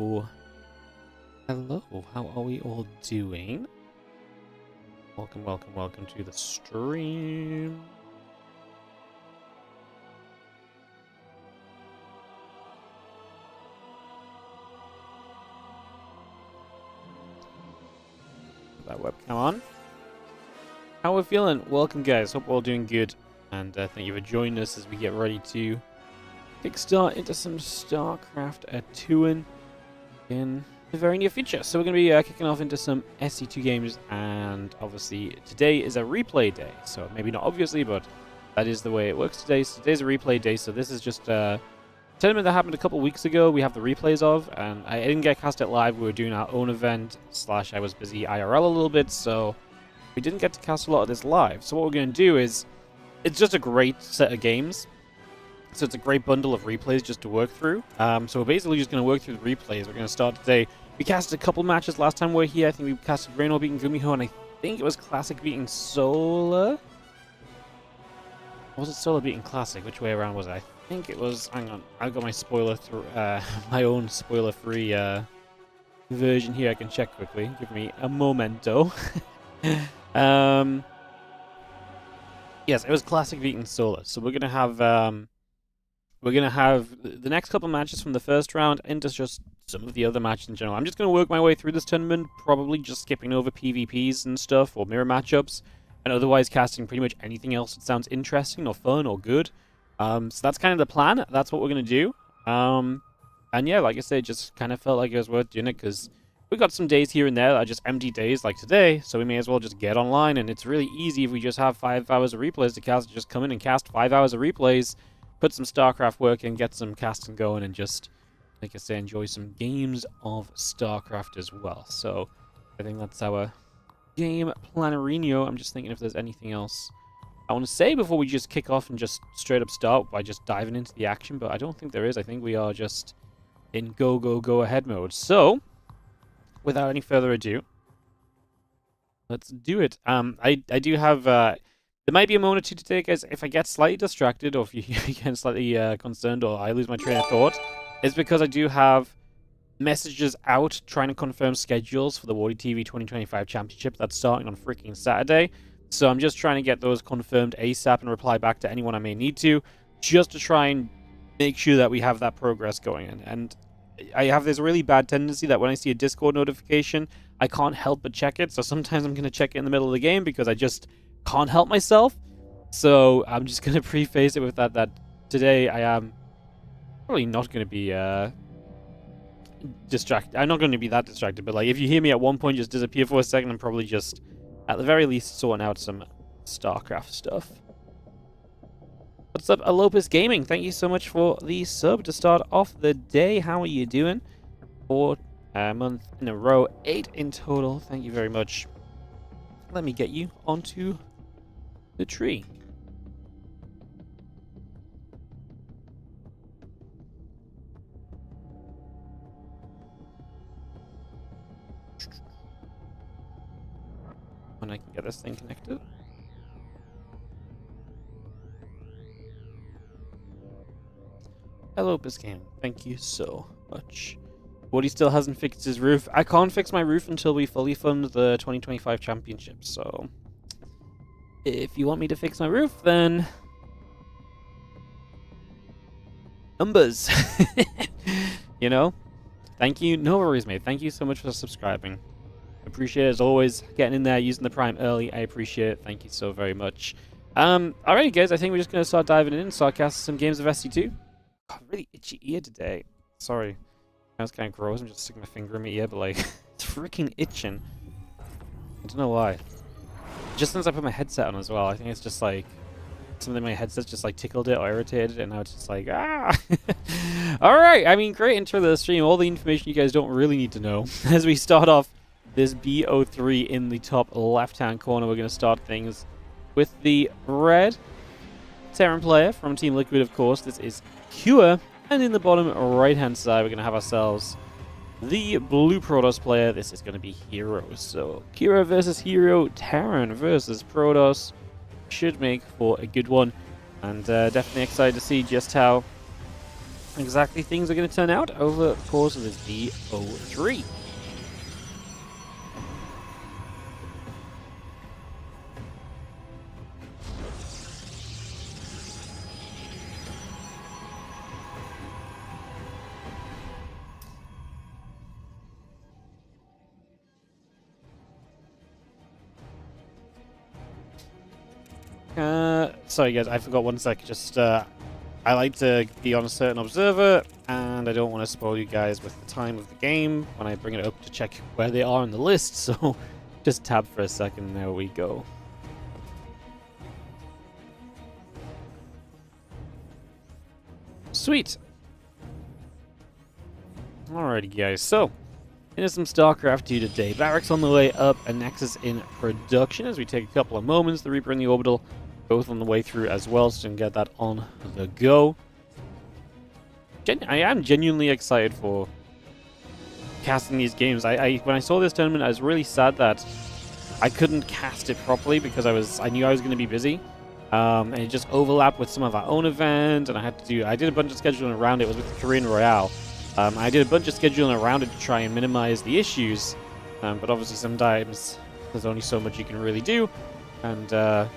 Oh, hello, how are we all doing? Welcome to the stream. Put that webcam on. How are we feeling? Welcome, guys. Hope we're all doing good. And thank you for joining us as we get ready to kickstart into some StarCraft 2 in the very near future. So we're going to be kicking off into some SC2 games, and obviously today is a replay day. So maybe not obviously, but that is the way it works today. So today's a replay day, so this is just a tournament that happened a couple weeks ago. We have the replays of, and I didn't get cast it live. We were doing our own event, / I was busy IRL a little bit, so we didn't get to cast a lot of this live. So what we're going to do is, it's just a great set of games. So it's a great bundle of replays just to work through. So we're basically just going to work through the replays. We're going to start today. We casted a couple matches last time we were here. I think we casted Reynor beating Gumiho, and I think it was Classic beating Solar. Or was it Solar beating Classic? Which way around was it? I think it was... Hang on. I've got my spoiler through my own spoiler-free version here. I can check quickly. Give me a momento. Yes, it was Classic beating Solar. So we're gonna have the next couple matches from the first round into just some of the other matches in general. I'm just gonna work my way through this tournament, probably just skipping over PvPs and stuff or mirror matchups, and otherwise casting pretty much anything else that sounds interesting or fun or good. So that's kind of the plan. That's what we're gonna do. And yeah, like I said, just kind of felt like it was worth doing it because we got some days here and there that are just empty days like today, so we may as well just get online, and it's really easy if we just have 5 hours of replays to cast. Just come in and cast 5 hours of replays, put some StarCraft work in, get some casting going, and just, like I say, enjoy some games of StarCraft as well. So I think that's our game plannerino. I'm just thinking if there's anything else I want to say before we just kick off and just straight up start by just diving into the action, but I don't think there is. I think we are just in go ahead mode. So without any further ado, let's do it. I do have... there might be a moment or two to take, guys. If I get slightly distracted, or if you get slightly concerned, or I lose my train of thought, it's because I do have messages out trying to confirm schedules for the WardiTV 2025 Championship that's starting on freaking Saturday. So I'm just trying to get those confirmed ASAP and reply back to anyone I may need to, just to try and make sure that we have that progress going. And I have this really bad tendency that when I see a Discord notification, I can't help but check it. So sometimes I'm going to check it in the middle of the game because I just can't help myself. So I'm just going to preface it with that today I am probably not going to be distracted. I'm not going to be that distracted, but like if you hear me at one point just disappear for a second, I'm probably just at the very least sorting out some StarCraft stuff. What's up, Alopus Gaming? Thank you so much for the sub to start off the day. How are you doing? 4 months in a row, 8 in total. Thank you very much. Let me get you onto the tree. When I can get this thing connected. Hello, Biscam. Thank you so much. Woody still hasn't fixed his roof. I can't fix my roof until we fully fund the 2025 championship, so if you want me to fix my roof, then numbers. You know? Thank you. No worries, mate. Thank you so much for subscribing. Appreciate it as always. Getting in there, using the Prime early. I appreciate it. Thank you so very much. Alright, guys. I think we're just going to start diving in and start casting some games of SC2. God, really itchy ear today. Sorry. That's kind of gross. I'm just sticking my finger in my ear, but like, it's freaking itching. I don't know why. Just since I put my headset on as well, I think it's just like something in my headset's just like tickled it or irritated it, and now it's just like, ah! Alright, I mean, great intro to the stream. All the information you guys don't really need to know. As we start off this BO3 in the top left-hand corner, we're going to start things with the red Terran player from Team Liquid, of course. This is Cure, and in the bottom right-hand side, we're going to have ourselves the blue Protoss player. This is going to be herO. So, Cure versus herO, Terran versus Protoss. Should make for a good one, and definitely excited to see just how exactly things are going to turn out over the course of this BO3. Sorry guys, I forgot one sec. Just, I like to be on a certain observer, and I don't want to spoil you guys with the time of the game when I bring it up to check where they are on the list, so just tab for a second, there we go. Sweet! Alrighty guys, so, into some StarCraft 2 today. Barracks on the way up, and Nexus in production as we take a couple of moments. The Reaper and the Orbital both on the way through as well, so we can get that on the go. I am genuinely excited for casting these games. When I saw this tournament, I was really sad that I couldn't cast it properly because I knew I was going to be busy. And it just overlapped with some of our own event, and I did a bunch of scheduling around it. It was with the Korean Royale. I did a bunch of scheduling around it to try and minimize the issues, but obviously sometimes there's only so much you can really do, and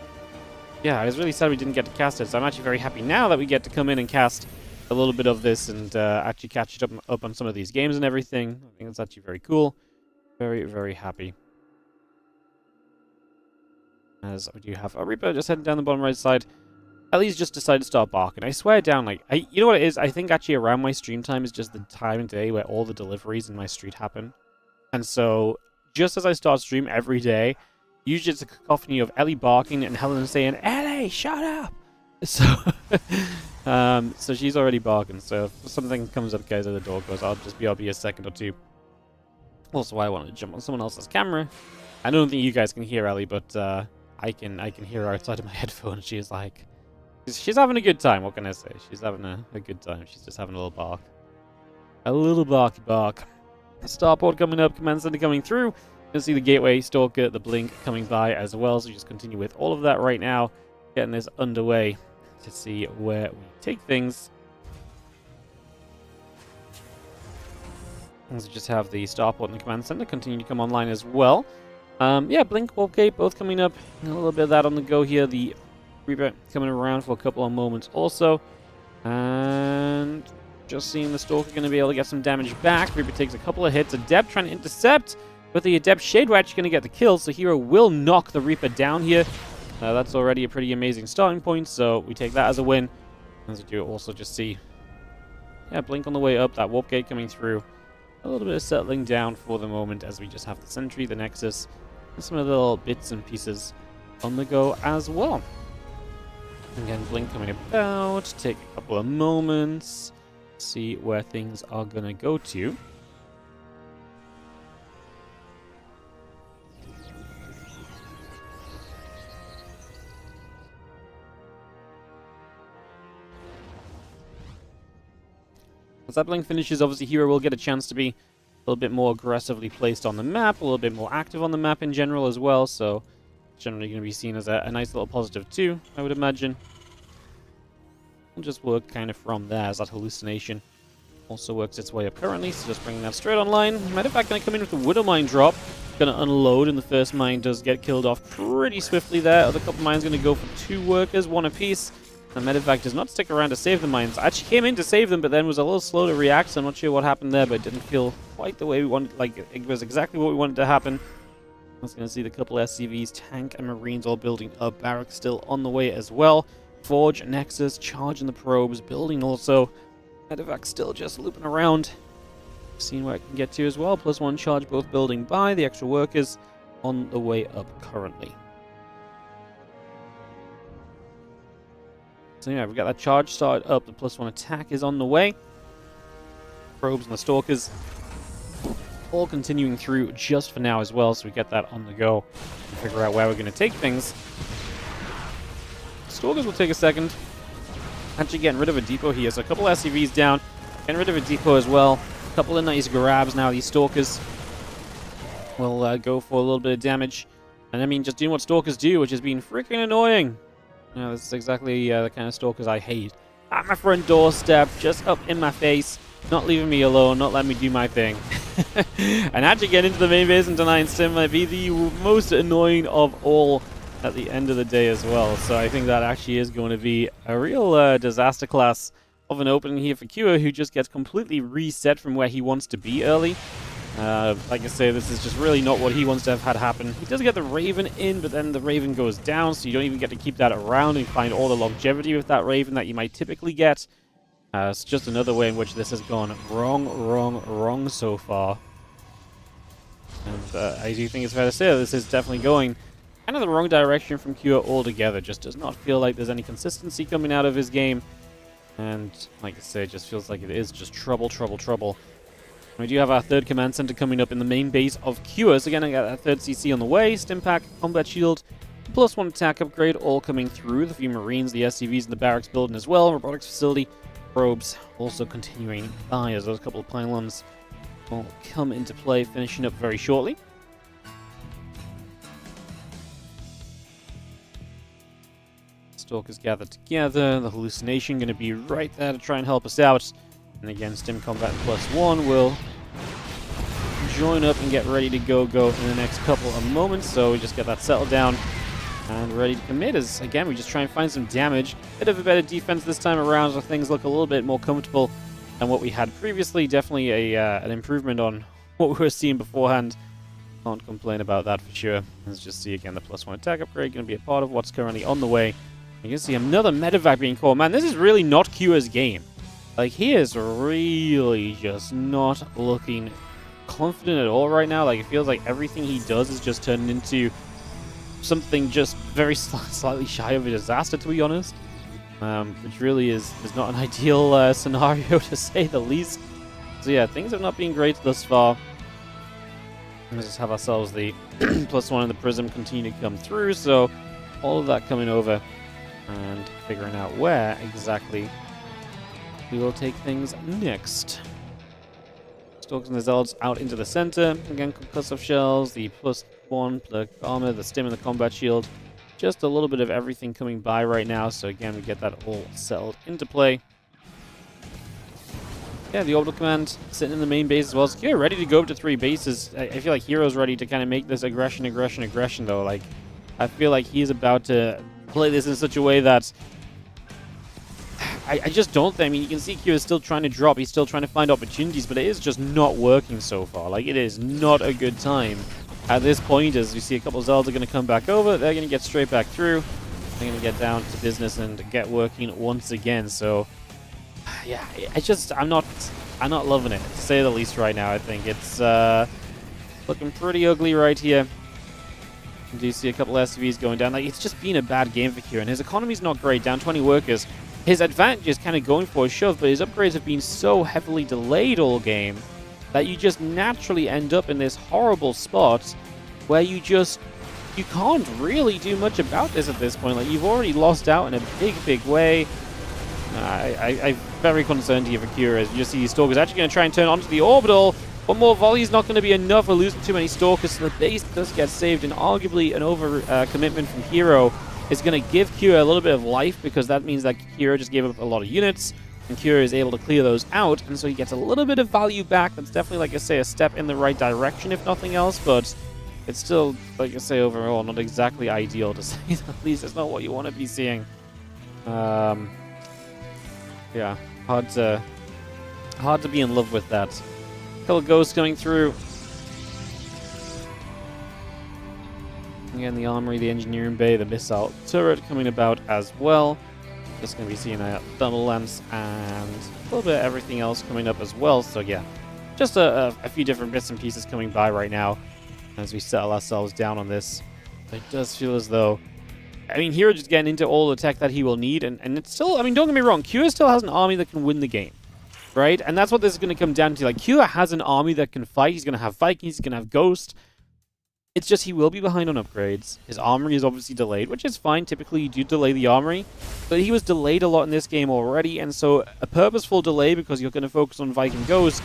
yeah, I was really sad we didn't get to cast it, so I'm actually very happy now that we get to come in and cast a little bit of this and actually catch it up on some of these games and everything. I think that's actually very cool. Very, very happy. As we do have a Reaper just heading down the bottom right side. Ellie's just decided to start barking. I swear down, like, you know what it is? I think actually around my stream time is just the time of day where all the deliveries in my street happen. And so, just as I start stream every day, usually it's a cacophony of Ellie barking and Helen saying, "Ellie, shut up!" So, so she's already barking. So if something comes up, guys, at the door goes, I'll be a second or two. Also, I want to jump on someone else's camera. I don't think you guys can hear Ellie, but I can hear her outside of my headphones. She is like, she's having a good time. What can I say? She's having a good time. She's just having a little bark. A little barky bark. Starport coming up, command center coming through. You can see the gateway, Stalker, the blink coming by as well. So just continue with all of that right now. Getting this underway to see where we take things. As we just have the Starport and the command center continue to come online as well. Yeah, blink, warp gate, both coming up. A little bit of that on the go here. The Reaper coming around for a couple of moments also. And just seeing the Stalker going to be able to get some damage back. Reaper takes a couple of hits. Adept trying to intercept. But the Adept Shade actually going to get the kill. So herO will knock the Reaper down here. That's already a pretty amazing starting point. So we take that as a win. As we do also just see, yeah, blink on the way up. That warp gate coming through. A little bit of settling down for the moment as we just have the Sentry, the Nexus, and some of the little bits and pieces on the go as well. Again, blink coming about, take a couple of moments, see where things are going to go to. As that blink finishes, obviously herO will get a chance to be a little bit more aggressively placed on the map, a little bit more active on the map in general as well, so generally going to be seen as a nice little positive too, I would imagine. We'll just work kind of from there as that hallucination also works its way up currently, so just bringing that straight online. Medevac going to come in with the Widow Mine drop, going to unload, and the first mine does get killed off pretty swiftly there. Other couple mines going to go for 2 workers, 1 apiece. And Medevac does not stick around to save the mines. Actually came in to save them, but then was a little slow to react, so I'm not sure what happened there, but it didn't feel quite the way we wanted. Like, it was exactly what we wanted to happen. I was going to see the couple SCVs, tank and marines all building up. Barracks still on the way as well. Forge, Nexus, charging the probes, building also. Medevac still just looping around. Seeing where it can get to as well. +1 charge, both building by. The extra workers on the way up currently. So yeah, we've got that charge started up. The +1 attack is on the way. Probes and the Stalkers all continuing through just for now as well, so we get that on the go and figure out where we're going to take things. Stalkers will take a second. Actually getting rid of a depot here, so a couple SCVs down. Getting rid of a depot as well. A couple of nice grabs now. These Stalkers will go for a little bit of damage. And I mean, just doing what Stalkers do, which has been freaking annoying. This is exactly the kind of Stalkers I hate. at my front doorstep, just up in my face, not leaving me alone, not letting me do my thing. And actually getting into the main base and denying Stim might be the most annoying of all at the end of the day as well. So I think that actually is going to be a real disaster class of an opening here for herO, who just gets completely reset from where he wants to be early. Like I say, this is just really not what he wants to have had happen. He does get the Raven in, but then the Raven goes down, so you don't even get to keep that around and find all the longevity with that Raven that you might typically get. It's just another way in which this has gone wrong so far. And I do think it's fair to say that this is definitely going kind of the wrong direction from herO altogether. Just does not feel like there's any consistency coming out of his game. And like I say, it just feels like it is just trouble. We do have our third command center coming up in the main base of herO. So again, I got that third CC on the way, Stim Pack, Combat Shield, +1 attack upgrade, all coming through. The few Marines, the SCVs, and the barracks building as well. Robotics facility, probes also continuing by as those couple of pylons will come into play, finishing up very shortly. Stalkers gathered together, the hallucination going to be right there to try and help us out. And again, Stim Combat +1 will join up and get ready to go in the next couple of moments. So we just get that settled down and ready to commit as, again, we just try and find some damage. Bit of a better defense this time around, so things look a little bit more comfortable than what we had previously. Definitely an improvement on what we were seeing beforehand. Can't complain about that for sure. Let's just see again the +1 attack upgrade going to be a part of what's currently on the way. You can see another medevac being called. Man, this is really not herO's game. Like, he is really just not looking confident at all right now. Like, it feels like everything he does is just turning into something just very slightly shy of a disaster, to be honest. Which really is not an ideal scenario, to say the least. So yeah, things have not been great thus far. Let's just have ourselves the +1 in the Prism continue to come through. So all of that coming over and figuring out where exactly we will take things next. Stalkers and the Zealots out into the center. Again, concussive shells, the +1, the armor, the Stim, and the combat shield. Just a little bit of everything coming by right now. So again, we get that all settled into play. Yeah, the orbital command sitting in the main base as well. So herO ready to go up to 3 bases. I feel like herO's ready to kind of make this aggression though. Like, I feel like he's about to play this in such a way that I just don't think. I mean, you can see herO is still trying to drop. He's still trying to find opportunities, but it is just not working so far. Like, it is not a good time at this point, as we see a couple of Zealots are going to come back over. They're going to get straight back through. They're going to get down to business and get working once again. So, yeah, I'm not loving it, to say the least, right now. I think it's looking pretty ugly right here. You do see a couple of SCVs going down. Like, it's just been a bad game for herO, and his economy's not great. Down 20 workers. His advantage is kind of going for a shove, but his upgrades have been so heavily delayed all game that you just naturally end up in this horrible spot where you can't really do much about this at this point. Like, you've already lost out in a big way. I'm very concerned here for herO, as you just see these Stalkers actually going to try and turn onto the orbital. One more volley is not going to be enough. We're losing too many Stalkers, so the base does get saved, and arguably an over commitment from herO is going to give herO a little bit of life, because that means that herO just gave up a lot of units, and herO is able to clear those out, and so he gets a little bit of value back. That's definitely, like I say, a step in the right direction, if nothing else, but it's still, like I say, overall not exactly ideal, to say the least. It's not what you want to be seeing. Yeah, hard to be in love with that. Couple of ghosts coming through. Again, the armory, the engineering bay, the missile turret coming about as well. Just going to be seeing a thermal lance and a little bit of everything else coming up as well. So yeah, just a few different bits and pieces coming by right now as we settle ourselves down on this. But it does feel as though, I mean, herO just getting into all the tech that he will need, and it's still, I mean, don't get me wrong, herO still has an army that can win the game, right? And that's what this is going to come down to. Like, herO has an army that can fight. He's going to have Vikings, he's going to have Ghost. It's just he will be behind on upgrades. His armory is obviously delayed, which is fine. Typically, you do delay the armory, but he was delayed a lot in this game already, and so a purposeful delay because you're going to focus on Viking Ghost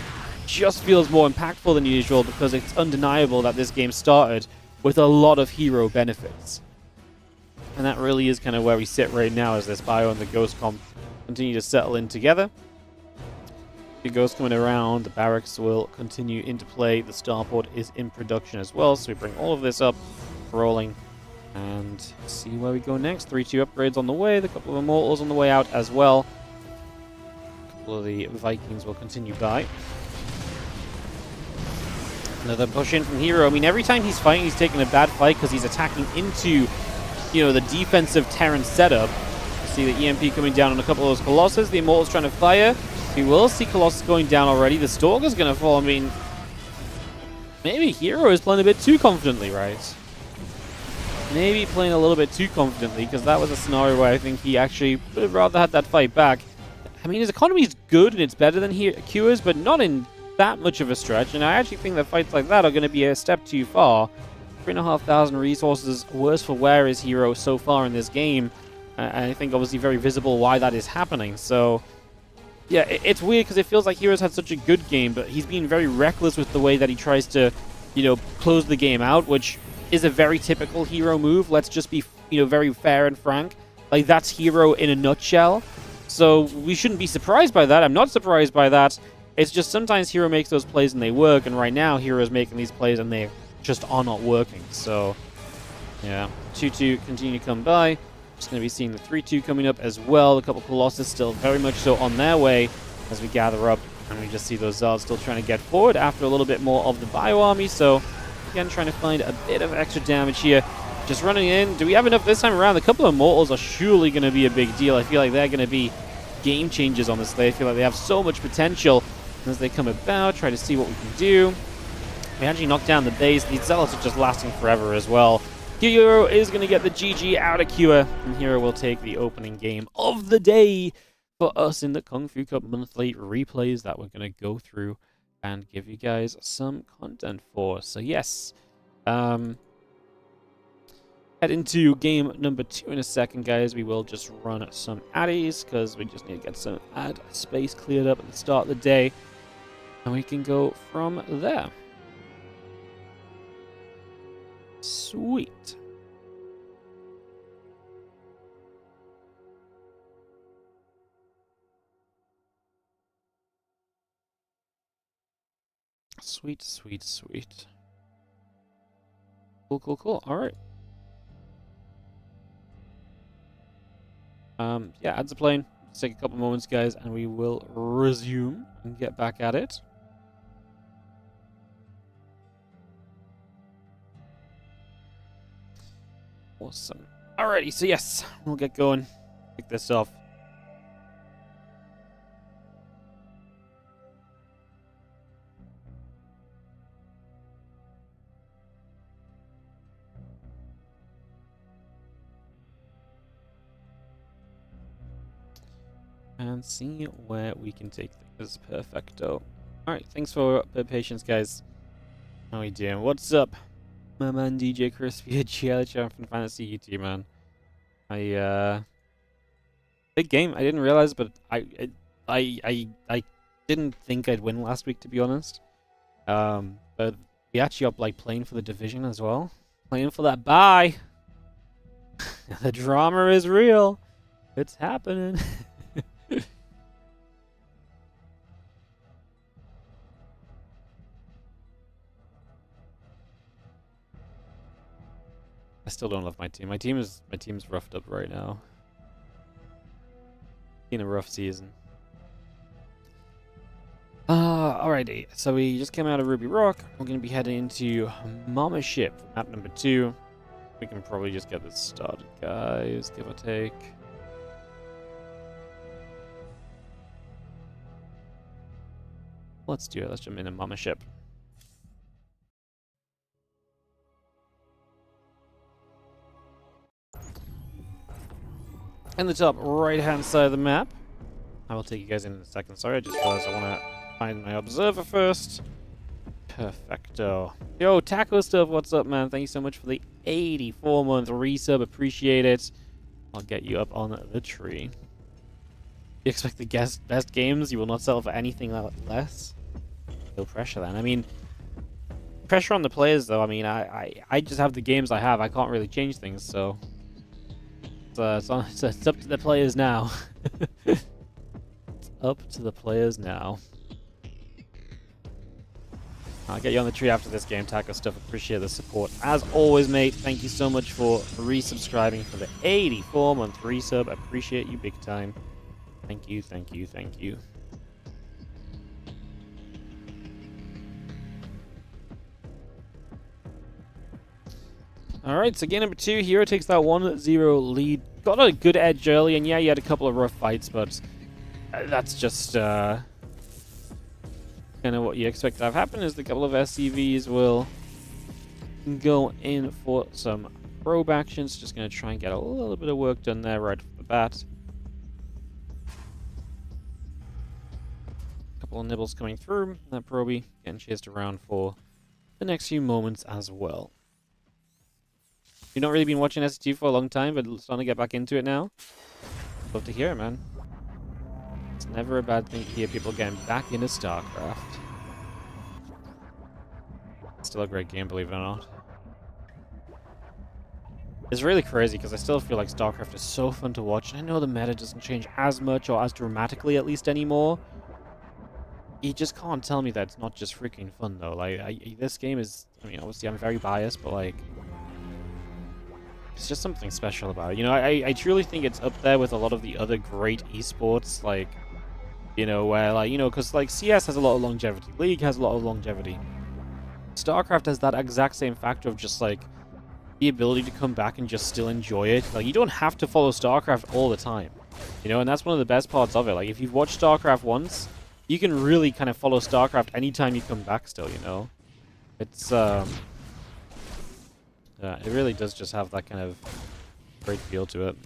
just feels more impactful than usual, because it's undeniable that this game started with a lot of herO benefits. And that really is kind of where we sit right now, as this Bio and the Ghost comp continue to settle in together. The ghost coming around, the barracks will continue into play. The starport is in production as well, so we bring all of this up, rolling, and see where we go next. 3-2 upgrades on the way, the couple of immortals on the way out as well. A couple of the Vikings will continue by. Another push in from herO. I mean, every time he's fighting, he's taking a bad fight because he's attacking into, you know, the defensive Terran setup. You see the EMP coming down on a couple of those Colossus. The immortal's trying to fire. We will see Colossus going down already. The Stalker's going to fall. I mean, maybe herO is playing a bit too confidently, right? Maybe playing a little bit too confidently, because that was a scenario where I think he actually would have rather had that fight back. I mean, his economy is good and it's better than Q's, but not in that much of a stretch. And I actually think that fights like that are going to be a step too far. 3,500 resources, worse for wear is herO so far in this game. And I think obviously very visible why that is happening. So yeah, it's weird because it feels like herO's had such a good game, but he's been very reckless with the way that he tries to, you know, close the game out, which is a very typical herO move. Let's just be, you know, very fair and frank. Like, that's herO in a nutshell. So we shouldn't be surprised by that. I'm not surprised by that. It's just sometimes herO makes those plays and they work, and right now herO's making these plays and they just are not working. So yeah, 2-2 continue to come by. Just going to be seeing the 3-2 coming up as well. A couple Colossus still very much so on their way as we gather up. And we just see those Zards still trying to get forward after a little bit more of the bio army. So again, trying to find a bit of extra damage here. Just running in. Do we have enough this time around? A couple of Immortals are surely going to be a big deal. I feel like they're going to be game changers on this day. I feel like they have so much potential as they come about. Try to see what we can do. We actually knocked down the base. These Zealots are just lasting forever as well. herO is going to get the GG out of Cure, and herO will take the opening game of the day for us in the Kung Fu Cup monthly replays that we're going to go through and give you guys some content for. So yes, head into game number 2 in a second, guys. We will just run some addies because we just need to get some ad space cleared up at the start of the day, and we can go from there. Sweet. Sweet, sweet, sweet. Cool, cool, cool. All right. Yeah, ads are playing. Just take a couple moments, guys, and we will resume and get back at it. Awesome. Alrighty, so yes, we'll get going. Kick this off. And see where we can take things. Perfecto. Alright, thanks for the patience, guys. How we doing? What's up? My man DJ Crispy, GL from Fantasy YouTube, man. Big game. I didn't realize, but I didn't think I'd win last week, to be honest. But we actually up like playing for the division as well. Playing for that bye. The drama is real. It's happening. I still don't love my team. My team's roughed up right now. In a rough season. Alrighty. So we just came out of Ruby Rock. We're gonna be heading into Mama Ship, map number 2. We can probably just get this started, guys, give or take. Let's do it. Let's jump into Mama Ship. In the top right-hand side of the map. I will take you guys in a second. Sorry, I just realized I want to find my observer first. Perfecto. Yo, Taco Stuff, what's up, man? Thank you so much for the 84-month resub. Appreciate it. I'll get you up on the tree. You expect the best games? You will not settle for anything less? No pressure, then. I mean, pressure on the players, though. I mean, I just have the games I have. I can't really change things, so... it's up to the players now. up to the players now. I'll get you on the tree after this game, Taco Stuff. Appreciate the support. As always, mate, thank you so much for resubscribing for the 84-month resub. Appreciate you big time. Thank you, thank you, thank you. Alright, so game number 2, herO takes that 1-0 lead. Got a good edge early, and yeah, he had a couple of rough fights, but that's just kind of what you expect to have happen, is the couple of SCVs will go in for some probe actions. Just going to try and get a little bit of work done there right off the bat. A couple of nibbles coming through, that probie getting chased around for the next few moments as well. You've not really been watching SCT for a long time, but starting to get back into it now. Love to hear it, man. It's never a bad thing to hear people getting back into StarCraft. Still a great game, believe it or not. It's really crazy because I still feel like StarCraft is so fun to watch. I know the meta doesn't change as much or as dramatically at least anymore. You just can't tell me that it's not just freaking fun though. Like, this game is, I mean, obviously I'm very biased, but like, it's just something special about it. You know, I truly think it's up there with a lot of the other great esports, like, you know, where, like, you know, because, like, CS has a lot of longevity. League has a lot of longevity. StarCraft has that exact same factor of just, like, the ability to come back and just still enjoy it. Like, you don't have to follow StarCraft all the time, you know, and that's one of the best parts of it. Like, if you've watched StarCraft once, you can really kind of follow StarCraft anytime you come back still, you know? It's, it really does just have that kind of great feel to it.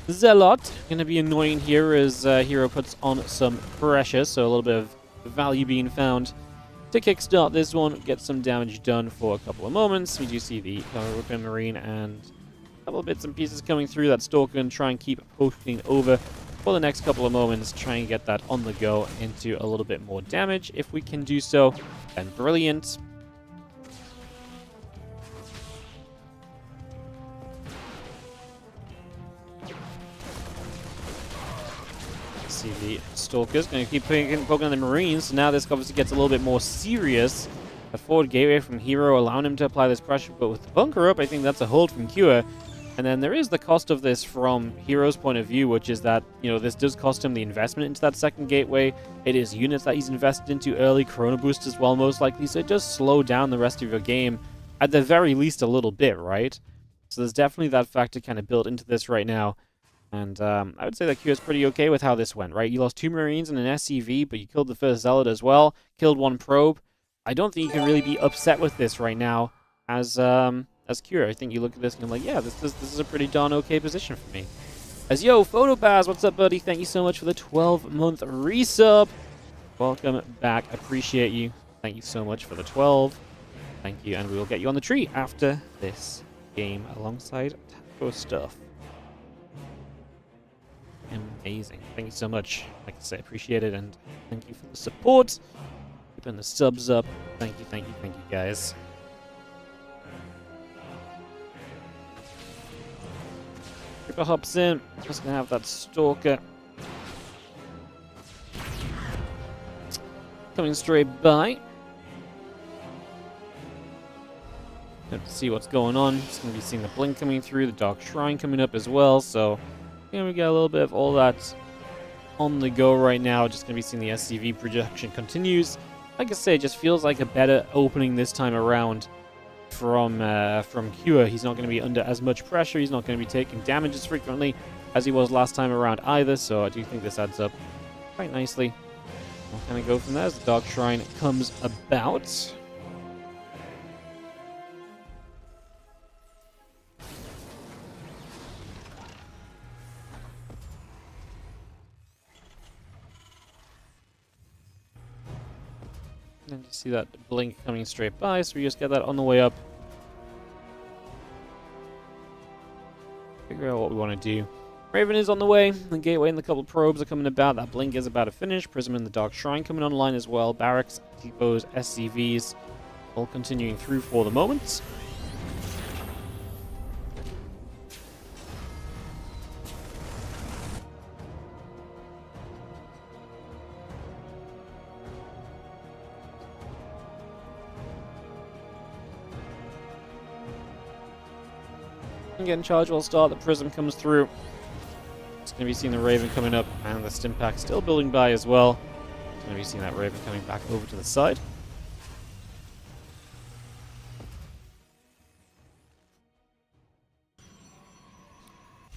Zealot, going to be annoying here as herO puts on some pressure, so a little bit of value being found to kickstart this one, get some damage done for a couple of moments. We do see the Ripper Marine and a couple of bits and pieces coming through that Stalker, and try and keep poking over for the next couple of moments, try and get that on the go into a little bit more damage. If we can do so, then brilliant. See the Stalkers going to keep poking on the Marines, so now this obviously gets a little bit more serious. A forward gateway from herO allowing him to apply this pressure, but with the bunker up, I think that's a hold from Cure. And then there is the cost of this from herO's point of view, which is that, you know, this does cost him the investment into that second gateway. It is units that he's invested into early, Chrono Boost as well, most likely, so it does slow down the rest of your game, at the very least a little bit, right? So there's definitely that factor kind of built into this right now. And I would say that Q is pretty okay with how this went, right? You lost 2 Marines and an SCV, but you killed the first Zealot as well, killed 1 probe. I don't think you can really be upset with this right now as Q. I think you look at this and you're like, yeah, this is a pretty darn okay position for me. As yo, Photobaz, what's up, buddy? Thank you so much for the 12-month resub. Welcome back. Appreciate you. Thank you so much for the 12. Thank you, and we will get you on the tree after this game alongside Taco Stuff. Amazing. Thank you so much. Like I say, appreciate it, and thank you for the support. Keeping the subs up. Thank you, thank you, thank you, guys. Ripper hops in. Just gonna have that Stalker coming straight by. Have to see what's going on. Just gonna be seeing the blink coming through, the Dark Shrine coming up as well, so we get a little bit of all that on the go right now. Just going to be seeing the SCV production continues. Like I say, it just feels like a better opening this time around from Cure. He's not going to be under as much pressure. He's not going to be taking damage as frequently as he was last time around either. So I do think this adds up quite nicely. We'll kind of go from there as the Dark Shrine comes about. And just see that blink coming straight by, so we just get that on the way up. Figure out what we want to do. Raven is on the way. The gateway and the couple probes are coming about. That blink is about to finish. Prism and the Dark Shrine coming online as well. Barracks, depots, SCVs, all continuing through for the moment. Again, charge will start. The Prism comes through. It's going to be seeing the Raven coming up, and the Stim Pack still building by as well. It's going to be seeing that Raven coming back over to the side.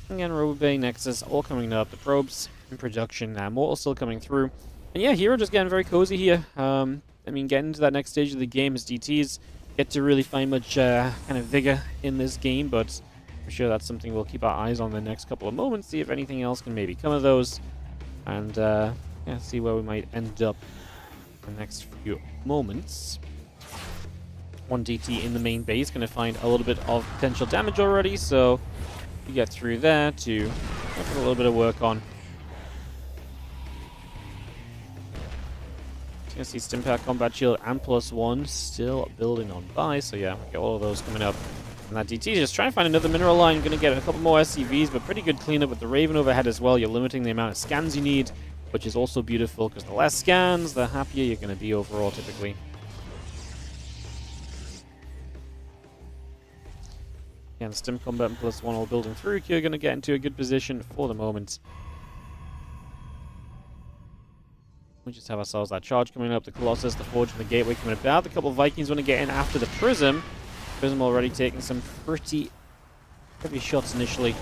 Again, Robobay, Nexus, all coming up. The probes in production now. Mortal still coming through. And yeah, herO just getting very cozy here. I mean, getting into that next stage of the game as DTs get to really find much kind of vigor in this game, but I'm sure that's something we'll keep our eyes on the next couple of moments, see if anything else can maybe come of those, and yeah, see where we might end up in the next few moments. One DT in the main base, going to find a little bit of potential damage already, so you get through there to put a little bit of work on. You can see Stimpack, Combat Shield, and +1 still building on by, so yeah, we get all of those coming up. And that DT is just trying to find another mineral line, going to get a couple more SCVs, but pretty good cleanup with the Raven overhead as well. You're limiting the amount of scans you need, which is also beautiful, because the less scans, the happier you're going to be overall, typically. Again, Stim Combat and +1 all building through. You're going to get into a good position for the moment. We just have ourselves that charge coming up, the Colossus, the Forge, and the Gateway coming about. The couple of Vikings want to get in after the Prism. Prism already taking some pretty heavy shots initially,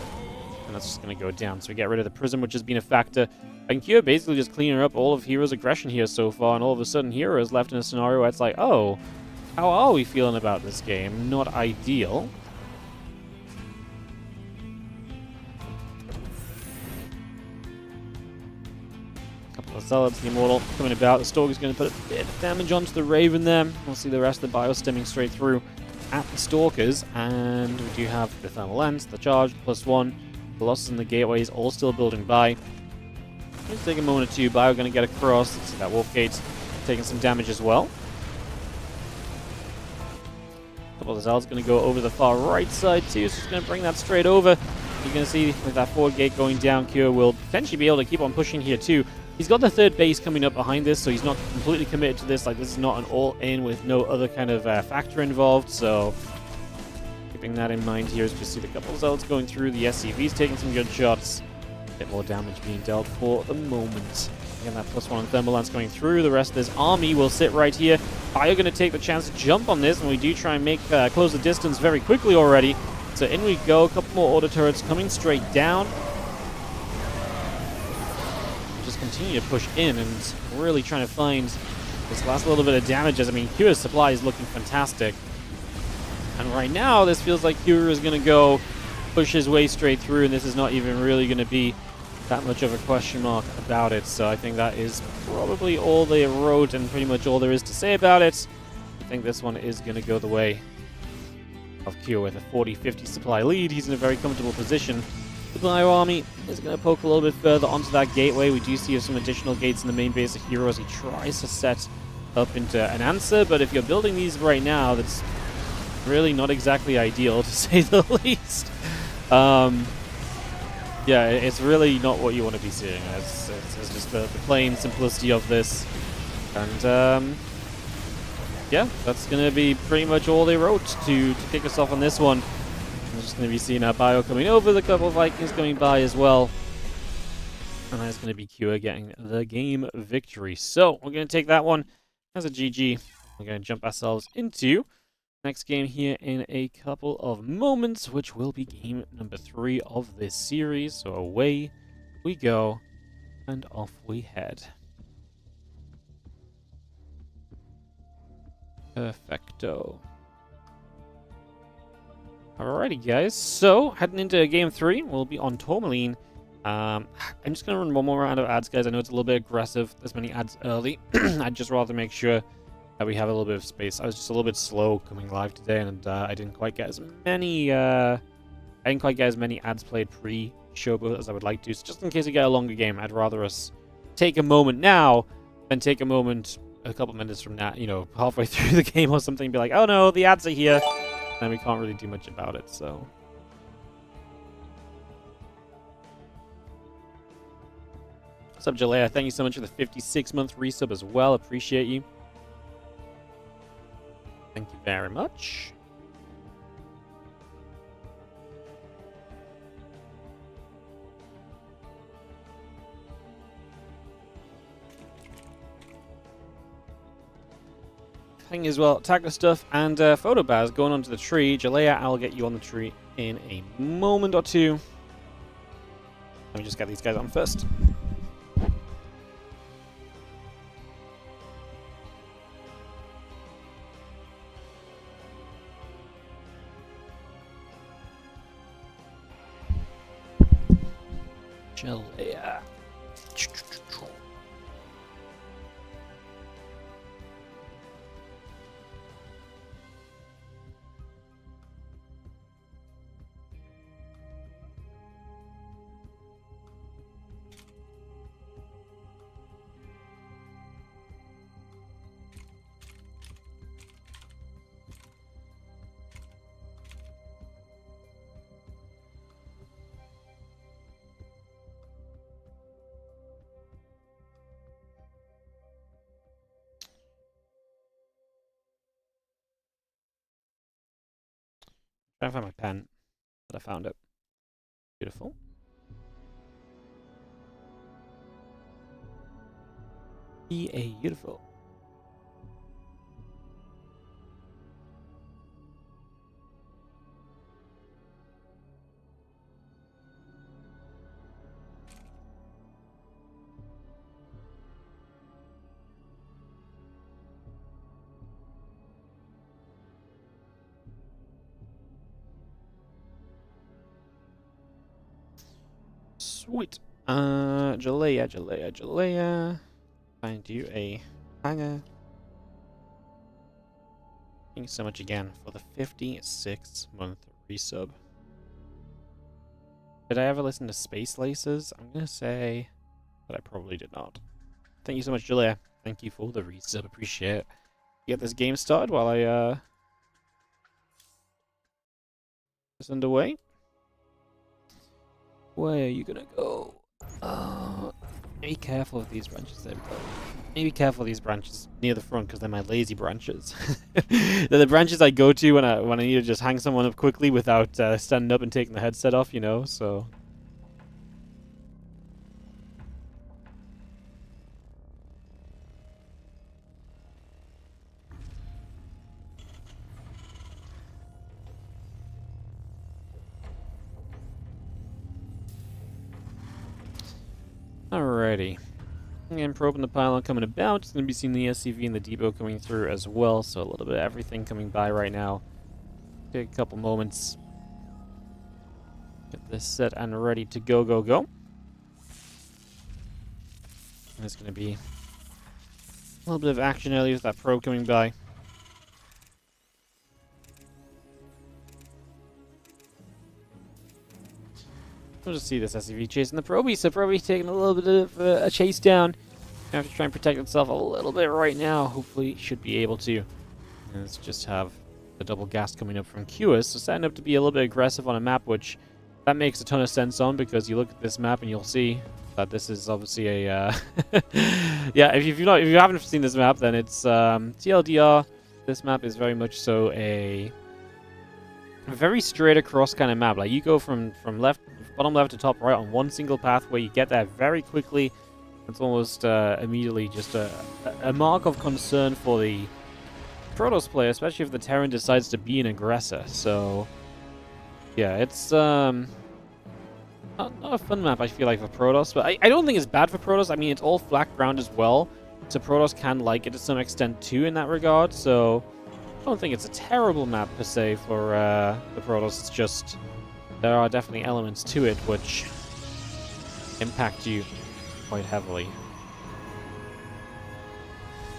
and that's just going to go down. So we get rid of the Prism, which has been a factor. And herO basically just cleaning up all of herO's aggression here so far, and all of a sudden herO is left in a scenario where it's like, oh, how are we feeling about this game? Not ideal. The Zealots, the Immortal coming about. The Stalk is going to put a bit of damage onto the Raven there. We'll see the rest of the bio stimming straight through at the Stalkers. And we do have the Thermal Lens, the Charge, +1. The Colossus and the Gateways all still building by. Let's take a moment or two. Bio going to get across. Let's see that Wolf Gate taking some damage as well. A couple of the Zealots going to go over the far right side too. So it's going to bring that straight over. You're going to see with that forward gate going down, herO will potentially be able to keep on pushing here too. He's got the third base coming up behind this, so he's not completely committed to this. Like, this is not an all-in with no other kind of factor involved, so keeping that in mind here is just see the couple of Zealots going through, the SCVs taking some good shots, a bit more damage being dealt for the moment. Again, that +1 Thermal Lance going through. The rest of this army will sit right here. Bio going to take the chance to jump on this, and we do try and make close the distance very quickly already. So in we go, a couple more auto turrets coming straight down. Just continue to push in and really trying to find this last little bit of damage. As I mean, herO's supply is looking fantastic. And right now, this feels like herO is going to go push his way straight through, and this is not even really going to be that much of a question mark about it. So I think that is probably all they wrote and pretty much all there is to say about it. I think this one is going to go the way of herO with a 40-50 supply lead. He's in a very comfortable position. The Bio Army is going to poke a little bit further onto that gateway. We do see some additional gates in the main base of herO as he tries to set up into an answer, but if you're building these right now, that's really not exactly ideal, to say the least. Yeah, it's really not what you want to be seeing. It's just the plain simplicity of this. And yeah, that's going to be pretty much all they wrote to kick us off on this one. We're just going to be seeing our Bio coming over, the couple of Vikings coming by as well. And that's going to be herO getting the game victory. So we're going to take that one as a GG. We're going to jump ourselves into next game here in a couple of moments, which will be game number 3 of this series. So away we go, and off we head. Perfecto. Alrighty, guys. So, heading into game 3, we'll be on Tourmaline. I'm just going to run one more round of ads, guys. I know it's a little bit aggressive, this many ads early. I'd just rather make sure that we have a little bit of space. I was just a little bit slow coming live today, and I didn't quite get as many ads played pre-show as I would like to. So just in case we get a longer game, I'd rather us take a moment now than take a moment a couple minutes from now, you know, halfway through the game or something, and be like, oh no, the ads are here. And we can't really do much about it, so. What's up, Jalea? Thank you so much for the 56-month resub as well. Appreciate you. Thank you very much. thing as well, Attacker stuff, and Photobaz going onto the tree. Jalea, I'll get you on the tree in a moment or two. Let me just get these guys on first. Jalea. Trying to find my pen, but I found it. Beautiful. Beautiful. Sweet. Jalea. Find you a hanger. Thank you so much again for the 56-month resub. Did I ever listen to Space Laces? I'm gonna say that I probably did not. Thank you so much, Jalea. Thank you for the resub. Appreciate it. Get this game started while I is underway. Where are you gonna go? Be careful of these branches. There we go. Be careful of these branches near the front because they're my lazy branches. They're the branches I go to when I need to just hang someone up quickly without standing up and taking the headset off, you know. So. Alrighty. Again, probing the pylon coming about. It's going to be seeing the SCV and the depot coming through as well, so a little bit of everything coming by right now. Take a couple moments. Get this set and ready to go. There's going to be a little bit of action earlier with that probe coming by. We'll just see this SCV chasing the Proby, so Proby taking a little bit of a chase down. Gonna have to try and protect itself a little bit right now. Hopefully, should be able to. And let's just have the double gas coming up from QS, so setting up to be a little bit aggressive on a map, which that makes a ton of sense on, because you look at this map and you'll see that this is obviously a yeah. If you haven't seen this map, then it's TLDR. This map is very much so a very straight across kind of map. Like you go from bottom left to top right on one single pathway. You get there very quickly. It's almost immediately just a mark of concern for the Protoss player, especially if the Terran decides to be an aggressor. So yeah, it's not a fun map, I feel like, for Protoss, but I don't think it's bad for Protoss. I mean, it's all flat ground as well, so Protoss can like it to some extent too in that regard. So I don't think it's a terrible map per se for the Protoss. It's just there are definitely elements to it which impact you quite heavily.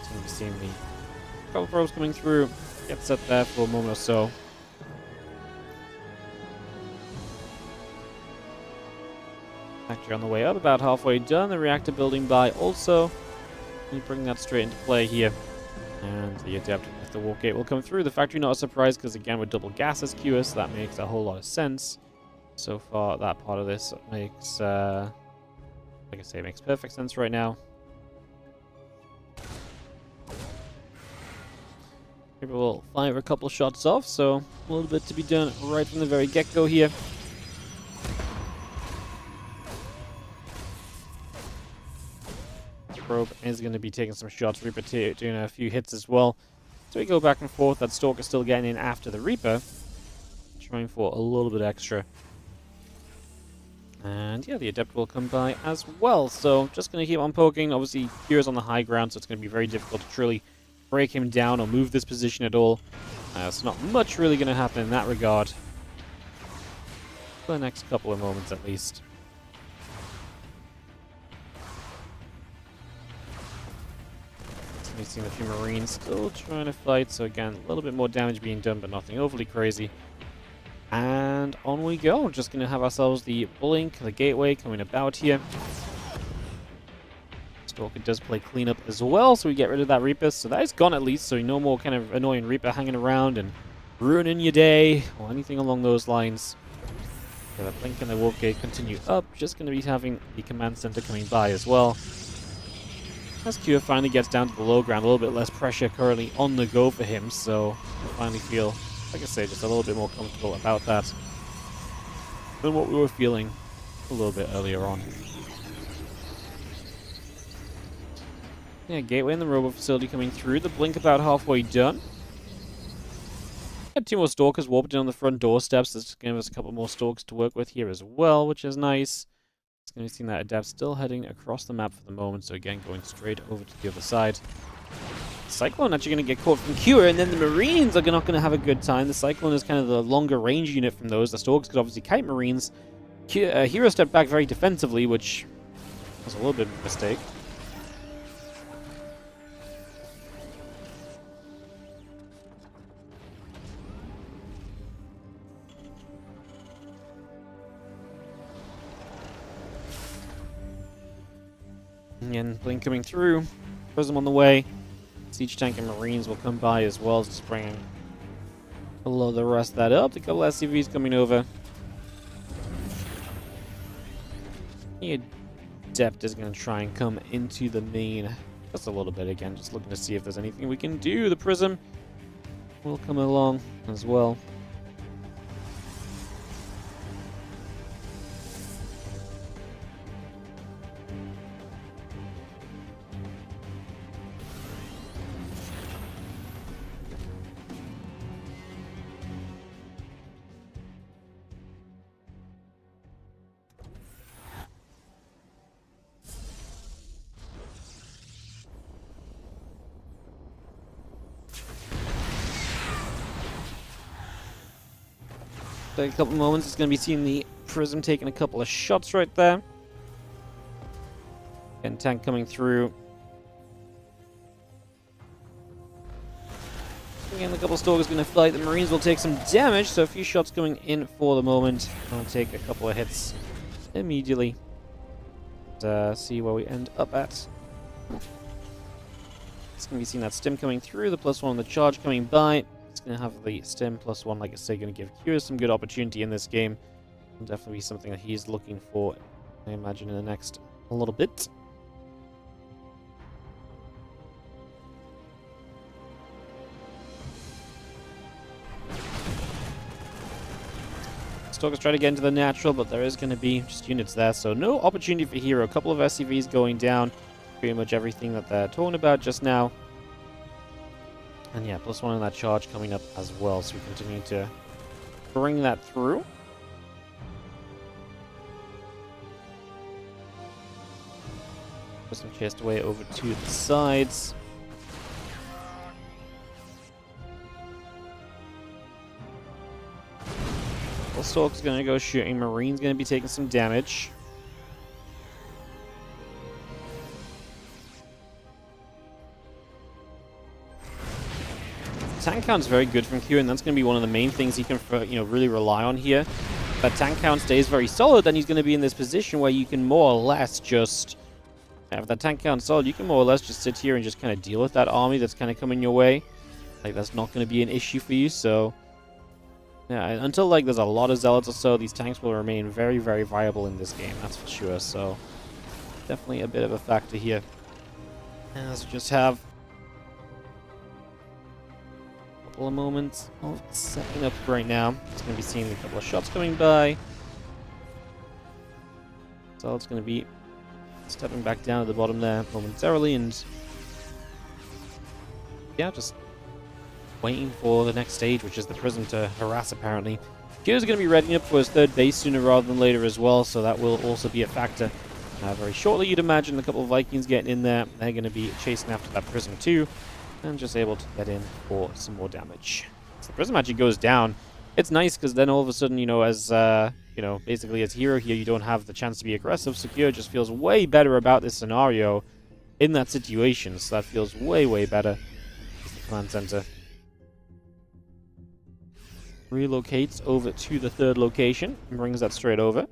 So we'll be seeing the couple probes coming through. Get set there for a moment or so. Factory on the way up, about halfway done. The reactor building by also. We bring that straight into play here. And the adept with the warp gate will come through. The factory not a surprise because again with double gas as QS, so that makes a whole lot of sense. So far, that part of this makes, like I say, makes perfect sense right now. Maybe we'll fire a couple shots off, so a little bit to be done right from the very get-go here. Probe is going to be taking some shots. Reaper doing a few hits as well. So we go back and forth. That Stalker still getting in after the Reaper. Trying for a little bit extra. And yeah, the Adept will come by as well. So just going to keep on poking. Obviously, hero's on the high ground, so it's going to be very difficult to truly break him down or move this position at all. So not much really going to happen in that regard. For the next couple of moments at least. We've seen a few Marines still trying to fight, so again, a little bit more damage being done, but nothing overly crazy. And on we go. Just going to have ourselves the Blink, the Gateway coming about here. Stalker does play cleanup as well, so we get rid of that Reaper. So that is gone at least, so no more kind of annoying Reaper hanging around and ruining your day or anything along those lines. So the Blink and the Warp Gate continue up. Just going to be having the Command Center coming by as well. As Cure finally gets down to the low ground, a little bit less pressure currently on the go for him, so I finally feel, like I say, just a little bit more comfortable about that than what we were feeling a little bit earlier on. Yeah, Gateway and the Robo Facility coming through, the Blink about halfway done. Got 2 more Stalkers warped in on the front doorsteps. That's going to give us a couple more Stalkers to work with here as well, which is nice. It's going to be seeing that Adept still heading across the map for the moment, so again, going straight over to the other side. Cyclone actually going to get caught from Cure, and then the Marines are not going to have a good time. The Cyclone is kind of the longer range unit from those. The Stalkers could obviously kite Marines. Hero stepped back very defensively, which was a little bit of a mistake. And Blink coming through. Prism on the way. Siege Tank and Marines will come by as well, just bringing a lot of the rest of that up. A couple SCVs coming over. The Adept is going to try and come into the main just a little bit again, just looking to see if there's anything we can do. The Prism will come along as well. A couple moments, it's going to be seeing the Prism taking a couple of shots right there. And tank coming through. Again, a couple of Stalkers going to fight. The Marines will take some damage, so a few shots going in for the moment. I'll take a couple of hits immediately. See where we end up at. It's going to be seeing that stim coming through, the +1 on the charge coming by. It's going to have the stim +1, like I say, going to give Curious some good opportunity in this game. And definitely be something that he's looking for, I imagine, in the next a little bit. Stalkers try to get into the natural, but there is going to be just units there, so no opportunity for hero. A couple of SCVs going down. Pretty much everything that they're talking about just now. And yeah, +1 on that charge coming up as well, so we continue to bring that through. Put some chased away over to the sides. Well, Stalk's going to go shooting. Marine's going to be taking some damage. Tank count's very good from Q, and that's going to be one of the main things he can, really rely on here. If that tank count stays very solid, then he's going to be in this position where you can more or less just... If that tank count's solid, you can more or less just sit here and just kind of deal with that army that's kind of coming your way. Like, that's not going to be an issue for you, so... Yeah, until, there's a lot of Zealots or so, these tanks will remain very, very viable in this game, that's for sure, so... Definitely a bit of a factor here. And let's just have... of moments of setting up right now. It's going to be seeing a couple of shots coming by. So it's going to be stepping back down at the bottom there momentarily, and yeah, just waiting for the next stage, which is the Prism to harass, apparently. Kyo's going to be readying up for his third base sooner rather than later as well, so that will also be a factor. Very shortly, you'd imagine a couple of Vikings getting in there. They're going to be chasing after that Prism too, and just able to get in for some more damage. So the Prism actually goes down. It's nice because then all of a sudden, you know, as basically as herO here, you don't have the chance to be aggressive. So Kyo just feels way better about this scenario in that situation. So that feels way, way better. As the command center relocates over to the third location and brings that straight over.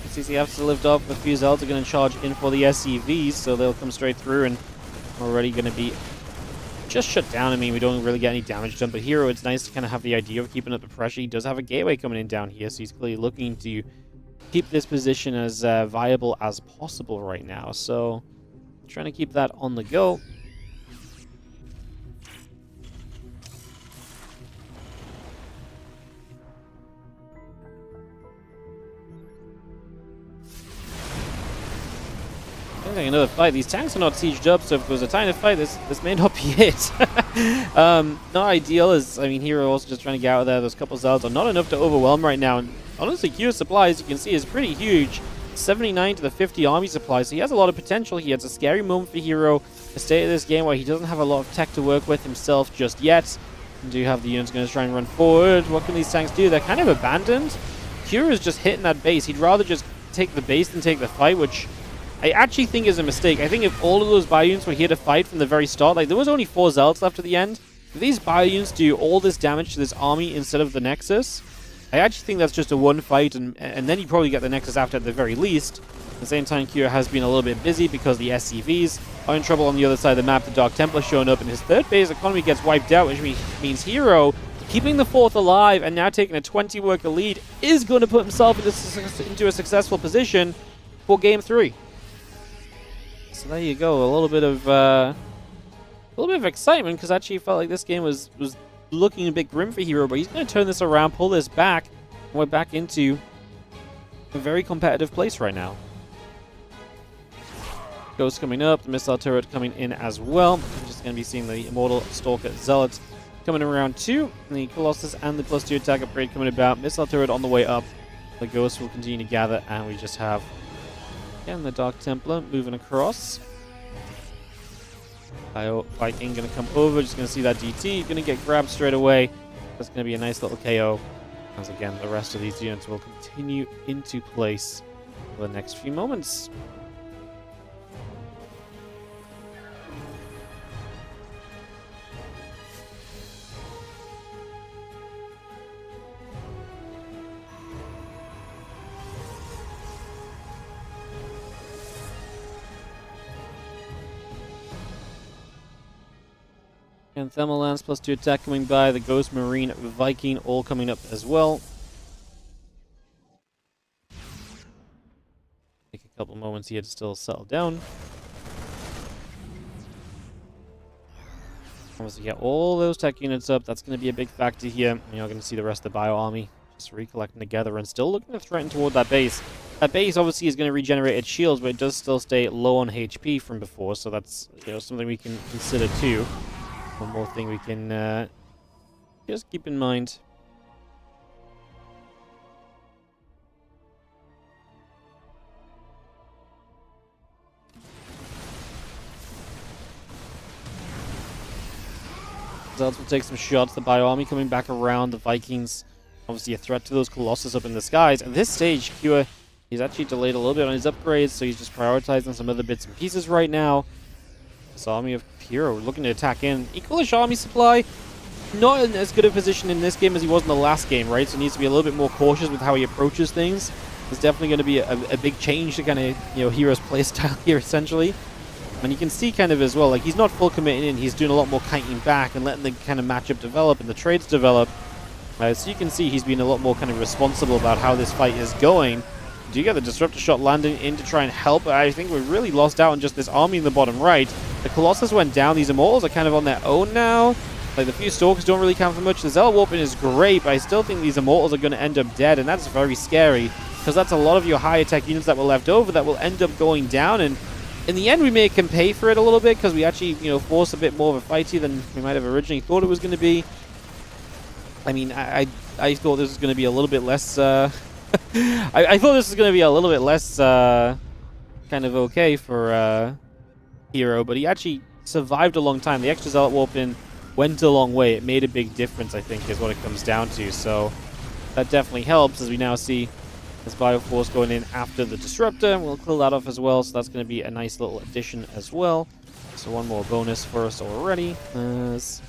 CC has to lift off. The Fuzels are going to charge in for the SCVs, so they'll come straight through and already going to be just shut down. I mean, we don't really get any damage done, but herO, it's nice to kind of have the idea of keeping up the pressure. He does have a gateway coming in down here, so he's clearly looking to keep this position as viable as possible right now. So, trying to keep that on the go. Another fight. These tanks are not sieged up, so if there was a time to fight, this may not be it. Not ideal, as I mean, herO also just trying to get out of there. Those couple cells are not enough to overwhelm right now. And honestly, Kyo's supply, as you can see, is pretty huge. 79 to the 50 army supply, so he has a lot of potential here. It's a scary moment for herO to stay at this game where he doesn't have a lot of tech to work with himself just yet. And do have the units going to try and run forward. What can these tanks do? They're kind of abandoned. Kyo is just hitting that base. He'd rather just take the base than take the fight, which I actually think is a mistake. I think if all of those bio units were here to fight from the very start, like there was only 4 Zealots left at the end, if these bio units do all this damage to this army instead of the Nexus, I actually think that's just a one fight, and then you probably get the Nexus after at the very least. At the same time, Kyo has been a little bit busy because the SCVs are in trouble on the other side of the map. The Dark Templar showing up, and his third base economy gets wiped out, which means herO, keeping the 4th alive and now taking a 20 worker lead, is going to put himself into a successful position for Game 3. So there you go, a little bit of excitement, because actually it felt like this game was looking a bit grim for herO, but he's going to turn this around, pull this back, and we're back into a very competitive place right now. Ghost coming up, the missile turret coming in as well. I'm just going to be seeing the Immortal Stalker Zealot coming around too, and the Colossus and the +2 attack upgrade coming about. Missile turret on the way up. The Ghost will continue to gather, and we just have again the Dark Templar moving across. Viking going to come over, just going to see that DT, going to get grabbed straight away. That's going to be a nice little KO. As again, the rest of these units will continue into place for the next few moments. And Thermal Lance +2 attack coming by, the Ghost Marine Viking all coming up as well. Take a couple moments here to still settle down. Obviously get all those tech units up, that's going to be a big factor here. You're going to see the rest of the bio army just recollecting together and still looking to threaten toward that base. That base obviously is going to regenerate its shields, but it does still stay low on HP from before, so that's something we can consider too. One more thing we can just keep in mind. Zealots will take some shots. The Bio Army coming back around. The Vikings, obviously a threat to those Colossus up in the skies. At this stage, Kyo, he's actually delayed a little bit on his upgrades, so he's just prioritizing some other bits and pieces right now. This army of herO looking to attack in. Equalish army supply, not in as good a position in this game as he was in the last game, right? So he needs to be a little bit more cautious with how he approaches things. There's definitely going to be a big change to kind of, herO's playstyle here, essentially. And you can see kind of as well, like he's not full committing in, he's doing a lot more kiting back and letting the kind of matchup develop and the trades develop. So you can see he's been a lot more kind of responsible about how this fight is going. Do you get the Disruptor Shot landing in to try and help? I think we've really lost out on just this army in the bottom right. The Colossus went down. These Immortals are kind of on their own now. Like, the few Stalkers don't really count for much. The Zealot Warping is great, but I still think these Immortals are going to end up dead, and that's very scary, because that's a lot of your higher tech units that were left over that will end up going down, and in the end, we may can pay for it a little bit, because we actually, you know, force a bit more of a fight here than we might have originally thought it was going to be. I mean, I thought this was going to be a little bit less, I thought this was going to be a little bit less, kind of okay for, herO, but he actually survived a long time. The extra Zealot Warping went a long way. It made a big difference, I think, is what it comes down to. So that definitely helps, as we now see this Bioforce going in after the Disruptor. We'll kill that off as well, so that's going to be a nice little addition as well. So one more bonus for us already. As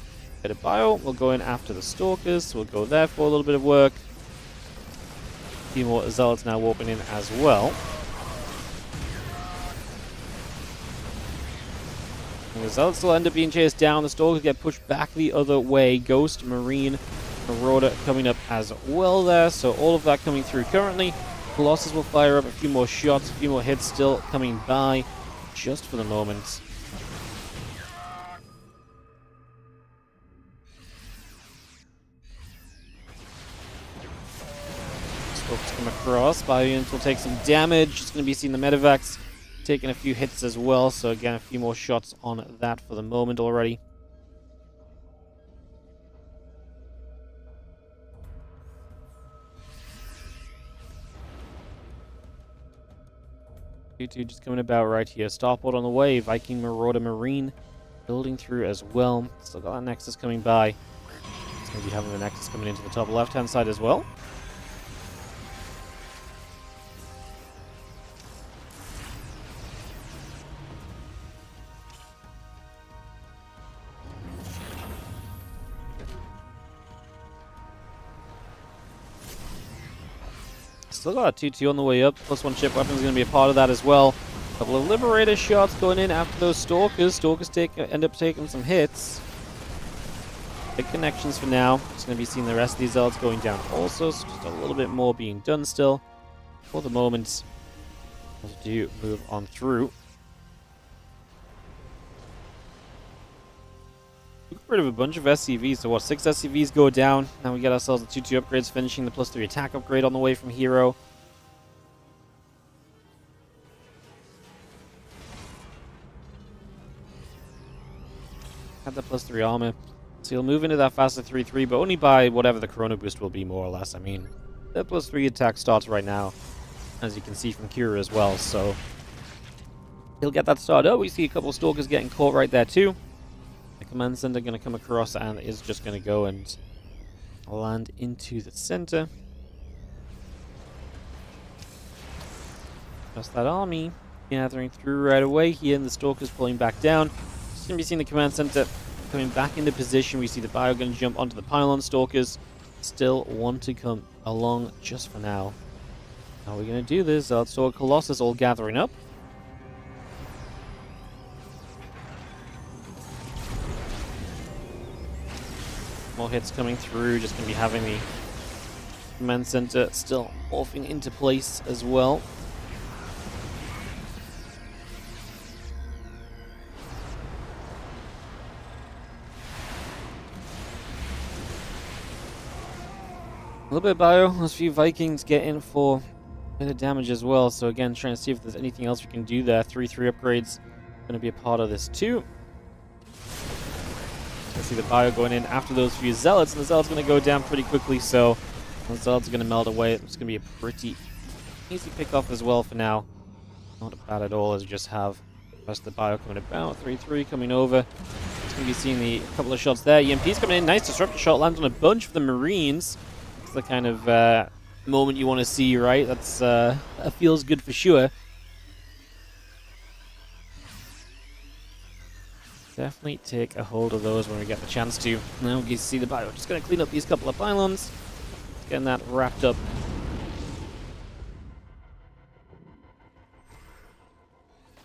bit of Bio, we'll go in after the Stalkers, so we'll go there for a little bit of work. A few more Zealots now warping in as well. And the Zealots will end up being chased down. The Stalkers get pushed back the other way. Ghost, Marine, Marauder coming up as well there. So all of that coming through currently. Colossus will fire up a few more shots, a few more hits still coming by just for the moment. Stalkers come across. Bio units will take some damage. It's going to be seeing the Medivacs taking a few hits as well, so again, a few more shots on that for the moment already. Two just coming about right here. Starport on the way. Viking, Marauder, Marine building through as well. Still got that Nexus coming by. It's going to be having the Nexus coming into the top left-hand side as well. Still got a 2-2 on the way up. +1 ship weapon is going to be a part of that as well. A couple of Liberator shots going in after those Stalkers. Stalkers end up taking some hits. Big connections for now. Just going to be seeing the rest of these Zealots going down also. So just a little bit more being done still. For the moment, we'll do move on through. We got rid of a bunch of SCVs, so what, 6 SCVs go down. Now we get ourselves the 2-2 upgrades, finishing the +3 attack upgrade on the way from herO. Had the +3 armor. So he'll move into that faster 3-3, but only by whatever the Chrono Boost will be, more or less. I mean, the +3 attack starts right now, as you can see from Kira as well, so he'll get that started. Oh, we see a couple of Stalkers getting caught right there too. The command center going to come across and is just going to go and land into the center. Just that army gathering through right away here, and the Stalkers pulling back down. Just going to be seeing the command center coming back into position. We see the Bio going to jump onto the pylon. Stalkers still want to come along just for now. How are we going to do this? So Colossus all gathering up. More hits coming through, just going to be having the command center still morphing into place as well. A little bit of Bio, those few Vikings get in for a bit of damage as well, so again, trying to see if there's anything else we can do there. 3-3 upgrades going to be a part of this too. I see the Bio going in after those few Zealots, and the Zealots going to go down pretty quickly, so the Zealots are going to melt away. It's going to be a pretty easy pick-off as well for now. Not bad at all, as we just have the rest of the Bio coming about. 3-3 coming over. It's going to be seeing the couple of shots there. EMP's coming in. Nice disruptor shot. Lands on a bunch of the Marines. It's the kind of moment you want to see, right? That feels good for sure. Definitely take a hold of those when we get the chance to. Now we can see the Bio just going to clean up these couple of pylons. Getting that wrapped up.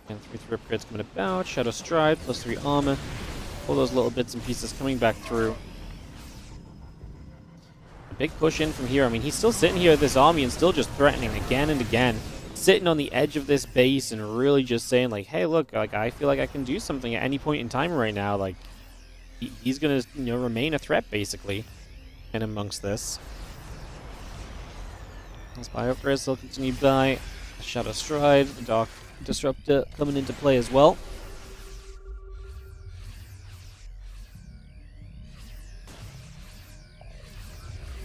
And 3-3 upgrades coming about. Shadow Stride, +3 armor. All those little bits and pieces coming back through. A big push in from here. I mean, he's still sitting here with this army and still just threatening again and again. Sitting on the edge of this base and really just saying, like, hey, look, like, I feel like I can do something at any point in time right now. Like, he's going to, you know, remain a threat, basically, in amongst this. As Bio still continued by Shadow Stride, the Dark Disruptor coming into play as well.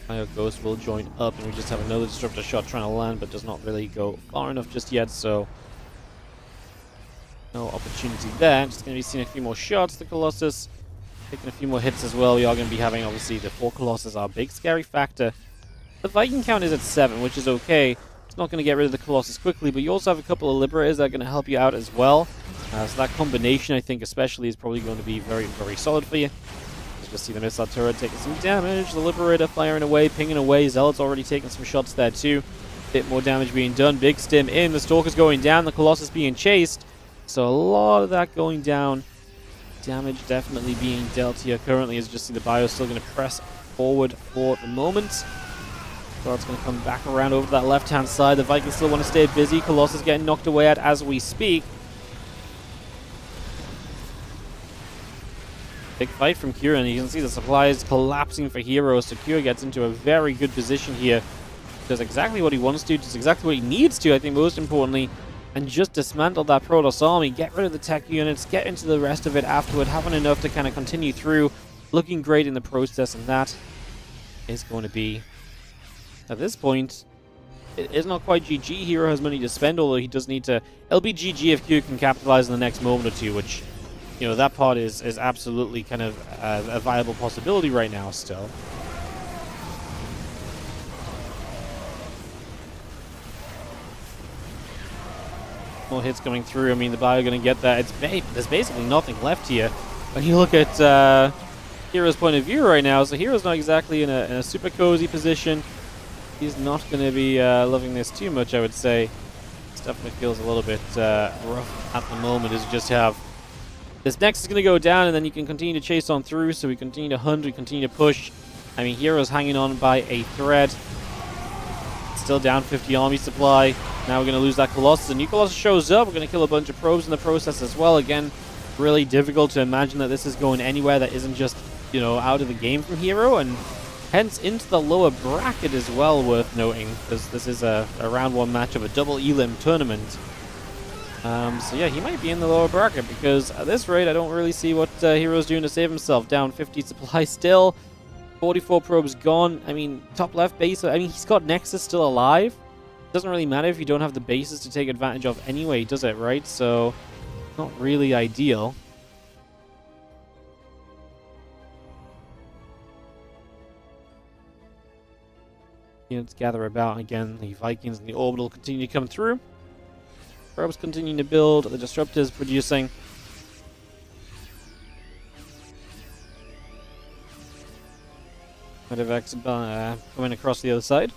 Bio Ghost will join up, and we just have another Disruptor shot trying to land, but does not really go far enough just yet, so no opportunity there. Just going to be seeing a few more shots. The Colossus taking a few more hits as well. We are going to be having, obviously, the 4 Colossus, our big scary factor. The Viking count is at 7, which is okay. It's not going to get rid of the Colossus quickly, but you also have a couple of Liberators that are going to help you out as well. So that combination, I think, especially, is probably going to be very, very solid for you. You just see the missile turret taking some damage. The Liberator firing away, pinging away. Zealot's already taking some shots there too. Bit more damage being done. Big stim in. The Stalker's going down. The Colossus being chased. So a lot of that going down. Damage definitely being dealt here currently, as you just see the Bio still going to press forward for the moment. So it's going to come back around over to that left-hand side. The Vikings still want to stay busy. Colossus getting knocked away at as we speak. Big fight from Kira, and you can see the supplies collapsing for herO. So Kira gets into a very good position here. Does exactly what he wants to, does exactly what he needs to, I think, most importantly. And just dismantle that Protoss army, get rid of the tech units, get into the rest of it afterward, having enough to kind of continue through, looking great in the process, and that is going to be, at this point, it is not quite GG. herO has money to spend, although he does need to. It'll be GG if Q can capitalize in the next moment or two, which, you know, that part is absolutely kind of a viable possibility right now still. More hits coming through. I mean, the Bio are going to get that. There's basically nothing left here. When you look at herO's point of view right now, so herO's not exactly in a super cozy position. He's not going to be loving this too much, I would say. This definitely feels a little bit rough at the moment, as you just have this Nexus is going to go down, and then you can continue to chase on through. So we continue to hunt, we continue to push. I mean, herO's hanging on by a thread. Still down 50 army supply. Now we're going to lose that Colossus. A new Colossus shows up. We're going to kill a bunch of probes in the process as well. Again, really difficult to imagine that this is going anywhere that isn't just, you know, out of the game from herO, and hence into the lower bracket as well, worth noting, because this is a round 1 match of a double elim tournament. So yeah, he might be in the lower bracket, because at this rate, I don't really see what herO's doing to save himself. Down 50 supply still. 44 probes gone. I mean, top left base. I mean, he's got Nexus still alive. Doesn't really matter if you don't have the bases to take advantage of anyway, does it, right? So, not really ideal. Units gather about. Again, the Vikings and the Orbital continue to come through. Probes continuing to build. The Disruptors producing. Medevacs coming across the other side.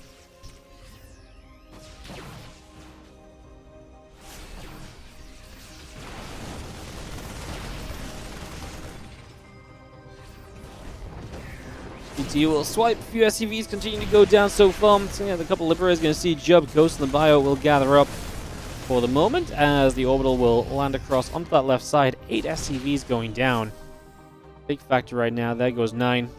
CT will swipe. A few SCVs continue to go down so far. So yeah, the couple Liberators going to see Jub, Ghost, and the Bio will gather up for the moment, as the Orbital will land across onto that left side. 8 SCVs going down. Big factor right now. There goes 9.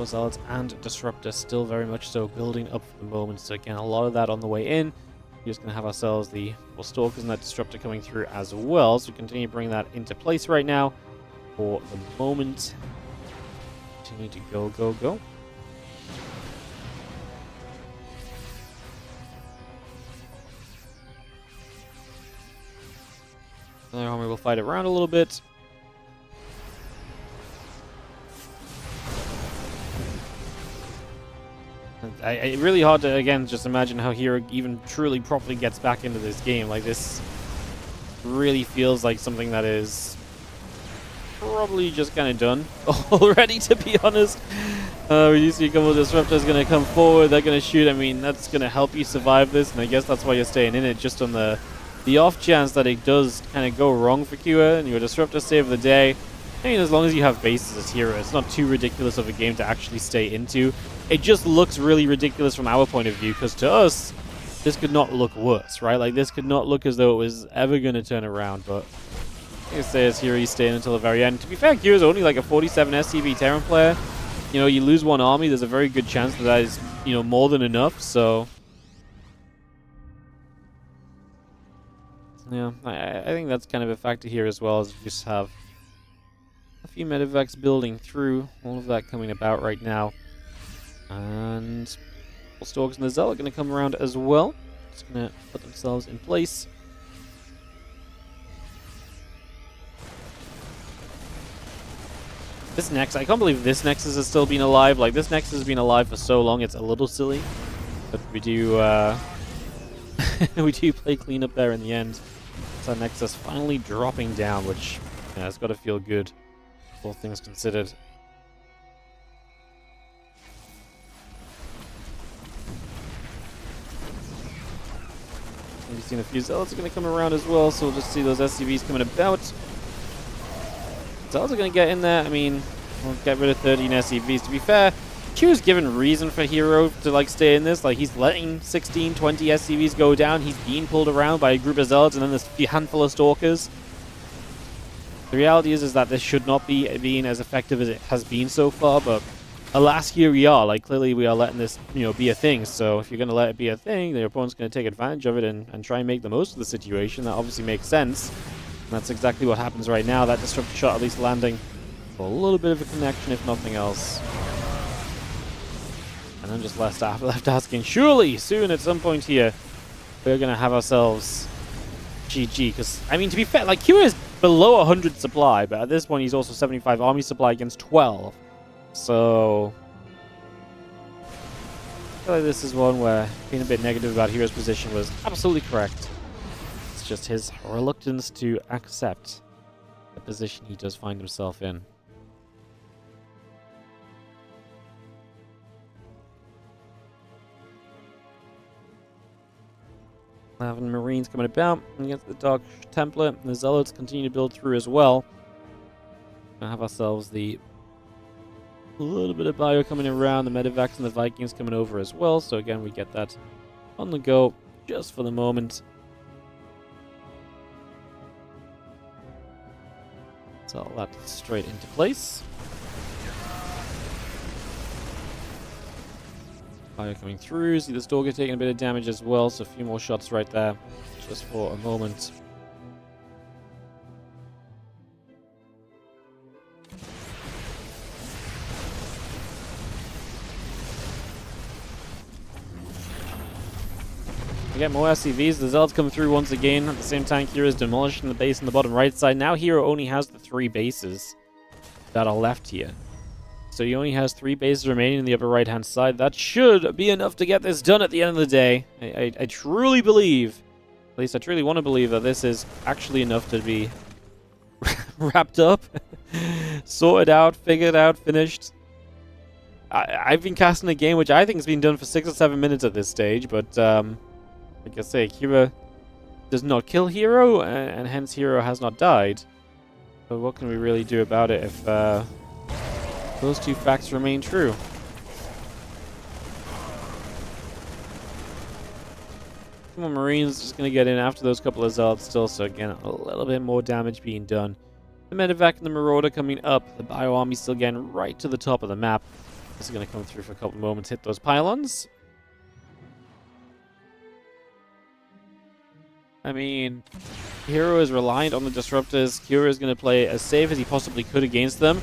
Zealots and Disruptor still very much so building up for the moment. So again, a lot of that on the way in. We're just going to have ourselves the Stalkers and that Disruptor coming through as well. So we continue to bring that into place right now for the moment. Continue to go, go, go. Another army will fight around a little bit. It's really hard to, again, just imagine how herO even truly properly gets back into this game. Like, this really feels like something that is probably just kind of done already, to be honest. We see a couple of Disruptors going to come forward. They're going to shoot. I mean, that's going to help you survive this, and I guess that's why you're staying in it, just on the off chance that it does kind of go wrong for Kua, and your Disruptor save the day. I mean, as long as you have bases as herO, it's not too ridiculous of a game to actually stay into. It just looks really ridiculous from our point of view, because to us, this could not look worse, right? Like, this could not look as though it was ever going to turn around, but I say it's here he's staying until the very end. To be fair, Kira's only like a 47 SCV Terran player. You know, you lose one army, there's a very good chance that is, you know, more than enough, so... Yeah, I think that's kind of a factor here as well, as you just have a few medevacs building through, all of that coming about right now. And Storks and the Zealot are going to come around as well. Just going to put themselves in place. This Nexus, I can't believe this Nexus has still been alive. Like, this Nexus has been alive for so long, it's a little silly. But we do, we do play cleanup there in the end. So Nexus finally dropping down, which, yeah, it's got to feel good, all things considered. We've seen a few Zealots are going to come around as well, so we'll just see those SCVs coming about. Zealots are going to get in there. I mean, we'll get rid of 13 SCVs. To be fair, Q's given reason for herO to like stay in this. Like, he's letting 16, 20 SCVs go down. He's being pulled around by a group of Zealots and then there's a handful of Stalkers. The reality is that this should not be being as effective as it has been so far, but alas, here we are. Like, clearly we are letting this, you know, be a thing. So if you're going to let it be a thing, then your opponent's going to take advantage of it and try and make the most of the situation. That obviously makes sense. And that's exactly what happens right now. That disruptor shot at least landing for a little bit of a connection, if nothing else. And then just left asking, surely, soon at some point here, we're going to have ourselves GG. Because, I mean, to be fair, like, Kira is below 100 supply, but at this point he's also 75 army supply against 12. So, I feel like this is one where being a bit negative about hero's position was absolutely correct. It's just his reluctance to accept the position he does find himself in. Having Marines coming about against the Dark Templar, and the Zealots continue to build through as well. We'll have ourselves the a little bit of bio coming around, the medevacs and the Vikings coming over as well, so again we get that on the go just for the moment. So that straight into place. Bio coming through, see the Stalker taking a bit of damage as well, so a few more shots right there just for a moment. We get more SCVs. The Zealots come through once again. At the same time, Kira is demolishing the base on the bottom right side. Now herO only has the 3 bases that are left here. So he only has 3 bases remaining in the upper right-hand side. That should be enough to get this done at the end of the day. I truly believe, at least I truly want to believe, that this is actually enough to be wrapped up, sorted out, figured out, finished. I've been casting a game which I think has been done for 6 or 7 minutes at this stage, but like I say, Kira does not kill herO, and hence herO has not died. So what can we really do about it if those 2 facts remain true? Come on, Marines just going to get in after those couple of Zealots still, so again, a little bit more damage being done. The medevac and the Marauder coming up, the bio army still getting right to the top of the map. This is going to come through for a couple of moments, hit those pylons. I mean, herO is reliant on the disruptors. Kira is going to play as safe as he possibly could against them.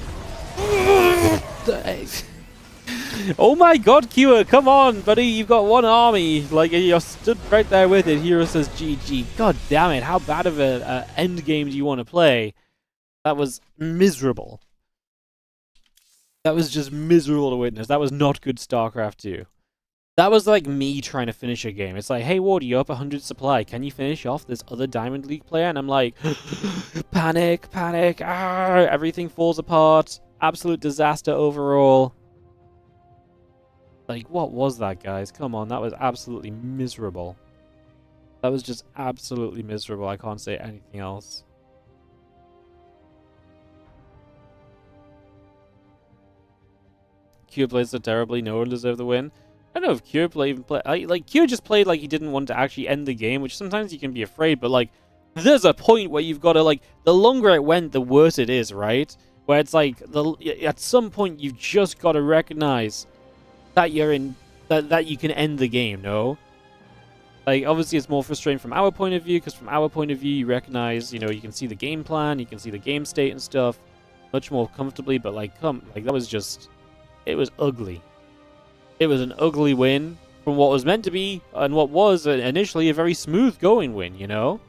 Oh my god, Kira, come on, buddy. You've got 1 army. Like, you're stood right there with it. herO says GG. God damn it. How bad of an end game do you want to play? That was miserable. That was just miserable to witness. That was not good StarCraft 2. That was like me trying to finish a game. It's like, hey, Wardy, you're up 100 supply. Can you finish off this other Diamond League player? And I'm like, panic, panic. Everything falls apart. Absolute disaster overall. Like, what was that, guys? Come on, that was absolutely miserable. That was just absolutely miserable. I can't say anything else. Q played so terribly, no one deserved the win. I don't know if Q even played... Like, Q just played like he didn't want to actually end the game, which sometimes you can be afraid, but, like, there's a point where you've got to, like, the longer it went, the worse it is, right? Where it's like, at some point, you've just got to recognize that you're in, that you can end the game, no? Like, obviously, it's more frustrating from our point of view, because from our point of view, you recognize, you know, you can see the game plan, you can see the game state and stuff much more comfortably, but, like, that was just, it was ugly. It was an ugly win from what was meant to be, and what was initially a very smooth going win, you know?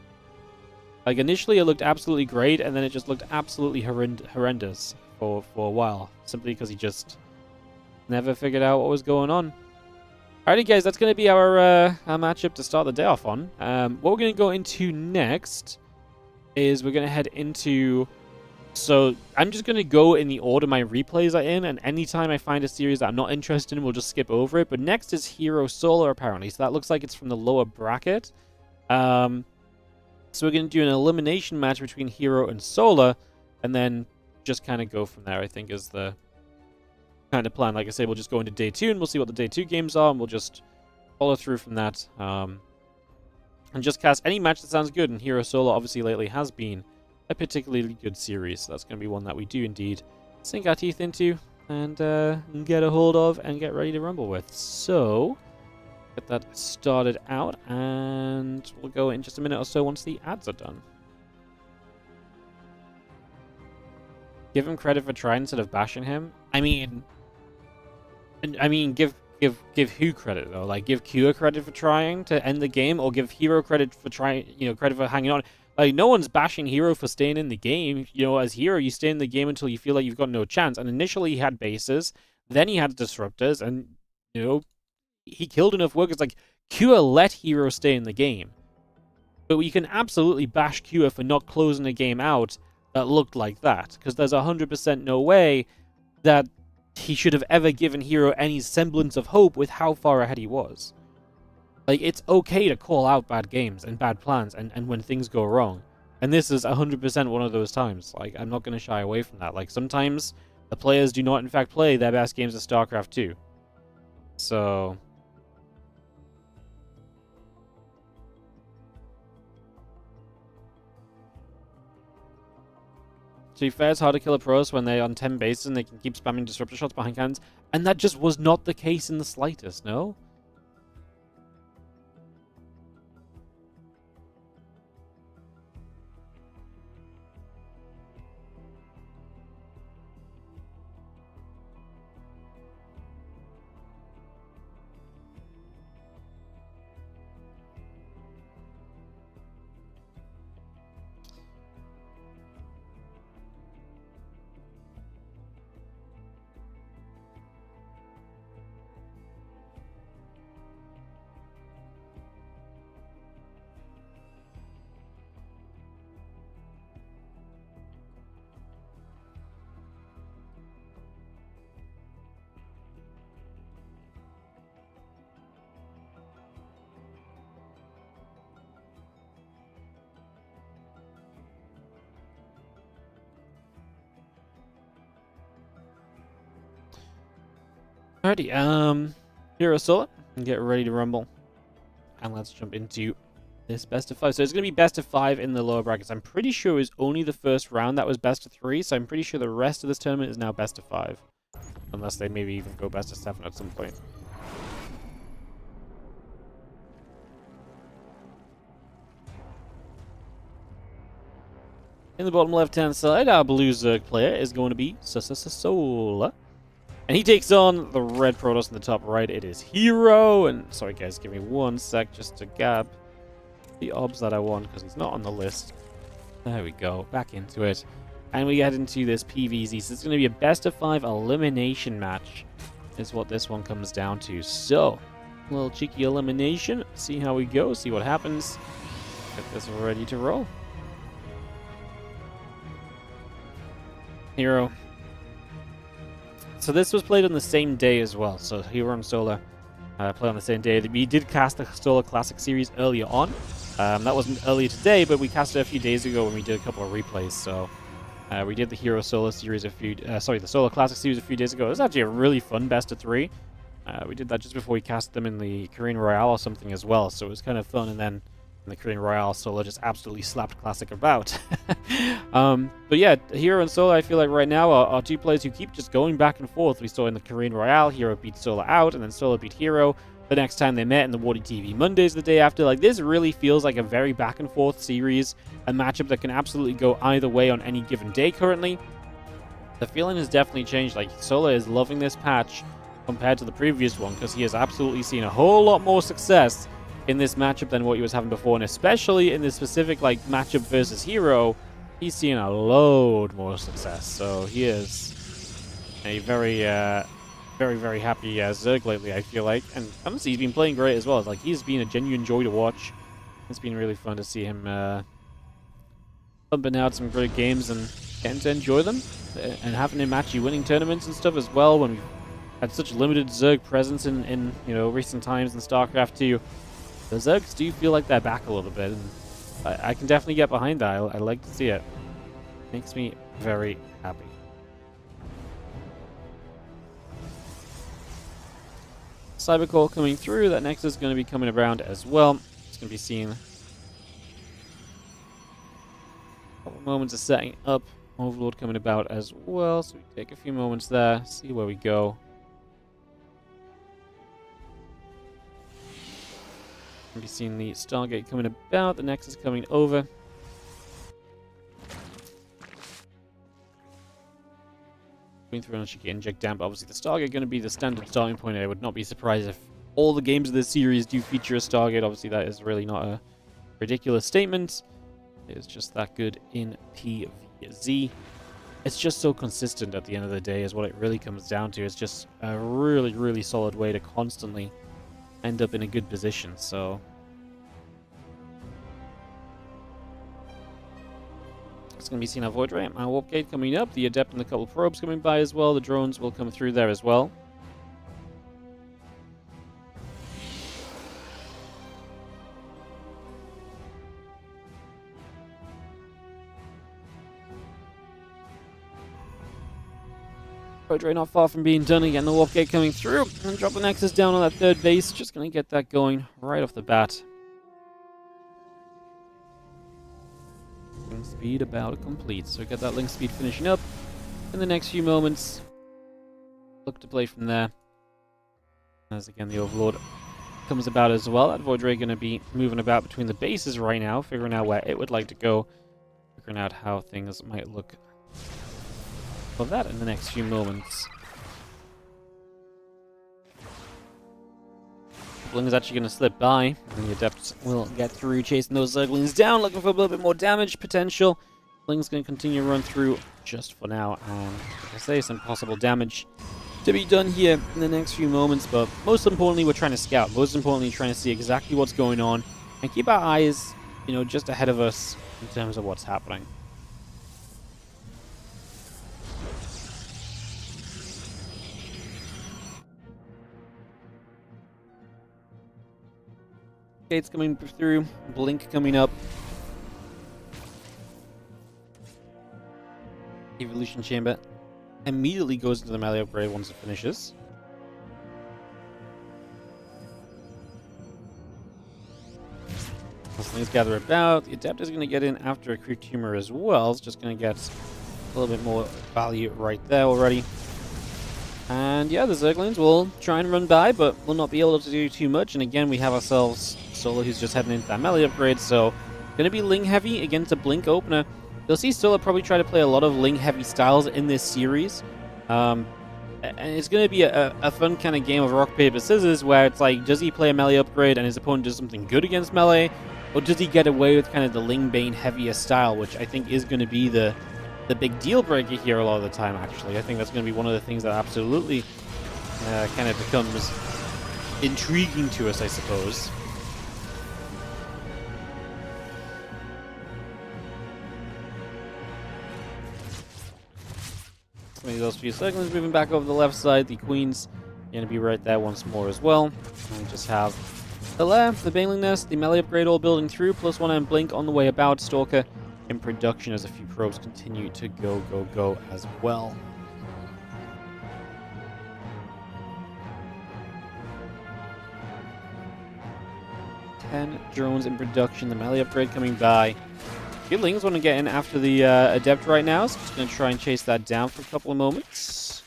Like, initially it looked absolutely great, and then it just looked absolutely horrendous for a while, simply because he just never figured out what was going on. Alrighty, guys, that's going to be our matchup to start the day off on. What we're going to go into next is we're going to head into... So, I'm just going to go in the order my replays are in, and anytime I find a series that I'm not interested in, we'll just skip over it. But next is herO Solar, apparently, so that looks like it's from the lower bracket. So we're going to do an elimination match between herO and Solar, and then just kind of go from there, I think, is the kind of plan. Like I say, we'll just go into day 2, and we'll see what the day 2 games are, and we'll just follow through from that. And just cast any match that sounds good, and herO Solar obviously lately has been a particularly good series, so that's going to be one that we do indeed sink our teeth into and get a hold of and get ready to rumble with. So, get that started out, and we'll go in just a minute or so once the ads are done. Give him credit for trying instead of bashing him. I mean, give who credit though? Like, give Kua credit for trying to end the game, or give herO credit for trying, you know, credit for hanging on. Like, no one's bashing herO for staying in the game. You know, as herO, you stay in the game until you feel like you've got no chance. And initially, he had bases, then he had disruptors, and, you know, he killed enough workers. Like, Kua let herO stay in the game. But you can absolutely bash Kua for not closing a game out that looked like that, because there's 100% no way that he should have ever given herO any semblance of hope with how far ahead he was. Like, it's okay to call out bad games and bad plans and when things go wrong. And this is 100% one of those times. Like, I'm not going to shy away from that. Like, sometimes the players do not, in fact, play their best games of StarCraft 2. So... To be fair, it's hard to kill a pros when they're on 10 bases and they can keep spamming disruptor shots behind cannons. And that just was not the case in the slightest, no? Alrighty, herO Solar, and get ready to rumble. And let's jump into this best of 5. So it's going to be best of 5 in the lower brackets. I'm pretty sure it was only the first round that was best of 3, so I'm pretty sure the rest of this tournament is now best of 5. Unless they maybe even go best of 7 at some point. In the bottom left-hand side, our blue Zerg player is going to be Solar. And he takes on the red Protoss in the top right. It is herO. And sorry, guys, give me 1 sec just to grab the obs that I want, because he's not on the list. There we go. Back into it. And we get into this PvZ. So it's going to be a best of 5 elimination match, is what this one comes down to. So, a little cheeky elimination. See how we go. See what happens. Get this ready to roll. herO. So this was played on the same day as well. So herO and Solar played on the same day. We did cast the Solar Classic series earlier on. That wasn't earlier today, but we cast it a few days ago when we did a couple of replays. So we did the herO Solar series the Solar Classic series a few days ago. It was actually a really fun best of 3. We did that just before we cast them in the Korean Royale or something as well. So it was kind of fun. And then And the Korean Royale solo just absolutely slapped Classic about. But yeah, herO and Solo, I feel like right now are two players who keep just going back and forth. We saw in the Korean Royale, herO beat Solo out, and then Solo beat herO the next time they met in the WardiTV Mondays the day after. Like, this really feels like a very back and forth series, a matchup that can absolutely go either way on any given day currently. The feeling has definitely changed. Like, Solo is loving this patch compared to the previous one, because he has absolutely seen a whole lot more success in this matchup than what he was having before, and especially in this specific like matchup versus herO, he's seen a load more success. So he is a very very happy Zerg lately, I feel like, and honestly he's been playing great as well. Like, he's been a genuine joy to watch. It's been really fun to see him pumping out some great games and getting to enjoy them, and having him actually winning tournaments and stuff as well, when we've had such limited Zerg presence in you know, recent times in StarCraft 2. The Zergs do feel like they're back a little bit, and I can definitely get behind that. I like to see it. Makes me very happy. Cybercore coming through. That next is going to be coming around as well. It's going to be seeing a couple moments of setting up. Overlord coming about as well, so we take a few moments there, see where we go. We've seen the Stargate coming about, the Nexus coming over. Going through on Shiki Inject Damp. Obviously, the Stargate going to be the standard starting point. I would not be surprised if all the games of this series do feature a Stargate. Obviously, that is really not a ridiculous statement. It is just that good in PvZ. It's just so consistent at the end of the day, is what it really comes down to. It's just a really, really solid way to constantly end up in a good position. So it's going to be seen our Void Ray, our Warp Gate coming up, the Adept and the couple probes coming by as well. The drones will come through there as well. Void Ray not far from being done. Again, the Warp Gate coming through, and drop the Nexus down on that third base. Just going to get that going right off the bat. Link speed about complete. So get that link speed finishing up in the next few moments. Look to play from there. As again, the Overlord comes about as well. That Void Ray going to be moving about between the bases right now, figuring out where it would like to go, figuring out how things might look of that in the next few moments. Bling is actually going to slip by, and the Adept will get through, chasing those Zerglings down, looking for a little bit more damage potential. Bling's going to continue to run through just for now, and like I say, some possible damage to be done here in the next few moments, but most importantly, we're trying to scout. Most importantly, trying to see exactly what's going on, and keep our eyes, you know, just ahead of us in terms of what's happening. Gates coming through, Blink coming up. Evolution Chamber immediately goes into the melee upgrade once it finishes. As things gather about, the Adept is going to get in after a Creep Tumor as well. It's just going to get a little bit more value right there already. And yeah, the Zerglings will try and run by, but will not be able to do too much. And again, we have ourselves Solo who's just heading into that melee upgrade, so going to be Ling heavy against a Blink opener. You'll see Solo probably try to play a lot of Ling heavy styles in this series. And it's going to be a fun kind of game of rock, paper, scissors, where it's like, does he play a melee upgrade and his opponent does something good against melee? Or does he get away with kind of the Ling Bane heavier style, which I think is going to be the big deal breaker here a lot of the time, actually. I think that's going to be one of the things that absolutely kind of becomes intriguing to us, I suppose. Those few seconds moving back over the left side. The Queen's going to be right there once more as well. And we just have the Lair, the Baneling Nest, the melee upgrade all building through, +1 and Blink on the way about. Stalker in production as a few probes continue to go as well. 10 drones in production. The melee upgrade coming by. Lings want to get in after the Adept right now, so just going to try and chase that down for a couple of moments.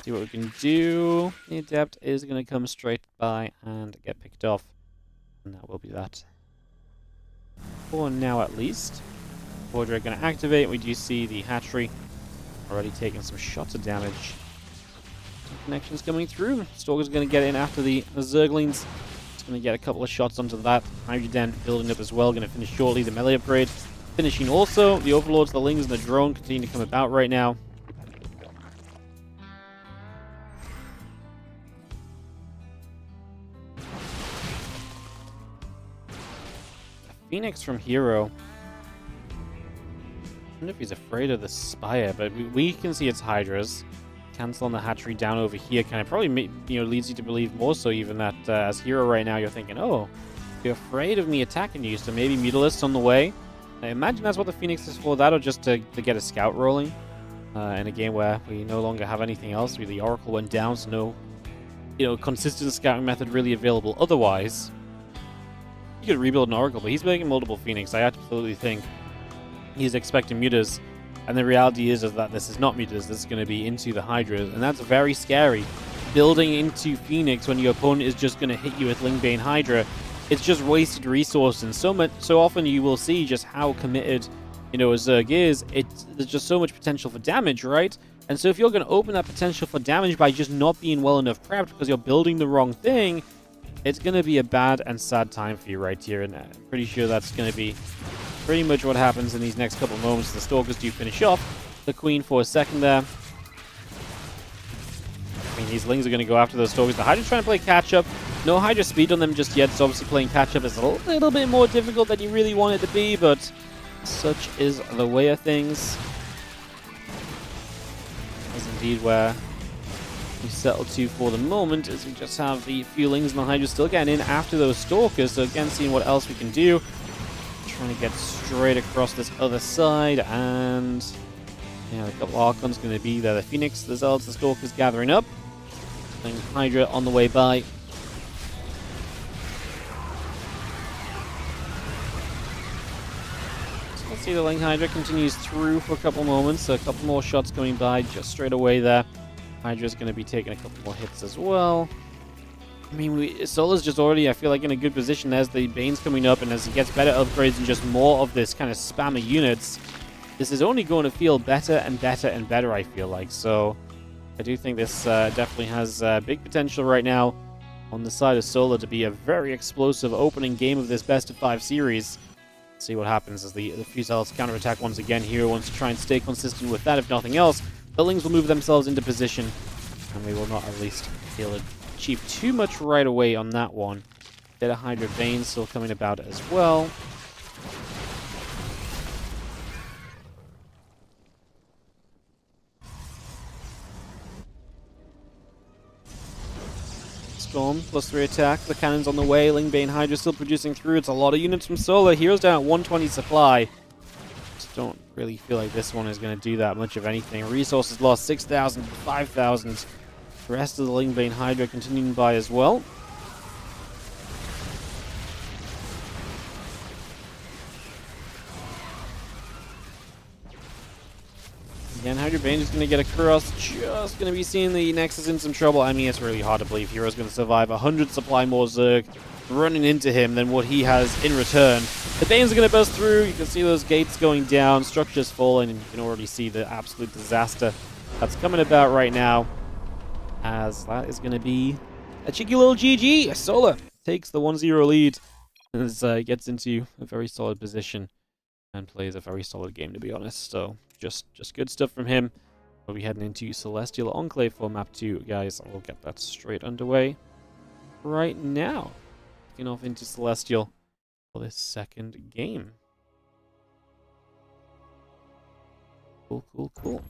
See what we can do. The Adept is going to come straight by and get picked off. And that will be that. For now, at least. Wardrake going to activate. We do see the hatchery already taking some shots of damage. Some connections coming through. Stalker's going to get in after the Zerglings. It's going to get a couple of shots onto that. Hydroden building up as well. Going to finish shortly. The melee upgrade finishing also. The Overlords, the Lings, and the drone continue to come about right now. Phoenix from herO. I wonder if he's afraid of the Spire, but we can see it's Hydras. Canceling the hatchery down over here kind of probably leads you to believe more so even that as herO right now you're thinking, oh, you're afraid of me attacking you, so maybe Mutalisks on the way. I imagine that's what the Phoenix is for, that or just to get a scout rolling. In a game where we no longer have anything else. The Oracle went down, so no consistent scouting method really available otherwise. You could rebuild an Oracle, but he's making multiple Phoenix. I absolutely think he's expecting Mutas. And the reality is that this is not Mutas. This is going to be into the Hydra. And that's very scary. Building into Phoenix when your opponent is just going to hit you with Lingbane Hydra. It's just wasted resources. And so often you will see just how committed, a Zerg is. There's just so much potential for damage, right? And so if you're going to open that potential for damage by just not being well enough prepped because you're building the wrong thing, it's going to be a bad and sad time for you right here, and I'm pretty sure that's going to be pretty much what happens in these next couple of moments. The Stalkers do finish off the Queen for a second there. I mean, these Lings are going to go after those Stalkers. The Hydra's trying to play catch-up. No Hydra speed on them just yet, so obviously playing catch-up is a little bit more difficult than you really want it to be, but such is the way of things. That's indeed where we settle to for the moment, as we just have the feelings and the Hydra still getting in after those Stalkers. So again, seeing what else we can do. Trying to get straight across this other side, and yeah, a couple of Archons going to be there. The Phoenix, the Zealots, the Stalkers gathering up. And Hydra on the way by. So let's see, the Ling Hydra continues through for a couple moments. So a couple more shots going by just straight away there. Hydra's going to be taking a couple more hits as well. I mean, Solar's just already, I feel like, in a good position as the Bane's coming up, and as he gets better upgrades and just more of this kind of spam of units, this is only going to feel better and better and better, I feel like. So I do think this definitely has big potential right now on the side of Solar to be a very explosive opening game of this best-of-5 series. Let's see what happens as the Fusel's counterattack once again. herO wants to try and stay consistent with that, if nothing else. The Lings will move themselves into position, and we will not at least feel it achieve too much right away on that one. Bit of Hydra Bane still coming about as well. Storm, +3 attack. The cannon's on the way. Lingbane Hydra still producing through. It's a lot of units from Solar. hero's down at 120 supply. Just don't really feel like this one is going to do that much of anything. Resources lost 6,000, 5,000. The rest of the Lingbane Hydra continuing by as well. Again, Hydra Bane is going to get across. Just going to be seeing the Nexus in some trouble. I mean, it's really hard to believe hero's going to survive 100 supply more Zerg running into him than what he has in return. The Banes are going to burst through. You can see those gates going down, structures falling, and you can already see the absolute disaster that's coming about right now. As that is going to be a cheeky little GG. Solar takes the 1-0 lead as gets into a very solid position and plays a very solid game, to be honest. So just good stuff from him. We'll be heading into Celestial Enclave for map 2, guys. We'll get that straight underway right now. Getting off into Celestial for this second game. Cool.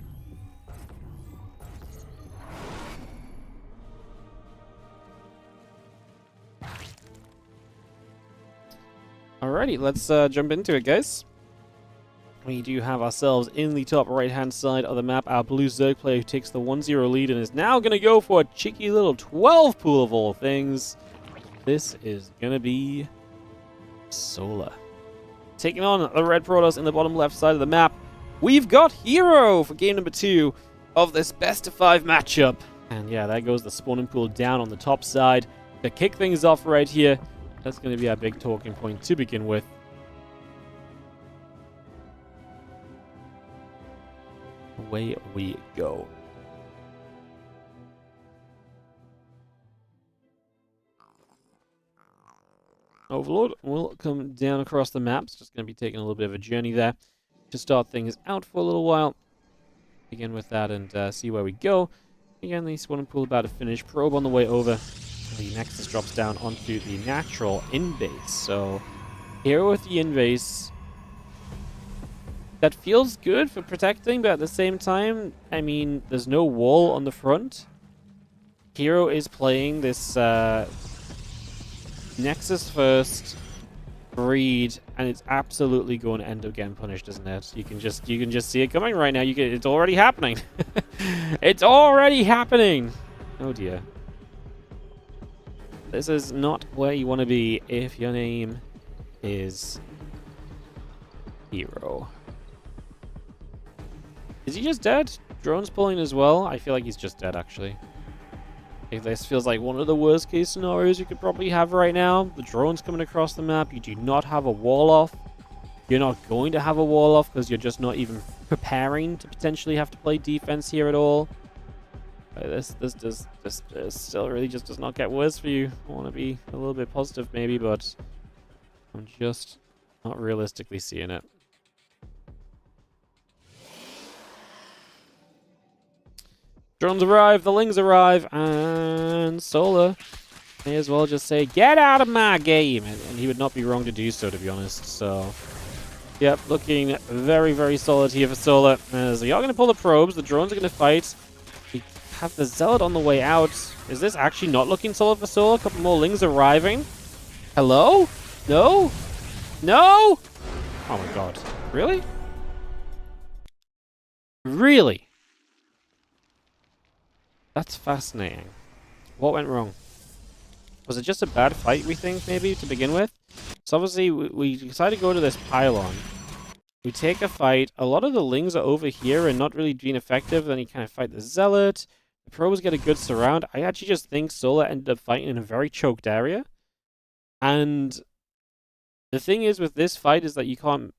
Alrighty, let's jump into it, guys. We do have ourselves in the top right-hand side of the map our blue Zerg player who takes the 1-0 lead and is now going to go for a cheeky little 12 pool of all things. This is going to be Solar. Taking on the red Protoss in the bottom left side of the map, we've got herO for game number 2 of this best of 5 matchup. And yeah, there goes the spawning pool down on the top side. To kick things off right here, that's going to be our big talking point to begin with. Away we go. Overlord will come down across the map. It's just going to be taking a little bit of a journey there to start things out for a little while. Begin with that and see where we go. Again, the spawning pool about to finish. Probe on the way over. The Nexus drops down onto the natural in-base. So here with the in-base, that feels good for protecting, but at the same time, I mean, there's no wall on the front. herO is playing this Nexus first breed, and it's absolutely going to end up getting punished, isn't it? You can just see it coming right now. It's already happening. It's already happening. Oh dear. This is not where you want to be if your name is herO. Is he just dead? Drone's pulling as well? I feel like he's just dead, actually. This feels like one of the worst case scenarios you could probably have right now. The drone's coming across the map. You do not have a wall off. You're not going to have a wall off because you're just not even preparing to potentially have to play defense here at all. This still really just does not get worse for you. I want to be a little bit positive maybe, but I'm just not realistically seeing it. Drones arrive, the Lings arrive, and Solar may as well just say, "Get out of my game!" And he would not be wrong to do so, to be honest. So, yep, looking very, very solid here for Solar. As they are going to pull the probes, the drones are going to fight. We have the Zealot on the way out. Is this actually not looking solid for Solar? A couple more Lings arriving. Hello? No? No? Oh my god. Really? Really? That's fascinating. What went wrong? Was it just a bad fight, we think, maybe, to begin with? So obviously, we decided to go to this pylon. We take a fight. A lot of the Lings are over here and not really being effective. Then you kind of fight the Zealot. The pros get a good surround. I actually just think Solar ended up fighting in a very choked area. And the thing is with this fight is that you can't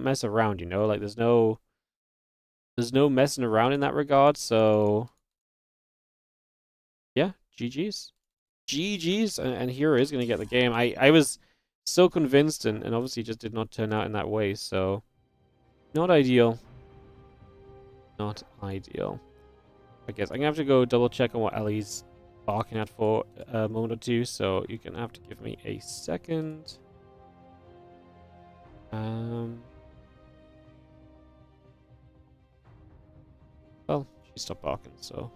mess around, you know? Like, there's no messing around in that regard, so... yeah, GG's. GG's, and herO is going to get the game. I was so convinced, and obviously just did not turn out in that way, so... not ideal. Not ideal. I guess I'm going to have to go double check on what Ellie's barking at for a moment or two, so you're going to have to give me a second. Well, she stopped barking, so...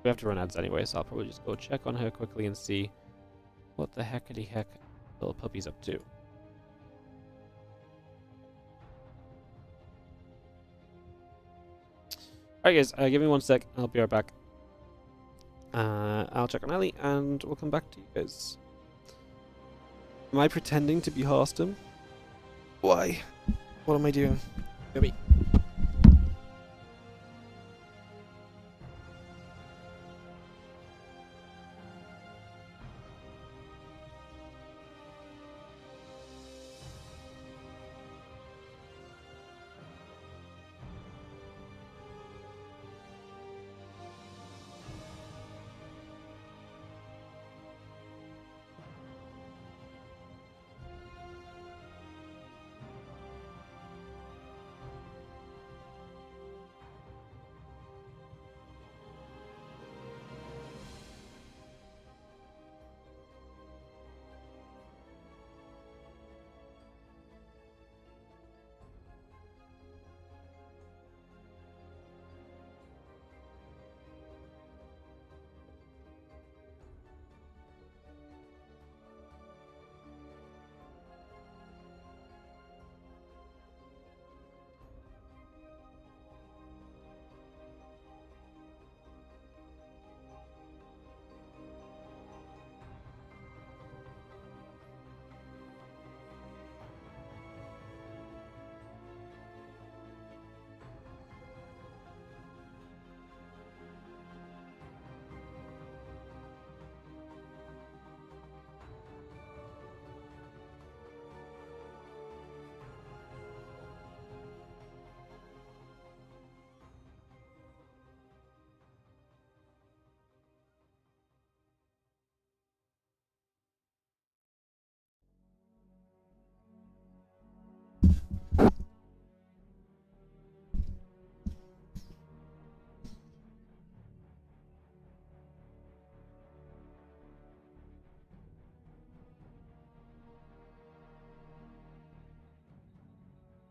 we have to run ads anyway, so I'll probably just go check on her quickly and see what the heckity heck little puppy's up to. Alright guys, give me 1 sec, I'll be right back. I'll check on Ellie and we'll come back to you guys. Am I pretending to be Harston? Why? What am I doing? Maybe.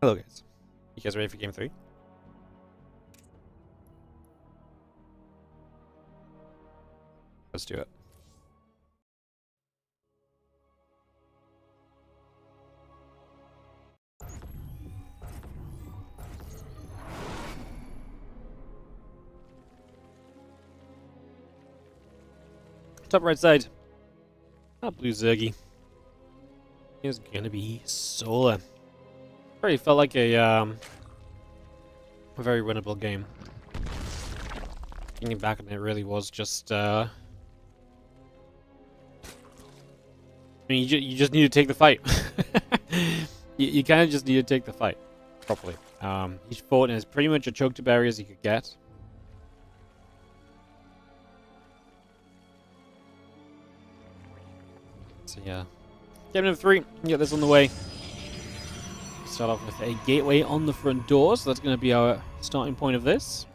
Hello, guys. You guys ready for game 3? Let's do it. Top right side. Blue Zergy. Is gonna be Solar. Already felt like a very winnable game. Thinking back on it, really was just I mean, you just need to take the fight. you kind of just need to take the fight properly. Each fort is pretty much a choke to berry as you could get. So yeah, game number 3. Get this on the way. Start off with a gateway on the front door, so that's going to be our starting point of this.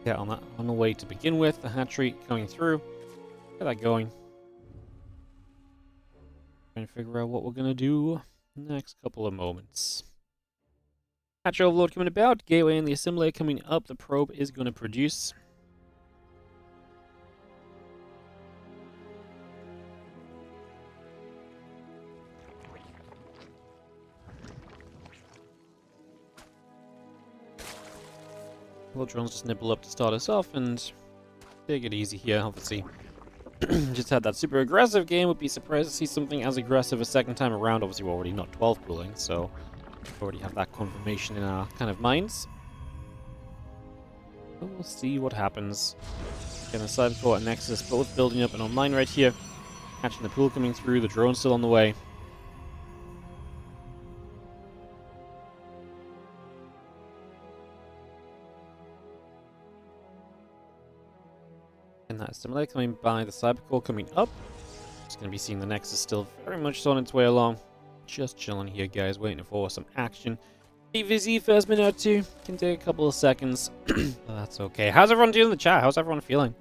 Get on the way to begin with. The hatchery coming through. Get that going. Trying to figure out what we're going to do next couple of moments. Hatchery overload coming about. Gateway and the assembler coming up. The probe is going to produce. Little drones just nibble up to start us off and take it easy here, obviously. Just had that super aggressive game. Would be surprised to see something as aggressive a second time around. Obviously, we're already not 12 cooling, so we already have that confirmation in our kind of minds. But we'll see what happens. Again, the side core and Nexus both building up and online right here. Catching the pool coming through, the drone still on the way. And that assembler coming by, the Cybercore coming up. Just going to be seeing the Nexus still very much on its way along. Just chilling here, guys, waiting for some action. PVZ first minute or two. Can take a couple of seconds. That's okay. How's everyone doing in the chat? How's everyone feeling?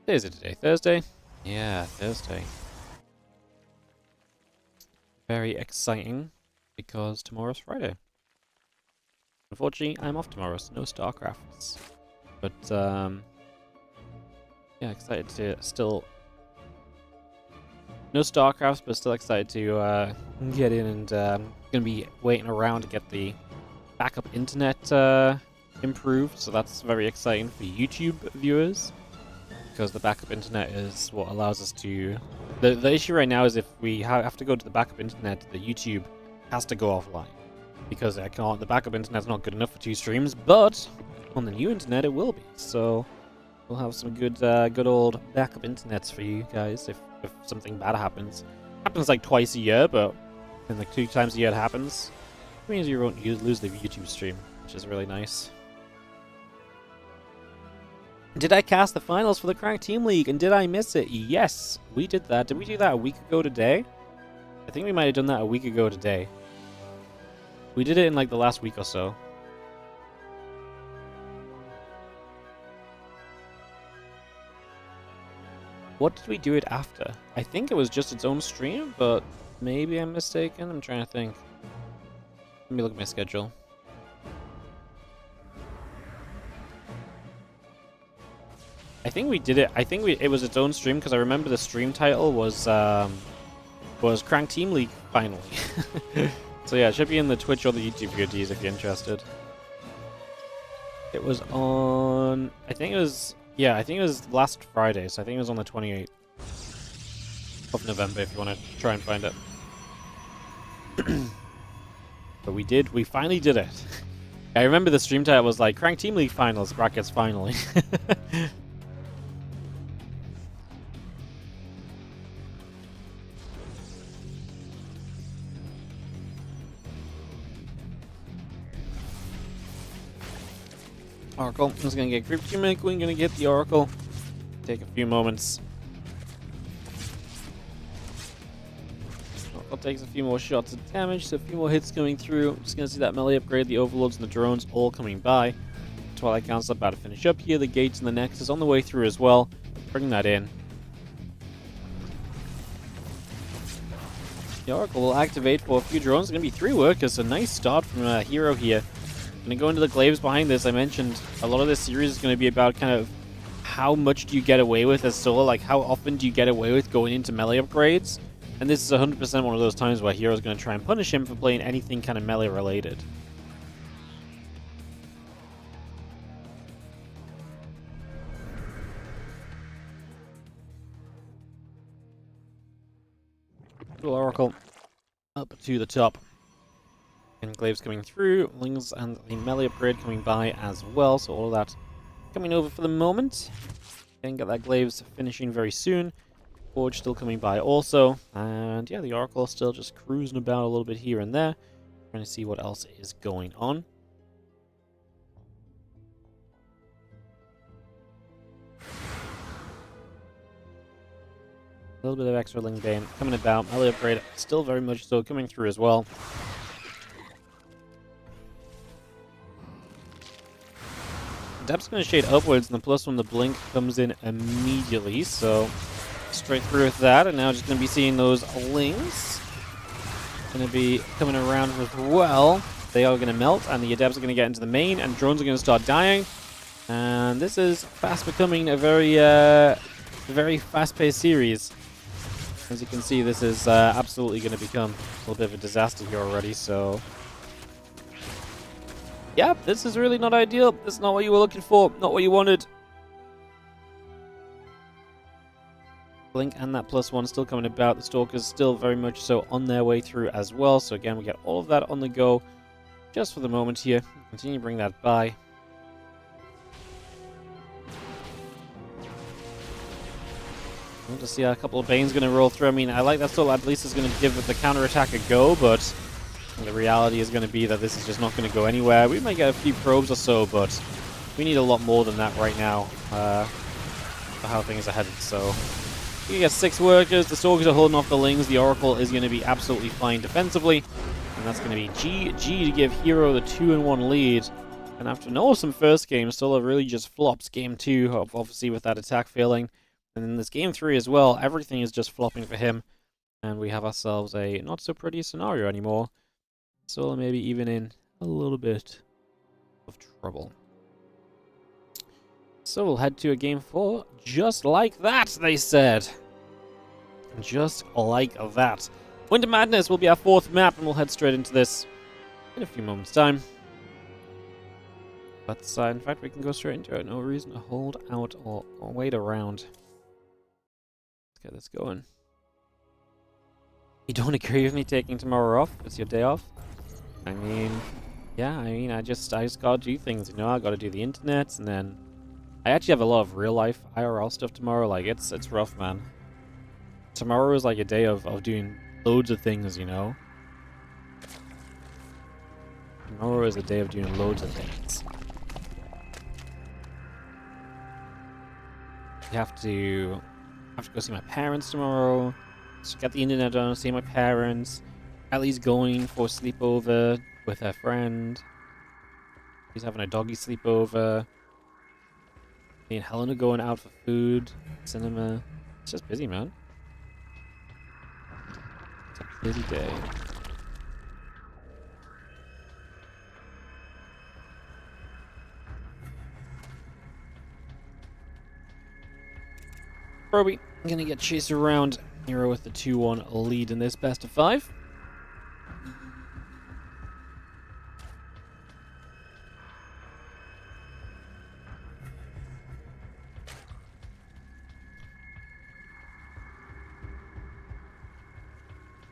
What is it today? Thursday? Yeah, Thursday. Very exciting because tomorrow's Friday. Unfortunately, I'm off tomorrow, so no StarCrafts. But, yeah, excited to still... No StarCrafts, but still excited to get in and gonna be waiting around to get the backup internet improved. So that's very exciting for YouTube viewers, because the backup internet is what allows us to... The issue right now is if we have to go to the backup internet, the YouTube has to go offline. Because the backup internet's not good enough for 2 streams, but on the new internet it will be. So we'll have some good old backup internets for you guys if something bad happens. Happens like twice a year, but then like 2 times a year it happens. It means you won't lose the YouTube stream, which is really nice. Did I cast the finals for the Cracked Team League, and did I miss it? Yes, we did that. Did we do that a week ago today? I think we might have done that a week ago today. We did it in like the last week or so. What did we do it after? I think it was just its own stream, but maybe I'm mistaken. I'm trying to think. Let me look at my schedule. I think we did it. I think it was its own stream because I remember the stream title was Cranked Team League finally. So yeah, it should be in the Twitch or the YouTube VODs if you're interested. It was on... I think it was last Friday, so I think it was on the 28th of November if you want to try and find it. But we finally did it. I remember the stream title was like Crank Team League Finals, brackets finally. Oracle is going to get Group Gimmick. We're going to get the Oracle. Take a few moments. Oracle takes a few more shots of damage, so a few more hits coming through. Just going to see that melee upgrade, the Overlords and the drones all coming by. Twilight Council about to finish up here. The gates and the Nexus on the way through as well. Bring that in. The Oracle will activate for a few drones. It's going to be 3 workers. A nice start from herO here. Going to go into the glaives behind this. I mentioned a lot of this series is going to be about kind of how much do you get away with as solo. Like, how often do you get away with going into melee upgrades? And this is 100% one of those times where herO's going to try and punish him for playing anything kind of melee related. Oracle up to the top. And glaives coming through, Lings and the melee upgrade coming by as well, so all of that coming over for the moment. Then get that glaives finishing very soon. Forge still coming by also, and yeah, the Oracle is still just cruising about a little bit here and there, trying to see what else is going on. A little bit of extra Ling Bane coming about. Melee upgrade still very much so coming through as well. Depth's going to shade upwards, and the +1, the blink, comes in immediately, so straight through with that. And now just going to be seeing those Lings. Going to be coming around as well. They are going to melt, and the Adepts are going to get into the main, and drones are going to start dying. And this is fast becoming a very fast-paced series. As you can see, this is absolutely going to become a little bit of a disaster here already, so... yeah, this is really not ideal. This is not what you were looking for, not what you wanted. Blink and that +1 still coming about. The Stalkers still very much so on their way through as well, so again, we get all of that on the go just for the moment here. Continue to bring that by. We'll just see how a couple of Bane's going to roll through. I mean, I like that still at least is going to give the counter-attack a go, but the reality is going to be that this is just not going to go anywhere. We might get a few probes or so, but we need a lot more than that right now for how things are headed. So we get 6 workers. The Stalkers are holding off the Lings. The Oracle is going to be absolutely fine defensively, and that's going to be GG to give herO the 2-1 lead. And after an awesome first game, still a really just flops game 2, obviously with that attack failing. And in this game 3 as well, everything is just flopping for him. And we have ourselves a not so pretty scenario anymore. Solo maybe even in a little bit of trouble. So we'll head to a game 4 just like that, they said. Just like that. Winter Madness will be our 4th map, and we'll head straight into this in a few moments' time. But in fact, we can go straight into it. No reason to hold out or wait around. Let's get this going. You don't agree with me taking tomorrow off? It's your day off? I mean, yeah, I just gotta do things, you know? I gotta do the internet, and then I actually have a lot of real life IRL stuff tomorrow. Like, it's rough, man. Tomorrow is like a day of doing loads of things, you know? Tomorrow is a day of doing loads of things. I have to go see my parents tomorrow. So get the internet on, see my parents. Ellie's going for a sleepover with her friend. She's having a doggy sleepover. Me and Helen are going out for food, cinema. It's just busy, man. It's a busy day. Probably gonna get chased around herO with the 2-1 lead in this best of 5.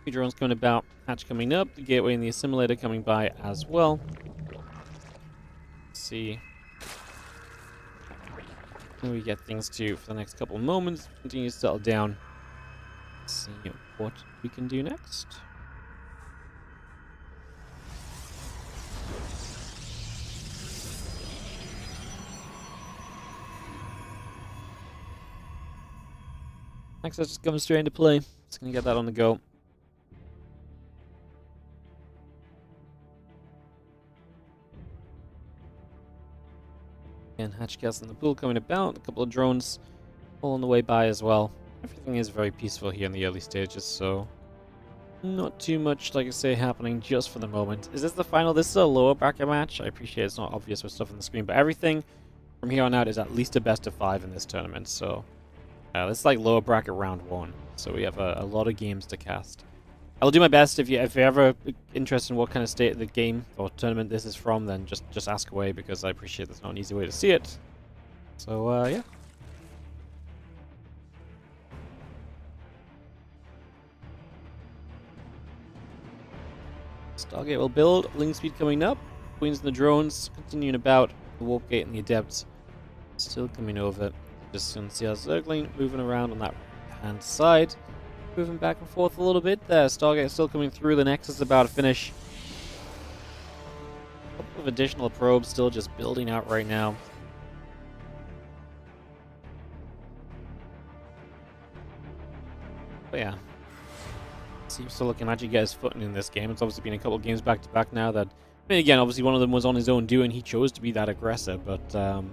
Two drones coming about, hatch coming up, the gateway and the assimilator coming by as well. Let's see how we get things to for the next couple of moments. Continue to settle down. Let's see what we can do next. Next, let's just come straight into play. Just gonna get that on the go. And hatch gas in the pool coming about. A couple of drones all on the way by as well. Everything is very peaceful here in the early stages, so Not too much, like I say, happening just for the moment. Is this the final? This is a lower bracket match. I appreciate it's not obvious with stuff on the screen, but everything from here on out is at least a best of 5 in this tournament. So this is like lower bracket round 1. So we have a lot of games to cast. I'll do my best. If you're ever interested in what kind of state of the game or tournament this is from, then just ask away, because I appreciate there's not an easy way to see it. So yeah. Stargate will build. Link speed coming up. Queens and the drones continuing about. The warp gate and the adepts still coming over. Just gonna see our Zergling moving around on that hand side. Moving back and forth a little bit there. Stargate still coming through. The Nexus is about to finish. A couple of additional probes still just building out right now. But yeah. Seems to look like he got his footing in this game. It's obviously been a couple of games back to back now that, I mean, again, obviously one of them was on his own doing. He chose to be that aggressor, but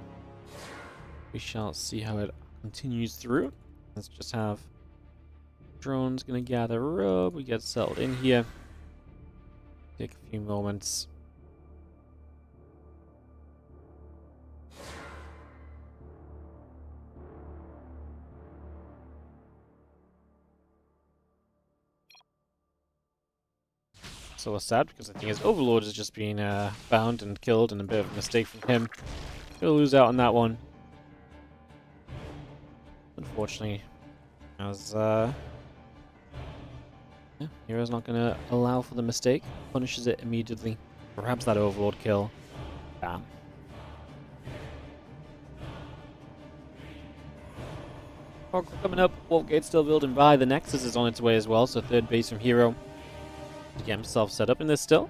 we shall see how it continues through. Let's just have drones gonna gather up. We get settled in here. Take a few moments. So sad, because I think his Overlord is just being found and killed, and a bit of a mistake from him. He'll lose out on that one. Unfortunately, as yeah, hero's not going to allow for the mistake. Punishes it immediately. Perhaps that Overlord kill. Damn. Oracle coming up. Warp gate still building by. The Nexus is on its way as well, so third base from herO to get himself set up in this still.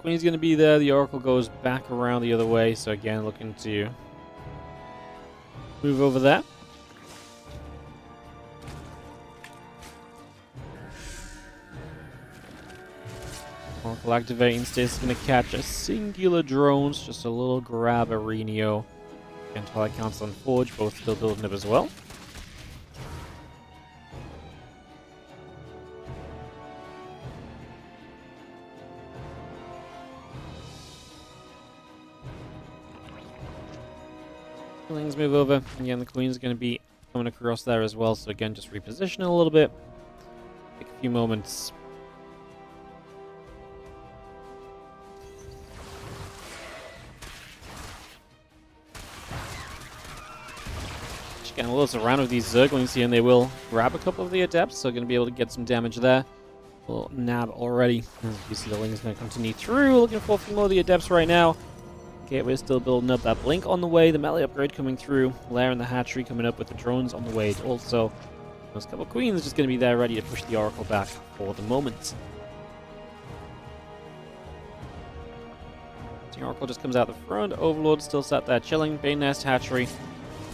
Queen's going to be there. The Oracle goes back around the other way, so again looking to move over there. Oracle activating, Stasis going to catch a singular drones, just a little grab a Reynor. And Twilight Council and Forge both still building up as well. Things move over. Again, the Queen's going to be coming across there as well, so again, just reposition a little bit. Take a few moments. Just getting a little surrounded with these Zerglings here, and they will grab a couple of the Adepts, so going to be able to get some damage there. A little nab already. You see the Ling's going to continue through, looking for a few more of the Adepts right now. Gateway still building up. That Blink on the way, the melee upgrade coming through, Lair and the Hatchery coming up with the drones on the way also. Those couple of Queens just going to be there ready to push the Oracle back for the moment. The Oracle just comes out the front, Overlord still sat there chilling, Bane Nest, Hatchery.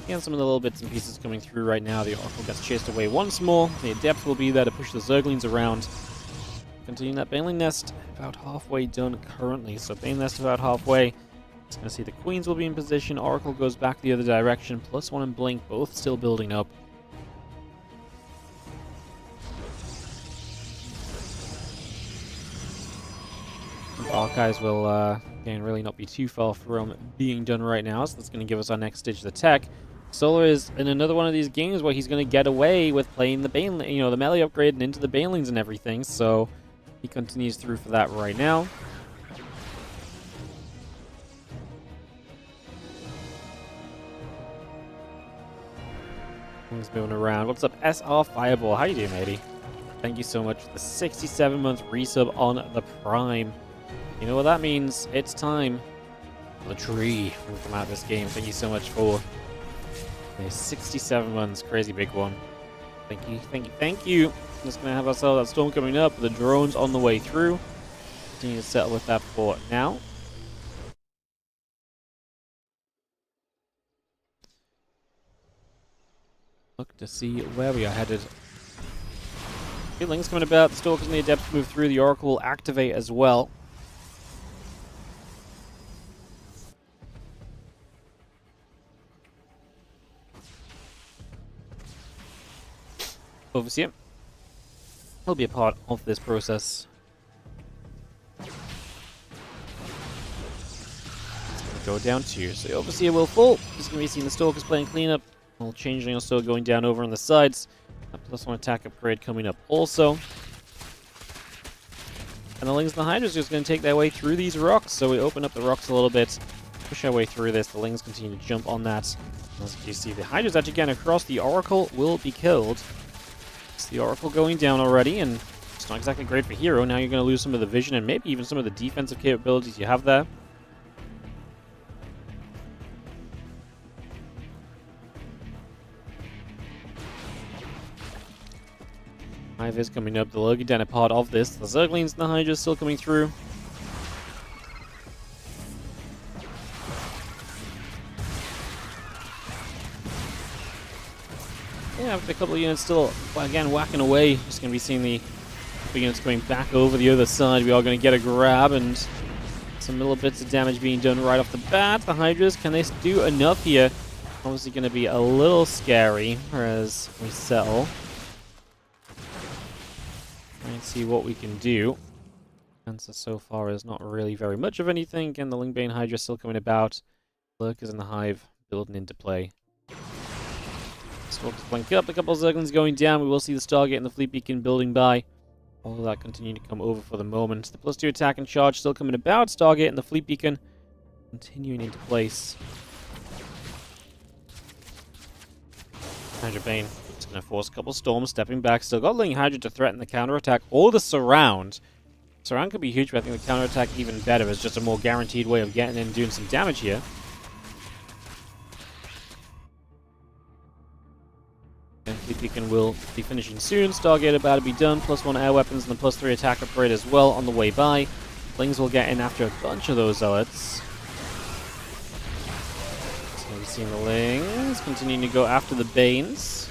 Again, some of the little bits and pieces coming through right now. The Oracle gets chased away once more. The Adept will be there to push the Zerglings around. Continuing that Baneling Nest, about halfway done currently. So Bane Nest about halfway. Going to see the Queens will be in position. Oracle goes back the other direction. +1 and Blink, both still building up. Archives will, again, really not be too far from being done right now. So that's going to give us our next stage of the tech. Solar is in another one of these games where he's going to get away with playing the Bane, the melee upgrade and into the Banelings and everything. So he continues through for that right now. Things moving around. What's up, SR Fireball? How you doing, matey? Thank you so much for the 67-month resub on the Prime. You know what that means? It's time for the tree to come out of this game. Thank you so much for the 67 months. Crazy big one. Thank you, thank you, thank you. Just going to have ourselves that storm coming up. The drones on the way through. Continue to settle with that for now. Look to see where we are headed. Ling's coming about. The Stalkers and the Adepts move through. The Oracle will activate as well. Overseer. He'll be a part of this process. Go down 2. So the Overseer will fall. He's going to be seeing the Stalkers playing cleanup. A little changeling also going down over on the sides. A +1 attack upgrade coming up also. And the Lings and the Hydras are just going to take their way through these rocks. So we open up the rocks a little bit, push our way through this. The Lings continue to jump on that. As you see, the Hydras actually getting across. The Oracle will be killed. It's the Oracle going down already, and it's not exactly great for herO. Now you're going to lose some of the vision and maybe even some of the defensive capabilities you have there. Hive is coming up. The Lurgy a part of this. The Zerglings and the Hydra still coming through. Yeah, with a couple of units still, again, whacking away. Just going to be seeing the units coming back over the other side. We are going to get a grab and some little bits of damage being done right off the bat. The Hydras, can they do enough here? Obviously going to be a little scary as we settle. And see what we can do. Answer so far is not really very much of anything. Again, the Lingbane Hydra still coming about. Lurkers in the Hive building into play. Stalkers flank up, a couple of Zerglings going down. We will see the Stargate and the Fleet Beacon building by. All of that continuing to come over for the moment. The +2 attack and charge still coming about. Stargate and the Fleet Beacon continuing into place. Hydra Bane. Going to force a couple storms, stepping back. Still got Ling Hydra to threaten the counterattack or the surround. Surround could be huge, but I think the counterattack even better. It's just a more guaranteed way of getting in and doing some damage here. And Fleet Beacon will be finishing soon. Stargate about to be done. +1 air weapons and the +3 attack upgrade as well on the way by. Lings will get in after a bunch of those zealots. So we've seen the Lings continuing to go after the Banes.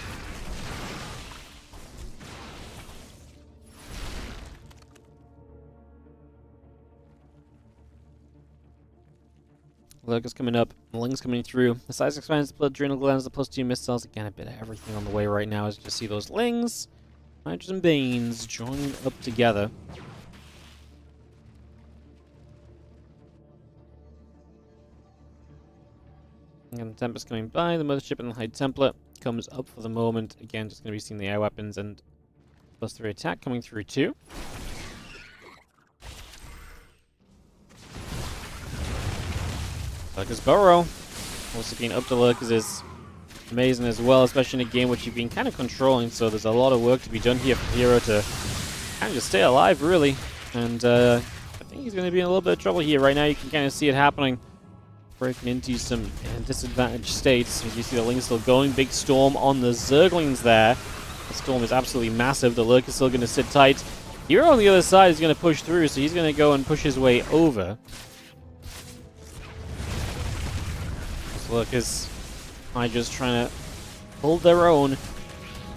Lurkers coming up, the Lings coming through. The size expands, the blood adrenal glands, the +2 missiles. Again, a bit of everything on the way right now as you just see those Lings, Hydras and Banes joining up together. And the Tempest coming by, the Mothership and the High Templar comes up for the moment. Again, just going to be seeing the air weapons and +3 attack coming through too. Lurkers burrow. Also being up to Lurkers is amazing as well, especially in a game which you've been kind of controlling, so there's a lot of work to be done here for herO to kind of just stay alive, really. And I think he's going to be in a little bit of trouble here. Right now you can kind of see it happening, breaking into some disadvantaged states. As you see the Lings still going, big storm on the Zerglings there. The storm is absolutely massive. The Lurker's still going to sit tight. herO on the other side is going to push through, so he's going to go and push his way over. Lurkers Hydra's trying to hold their own.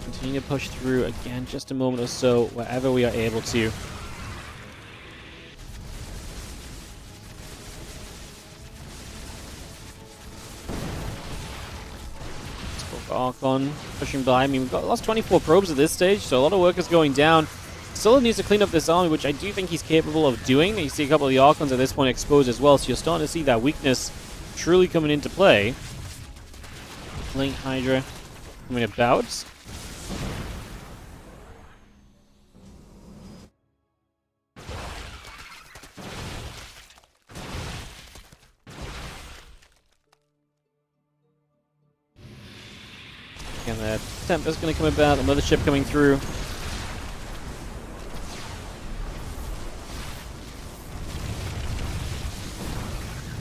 Continue to push through again, just a moment or so, wherever we are able to. Archon pushing by. I mean, we've got lost 24 probes at this stage, so a lot of workers going down. Still needs to clean up this army, which I do think he's capable of doing. You see a couple of the Archons at this point exposed as well, so you're starting to see that weakness truly coming into play. Link Hydra coming about. Again, the Tempest going to come about, the Mothership coming through.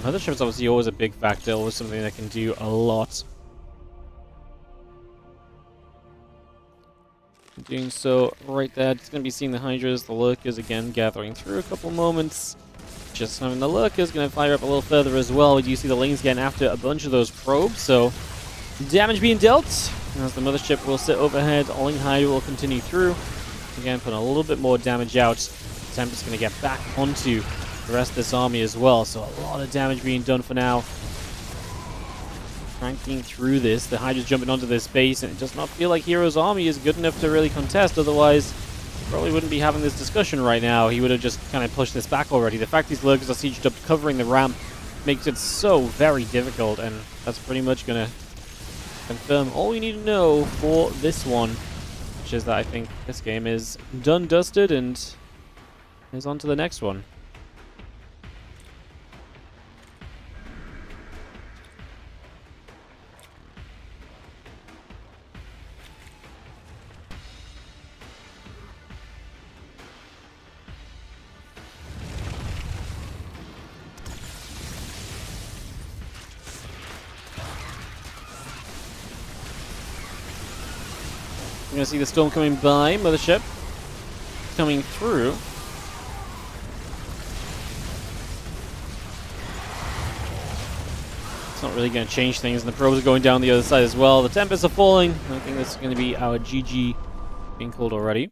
Mothership's obviously always a big factor, always something that can do a lot. Doing so right there. It's going to be seeing the Hydras, the Lurkers again gathering through a couple moments. Just having the Lurkers going to fire up a little further as well. We do see the Lings getting after a bunch of those probes, so damage being dealt. As the Mothership will sit overhead, Ling Hydra will continue through. Again, putting a little bit more damage out. Tempest going to get back onto the rest of this army as well, so a lot of damage being done for now. cranking through this. The Hydra's jumping onto this base, and it does not feel like herO's army is good enough to really contest. Otherwise, he probably wouldn't be having this discussion right now. He would have just kind of pushed this back already. The fact these lurkers are sieged up covering the ramp makes it so very difficult, and that's pretty much going to confirm all we need to know for this one, which is that I think this game is done, dusted, and is on to the next one. We're going to see the storm coming by, Mothership coming through. It's not really going to change things, and the probes are going down the other side as well. The Tempests are falling. I think this is going to be our GG being called already.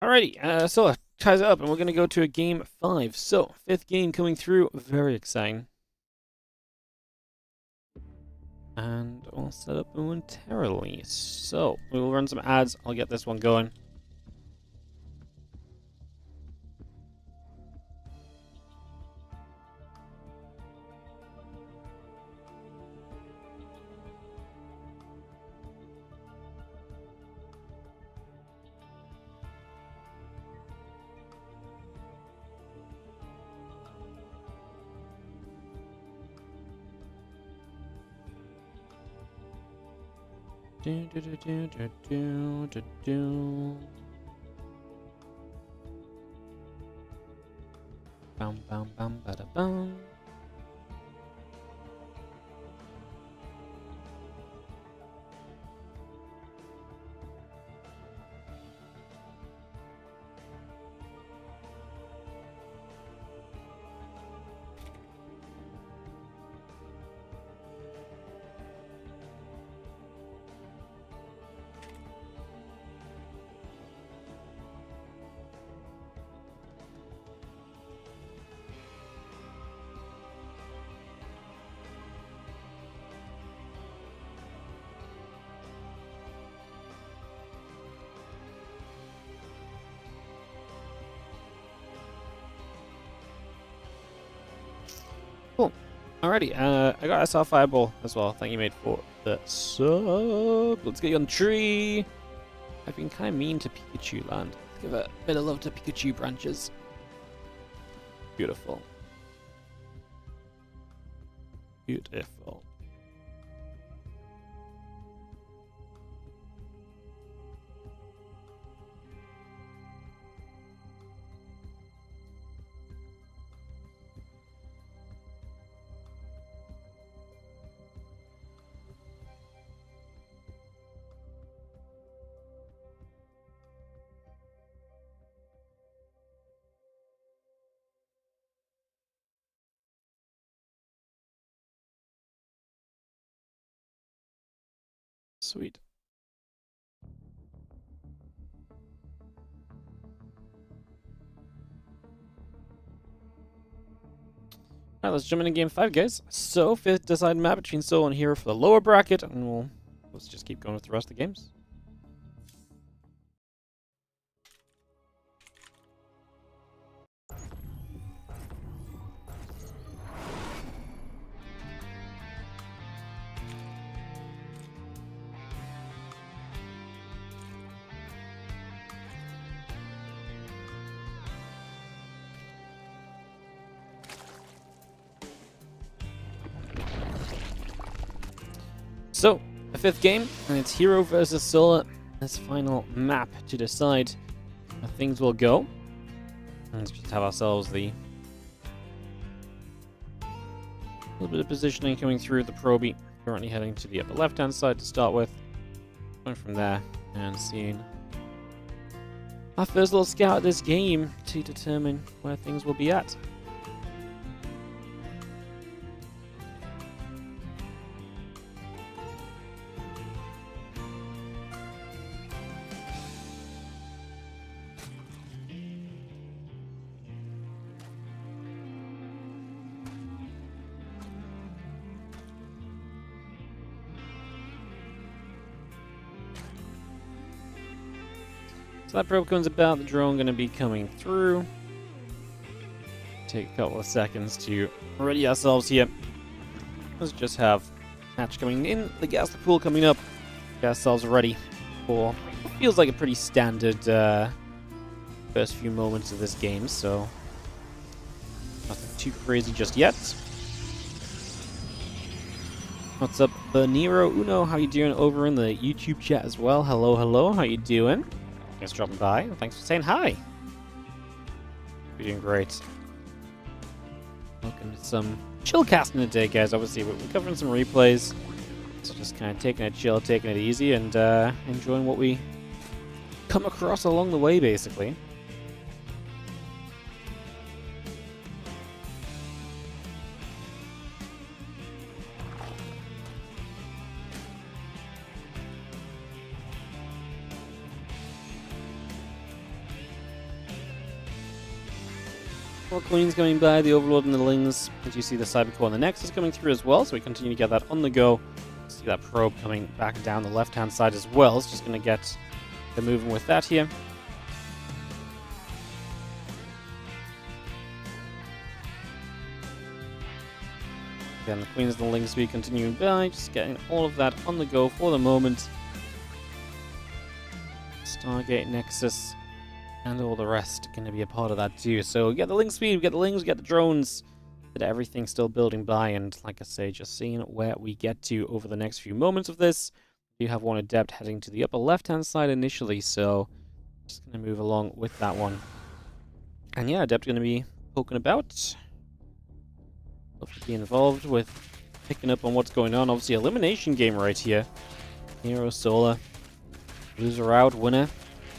Alrighty, so that ties it up, and we're going to go to a game 5. So, 5th game coming through, very exciting. And we'll set up momentarily. So, we will run some ads. I'll get this one going. Do, do, do, do, do, do, do, do. Bam, bam, bam, bada, bam. Cool. Alrighty, I got SR Fireball as well. Thank you, mate, for the sub. Let's get you on the tree. I've been kind of mean to Pikachu land. Let's give a bit of love to Pikachu branches. Beautiful. Beautiful. Sweet. Alright, let's jump into game 5, guys. So, 5th decided map between Soul and herO for the lower bracket, and let's just keep going with the rest of the games. So, the 5th game, and it's herO versus Soul. This final map to decide how things will go. Let's just have ourselves the little bit of positioning coming through the Proby. Currently heading to the upper left-hand side to start with. Going from there and seeing our first little scout at this game to determine where things will be at. So that probe comes about, the drone going to be coming through. Take a couple of seconds to ready ourselves here. Let's just have hatch coming in, the gas pool coming up. Get ourselves ready for what feels like a pretty standard first few moments of this game, so nothing too crazy just yet. What's up, Nero Uno? How you doing over in the YouTube chat as well? Hello, hello. How you doing? Thanks for dropping by. Thanks for saying hi. You're doing great. Looking at some chill casting today, guys. Obviously, we're covering some replays. So just kind of taking it chill, taking it easy, and enjoying what we come across along the way, basically. More Queens coming by, the Overlord and the Lings. As you see, the Cybercore and the Nexus coming through as well, so we continue to get that on the go. See that probe coming back down the left-hand side as well. It's just going to get the moving with that here. Again, the Queens and the Lings be continuing by, just getting all of that on the go for the moment. Stargate, Nexus, and all the rest going to be a part of that too. So we get the link speed, we get the Lings, we get the drones. Everything still building by, and like I say, just seeing where we get to over the next few moments of this. You have one Adept heading to the upper left-hand side initially, so just going to move along with that one. And yeah, Adept going to be poking about. Love to be involved with picking up on what's going on. Obviously, elimination game right here. herO Solar, loser out, winner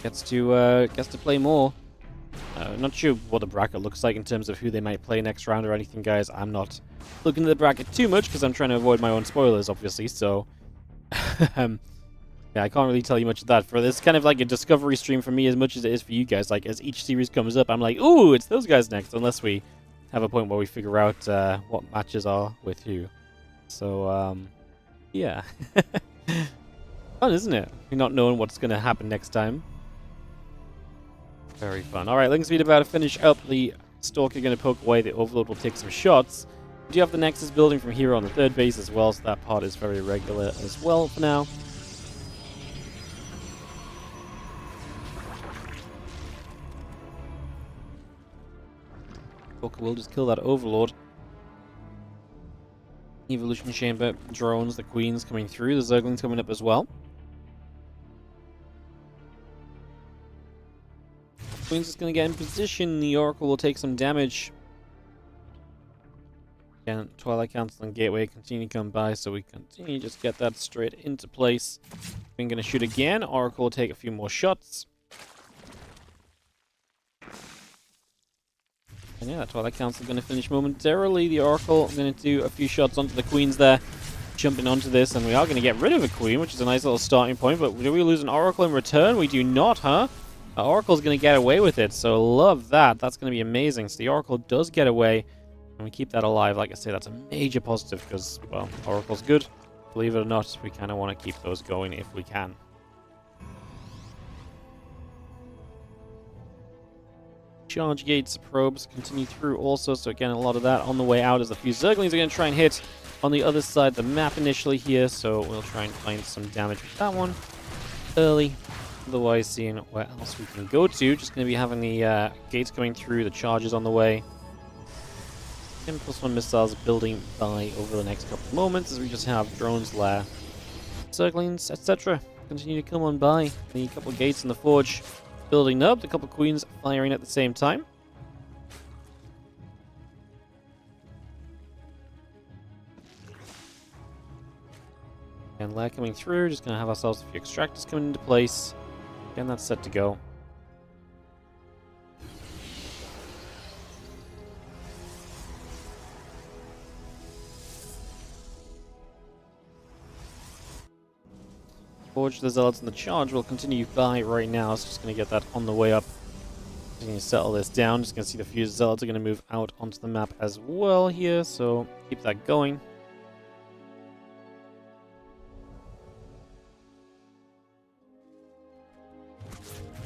gets to play more. Not sure what the bracket looks like in terms of who they might play next round or anything, guys. I'm not looking at the bracket too much because I'm trying to avoid my own spoilers, obviously. So, yeah, I can't really tell you much of that. For this, kind of like a discovery stream for me as much as it is for you guys. Like, as each series comes up, I'm like, ooh, it's those guys next. Unless we have a point where we figure out what matches are with who. So, yeah. Fun, isn't it? You're not knowing what's going to happen next time. Very fun. Alright, Link Speed about to finish up. The Stalker going to poke away. The Overlord will take some shots. We do have the Nexus building from here on the third base as well, so that part is very regular as well for now. Stalker will just kill that Overlord. Evolution Chamber, drones, the Queens coming through. The Zerglings coming up as well. Queen's just going to get in position. The Oracle will take some damage. Again, Twilight Council and Gateway continue to come by, so we continue to just get that straight into place. We're going to shoot again. Oracle will take a few more shots. And yeah, Twilight Council is going to finish momentarily. The Oracle going to do a few shots onto the Queens there. Jumping onto this, and we are going to get rid of a Queen, which is a nice little starting point. But do we lose an Oracle in return? We do not, huh? Oracle's going to get away with it, so love that. That's going to be amazing. So the Oracle does get away, and we keep that alive. Like I say, that's a major positive because, well, Oracle's good. Believe it or not, we kind of want to keep those going if we can. Charge gates, probes continue through also, so again, a lot of that on the way out as a few Zerglings are going to try and hit on the other side of the map initially here, so we'll try and find some damage with that one early. Otherwise, seeing where else we can go to. Just going to be having the gates going through, the charges on the way. +1 missiles building by over the next couple of moments as we just have drones, lair, Zerglings, etc. Continue to come on by. The couple of gates in the forge building up, the couple of Queens firing at the same time. And lair coming through, just going to have ourselves a few extractors coming into place. Again, that's set to go. Forge the Zealots and the charge will continue by right now, so just going to get that on the way up. Just going to settle this down. Just going to see the few Zealots are going to move out onto the map as well here, so keep that going.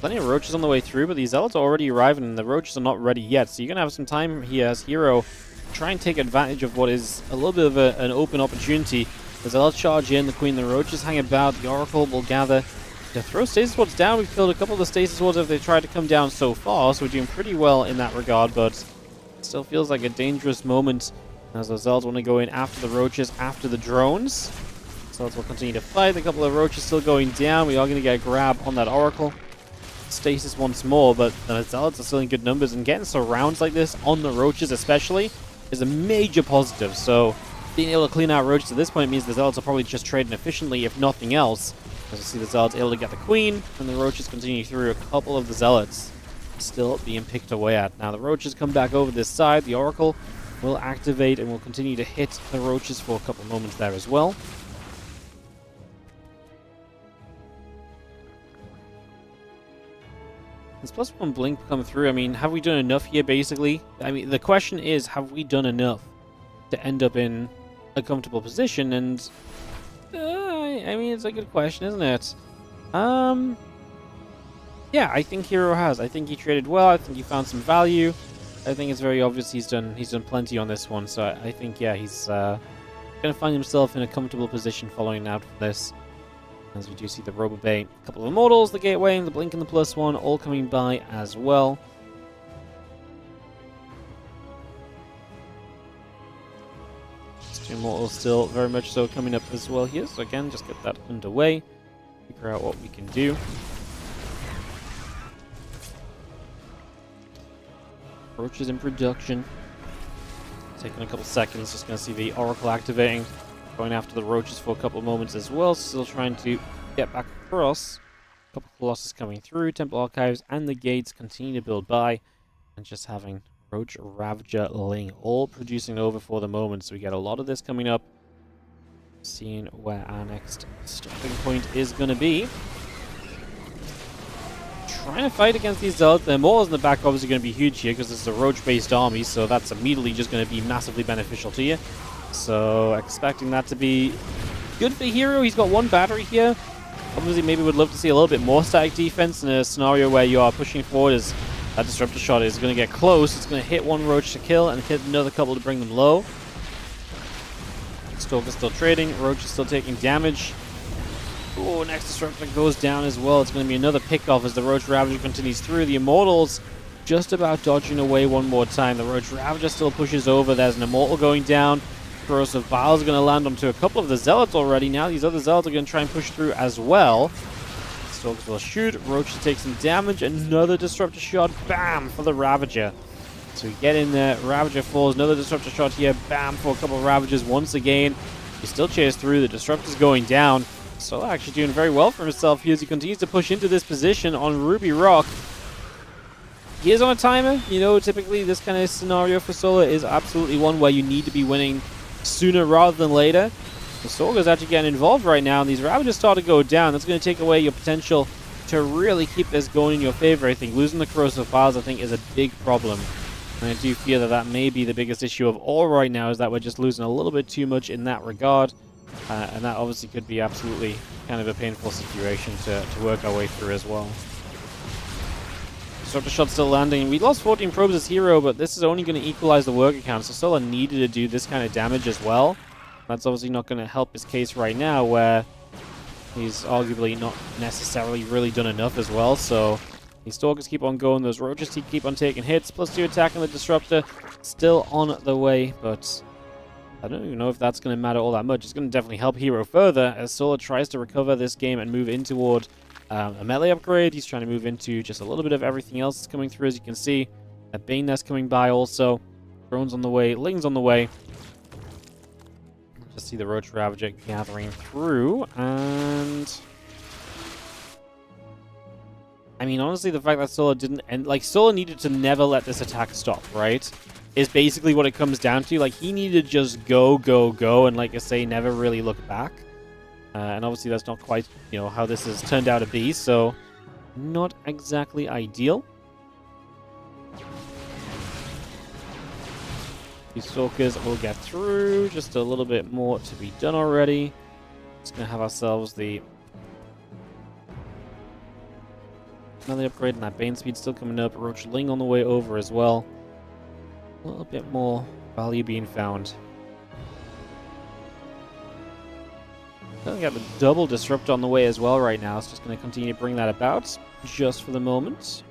Plenty of roaches on the way through, but these zealots are already arriving and the roaches are not ready yet. So you're going to have some time here as herO try and take advantage of what is a little bit of an open opportunity. The zealots charge in, the queen, the roaches hang about, the oracle will gather. To throw stasis wards down, we've killed a couple of the stasis wards if they tried to come down so far, so we're doing pretty well in that regard, but it still feels like a dangerous moment as the zealots want to go in after the roaches, after the drones. Zealots will continue to fight, a couple of roaches still going down. We are going to get a grab on that oracle. Stasis once more, but the zealots are still in good numbers, and getting surrounds like this on the roaches especially is a major positive. So being able to clean out roaches at this point means the zealots are probably just trading efficiently, if nothing else. As you see, the zealots able to get the queen, and the roaches continue through. A couple of the zealots still being picked away at. Now the roaches come back over this side. The oracle will activate and will continue to hit the roaches for a couple of moments there as well. This +1 blink come through. I mean, have we done enough here, basically? I mean, the question is, have we done enough to end up in a comfortable position? And I mean, it's a good question, isn't it? Yeah, I think herO has. I think he traded well. I think he found some value. I think it's very obvious he's done plenty on this one. So I think, yeah, he's going to find himself in a comfortable position following out from this. As we do see the Robobay, a couple of Immortals, the Gateway, the Blink and the +1 all coming by as well. Two Immortals still very much so coming up as well here. So again, just get that underway. Figure out what we can do. Roaches in production. Taking a couple seconds, just going to see the Oracle activating. Going after the roaches for a couple of moments as well. Still trying to get back across. A couple of Colossus coming through. Temple Archives and the gates continue to build by. And just having Roach, Ravager, Ling all producing over for the moment. So we get a lot of this coming up. Seeing where our next stopping point is going to be. Trying to fight against these zealots. The Immortals in the back obviously going to be huge here because this is a Roach-based army. So that's immediately just going to be massively beneficial to you. So, expecting that to be good for herO. He's got one battery here. Obviously, maybe would love to see a little bit more static defense in a scenario where you are pushing forward as that Disruptor Shot is going to get close. It's going to hit one Roach to kill and hit another couple to bring them low. Stalker's still trading. Roach is still taking damage. Oh, next Disruptor goes down as well. It's going to be another pickoff as the Roach Ravager continues through. The Immortals just about dodging away one more time. The Roach Ravager still pushes over. There's an Immortal going down. Corrosive Vials are going to land onto a couple of the Zealots already. Now these other Zealots are going to try and push through as well. Stalkers will shoot. Roach to take some damage. Another Disruptor Shot. Bam! For the Ravager. So we get in there. Ravager falls. Another Disruptor Shot here. Bam! For a couple of Ravagers once again. He still chase through. The Disruptor's going down. Solar actually doing very well for himself here as he continues to push into this position on Ruby Rock. He is on a timer. You know, typically this kind of scenario for Solar is absolutely one where you need to be winning sooner rather than later. The Sorga's actually getting involved right now, and these Ravagers start to go down. That's going to take away your potential to really keep this going in your favor. I think losing the Corrosive Files, I think, is a big problem. And I do fear that that may be the biggest issue of all right now, is that we're just losing a little bit too much in that regard. And that obviously could be absolutely kind of a painful situation to work our way through as well. Disruptor Shot still landing. We lost 14 probes as herO, but this is only going to equalize the worker count. So Solar needed to do this kind of damage as well. That's obviously not going to help his case right now, where he's arguably not necessarily really done enough as well. So these Stalkers keep on going. Those Roaches keep on taking hits. +2 attacking the Disruptor. Still on the way, but I don't even know if that's going to matter all that much. It's going to definitely help herO further as Solar tries to recover this game and move in toward a melee upgrade. He's trying to move into just a little bit of everything else that's coming through, as you can see. A Bane Nest coming by also. Drones on the way. Ling's on the way. Just see the Roach Ravager gathering through. And I mean, honestly, the fact that Solar didn't end... Like, Solar needed to never let this attack stop, right? Is basically what it comes down to. Like, he needed to just go, and like I say, never really look back. And obviously that's not quite, you know, how this has turned out to be, so not exactly ideal. These Stalkers will get through. Just a little bit more to be done already. Just going to have ourselves the Another upgrade, and that Bane speed still coming up. Roach Ling on the way over as well. A little bit more value being found. We got the double disrupt on the way as well right now. It's just going to continue to bring that about just for the moment.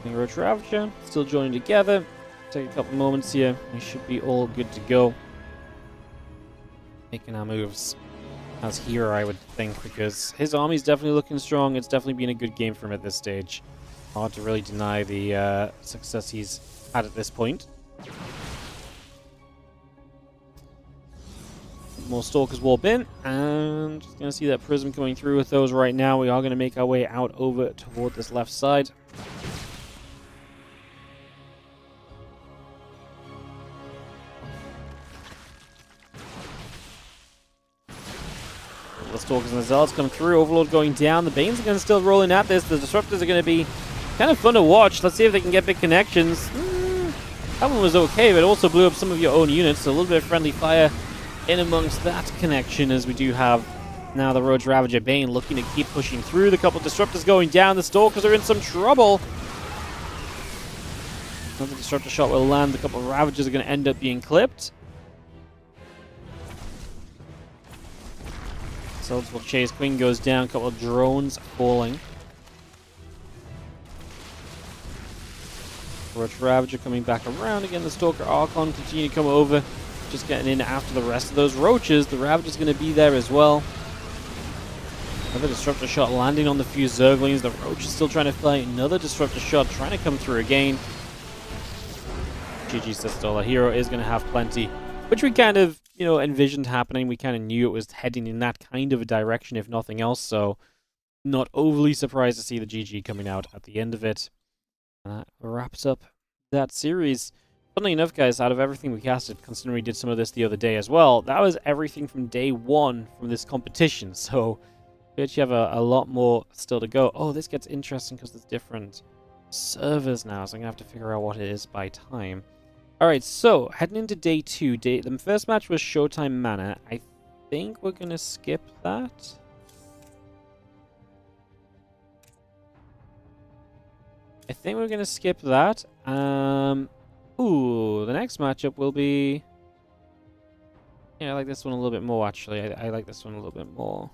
Roach Ravager still joining together. Take a couple moments here. We should be all good to go. Making our moves as herO, I would think, because his army's definitely looking strong. It's definitely been a good game for him at this stage. Hard to really deny the success he's had at this point. More Stalkers warp in, and just going to see that Prism coming through with those right now. We are going to make our way out over toward this left side. The Stalkers and the Zealots come through. Overlord going down. The Banes are going to still rolling at this. The Disruptors are going to be kind of fun to watch. Let's see if they can get big connections. That one was okay, but it also blew up some of your own units. So a little bit of friendly fire in amongst that connection, as we do have now the Roach Ravager Bane looking to keep pushing through. The couple Disruptors going down. The Stalkers are in some trouble. Another Disruptor shot will land. A couple of Ravagers are going to end up being clipped. Soldiers will chase. Queen goes down. A couple of drones falling. Roach Ravager coming back around again. The Stalker Archon continue to come over. Just getting in after the rest of those Roaches. The Ravager's going to be there as well. Another Disruptor shot landing on the few Zerglings. The Roach is still trying to fight. Another Disruptor shot trying to come through again. GG Sistola. herO is going to have plenty, which we kind of, envisioned happening. We kind of knew it was heading in that kind of a direction, if nothing else. So, not overly surprised to see the GG coming out at the end of it. And that wraps up that series. Funnily enough, guys, out of everything we casted, considering we did some of this the other day as well, that was everything from day one from this competition. So, we actually have a lot more still to go. Oh, this gets interesting because there's different servers now, so I'm going to have to figure out what it is by time. Alright, so, heading into day two. The first match was Showtime Manor. I think we're going to skip that. I think we're going to skip that. Ooh, the next matchup will be... Yeah, I like this one a little bit more, actually. I like this one a little bit more.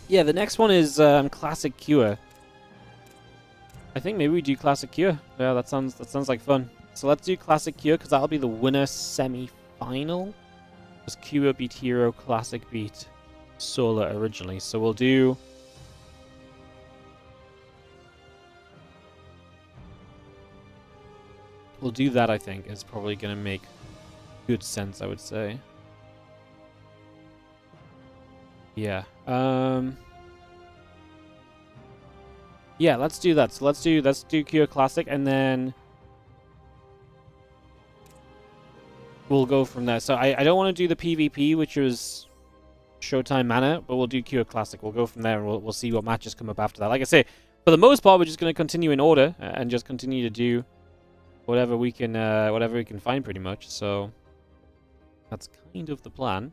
Yeah, the next one is Classic Cure. I think maybe we do Classic Cure. Yeah, that sounds like fun. So let's do Classic Cure, because that'll be the winner semi-final. Because Cure beat herO, Classic beat Solar originally. So we'll do... We'll do that, I think, is probably going to make good sense, I would say. Yeah. Yeah, let's do that. So let's do Cure Classic, and then we'll go from there. So I don't want to do the PvP, which was Showtime Manor, but we'll do Cure Classic. We'll go from there, and we'll see what matches come up after that. Like I say, for the most part, we're just going to continue in order and just continue to do whatever we can find, pretty much. So that's kind of the plan.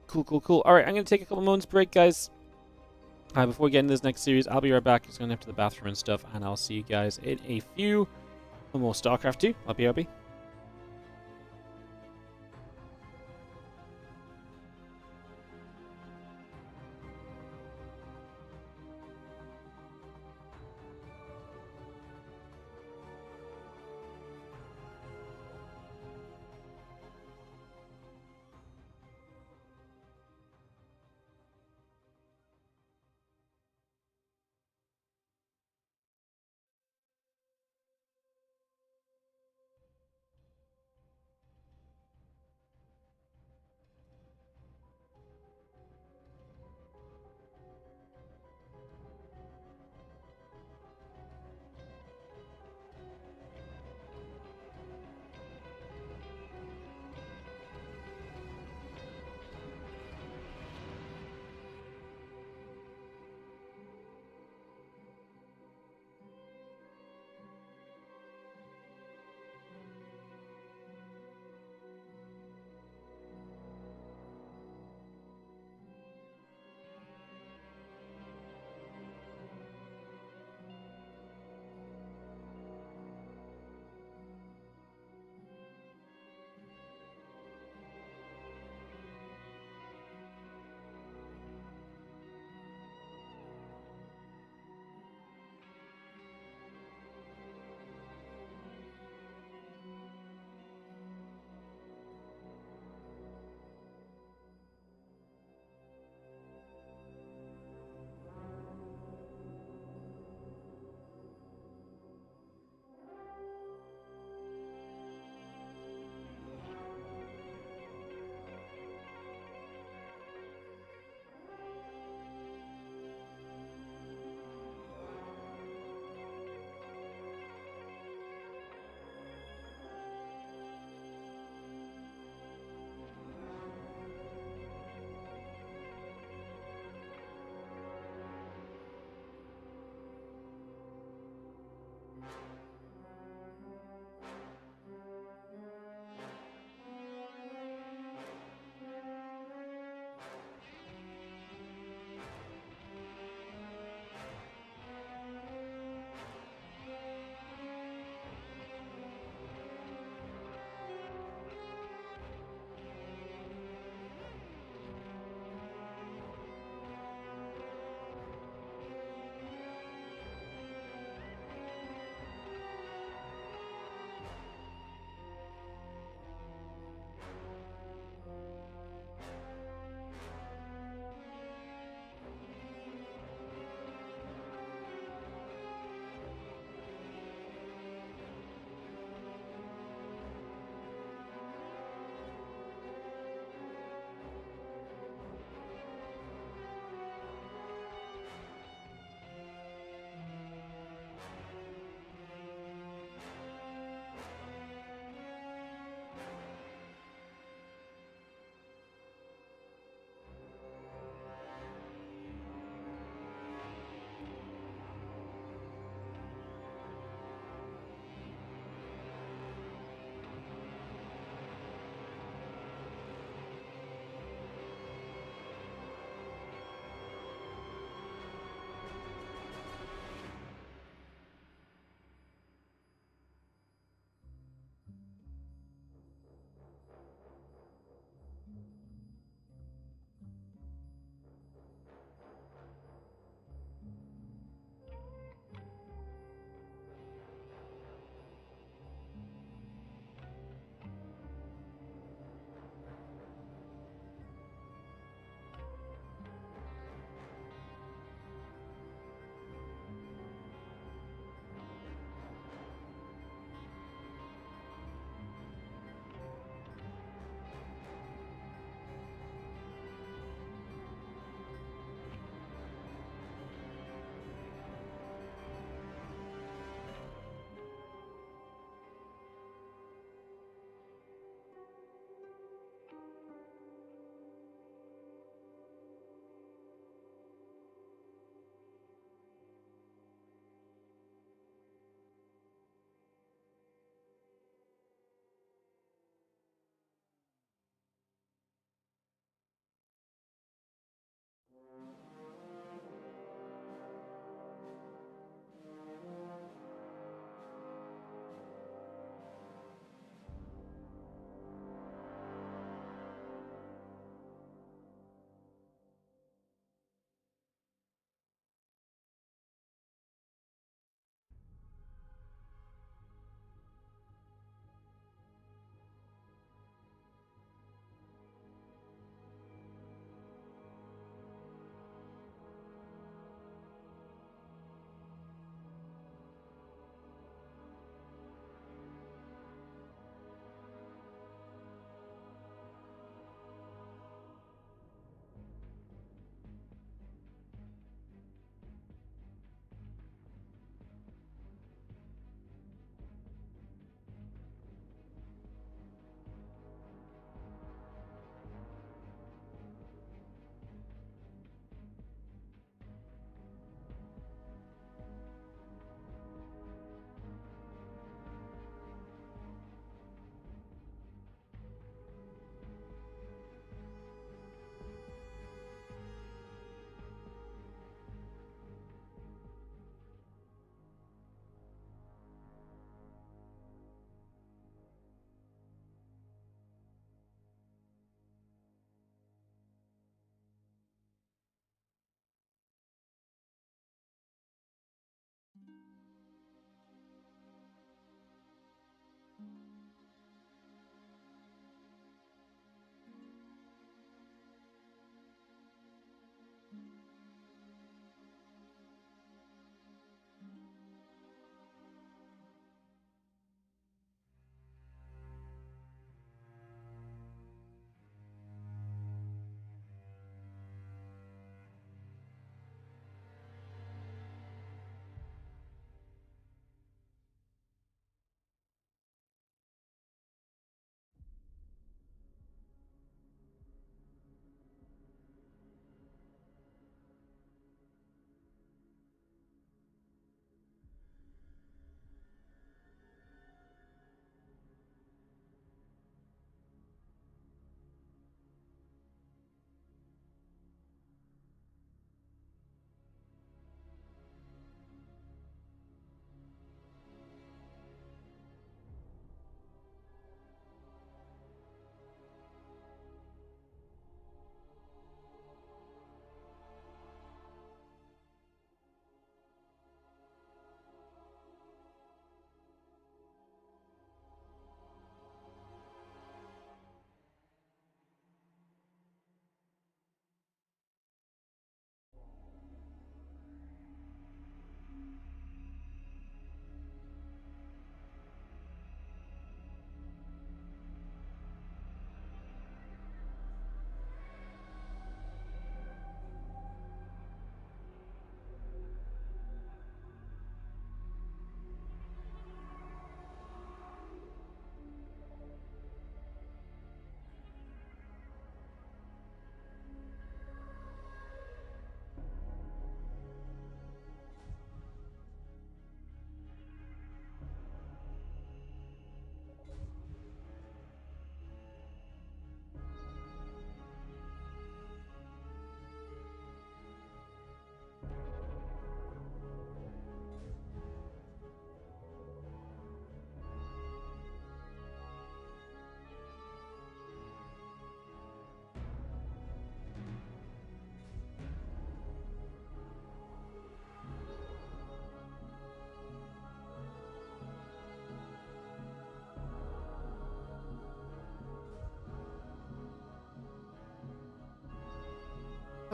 Cool. Alright, I'm going to take a couple moments break, guys. Before we get into this next series, I'll be right back. Just going to nip to the bathroom and stuff, and I'll see you guys in a few for more StarCraft 2. I'll be.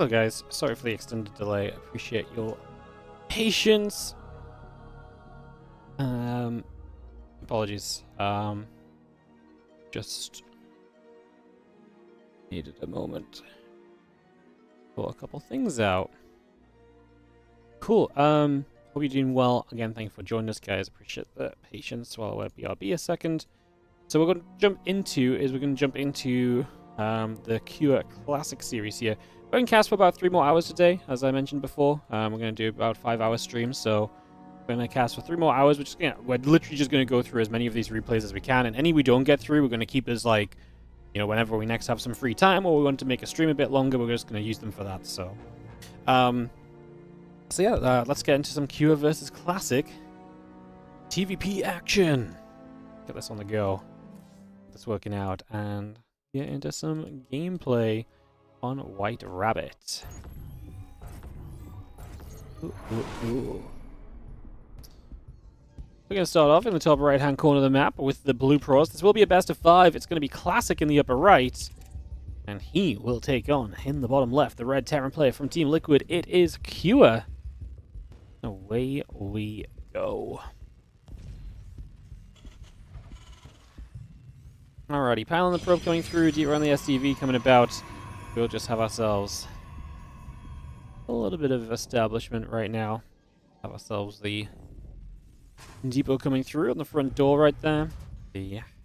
Hello guys, sorry for the extended delay. Appreciate your patience. Apologies. Just needed a moment. Pull a couple things out. Cool. Hope you're doing well. Again, thank you for joining us, guys. Appreciate the patience while I BRB a second. So we're going to jump into the Cure Classic series here. We're going to cast for about 3 more hours today, as I mentioned before. We're going to do about 5-hour streams, so we're going to cast for 3 more hours. We're literally just going to go through as many of these replays as we can, and any we don't get through, we're going to keep as like, you know, whenever we next have some free time, or we want to make a stream a bit longer, we're just going to use them for that. So, let's get into some Cure versus Classic TVP action. Get this on the go. Get this working out, and get into some gameplay on White Rabbit. Ooh. We're going to start off in the top right-hand corner of the map with the Blue Pros. This will be a best of 5. It's going to be Classic in the upper right. And he will take on, in the bottom left, the red Terran player from Team Liquid. It is Cure. Away we go. Alrighty, pile on the probe coming through, deep around the SCV coming about. We'll just have ourselves a little bit of establishment right now. Have ourselves the depot coming through on the front door right there.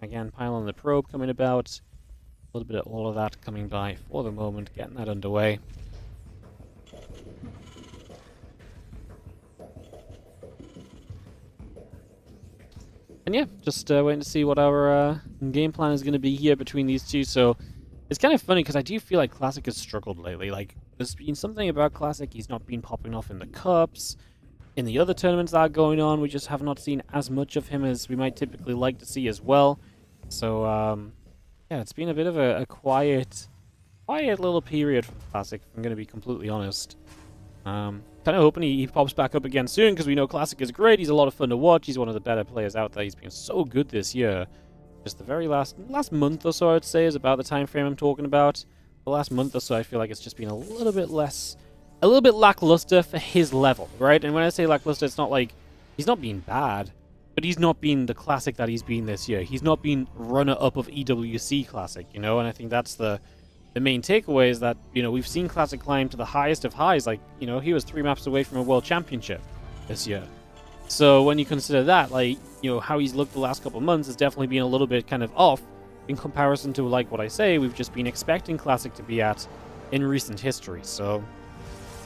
Again, pile on the probe coming about. A little bit of all of that coming by for the moment, getting that underway. And yeah, just waiting to see what our game plan is going to be here between these two. So it's kind of funny because I do feel like Classic has struggled lately. Like, there's been something about Classic. He's not been popping off in the cups. In the other tournaments that are going on, we just have not seen as much of him as we might typically like to see as well. So, yeah, it's been a bit of a quiet little period from Classic, if I'm going to be completely honest. Kind of hoping he pops back up again soon, because we know Classic is great. He's a lot of fun to watch. He's one of the better players out there. He's been so good this year. Just the very last month or so, I would say, is about the time frame I'm talking about. The last month or so, I feel like it's just been a little bit lackluster for his level, right? And when I say lackluster, it's not like he's not been bad, but he's not been the Classic that he's been this year. He's not been runner-up of EWC Classic, you know? And I think that's the main takeaway is that, you know, we've seen Classic climb to the highest of highs. Like, you know, he was 3 maps away from a world championship this year. So when you consider that, like, you know, how he's looked the last couple of months has definitely been a little bit kind of off in comparison to, like, what I say we've just been expecting Classic to be at in recent history. So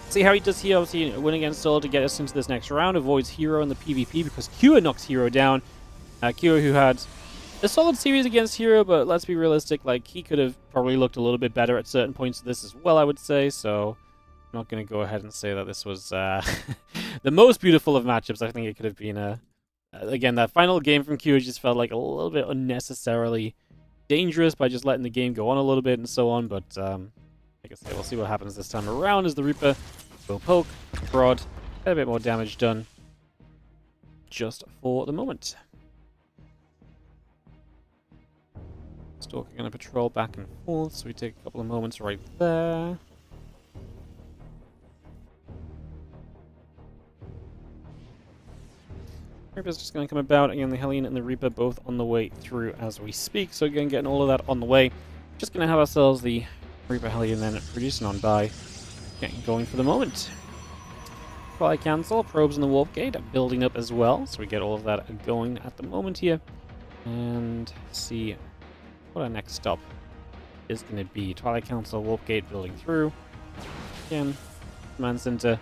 see how he does here. Obviously, win against Soul to get us into this next round. Avoids herO in the PvP because Cure knocks herO down. Cure, who had a solid series against herO, but let's be realistic, like, he could have probably looked a little bit better at certain points of this as well, I would say, so I'm not going to go ahead and say that this was the most beautiful of matchups. I think it could have been again, that final game from Cure just felt like a little bit unnecessarily dangerous by just letting the game go on a little bit and so on, but like I say, we'll see what happens this time around as the Reaper will poke, prod, get a bit more damage done just for the moment. Stalker going to patrol back and forth, so we take a couple of moments right there. Reaper's just going to come about. Again, the Hellion and the Reaper both on the way through as we speak, so again, getting all of that on the way. Just going to have ourselves the Reaper Hellion then producing on by. Getting going for the moment. While I cancel, probes in the warp gate are building up as well, so we get all of that going at the moment here. And see what our next stop is going to be. Twilight Council, Warp Gate building through. Again, Command Center,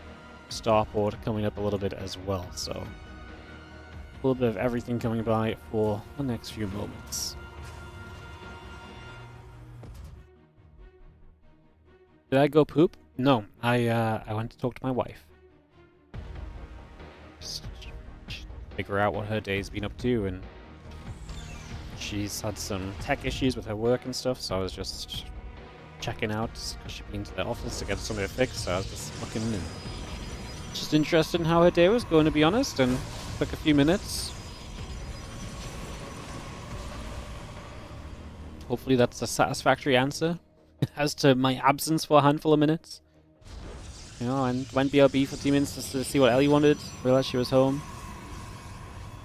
Starport coming up a little bit as well. So, a little bit of everything coming by for the next few moments. Did I go poop? No, I went to talk to my wife. Just figure out what her day's been up to, and she's had some tech issues with her work and stuff, so I was just checking out because she'd been to the office to get something fixed, so I was just looking and just interested in how her day was going, to be honest, and took a few minutes. Hopefully that's a satisfactory answer as to my absence for a handful of minutes. You know, and went BRB for 2 minutes just to see what Ellie wanted. Realized she was home.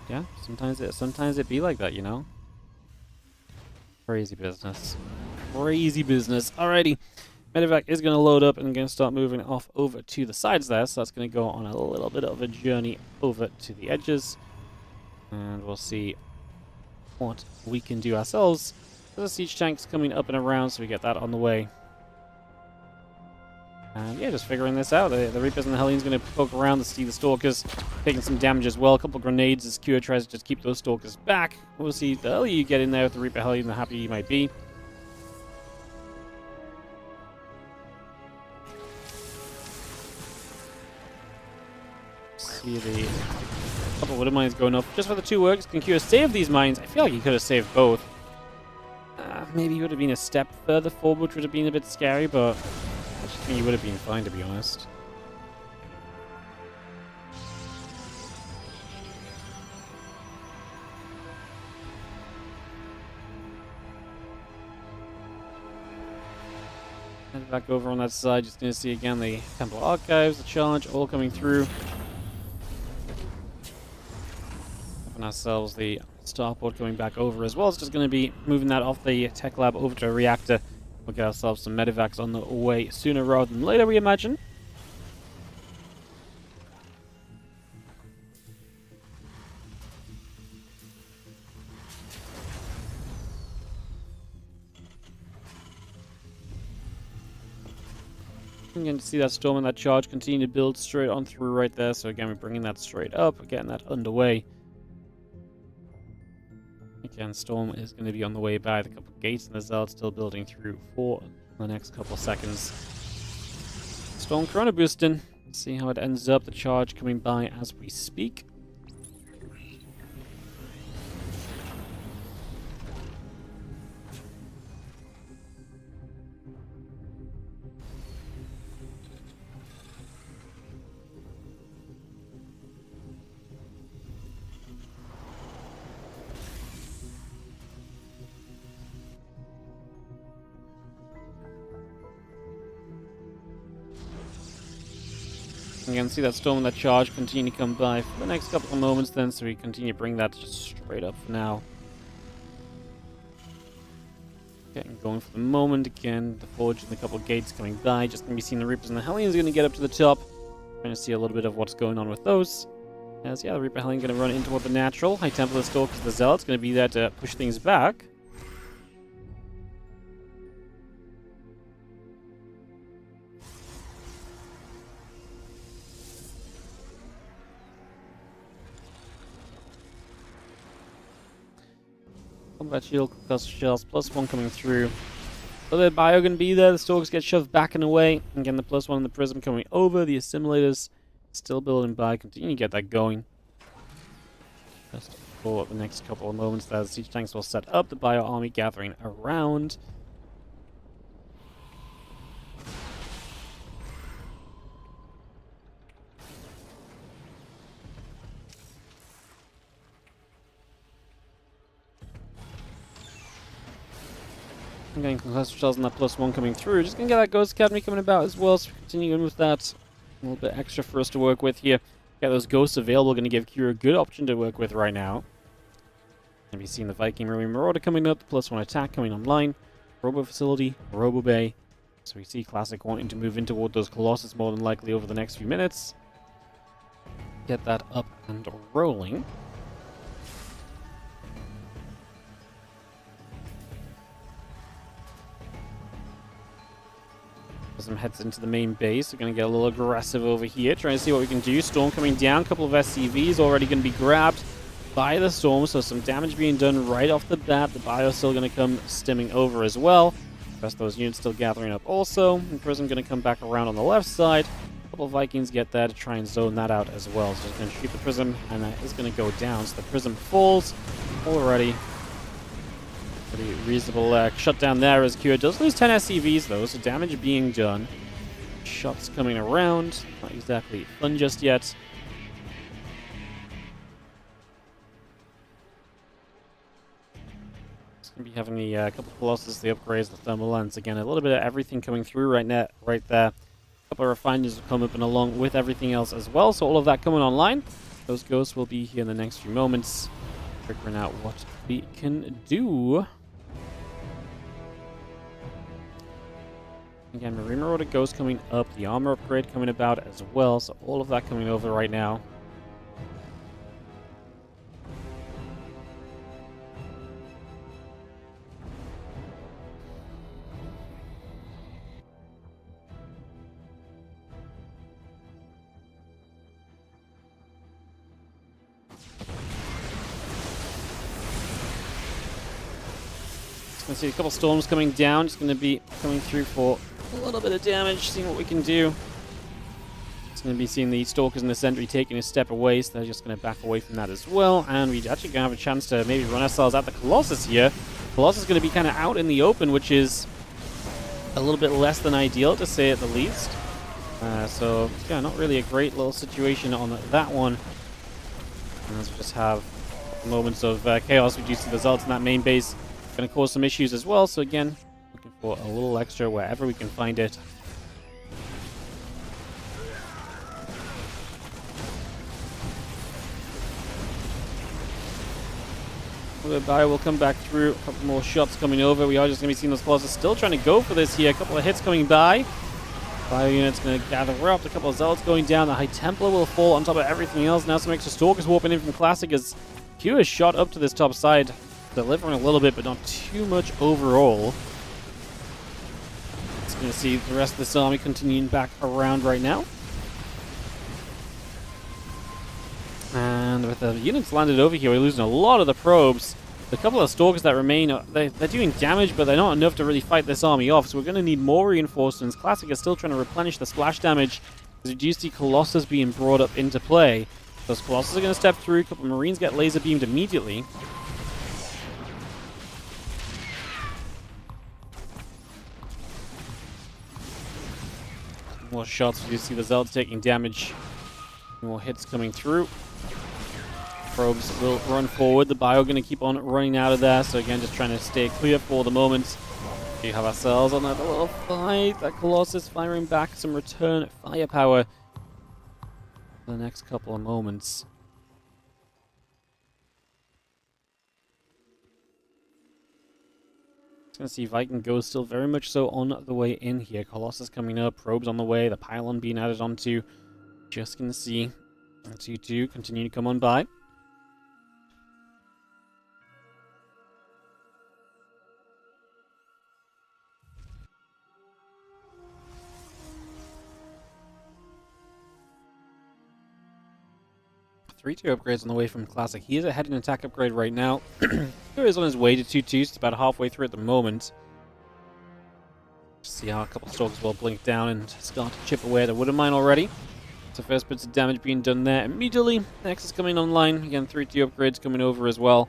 Yeah, sometimes it be like that, you know. Crazy business. Crazy business. Alrighty. Medevac is going to load up and going to start moving off over to the sides there. So that's going to go on a little bit of a journey over to the edges. And we'll see what we can do ourselves. There's a siege tank's coming up and around, so we get that on the way. And yeah, just figuring this out. The Reapers and the Hellions going to poke around to see the Stalkers taking some damage as well. A couple of grenades as Kira tries to just keep those Stalkers back. We'll see the earlier you get in there with the Reaper Hellion, the happier you might be. See the couple of Widow Mines going up. Just for the 2 works, can Kira save these mines? I feel like he could have saved both. Maybe he would have been a step further forward, which would have been a bit scary, but I just think he would have been fine, to be honest. Head back over on that side, just going to see again the Temple Archives, the charge, all coming through. Having ourselves the starport coming back over as well. It's just going to be moving that off the tech lab over to a reactor. We'll get ourselves some medevacs on the way sooner rather than later, we imagine. I'm going to see that storm and that charge continue to build straight on through right there. So again, we're bringing that straight up, getting that underway. Again, storm is going to be on the way by the couple gates, and the Zealot still building through for the next couple seconds. Storm Corona boosting. See how it ends up. The charge coming by as we speak. You can see that storm and that charge continue to come by for the next couple of moments then, so we continue to bring that just straight up for now. Getting going for the moment. Again, the Forge and the couple of gates coming by. Just going to be seeing the Reapers and the Hellions going to get up to the top. Trying to see a little bit of what's going on with those. As, yeah, the Reaper Hellion going to run in toward the natural. High Templar Stalkers, the Zealot's going to be there to push things back. Combat shield, cluster shells, +1 coming through. So the bio going to be there, the Stalkers get shoved back and away. Again, the +1 and the Prism coming over, the Assimilators still building by, continue to get that going. Just for the next couple of moments there, the siege tanks will set up, the bio army gathering around. I'm getting cluster shells and that +1 coming through. Just gonna get that Ghost Academy coming about as well, so we continue with that. A little bit extra for us to work with here. Get those ghosts available, gonna give Kira a good option to work with right now. Gonna be seeing the Viking Marine Marauder coming up, the +1 attack coming online. Robo Facility, Robo Bay. So we see Classic wanting to move in toward those Colossus more than likely over the next few minutes. Get that up and rolling. Prism heads into the main base. We're going to get a little aggressive over here, trying to see what we can do. Storm coming down, a couple of SCVs already going to be grabbed by the Storm, so some damage being done right off the bat. The Bio still going to come stimming over as well. The rest of those units still gathering up also. And Prism going to come back around on the left side. A couple of Vikings get there to try and zone that out as well. So it's going to shoot the Prism, and that is going to go down. So the Prism falls already. Pretty reasonable shutdown there as Kira does lose 10 SCVs though, so damage being done. Shots coming around. Not exactly fun just yet. Just going to be having the couple of Colossus, the upgrades, the thermal lens. Again, a little bit of everything coming through right there. couple of refineries will come up and along with everything else as well. So all of that coming online. Those ghosts will be here in the next few moments, figuring out what we can do. Again, Marine Order Ghost coming up, the armor upgrade coming about as well, so all of that coming over right now. Gonna see a couple storms coming down, just gonna be coming through for a little bit of damage, seeing what we can do. It's going to be seeing the Stalkers and the Sentry taking a step away, so they're just going to back away from that as well. And we're actually going to have a chance to maybe run ourselves at the Colossus here. Colossus is going to be kind of out in the open, which is a little bit less than ideal, to say at the least. So, yeah, not really a great little situation on that one. And as we just have moments of chaos reducing the results in that main base, going to cause some issues as well. So, again, looking for a little extra wherever we can find it. The Bio will come back through. A couple more shots coming over. We are just going to be seeing those Colossus still trying to go for this here. A couple of hits coming by. Bio unit's going to gather up. A couple of Zealots going down. The High Templar will fall on top of everything else. Now some extra Stalkers warping in from Classic as Q is shot up to this top side, delivering a little bit, but not too much overall. Just going to see the rest of this army continuing back around right now. And with the units landed over here, we're losing a lot of the probes. The couple of Stalkers that remain, they're doing damage, but they're not enough to really fight this army off, so we're going to need more reinforcements. Classic is still trying to replenish the splash damage, as we do see Colossus being brought up into play. Those Colossus are going to step through, a couple of Marines get laser beamed immediately. More shots, we do see the Zealots taking damage. More hits coming through. Probes will run forward. The Bio going to keep on running out of there. So again, just trying to stay clear for the moment. We have ourselves another little fight. That Colossus firing back some return firepower for the next couple of moments. Just going to see Viking Ghost still very much so on the way in here. Colossus coming up. Probes on the way. The pylon being added onto. Just going to see 2-2 continue to come on by. Three 2 upgrades on the way from Classic. He is ahead in attack upgrade right now. He is on his way to 2-2. It's about halfway through at the moment. See how a couple of Stalkers will blink down and start to chip away at the Wooden Mine already. So first bits of damage being done there immediately. Next is coming online. Again, 3-2 upgrades coming over as well.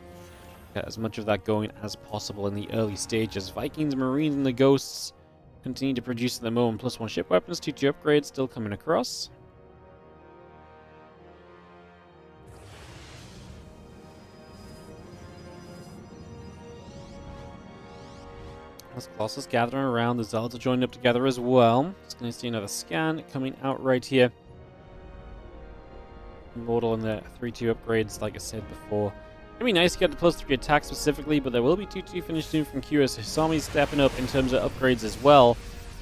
Get as much of that going as possible in the early stages. Vikings, Marines, and the Ghosts continue to produce at the moment. +1 ship weapons, 2-2 upgrades still coming across. As Colossus gathering around, the Zealots are joining up together as well. Just going to see another scan coming out right here. Immortal and the 3-2 upgrades, like I said before. It'd be nice to get the +3 attack specifically, but there will be 2-2 finished soon from QS. Hisami's stepping up in terms of upgrades as well.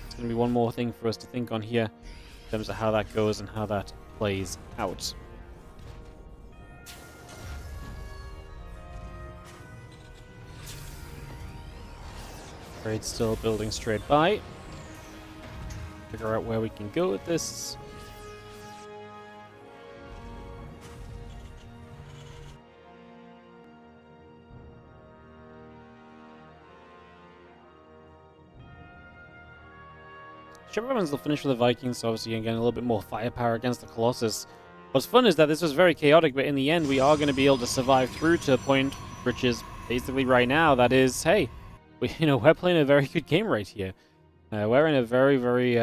It's going to be one more thing for us to think on here in terms of how that goes and how that plays out. Upgrades still building straight by. Figure out where we can go with this. Ship weapons will finish with the Vikings, so obviously again a little bit more firepower against the Colossus. What's fun is that this was very chaotic, but in the end we are going to be able to survive through to a point which is basically right now. That is, hey, we're playing a very good game right here. We're in a very, very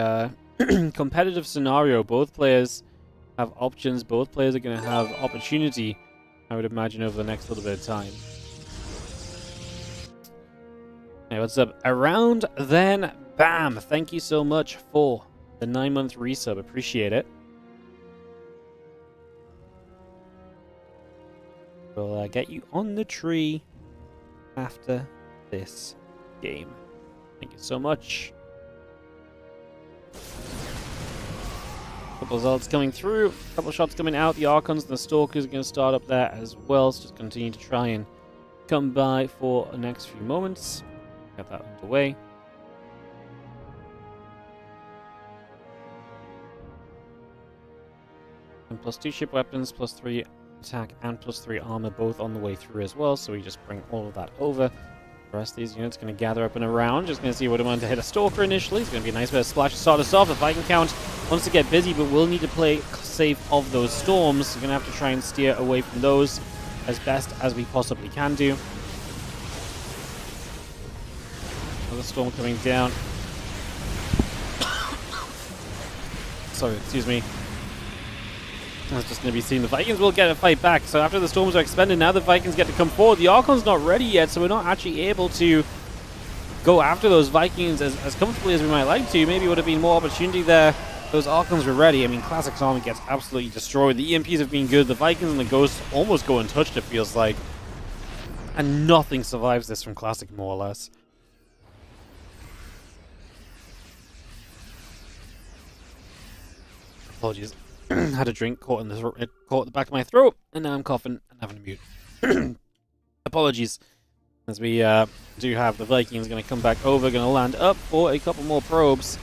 competitive scenario. Both players have options. Both players are going to have opportunity, I would imagine, over the next little bit of time. Hey, what's up? Around then, bam! Thank you so much for the 9-month resub. Appreciate it. We'll get you on the tree after this game. Thank you so much. Couple of results coming through, couple of shots coming out. The Archons and the Stalkers are going to start up there as well. So just continue to try and come by for the next few moments. Get that underway. And +2 ship weapons, +3 attack, and +3 armor, both on the way through as well. So we just bring all of that over. The rest of these units going to gather up and around. Just going to see what I want to hit a Stalker initially. It's going to be a nice bit of splash to start us off. The Viking count wants to get busy, but we'll need to play safe of those storms. We're going to have to try and steer away from those as best as we possibly can do. Another storm coming down. Sorry, excuse me. That's just going to be seen. The Vikings will get a fight back. So after the storms are expended, now the Vikings get to come forward. The Archon's not ready yet, so we're not actually able to go after those Vikings as comfortably as we might like to. Maybe would have been more opportunity there. Those Archons were ready. I mean, Classic's army gets absolutely destroyed. The EMPs have been good. The Vikings and the Ghosts almost go untouched, it feels like. And nothing survives this from Classic, more or less. Apologies. Had a drink caught in the back of my throat, and now I'm coughing and having a mute. Apologies. As we do have the Vikings going to come back over, going to land up for a couple more probes.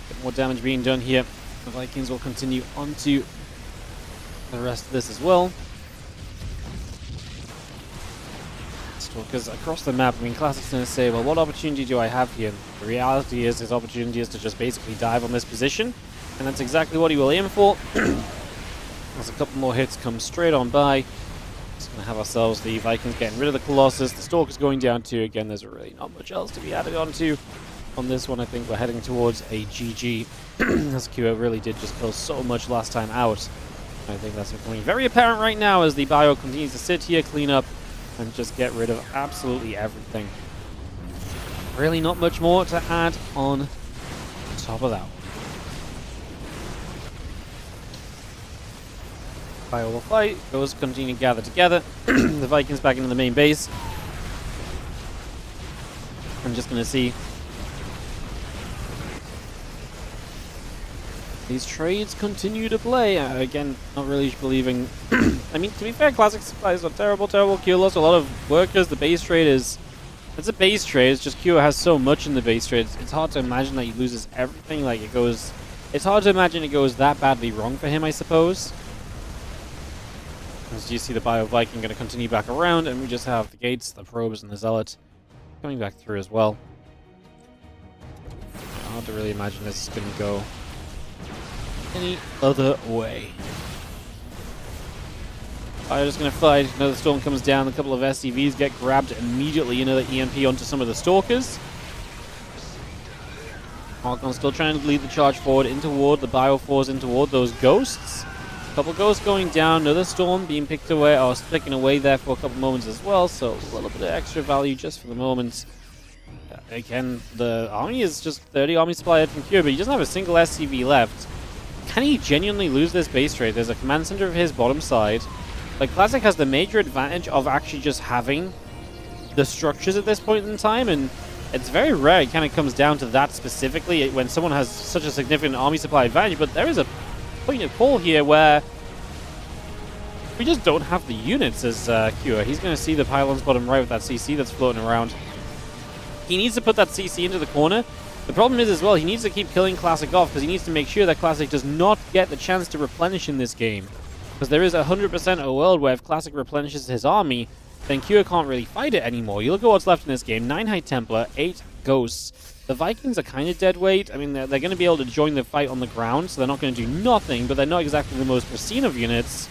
Bit more damage being done here. The Vikings will continue onto the rest of this as well. Because across the map, I mean, Classic's going to say, well, what opportunity do I have here? And the reality is, his opportunity is to just basically dive on this position. And that's exactly what he will aim for. As a couple more hits come straight on by. Just going to have ourselves the Vikings getting rid of the Colossus. The Stalker's going down too. Again, there's really not much else to be added onto. On this one, I think we're heading towards a GG. As KYO really did just kill so much last time out. I think that's becoming very apparent right now as the Bio continues to sit here, clean up, and just get rid of absolutely everything. Really not much more to add on top of that one. Bio will fight, those continue to gather together. The Vikings back into the main base. I'm just going to see these trades continue to play. Again, not really believing. I mean, to be fair, Classic supplies are terrible. KYO lost a lot of workers. The base trade is... It's a base trade. It's just KYO has so much in the base trade. It's hard to imagine that he loses everything. Like, it goes... It's hard to imagine it goes that badly wrong for him, I suppose. As you see the Bio Viking going to continue back around, and we just have the Gates, the Probes, and the Zealot coming back through as well. Hard to really imagine this is going to go any other way. Bio just going to fight. Another storm comes down. A couple of SCVs get grabbed immediately. Another EMP onto some of the Stalkers. Archon still trying to lead the charge forward into ward. The Bio falls in toward those Ghosts. Couple Ghosts going down, another Storm being picked away, or picking away there for a couple moments as well, so a little bit of extra value just for the moment. Again, the army is just 30 army supply from KYO, but he doesn't have a single SCV left. Can he genuinely lose this base trade? There's a command center of his bottom side. Like, Classic has the major advantage of actually just having the structures at this point in time, and it's very rare it kind of comes down to that specifically when someone has such a significant army supply advantage, but there is a point of call here where we just don't have the units as KYO. He's going to see the pylons bottom right with that CC that's floating around. He needs to put that CC into the corner. The problem is as well, he needs to keep killing Classic off because he needs to make sure that Classic does not get the chance to replenish in this game. Because there is 100% a world where if Classic replenishes his army, then KYO can't really fight it anymore. You look at what's left in this game, 9 High Templar, 8 Ghosts. The Vikings are kind of dead weight. I mean, they're going to be able to join the fight on the ground, so they're not going to do nothing, but they're not exactly the most pristine of units.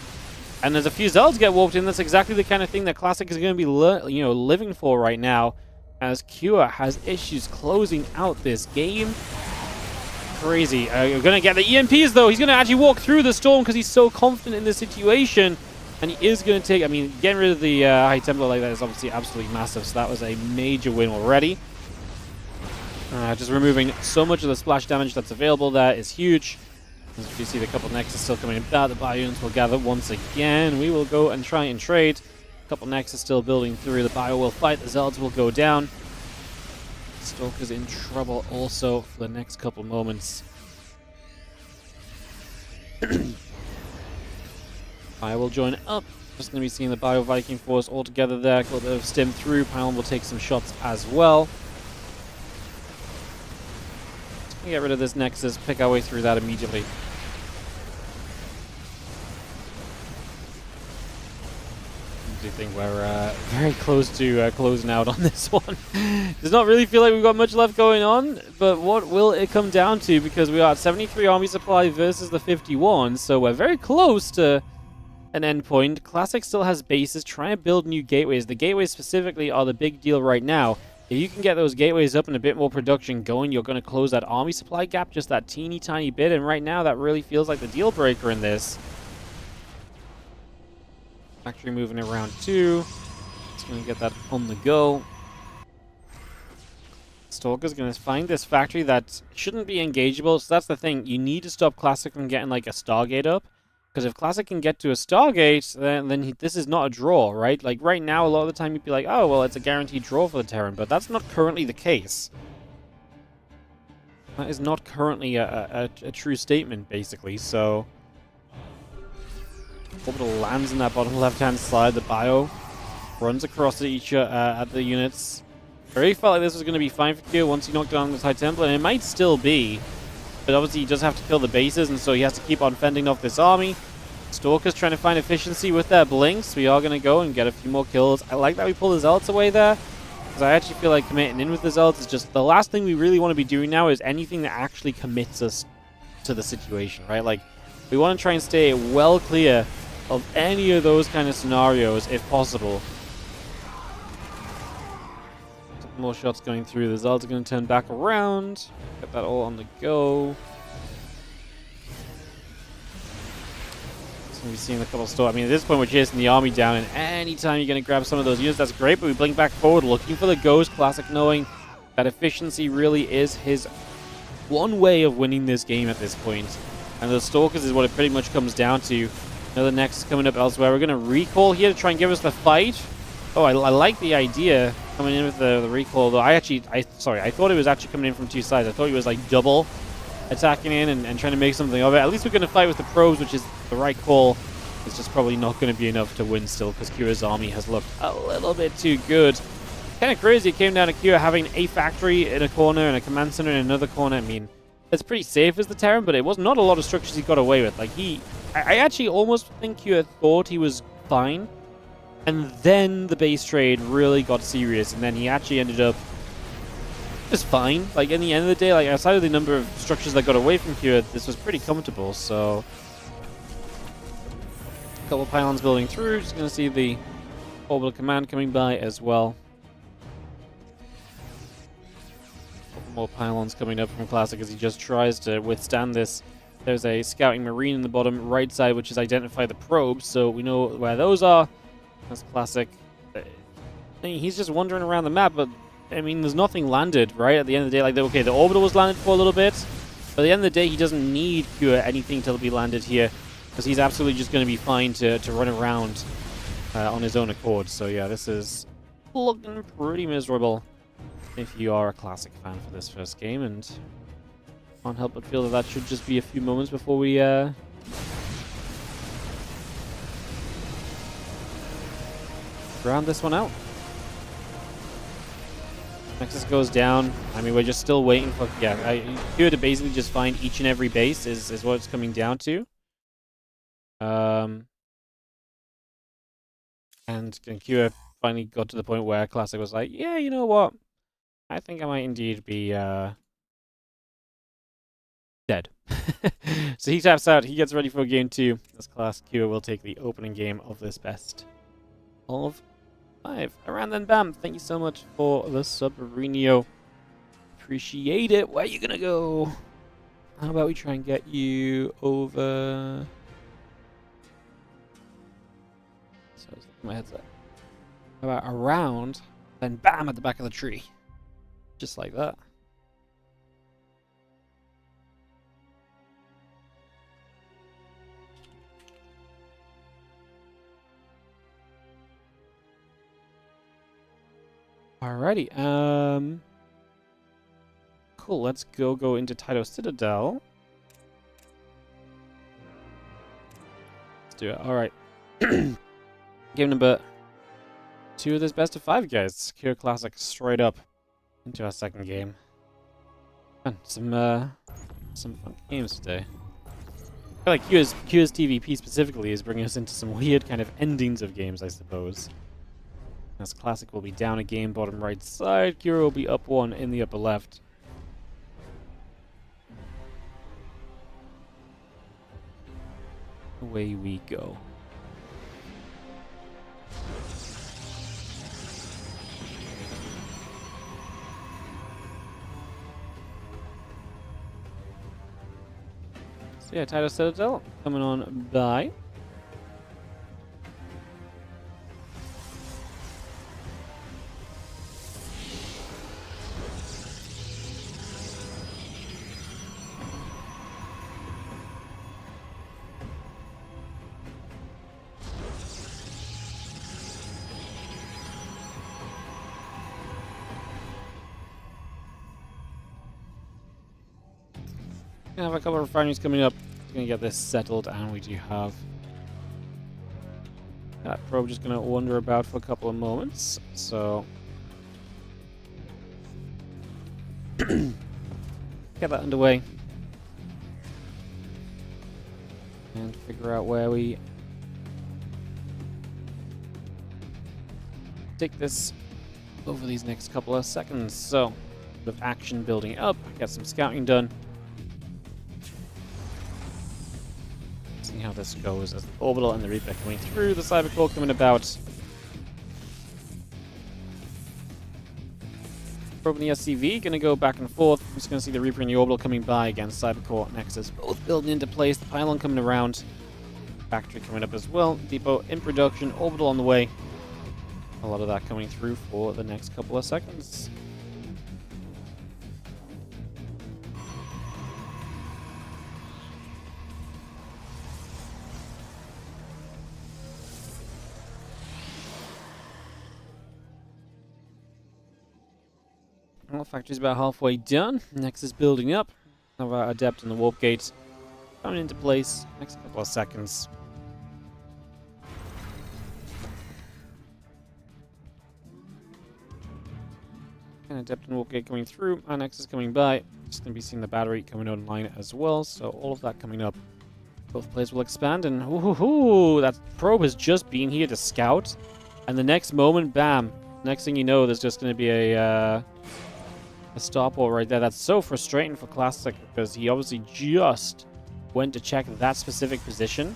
And there's a few Zealots get walked in. That's exactly the kind of thing that Classic is going to be living for right now, as KYO has issues closing out this game. Crazy. You're going to get the EMPs, though. He's going to actually walk through the storm because he's so confident in this situation. And he is going to take... I mean, getting rid of the High Templar like that is obviously absolutely massive, so that was a major win already. Just removing so much of the splash damage that's available there is huge. As you see, the couple Nexus still coming about. The Bio-units will gather once again. We will go and try and trade. A couple Nexus still building through. The Bio will fight. The Zelds will go down. Stalker's in trouble also for the next couple moments. Bio will join up. Just going to be seeing the Bio Viking force all together there. A little bit of stim through. Pylon will take some shots as well. Get rid of this Nexus. Pick our way through that immediately. I do think we're very close to closing out on this one. Does not really feel like we've got much left going on, but what will it come down to? Because we are at 73 army supply versus the 51, so we're very close to an endpoint. Classic still has bases. Try and build new gateways. The gateways specifically are the big deal right now. If you can get those gateways up and a bit more production going, you're going to close that army supply gap just that teeny tiny bit, and right now that really feels like the deal breaker in this. Factory moving around too. Just going to get that on the go. Stalker's going to find this factory that shouldn't be engageable, so that's the thing. You need to stop Classic from getting like a Stargate up. Because if Classic can get to a Stargate, then this is not a draw, right? Like right now, a lot of the time you'd be like, oh, well, it's a guaranteed draw for the Terran, but that's not currently the case. That is not currently a true statement, basically, so... Orbital lands in that bottom left-hand side. The Bio runs across at the units. I really felt like this was going to be fine for Q once he knocked down the High Templar, and it might still be. But obviously he does have to kill the bases, and so he has to keep on fending off this army. Stalker's trying to find efficiency with their blinks. We are going to go and get a few more kills. I like that we pull the Zealots away there, because I actually feel like committing in with the Zealots is just the last thing we really want to be doing now is anything that actually commits us to the situation, right? Like, we want to try and stay well clear of any of those kind of scenarios, if possible. Couple more shots going through. The Zealots are going to turn back around. Get that all on the go. So we're seeing a couple of I mean, at this point, we're chasing the army down, and anytime you're going to grab some of those units, that's great, but we blink back forward, looking for the Ghost. Classic knowing that efficiency really is his one way of winning this game at this point. And the Stalkers is what it pretty much comes down to. Another Nexus coming up elsewhere. We're going to recall here to try and give us the fight. Oh, I like the idea coming in with the recall, though. I thought it was actually coming in from two sides. I thought he was like double attacking in and trying to make something of it. At least we're going to fight with the probes, which is the right call. It's just probably not going to be enough to win still, because Kira's army has looked a little bit too good. Kind of crazy it came down to Kira having a factory in a corner and a command center in another corner. I mean, it's pretty safe as the Terran, but it was not a lot of structures he got away with. Like, I actually almost think Kira thought he was fine, and then the base trade really got serious, and then he actually ended up just fine. Like, in the end of the day, like, outside of the number of structures that got away from Kira, this was pretty comfortable, so... A couple of pylons building through. Just going to see the orbital command coming by as well. A couple more pylons coming up from Classic as he just tries to withstand this. There's a scouting marine in the bottom right side, which has identified the probes, so we know where those are. That's Classic. I mean, he's just wandering around the map, but I mean, there's nothing landed, right? At the end of the day, like, okay, the orbital was landed for a little bit, but at the end of the day, he doesn't need anything to be landed here, because he's absolutely just going to be fine to run around on his own accord. So yeah, this is looking pretty miserable if you are a Classic fan for this first game, and can't help but feel that should just be a few moments before we round this one out. Nexus goes down. I mean, we're just still waiting for... Yeah, here to basically just find each and every base is what it's coming down to. And Kira finally got to the point where Classic was like, yeah, you know what? I think I might indeed be dead. So he taps out. He gets ready for game 2. This class Kira will take the opening game of this best of 5. Around then, bam. Thank you so much for the sub, Reynor. Appreciate it. Where are you gonna go? How about we try and get you over... So my headset. How about around, then bam, at the back of the tree. Just like that. Alrighty. Cool. Let's go into Taito Citadel. Let's do it. All right. Game number 2 of this best of 5, guys. Secure Classic straight up into our second game. And some fun games today. I feel like Q's TVP specifically is bringing us into some weird kind of endings of games, I suppose. As Classic will be down a game, bottom right side. Kira will be up 1 in the upper left. Away we go. So yeah, Taito Citadel coming on by. We have a couple of refineries coming up. We're going to get this settled, and we do have that probe just going to wander about for a couple of moments. So get that underway and figure out where we take this over these next couple of seconds. So, bit of action building up, get some scouting done. See how this goes as the orbital and the Reaper coming through, the Cyber Core coming about. Probe and the SCV gonna go back and forth. I'm just gonna see the Reaper and the orbital coming by against Cyber Core Nexus, both building into place. The pylon coming around, factory coming up as well. Depot in production, orbital on the way. A lot of that coming through for the next couple of seconds. Well, factory's about halfway done. Next is building up. Have our Adept in the warp gate coming into place. Next couple of seconds. And Adept and warp gate coming through. Our next is coming by. Just going to be seeing the battery coming online as well. So all of that coming up. Both players will expand. And that probe has just been here to scout. And the next moment, bam. Next thing you know, there's just going to be a starport right there. That's so frustrating for Classic because he obviously just went to check that specific position.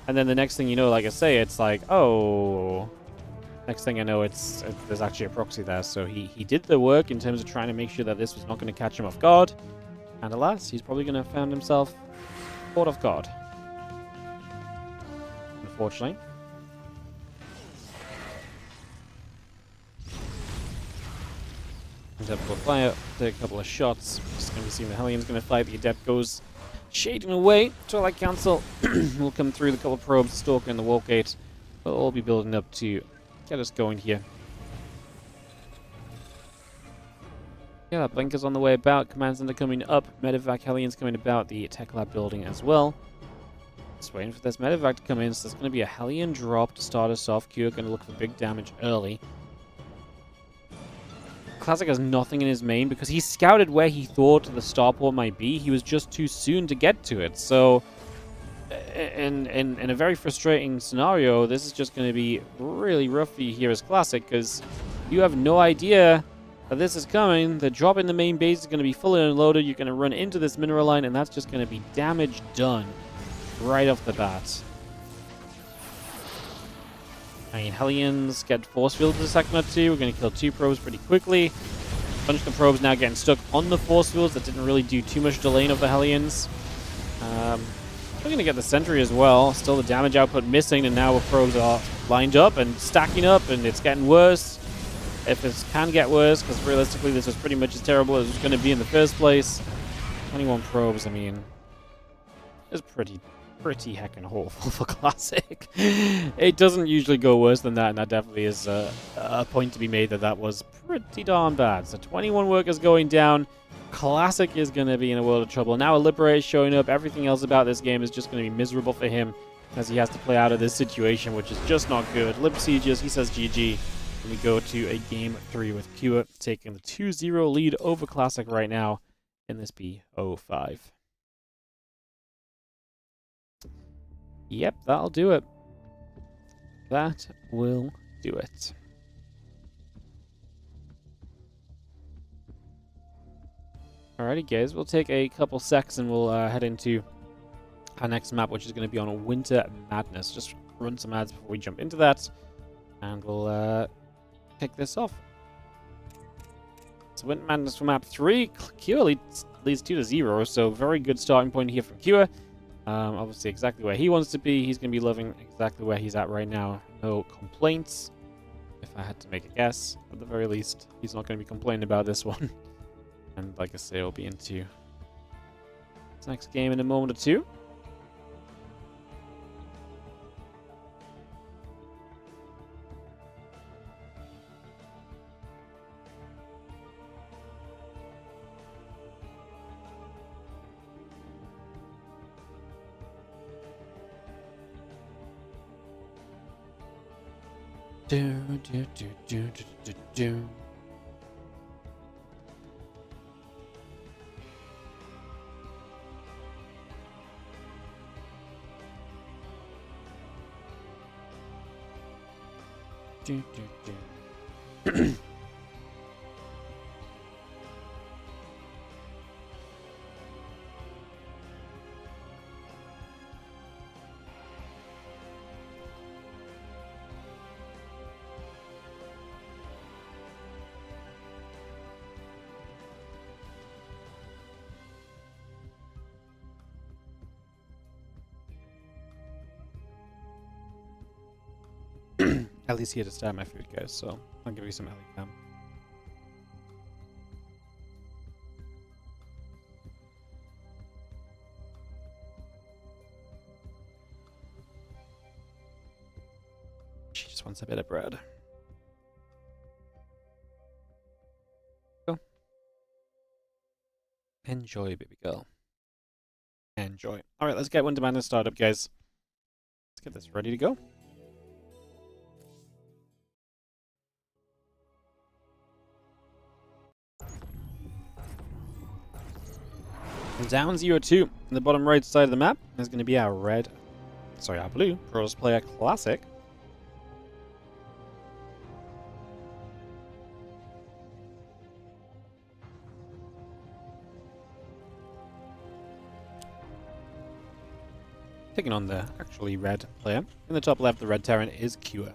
And then the next thing you know, like I say, it's like, oh... Next thing I know, there's actually a proxy there. So he did the work in terms of trying to make sure that this was not going to catch him off guard. And alas, he's probably going to have found himself caught off guard. Unfortunately. Adept will fire, take a couple of shots. Just going to be seeing the Hellions going to fight. The Adept goes shading away. Twilight Council will come through. The couple of probes, Stalker and the Warp Gate will all be building up to get us going here. Yeah, that Blinker's on the way about. Command Center coming up. Medevac Hellions coming about. The Tech Lab building as well. Just waiting for this Medevac to come in. So there's going to be a Hellion drop to start us off. Q going to look for big damage early. Classic has nothing in his main because he scouted where he thought the starport might be. He was just too soon to get to it. So, in a very frustrating scenario, this is just going to be really rough for you here as Classic because you have no idea that this is coming. The drop in the main base is going to be fully unloaded. You're going to run into this mineral line, and that's just going to be damage done right off the bat. I mean, Hellions get force fielded in a second or two. We're going to kill 2 probes pretty quickly. A bunch of the probes now getting stuck on the force fields. That didn't really do too much delaying of the Hellions. We're going to get the sentry as well. Still the damage output missing, and now the probes are lined up and stacking up, and it's getting worse. If it can get worse, because realistically this was pretty much as terrible as it was going to be in the first place. 21 probes, I mean, is pretty pretty heckin' awful for Classic. It doesn't usually go worse than that, and that definitely is a point to be made that was pretty darn bad. So 21 workers going down. Classic is going to be in a world of trouble. Now a Liberator showing up. Everything else about this game is just going to be miserable for him as he has to play out of this situation, which is just not good. Lib Sieges, he says GG. And we go to a game 3 with Kua taking the 2-0 lead over Classic right now in this B05. Yep, that'll do it. That will do it. Alrighty, guys, we'll take a couple secs and we'll head into our next map, which is going to be on Winter Madness. Just run some ads before we jump into that, and we'll kick this off. So Winter Madness for map 3. Kua leads 2-0, so very good starting point here from Kua. Obviously exactly where he wants to be. He's going to be loving exactly where he's at right now. No complaints, if I had to make a guess. At the very least, he's not going to be complaining about this one. And like I say, we'll be into this next game in a moment or two. Do. At least here to start my food, guys, so I'll give you some Ellie. She just wants a bit of bread. Go. Enjoy, baby girl. Enjoy. Alright, let's get Winter Madness started up, guys. Let's get this ready to go. Down 0-2 in the bottom right side of the map is going to be our blue Pros Player Classic. Taking on the actually red player. In the top left, the red Terran is Kua.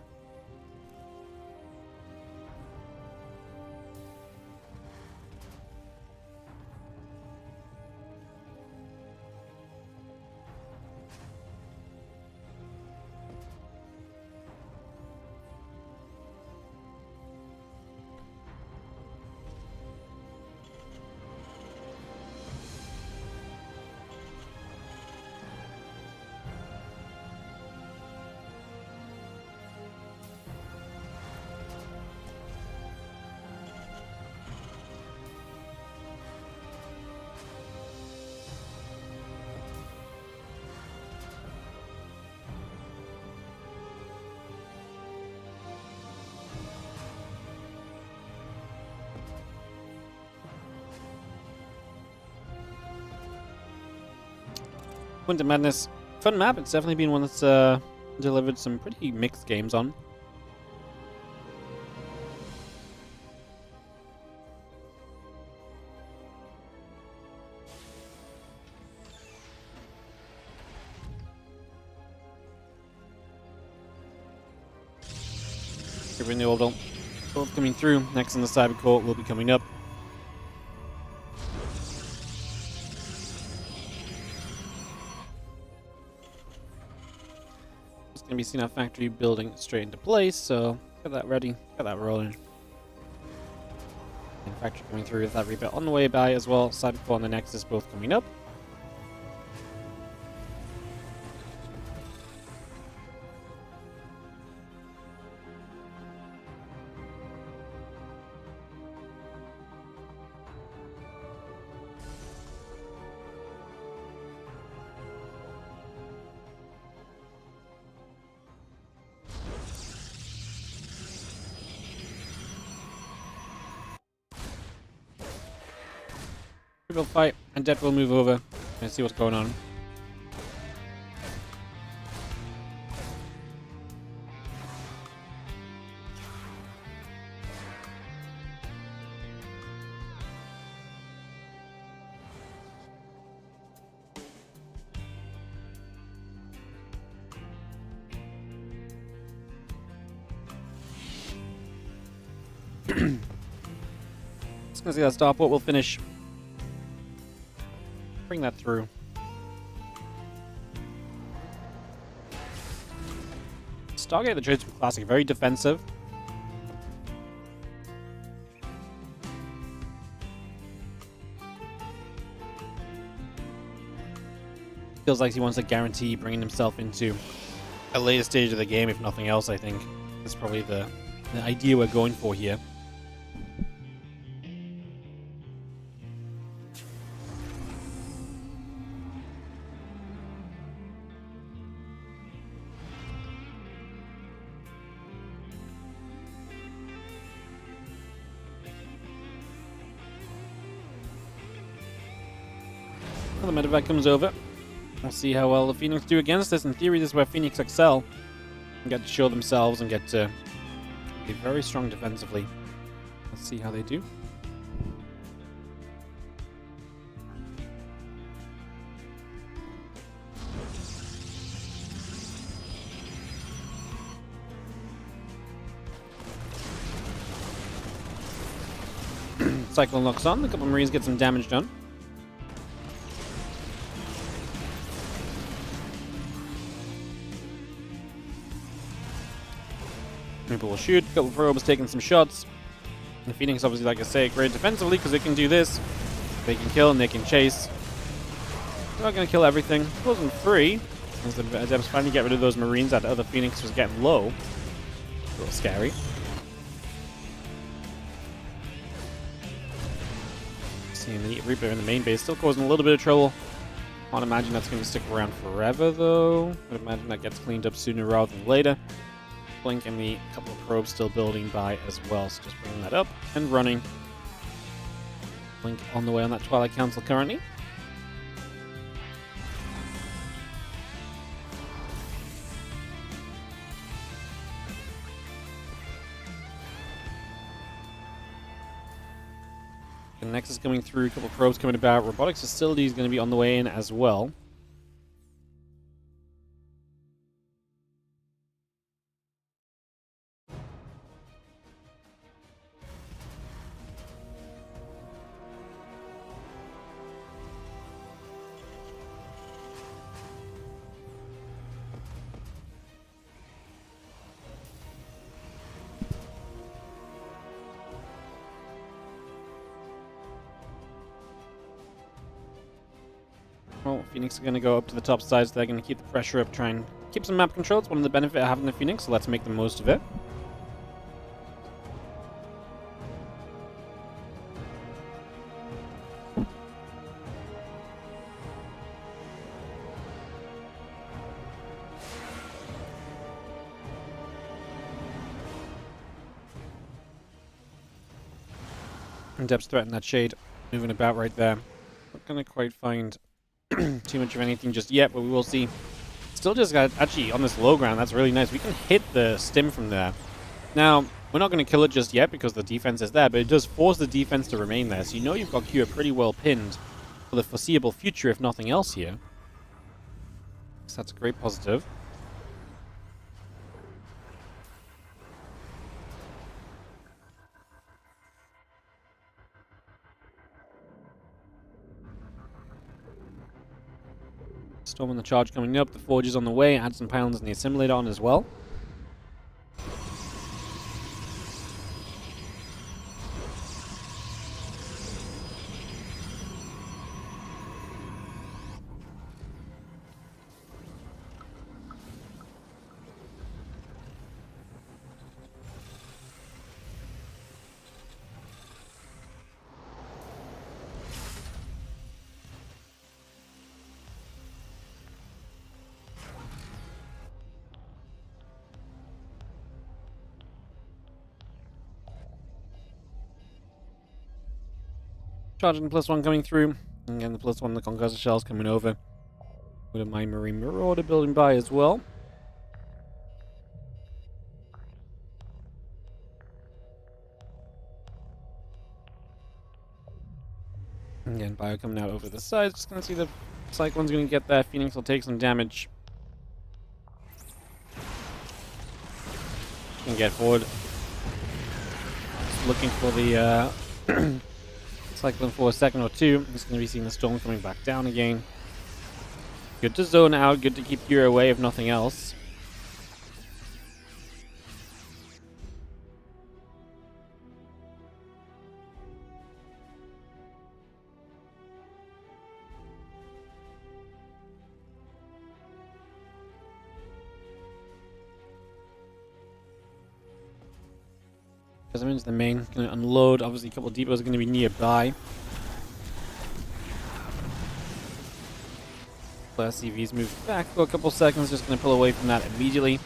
Winter Madness, fun map. It's definitely been one that's delivered some pretty mixed games on. Giving the orbital, both coming through. Next on the cyber core will be coming up. Going to be seeing our factory building straight into place, so get that ready, get that rolling. And factory coming through with that rebuild on the way by as well. Cybercore and the Nexus both coming up. We will fight, and Death will move over and see what's going on. Just gonna see that starport will finish. Bring that through. Stargate the Tradesman Classic, very defensive. Feels like he wants to guarantee bringing himself into a later stage of the game, if nothing else. I think that's probably the idea we're going for here. Well, the medevac comes over. We'll see how well the Phoenix do against this. In theory, this is where Phoenix excel and get to show themselves and get to be very strong defensively. Let's see how they do. Cyclone locks on. A couple of Marines get some damage done. People will shoot. A couple of probes taking some shots. The Phoenix, obviously, like I say, great defensively because they can do this. They can kill and they can chase. They're not going to kill everything. It wasn't free. As the Adepts finally get rid of those Marines, that other Phoenix was getting low. A little scary. Seeing the Reaper in the main base still causing a little bit of trouble. Can't imagine that's going to stick around forever, though. I'd imagine that gets cleaned up sooner rather than later. Blink and the couple of probes still building by as well, so just bringing that up and running. Blink on the way on that Twilight Council currently. The Nexus coming through, a couple of probes coming about. Robotics facility is going to be on the way in as well. Well, Phoenix are going to go up to the top side, so they're going to keep the pressure up, try and keep some map control. It's one of the benefits of having the Phoenix, so let's make the most of it. And Depths threaten that shade, moving about right there. Not going to quite find too much of anything just yet, but we will see. Still just got, actually, on this low ground, that's really nice. We can hit the stim from there. Now, we're not going to kill it just yet because the defense is there, but it does force the defense to remain there. So you know you've got Q pretty well pinned for the foreseeable future, if nothing else here. So that's a great positive. Storm and the charge coming up, the Forge is on the way, add some pylons and the assimilator on as well. Charging +1 coming through. And again, the +1, the concussor shells coming over. With my Marine Marauder building by as well. Again, Bio coming out over the side. Just gonna see the Cyclone's gonna get there. Phoenix will take some damage. Can get forward. Just looking for the Cyclone for a second or two. He's gonna be seeing the Storm coming back down again. Good to zone out. Good to keep Gear away if nothing else. As I'm into the main, gonna unload. Obviously, a couple of depots are gonna be nearby. SCV's moved back for a couple seconds. Just gonna pull away from that immediately.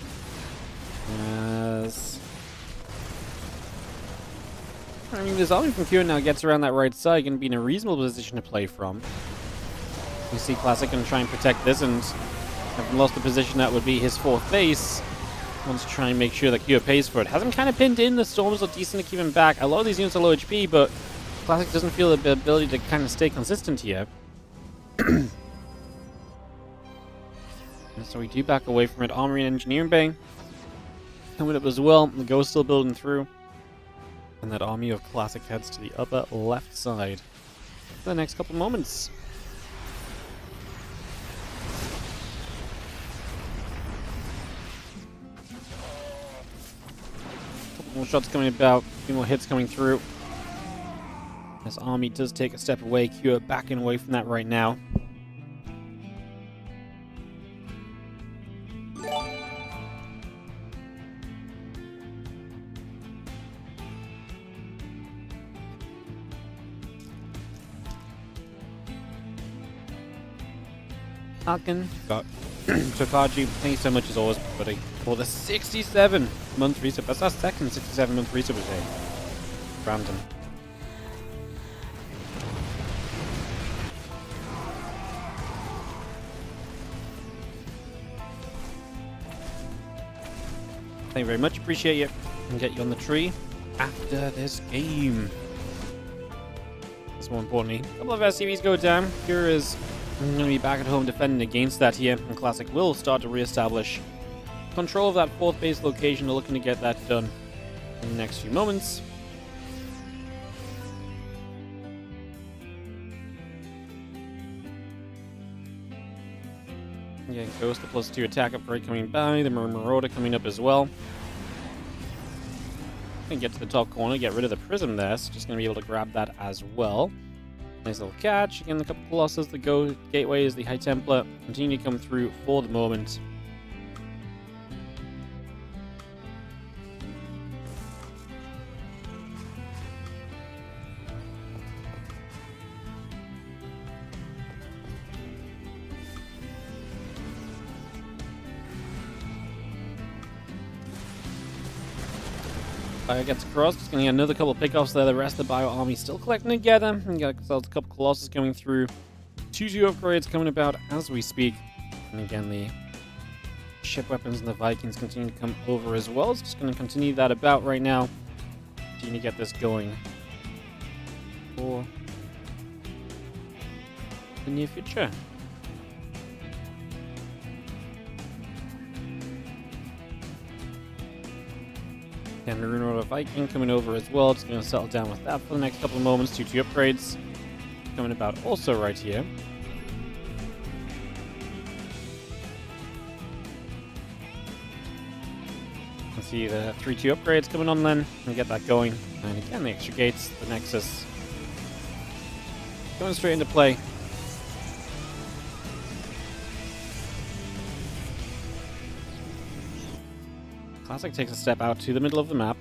As I mean, this army from Q now gets around that right side, gonna be in a reasonable position to play from. You see Classic gonna try and protect this, and having lost the position that would be his 4th base. Wants to try and make sure that Q pays for it. Has him kind of pinned in. The Storms are decent to keep him back. A lot of these units are low HP, but Classic doesn't feel the ability to kind of stay consistent here. And so we do back away from it. Armory and Engineering Bay coming up as well. The Ghost still building through. And that army of Classic heads to the upper left side for the next couple moments. More shots coming about, a few more hits coming through. This army does take a step away. Q backing away from that right now. Falcon got Tokaji, thank you so much as always, buddy, for the 67-month resub. That's our second 67-month resub today. Random. Thank you very much, appreciate you. And get you on the tree after this game. That's more importantly. A couple of SCVs go down. Here is going to be back at home defending against that here, and Classic will start to re-establish control of that 4th base location. They're looking to get that done in the next few moments. Yeah, Ghost, the +2 attack upgrade coming by, the Marauder coming up as well. Gonna get to the top corner, get rid of the Prism there, so just going to be able to grab that as well. Nice little catch. Again, a couple of Colossus, the Gateways, the High Templar continue to come through for the moment. Bio gets across, just going to get another couple of pickoffs there. The rest of the Bio army still collecting together. And got ourselves a couple Colossus coming through. 2-2 upgrades coming about as we speak. And again, the ship weapons and the Vikings continue to come over as well. So just going to continue that about right now. Continue to get this going for the near future. And Reynor Viking coming over as well. Just going to settle down with that for the next couple of moments. 2-2 upgrades coming about also right here. You can see the 3-2 upgrades coming on then. And get that going. And again, the extra gates, the Nexus going straight into play. Classic takes a step out to the middle of the map.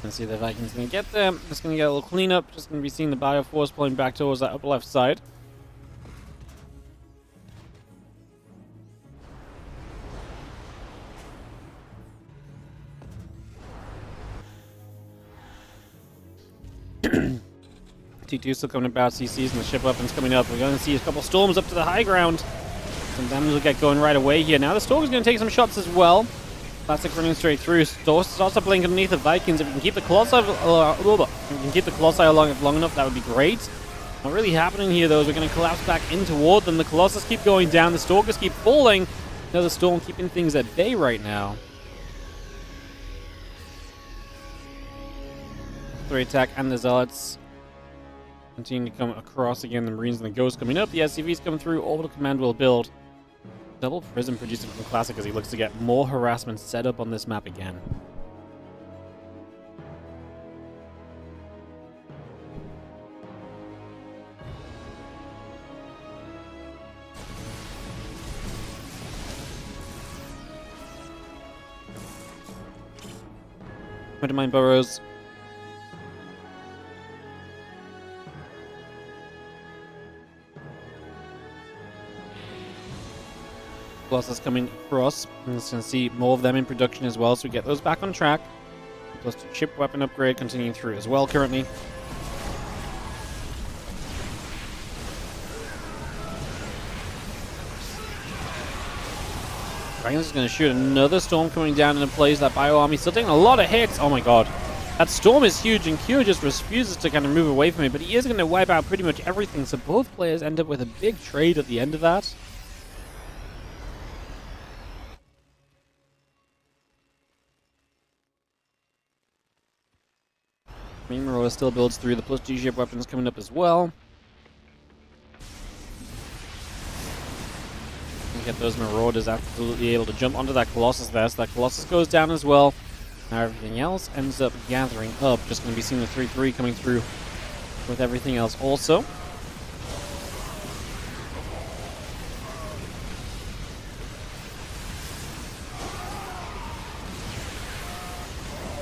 Let's see if the Vikings going to get there. Just going to get a little cleanup. Just going to be seeing the Bioforce pulling back towards that upper left side. T2 still coming about, CCs and the ship weapons coming up. We're going to see a couple storms up to the high ground. Some damage will get going right away here. Now the Storm is going to take some shots as well. Classic running straight through. Storm starts up playing underneath the Vikings. If we can keep the Colossi, along enough, that would be great. Not really happening here though, is we're going to collapse back in toward them. The Colossus keep going down. The Stalkers keep falling. Another Storm keeping things at bay right now. 3 attack and the Zealots continue to come across again. The Marines and the Ghosts coming up. The SCVs come through. Orbital Command will build. Double Prism producing from Classic as he looks to get more harassment set up on this map again. Mine burrows. Colossus coming across. And it's going to see more of them in production as well, so we get those back on track. Plus the chip weapon upgrade continuing through as well currently. Dragon's going to shoot another Storm coming down into place. That Bio Army still taking a lot of hits. Oh my god. That Storm is huge, and Q just refuses to kind of move away from it, but he is going to wipe out pretty much everything, so both players end up with a big trade at the end of that. Reynor still builds through. The plus G ship weapons coming up as well. Get those Marauders absolutely able to jump onto that Colossus there, so that Colossus goes down as well. Now everything else ends up gathering up. Just going to be seeing the 3-3 coming through with everything else also.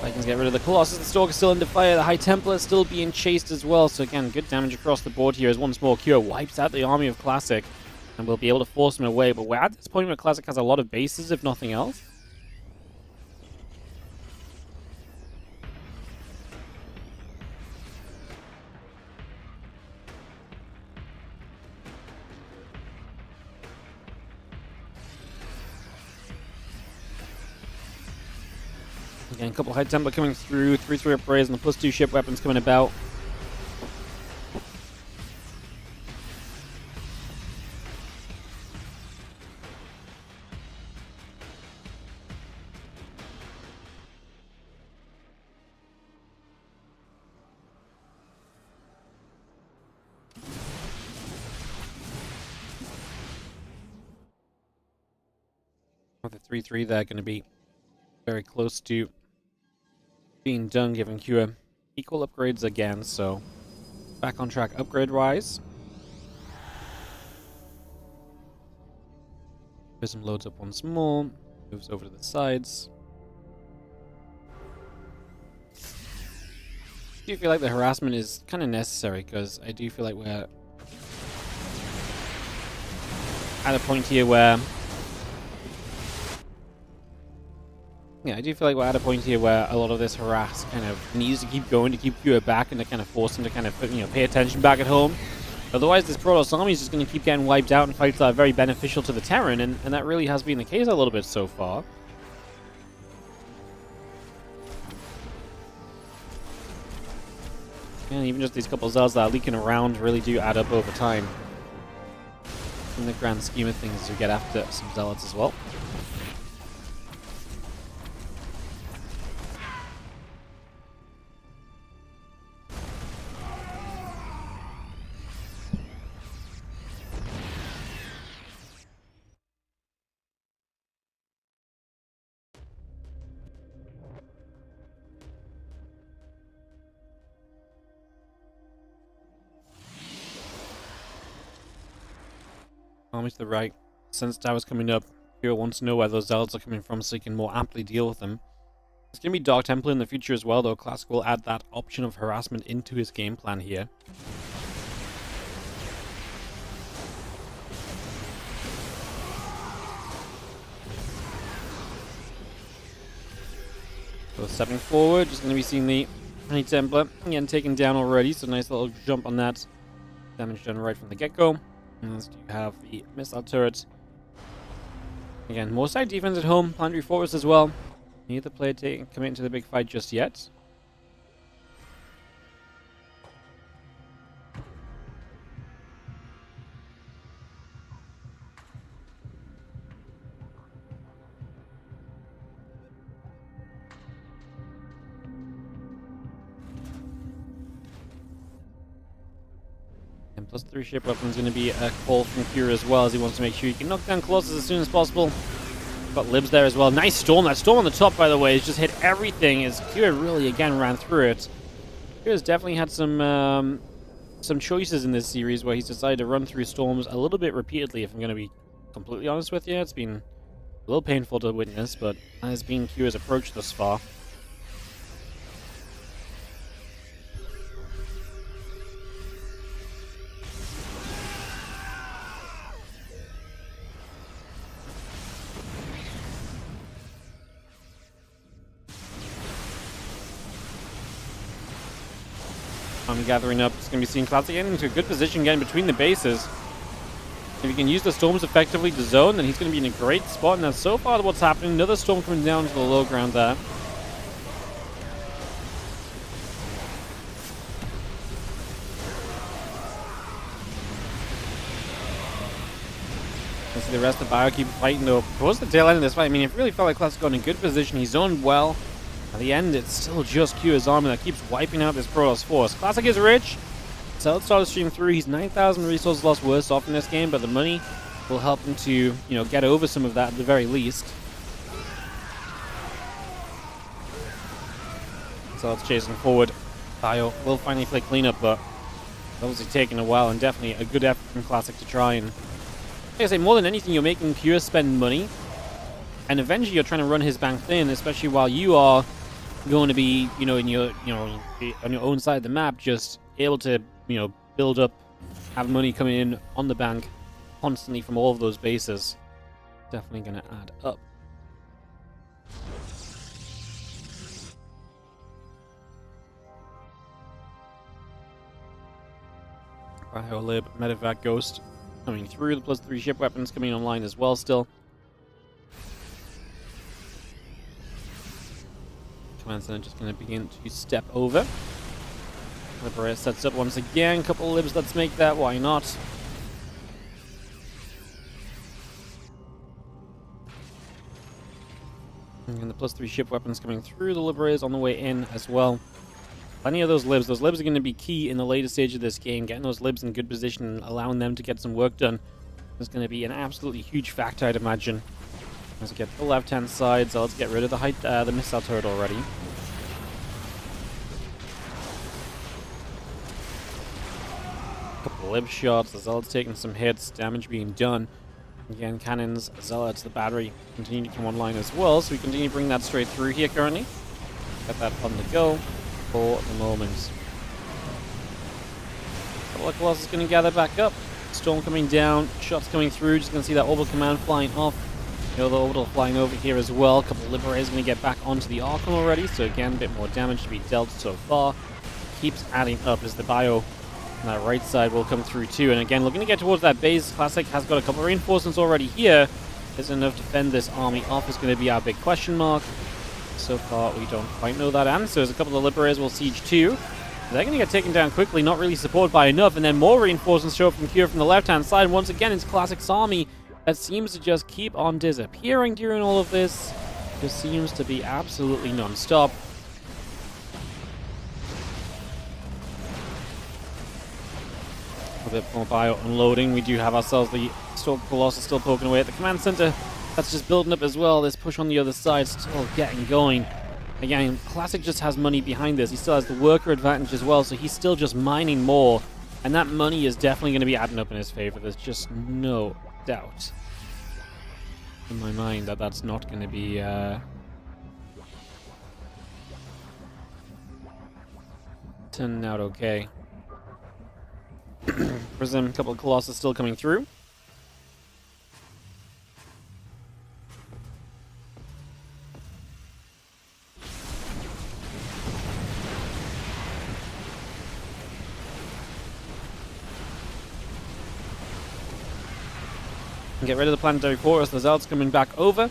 Vikings get rid of the Colossus. The Stalker still under fire. The High Templar is still being chased as well. So again, good damage across the board here as once more Cure wipes out the army of Classic. And we'll be able to force him away. But we're at this point where Classic has a lot of bases, if nothing else. Again, a couple of High Templar coming through, 3-3 upgrades, and the plus 2 ship weapons coming about. With the 3-3 there, going to be very close to being done, giving Q equal upgrades again, so back on track upgrade-wise. Prism loads up once more, moves over to the sides. I do feel like the harassment is kind of necessary, because I do feel like we're at a point here where a lot of this harass kind of needs to keep going to keep Q back and to kind of force him to kind of pay attention back at home. Otherwise, this Protoss army is just going to keep getting wiped out in fights that are very beneficial to the Terran, and that really has been the case a little bit so far. And even just these couple of Zealots that are leaking around really do add up over time. In the grand scheme of things, you get after some Zealots as well. Army to the right. Sense Tower's coming up. Hero wants to know where those Zealots are coming from so he can more aptly deal with them. It's going to be Dark Templar in the future as well, though. Classic will add that option of harassment into his game plan here. So stepping forward, just going to be seeing the Honey Templar again taken down already, so nice little jump on that. Damage done right from the get-go. And let's do have the missile turret. Again, more side defense at home, planetary fortress as well. Neither player coming into the big fight just yet. And plus 3 ship weapons going to be a call from Kira as well, as he wants to make sure he can knock down Colossus as soon as possible. Got libs there as well. Nice storm. That storm on the top, by the way, has just hit everything as Kira really again ran through it. Kira's definitely had some choices in this series where he's decided to run through storms a little bit repeatedly, if I'm going to be completely honest with you. It's been a little painful to witness, but that has been Kira's approach thus far. Gathering up. It's going to be seeing Classic getting into a good position, getting between the bases. If he can use the storms effectively to zone, then he's going to be in a great spot. And that's so far what's happening. Another storm coming down to the low ground there. Let's see the rest of the Bio keep fighting though. Towards the tail end of this fight, I mean, it really felt like Classic got in a good position. He zoned well. At the end, it's still just Kira's army that keeps wiping out this Protoss force. Classic is rich, so let's start stream through. He's 9,000 resources lost worse off in this game, but the money will help him to, you know, get over some of that at the very least. So it's chasing forward. Bio will finally play cleanup, but it's obviously taking a while, and definitely a good effort from Classic to try and, like I say, more than anything, you're making Kira spend money, and eventually you're trying to run his bank thin, especially while you are going to be, you know, in your, on your own side of the map, just able to, you know, build up, have money coming in on the bank constantly from all of those bases. Definitely going to add up. Biolib, Medevac, Ghost coming through. The +3 ship weapons coming online as well still. Command Center just going to begin to step over. Liberator sets up once again. Couple of libs, let's make that. Why not? And the +3 ship weapons coming through. The Liberators on the way in as well. Plenty of those libs. Those libs are going to be key in the later stage of this game. Getting those libs in good position and allowing them to get some work done is going to be an absolutely huge factor, I'd imagine. Let's get to the left-hand side, so let's get rid of the missile turret already. Couple of lib shots, the Zealot's taking some hits, damage being done. Again, cannons, Zealots, the battery continue to come online as well, so we continue to bring that straight through here currently. Got that on the go for the moment. Couple of Colossus going to gather back up. Storm coming down, shots coming through, just going to see that orbital command flying off. You know, the orbital flying over here as well. A couple of Liberators going to get back onto the Archon already, so again, a bit more damage to be dealt so far. Keeps adding up as the Bio on that right side will come through too. And again, looking to get towards that base. Classic has got a couple of reinforcements already here. Is enough to fend this army off is going to be our big question mark. So far, we don't quite know that answer. As a couple of Liberators will siege too. They're going to get taken down quickly, not really supported by enough. And then more reinforcements show up from Kira from the left-hand side. Once again, it's Classic's army that seems to just keep on disappearing during all of this. Just seems to be absolutely non-stop. A bit more Bio unloading. We do have ourselves the Stalk Colossus still poking away at the command center. That's just building up as well. This push on the other side still getting going. Again, Classic just has money behind this. He still has the worker advantage as well, so he's still just mining more. And that money is definitely going to be adding up in his favor. There's just no doubt in my mind that that's not going to be Turning out okay. Prism, a couple of Colossus still coming through. Get rid of the planetary fortress. The Zealot's coming back over.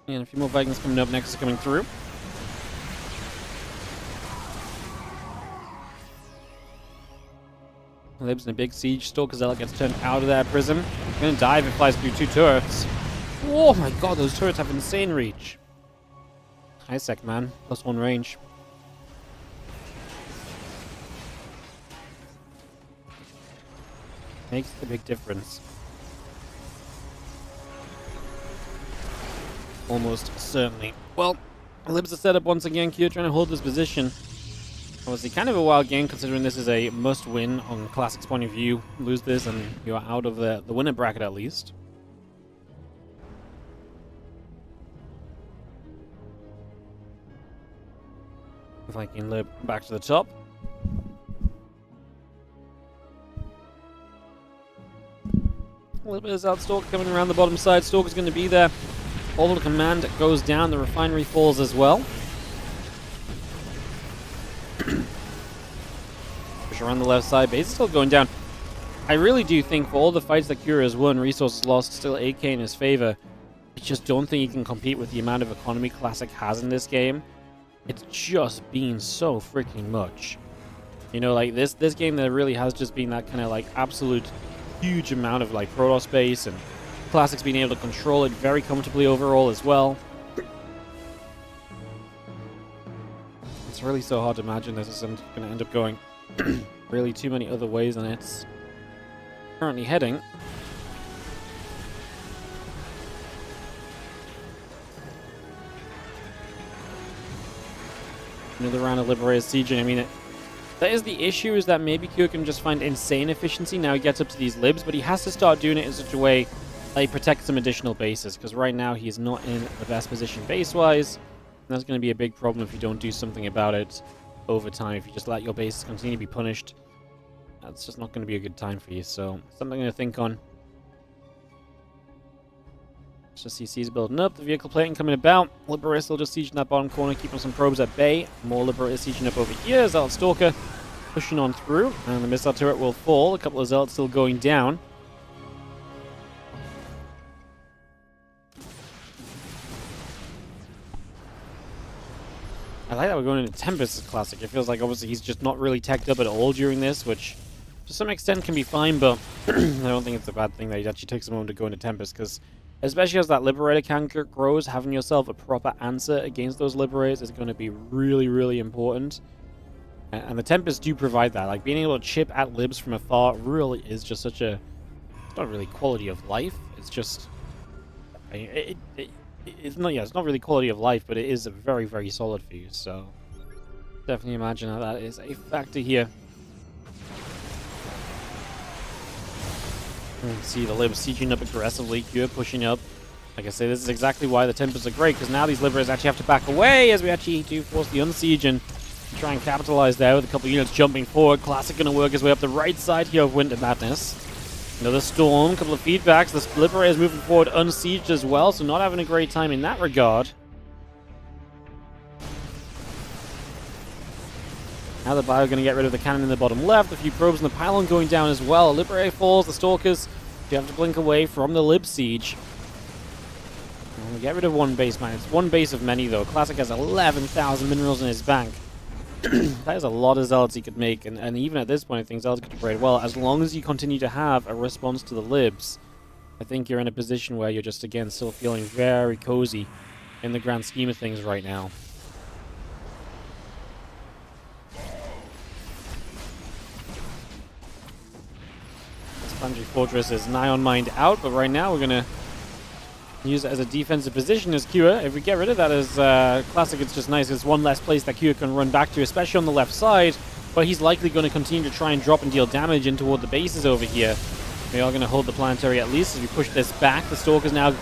And a few more Vikings coming up. Next is coming through. Libs in a big siege. Stalker Zealot gets turned out of that prism. Gonna dive. It flies through 2 turrets. Oh my god, those turrets have insane reach. High sec, man. +1 range. Makes a big difference. Almost certainly. Well, Libs are set up once again. Q trying to hold this position. Obviously, kind of a wild game considering this is a must-win on Classic's point of view. Lose this and you're out of the winner bracket at least. Viking Lib back to the top. A little bit of South Stalker coming around the bottom side. Stalker's going to be there. All the command goes down. The refinery falls as well. Push around the left side. Base is still going down. I really do think for all the fights that Kura has won, resources lost, still 8k in his favor. I just don't think he can compete with the amount of economy Classic has in this game. It's just been so freaking much. You know, like this game there really has just been that kind of like absolute huge amount of like Protoss space, and Classic's been able to control it very comfortably overall as well. It's really so hard to imagine this is going to end up going really too many other ways than it's currently heading. Another round of Liberator's sieging. I mean, that is the issue, is that maybe Q can just find insane efficiency now he gets up to these libs, but he has to start doing it in such a way that he protects some additional bases, because right now he is not in the best position base-wise. That's going to be a big problem if you don't do something about it over time. If you just let your bases continue to be punished, that's just not going to be a good time for you. So, something to think on. Just CC's building up. The vehicle plating coming about. Liberator still just sieging that bottom corner, keeping some probes at bay. More Liberator sieging up over here. Zealot Stalker pushing on through, and the missile turret will fall. A couple of Zealots still going down. I like that we're going into Tempest Classic. It feels like obviously he's just not really teched up at all during this, which to some extent can be fine, but I don't think it's a bad thing that he actually takes a moment to go into Tempest, because especially as that Liberator count grows, having yourself a proper answer against those Liberators is going to be really, really important. And the Tempests do provide that. Like, being able to chip at libs from afar really is just such a... It's not really quality of life. It's just... It's not really quality of life, but it is very, very solid for you. So, definitely imagine how that is a factor here. You can see the libs sieging up aggressively, Cure pushing up. Like I say, this is exactly why the Tempests are great, because now these Liberators actually have to back away as we actually do force the unsiege and try and capitalize there with a couple of units jumping forward. Classic going to work his way up the right side here of Winter Madness. Another storm, a couple of feedbacks. The Liberator is moving forward unsieged as well, so not having a great time in that regard. Now the Bio going to get rid of the cannon in the bottom left. A few probes in the pylon going down as well. Liberator falls. The Stalkers, you have to blink away from the Lib siege. And we get rid of one base, man. It's one base of many, though. Classic has 11,000 minerals in his bank. That is a lot of Zealots he could make, and even at this point I think Zealots could trade well. As long as you continue to have a response to the libs, I think you're in a position where you're just, again, still feeling very cozy in the grand scheme of things right now. This Planetary Fortress is nigh on mined out, but right now we're going to use it as a defensive position as Kua. If we get rid of that as Classic, it's just nice. It's one less place that Kua can run back to, especially on the left side. but he's likely going to continue to try and drop and deal damage in toward the bases over here. We are going to hold the planetary at least as we push this back. The Stalker's now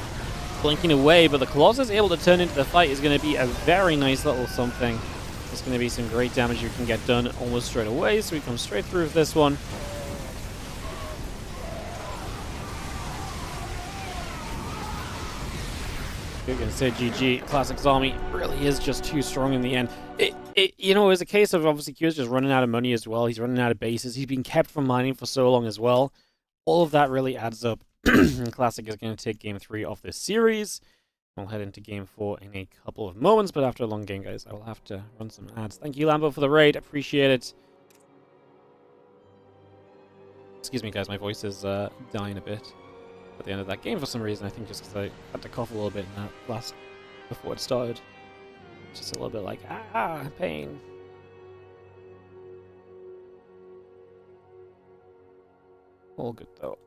blinking away, but the Colossus able to turn into the fight is going to be a very nice little something. There's going to be some great damage you can get done almost straight away, so we come straight through with this one. You're going to say GG. Classic's army really is just too strong in the end. You know, it was a case of obviously Q's just running out of money as well. He's running out of bases. He's been kept from mining for so long as well. All of that really adds up. Classic is going to take game 3 of this series. We'll head into game 4 in a couple of moments, but after a long game, guys, I will have to run some ads. Thank you, Lambo, for the raid. Appreciate it. Excuse me, guys, my voice is dying a bit at the end of that game for some reason. I think just because I had to cough a little bit in that last before it started. Just a little bit like, pain. All good, though.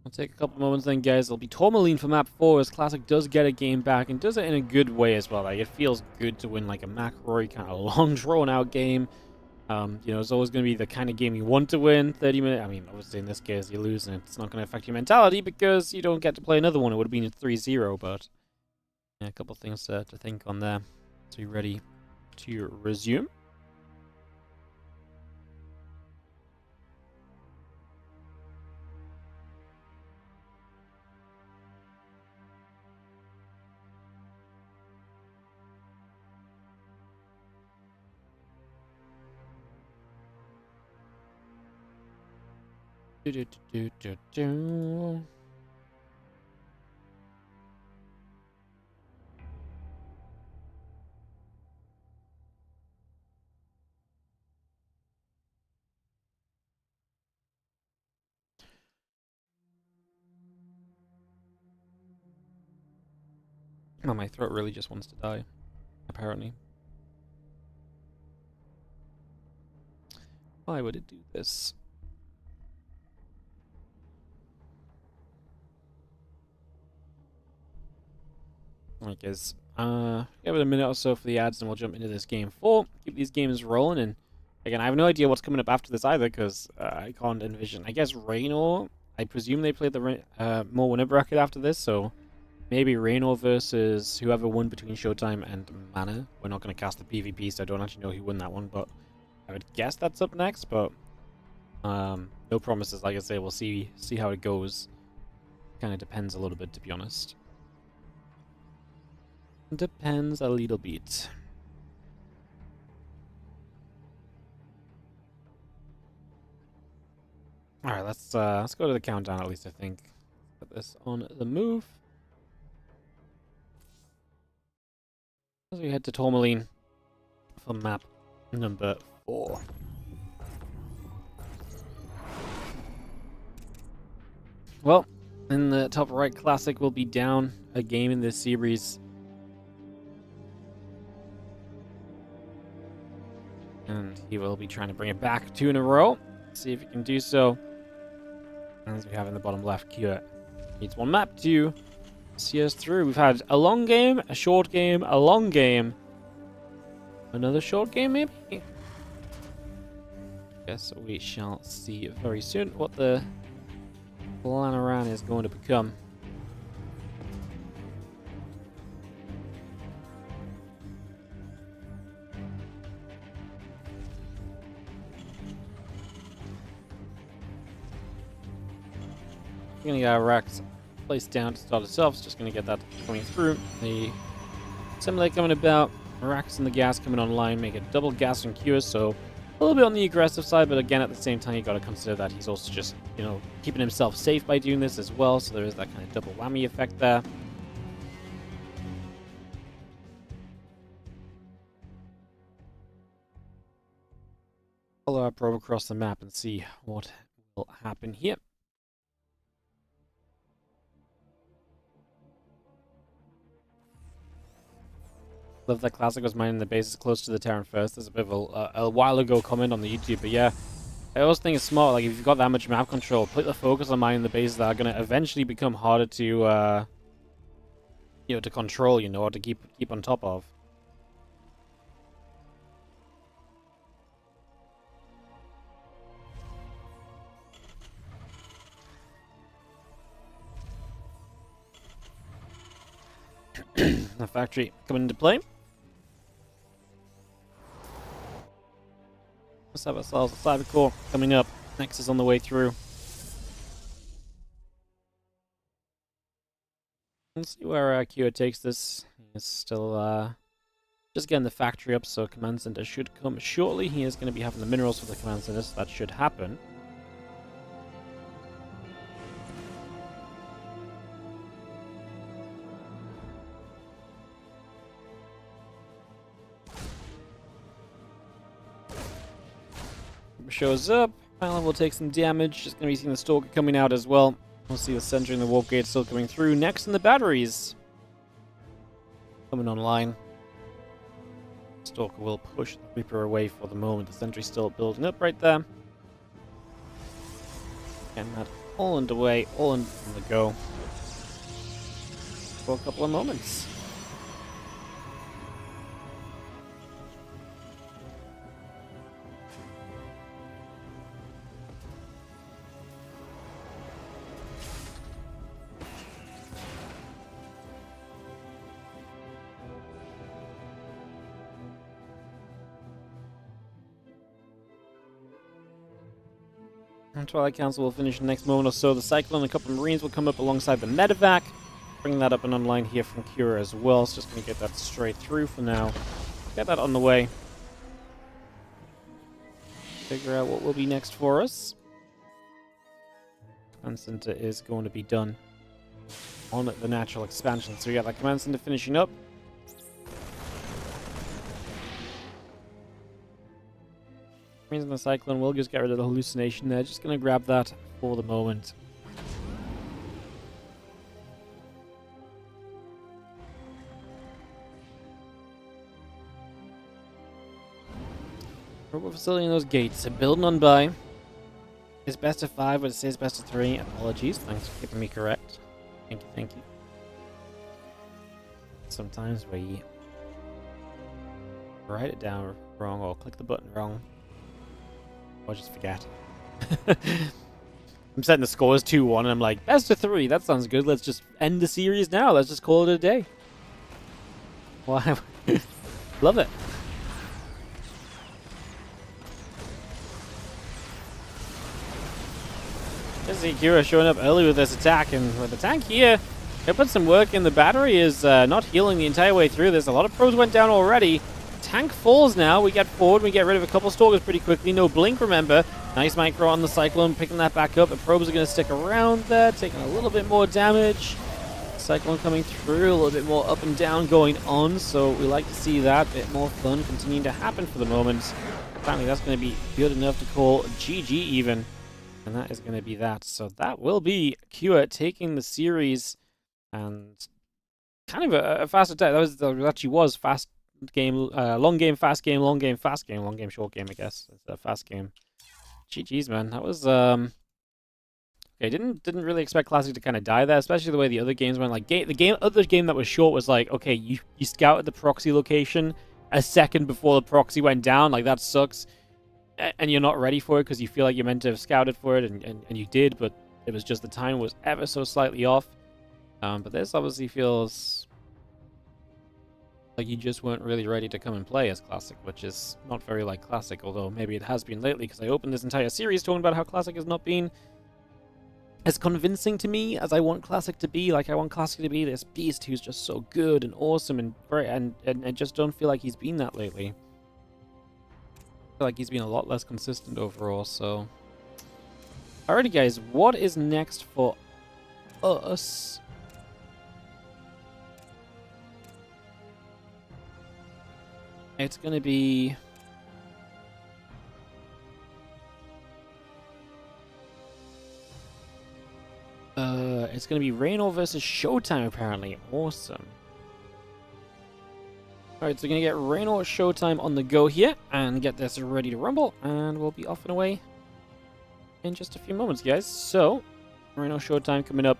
I'll take a couple moments then, guys. It'll be Tourmaline for map 4 as Classic does get a game back and does it in a good way as well. Like, it feels good to win like a McRoy kind of long drawn-out game. You know, it's always going to be the kind of game you want to win. 30 minutes. I mean, obviously in this case you lose and it's not going to affect your mentality because you don't get to play another one. It would have been a 3-0, but yeah, a couple of things to think on there. So you ready to resume? Oh, my throat really just wants to die, apparently. Why would it do this? Alright, guys. Give it a minute or so for the ads and we'll jump into this game 4. Keep these games rolling, and again, I have no idea what's coming up after this either, because I can't envision. I guess Reynor, I presume they played the more winner bracket after this, so maybe Rainor versus whoever won between Showtime and Mana. We're not going to cast the PvP, so I don't actually know who won that one, but I would guess that's up next, but no promises. Like I say, we'll see how it goes. Kind of depends a little bit, to be honest. Depends a little bit. Alright, let's go to the countdown at least, I think. Put this on the move. As we head to Tourmaline for map number 4. Well, in the top right, Classic will be down a game in this series. And he will be trying to bring it back 2 in a row. See if he can do so. As we have in the bottom left, Kia needs one map to see us through. We've had a long game, a short game, a long game. Another short game, maybe? Guess we shall see very soon what the plan around is going to become. We're going to get our racks placed down to start itself. It's just going to get that coming through. The simulate coming about. Racks and the gas coming online. Make it double gas and cures. So a little bit on the aggressive side, but again, at the same time, you got to consider that he's also just, you know, keeping himself safe by doing this as well. So there is that kind of double whammy effect there. Follow our probe across the map and see what will happen here. Love that Classic was mining the bases close to the Terran first. There's a bit of a while ago comment on the YouTube, but yeah, I always think it's smart, like, if you've got that much map control, put the focus on mining the bases that are going to eventually become harder to, to control, or to keep on top of. The factory coming into play. Let's have ourselves a cyber core coming up. Next is on the way through. Let's see where Kyo takes this. He's still just getting the factory up, so command center should come shortly. He is going to be having the minerals for the command center, so that should happen. Shows up. Alan will take some damage. Just going to be seeing the Stalker coming out as well. We'll see the center and the warp gate still coming through. Next in the batteries. Coming online. Stalker will push the Reaper away for the moment. The sentry's still building up right there. Getting that all underway, all on the go. For a couple of moments. Twilight Council will finish in the next moment or so. The Cyclone and a couple of Marines will come up alongside the Medevac. Bring that up and online here from Kira as well. So just going to get that straight through for now. Get that on the way. Figure out what will be next for us. Command Center is going to be done on the natural expansion. So we got that Command Center finishing up. Marines and the Cyclone will just get rid of the hallucination there. Just going to grab that for the moment. Robot facility in those gates. So building on by. It's best of 5, but it says best of 3. Apologies. Thanks for keeping me correct. Thank you, thank you. Sometimes we write it down wrong or click the button wrong. Or just forget. I'm setting the scores 2-1 and I'm like, best of 3, that sounds good. Let's just end the series now. Let's just call it a day. Wow. Love it. There's Akira showing up early with this attack, and with the tank here, they put some work in. The battery is not healing the entire way through this. A lot of probes went down already. Tank falls now. We get forward. We get rid of a couple Stalkers pretty quickly. No blink, remember. Nice micro on the Cyclone, picking that back up. The probes are going to stick around there, taking a little bit more damage. Cyclone coming through, a little bit more up and down going on, so we like to see that. A bit more fun continuing to happen for the moment. Apparently that's going to be good enough to call GG even. And that is going to be that. So that will be Kua taking the series, and kind of a fast attack. That actually was fast game, long game, fast game, long game, fast game, long game, short game, I guess. It's a fast game. GG's, man. That was okay. Didn't really expect Classic to kind of die there, especially the way the other games went. Like other game that was short was like, okay, you scouted the proxy location a second before the proxy went down. Like, that sucks. And you're not ready for it because you feel like you're meant to have scouted for it, and you did, but it was just the time was ever so slightly off. But this obviously feels like you just weren't really ready to come and play as Classic, which is not very like Classic, although maybe it has been lately, because I opened this entire series talking about how Classic has not been as convincing to me as I want Classic to be. Like, I want Classic to be this beast who's just so good and awesome and great, and I just don't feel like he's been that lately. I feel like he's been a lot less consistent overall, so... Alrighty, guys, what is next for us? It's gonna be... it's gonna be Reynor versus Showtime, apparently. Awesome. Alright, so we're going to get Rainor Showtime on the go here, and get this ready to rumble, and we'll be off and away in just a few moments, guys. So, Reynor Showtime coming up.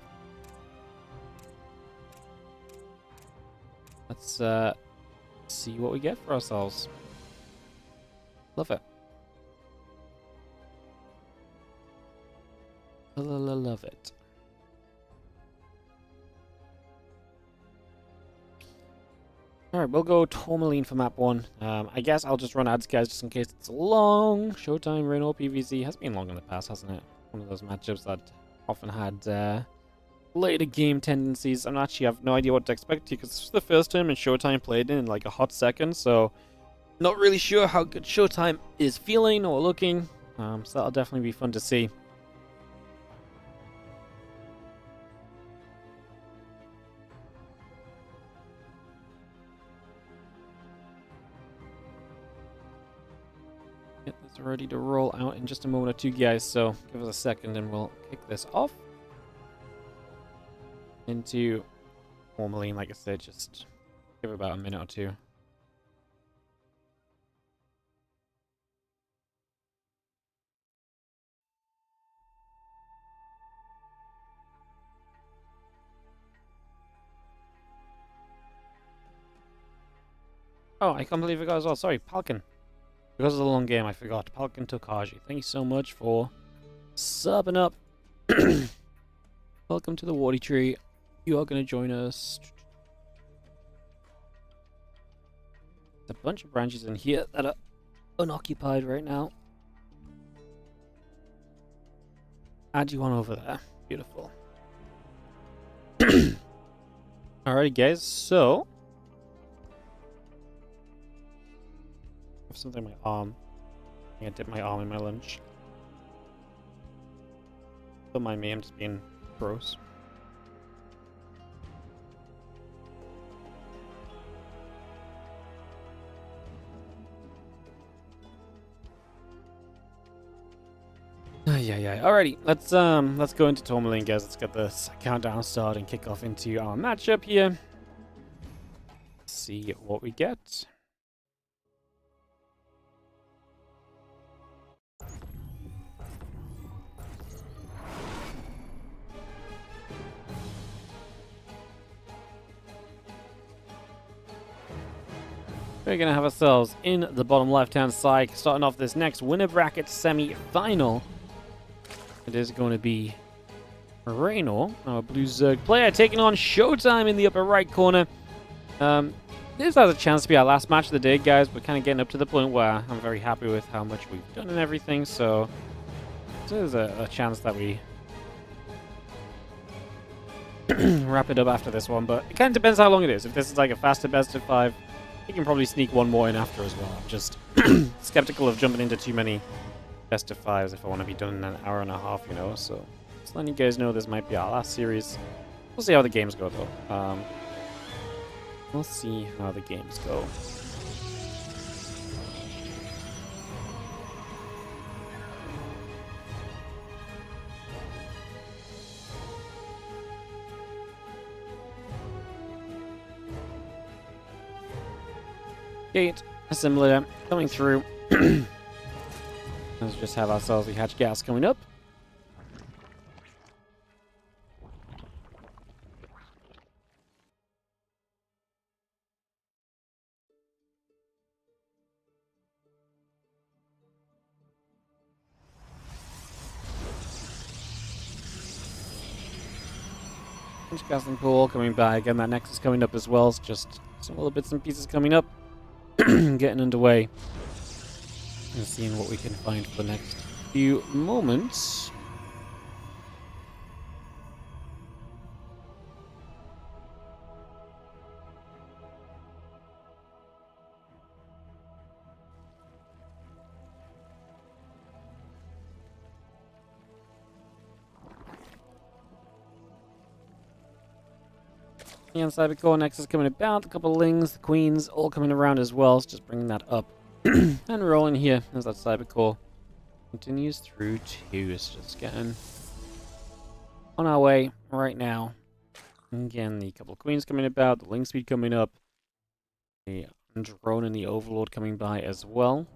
Let's see what we get for ourselves. Love it. Love it. Alright, we'll go Tourmaline for map 1. I guess I'll just run ads, guys, just in case it's long. Showtime, Reynor, PVZ. Has been long in the past, hasn't it? One of those matchups that often had later game tendencies. I have no idea what to expect here, because this is the first time in Showtime played in like a hot second, so not really sure how good Showtime is feeling or looking. So that'll definitely be fun to see. Get this ready to roll out in just a moment or two, guys, so give us a second and we'll kick this off into Tourmaline. Like I said, just give it about a minute or two. Oh, I can't believe it got as well. Sorry, Palkin. Because of the long game, I forgot. Palkin took Haji. Thank you so much for subbing up. Welcome to the WardiTV. You are going to join us. There's a bunch of branches in here that are unoccupied right now. Add you on over there. Beautiful. Alrighty, guys. So, I have something in my arm. I think I dipped my arm in my lunch. Don't mind me. I'm just being gross. Yeah. Alrighty, let's go into Tourmaline, guys. Let's get this countdown started and kick off into our matchup here. See what we get. We're going to have ourselves in the bottom left-hand side, starting off this next winner bracket semi-final. It is going to be Rainor, our blue Zerg player, taking on Showtime in the upper right corner. This has a chance to be our last match of the day, guys. We're kind of getting up to the point where I'm very happy with how much we've done and everything, so there's a chance that we wrap it up after this one, but it kind of depends how long it is. If this is like a faster best of 5, you can probably sneak one more in after as well. I'm just skeptical of jumping into too many best of 5s if I want to be done in an hour and a half, you know, so just letting you guys know this might be our last series. We'll see how the games go, though. We'll see how the games go. Gate assembler coming through. Let's just have ourselves the hatch gas coming up. Hatch gas and pool coming by. Again, that next is coming up as well. It's just some little bits and pieces coming up. Getting underway. And seeing what we can find for the next few moments. The inside core next is coming about. A couple of lings, the queens, all coming around as well. So just bringing that up and rolling here as that cyber core continues through 2. It's just getting on our way right now. Again, the couple of queens coming about, the ling speed coming up, the drone and the overlord coming by as well.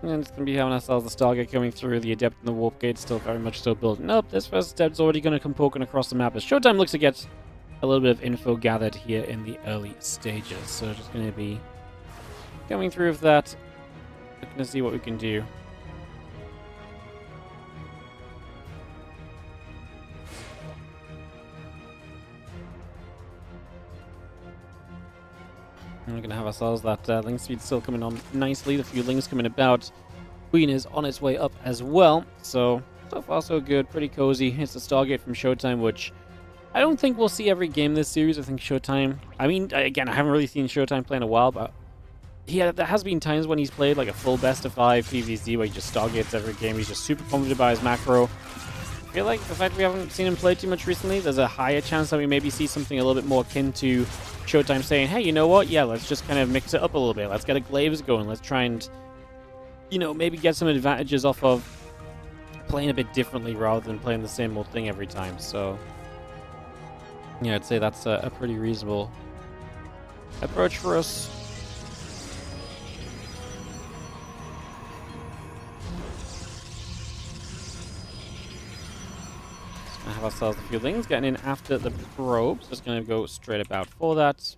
And it's going to be having ourselves the Stargate coming through, the Adept and the Warp Gate still very much still building up. This first Adept's already going to come poking across the map as Showtime looks to get a little bit of info gathered here in the early stages. So just going to be coming through with that, looking to see what we can do. And we're going to have ourselves that link speed still coming on nicely. The few links coming about. Queen is on its way up as well. So far so good. Pretty cozy. It's the Stargate from Showtime, which I don't think we'll see every game this series. I think Showtime... I mean, again, I haven't really seen Showtime play in a while, but yeah, there has been times when he's played like a full best of 5 PvZ where he just Stargates every game. He's just super confident by his macro. I feel like the fact we haven't seen him play too much recently, there's a higher chance that we maybe see something a little bit more akin to Showtime saying, hey, you know what? Yeah, let's just kind of mix it up a little bit. Let's get a Glaives going. Let's try and, you know, maybe get some advantages off of playing a bit differently rather than playing the same old thing every time. So, yeah, I'd say that's a pretty reasonable approach for us. Have ourselves a few things getting in after the probes. Just going to go straight about for that.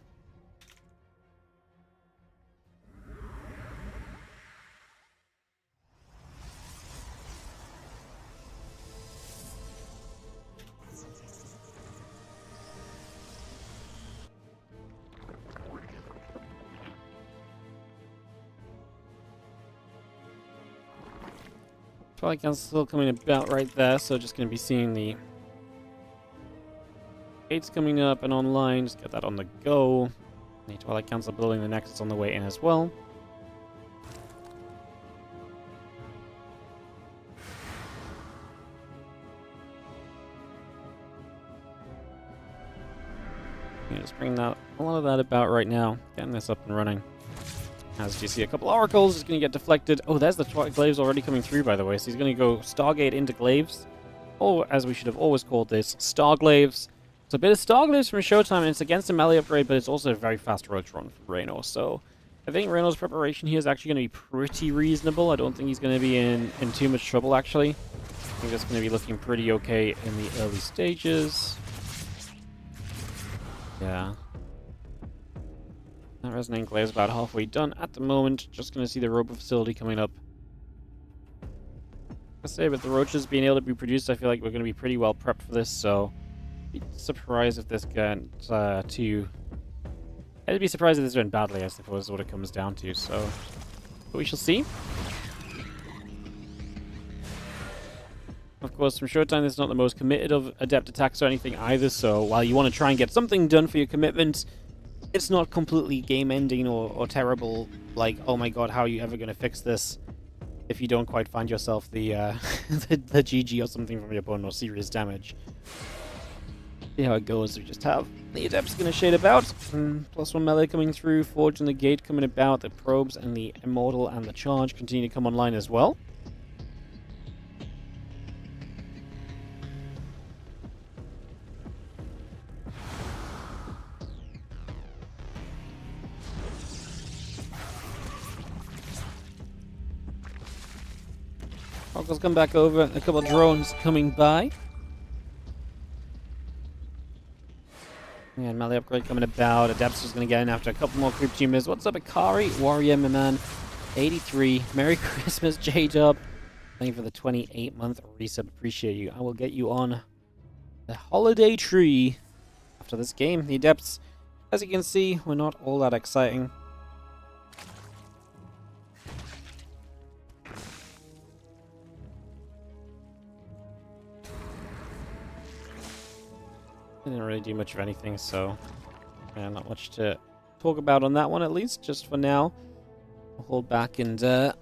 Twilight Council still coming about right there, so just going to be seeing the gates coming up and online. Just get that on the go. The Twilight Council building the Nexus on the way in as well. Yeah, just bring that a lot of that about right now. Getting this up and running. As you see, a couple oracles is going to get deflected. Oh, there's the Glaives already coming through, by the way. So he's going to go Stargate into Glaives. Or, as we should have always called this, Starglaives. So a bit of Starglaives from Showtime, and it's against a melee upgrade, but it's also a very fast roach run from Reynor. So I think Reynor's preparation here is actually going to be pretty reasonable. I don't think he's going to be in too much trouble, actually. I think that's going to be looking pretty okay in the early stages. Yeah. That Resonating Glaive is about halfway done at the moment. Just going to see the Robo Facility coming up. I say, with the roaches being able to be produced, I feel like we're going to be pretty well prepped for this, so I'd be surprised if this got too... I'd be surprised if this went badly, I suppose, is what it comes down to, so... But we shall see. Of course, from Showtime, this is not the most committed of Adept attacks or anything either, so while you want to try and get something done for your commitment, it's not completely game-ending or terrible, like, oh my god, how are you ever going to fix this if you don't quite find yourself the the GG or something from your opponent or serious damage. See how it goes. We just have the Adepts going to shade about. +1 melee coming through, Forge and the Gate coming about, the Probes and the Immortal and the Charge continue to come online as well. Oracles come back over, a couple of drones coming by. And melee upgrade coming about. Adepts is going to get in after a couple more creep tumors. What's up, Akari? Warrior, my man. 83. Merry Christmas, J-Dub. Thank you for the 28-month resub. Appreciate you. I will get you on the holiday tree after this game. The Adepts, as you can see, were not all that exciting. Didn't really do much of anything, so yeah, not much to talk about on that one, at least, just for now. We'll hold back and I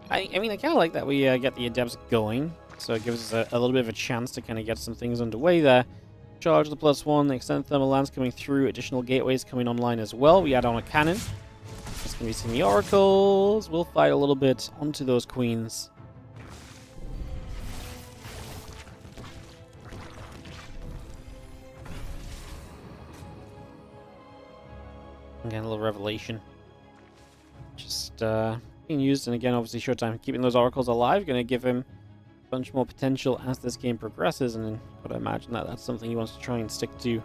mean, I kind of like that we get the Adepts going, so it gives us a little bit of a chance to kind of get some things underway there. Charge the +1, the extended thermal lance coming through, additional gateways coming online as well. We add on a cannon. It's going to be some the oracles. We'll fight a little bit onto those queens. Again, a little revelation. just being used. And again, obviously, Showtime keeping those oracles alive, going to give him a bunch more potential as this game progresses. And then got to imagine that that's something he wants to try and stick to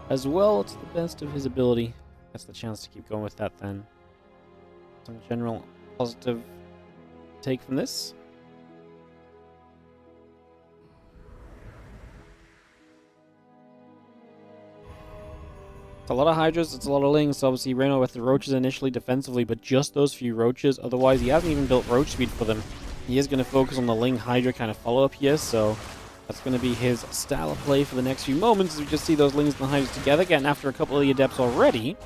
as well to the best of his ability. That's the chance to keep going with that then. Some general positive take from this. It's a lot of Hydras, it's a lot of Lings. Obviously, Reynor with the Roaches initially defensively, but just those few Roaches. Otherwise, he hasn't even built Roach speed for them. He is going to focus on the Ling Hydra kind of follow-up here, so that's going to be his style of play for the next few moments, as we just see those Lings and the Hydras together, getting after a couple of the Adepts already.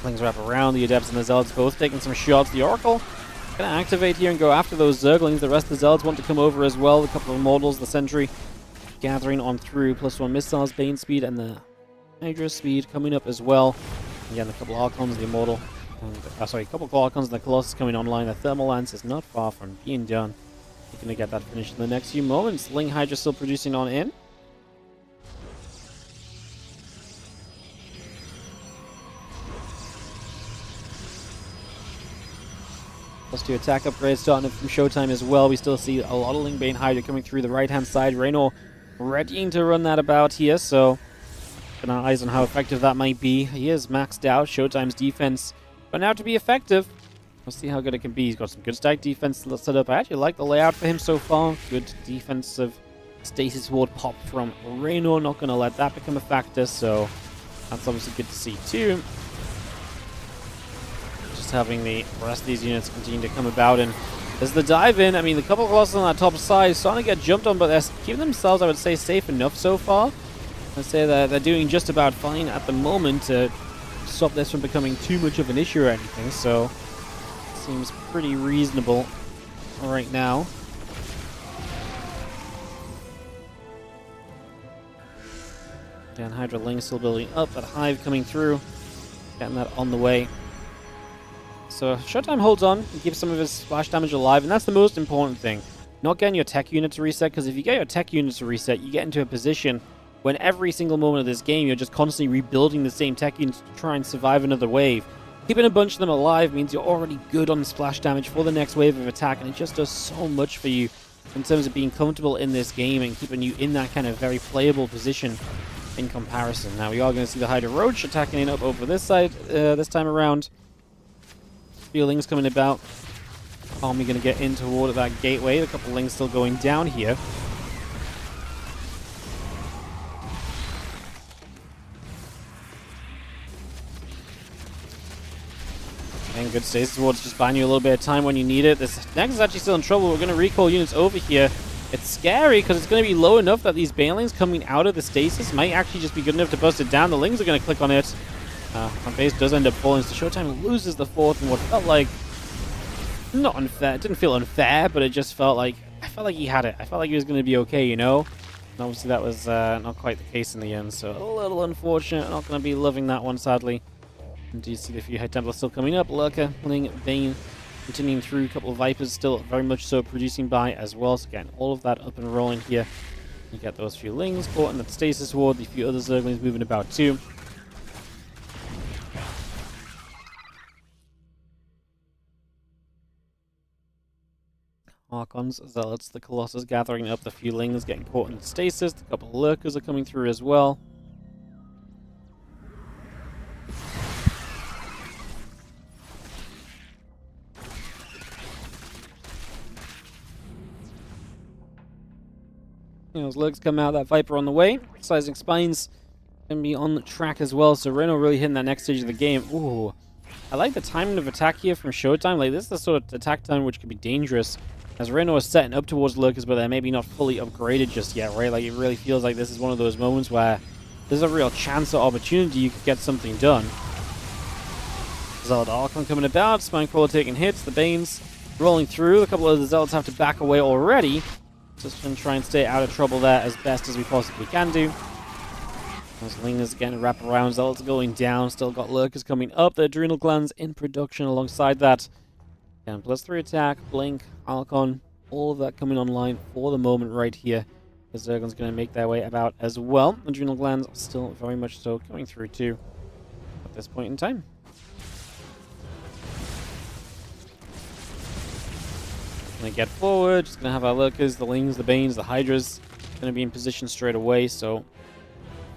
Lings wrap around, the Adepts and the Zealots both taking some shots. The Oracle going to activate here and go after those Zerglings. The rest of the Zealots want to come over as well. A couple of Immortals, the Sentry gathering on through. +1 missiles, Bane speed, and the Hydra speed coming up as well. Again, a couple of Archons, the Immortal. And, sorry, a couple of Archons and the Colossus coming online. The Thermal Lance is not far from being done. We're going to get that finished in the next few moments. Ling Hydra still producing on in. +2 attack upgrades starting up from Showtime as well. We still see a lot of Ling Bane Hydra coming through the right-hand side. Reynor readying to run that about here, so keeping our eyes on how effective that might be. He is maxed out. Showtime's defense but now to be effective. We'll see how good it can be. He's got some good stack defense set up. I actually like the layout for him so far. Good defensive stasis ward pop from Reynor. Not going to let that become a factor, so that's obviously good to see too. Having the rest of these units continue to come about, and there's the dive in. I mean, the couple of Colossus on that top side starting to get jumped on, but they're keeping themselves, I would say, safe enough so far. I'd say that they're doing just about fine at the moment to stop this from becoming too much of an issue or anything, so it seems pretty reasonable right now. Again, Hydra Ling still building up, that Hive coming through, getting that on the way. So Showtime holds on and keeps some of his splash damage alive, and that's the most important thing. Not getting your tech unit to reset, because if you get your tech unit to reset, you get into a position when every single moment of this game, you're just constantly rebuilding the same tech units to try and survive another wave. Keeping a bunch of them alive means you're already good on splash damage for the next wave of attack, and it just does so much for you in terms of being comfortable in this game and keeping you in that kind of very playable position in comparison. Now, we are going to see the Hydra Roach attacking in up over this side this time around. Few Lings coming about. Army going to get in toward that gateway. A couple of Lings still going down here. And good stasis wards just buying you a little bit of time when you need it. This next is actually still in trouble. We're going to recall units over here. It's scary because it's going to be low enough that these Banelings coming out of the stasis might actually just be good enough to bust it down. The Lings are going to click on it. Our base does end up falling, so Showtime loses the fourth in what felt like not unfair. It didn't feel unfair, but it just felt like I felt like he had it. I felt like he was going to be okay, you know. And obviously that was not quite the case in the end, so a little unfortunate. Not going to be loving that one, sadly. And do you see the few High Templars still coming up? Lurker, Ling, Bane, continuing through. A couple of Vipers still very much so producing by as well. So again, all of that up and rolling here. You get those few Lings caught in the stasis ward. The few other Zerglings moving about too. Archons, Zealots, the Colossus gathering up, the few Lings getting caught in the stasis, a couple of Lurkers are coming through as well. You know, those Lurks come out, that Viper on the way, Sizing Spines can be on track as well, so Reynor really hitting that next stage of the game. Ooh, I like the timing of attack here from Showtime. Like, this is the sort of attack time which could be dangerous. As Reynor is setting up towards Lurkers, but they're maybe not fully upgraded just yet, right? Like, it really feels like this is one of those moments where there's a real chance or opportunity you could get something done. Zealot Archon coming about, Spinecrawler taking hits, the Banes rolling through. A couple of the Zealots have to back away already. Just going to try and stay out of trouble there as best as we possibly can do. Those Lingers getting wrapped around, Zealots going down, still got Lurkers coming up. The Adrenal Glands in production alongside that. And +3 attack, Blink, Archon, all of that coming online for the moment right here. The Zerglings going to make their way about as well. Adrenal glands still very much so coming through too at this point in time. Going to get forward, just going to have our lurkers, the lings, the banes, the hydras going to be in position straight away, so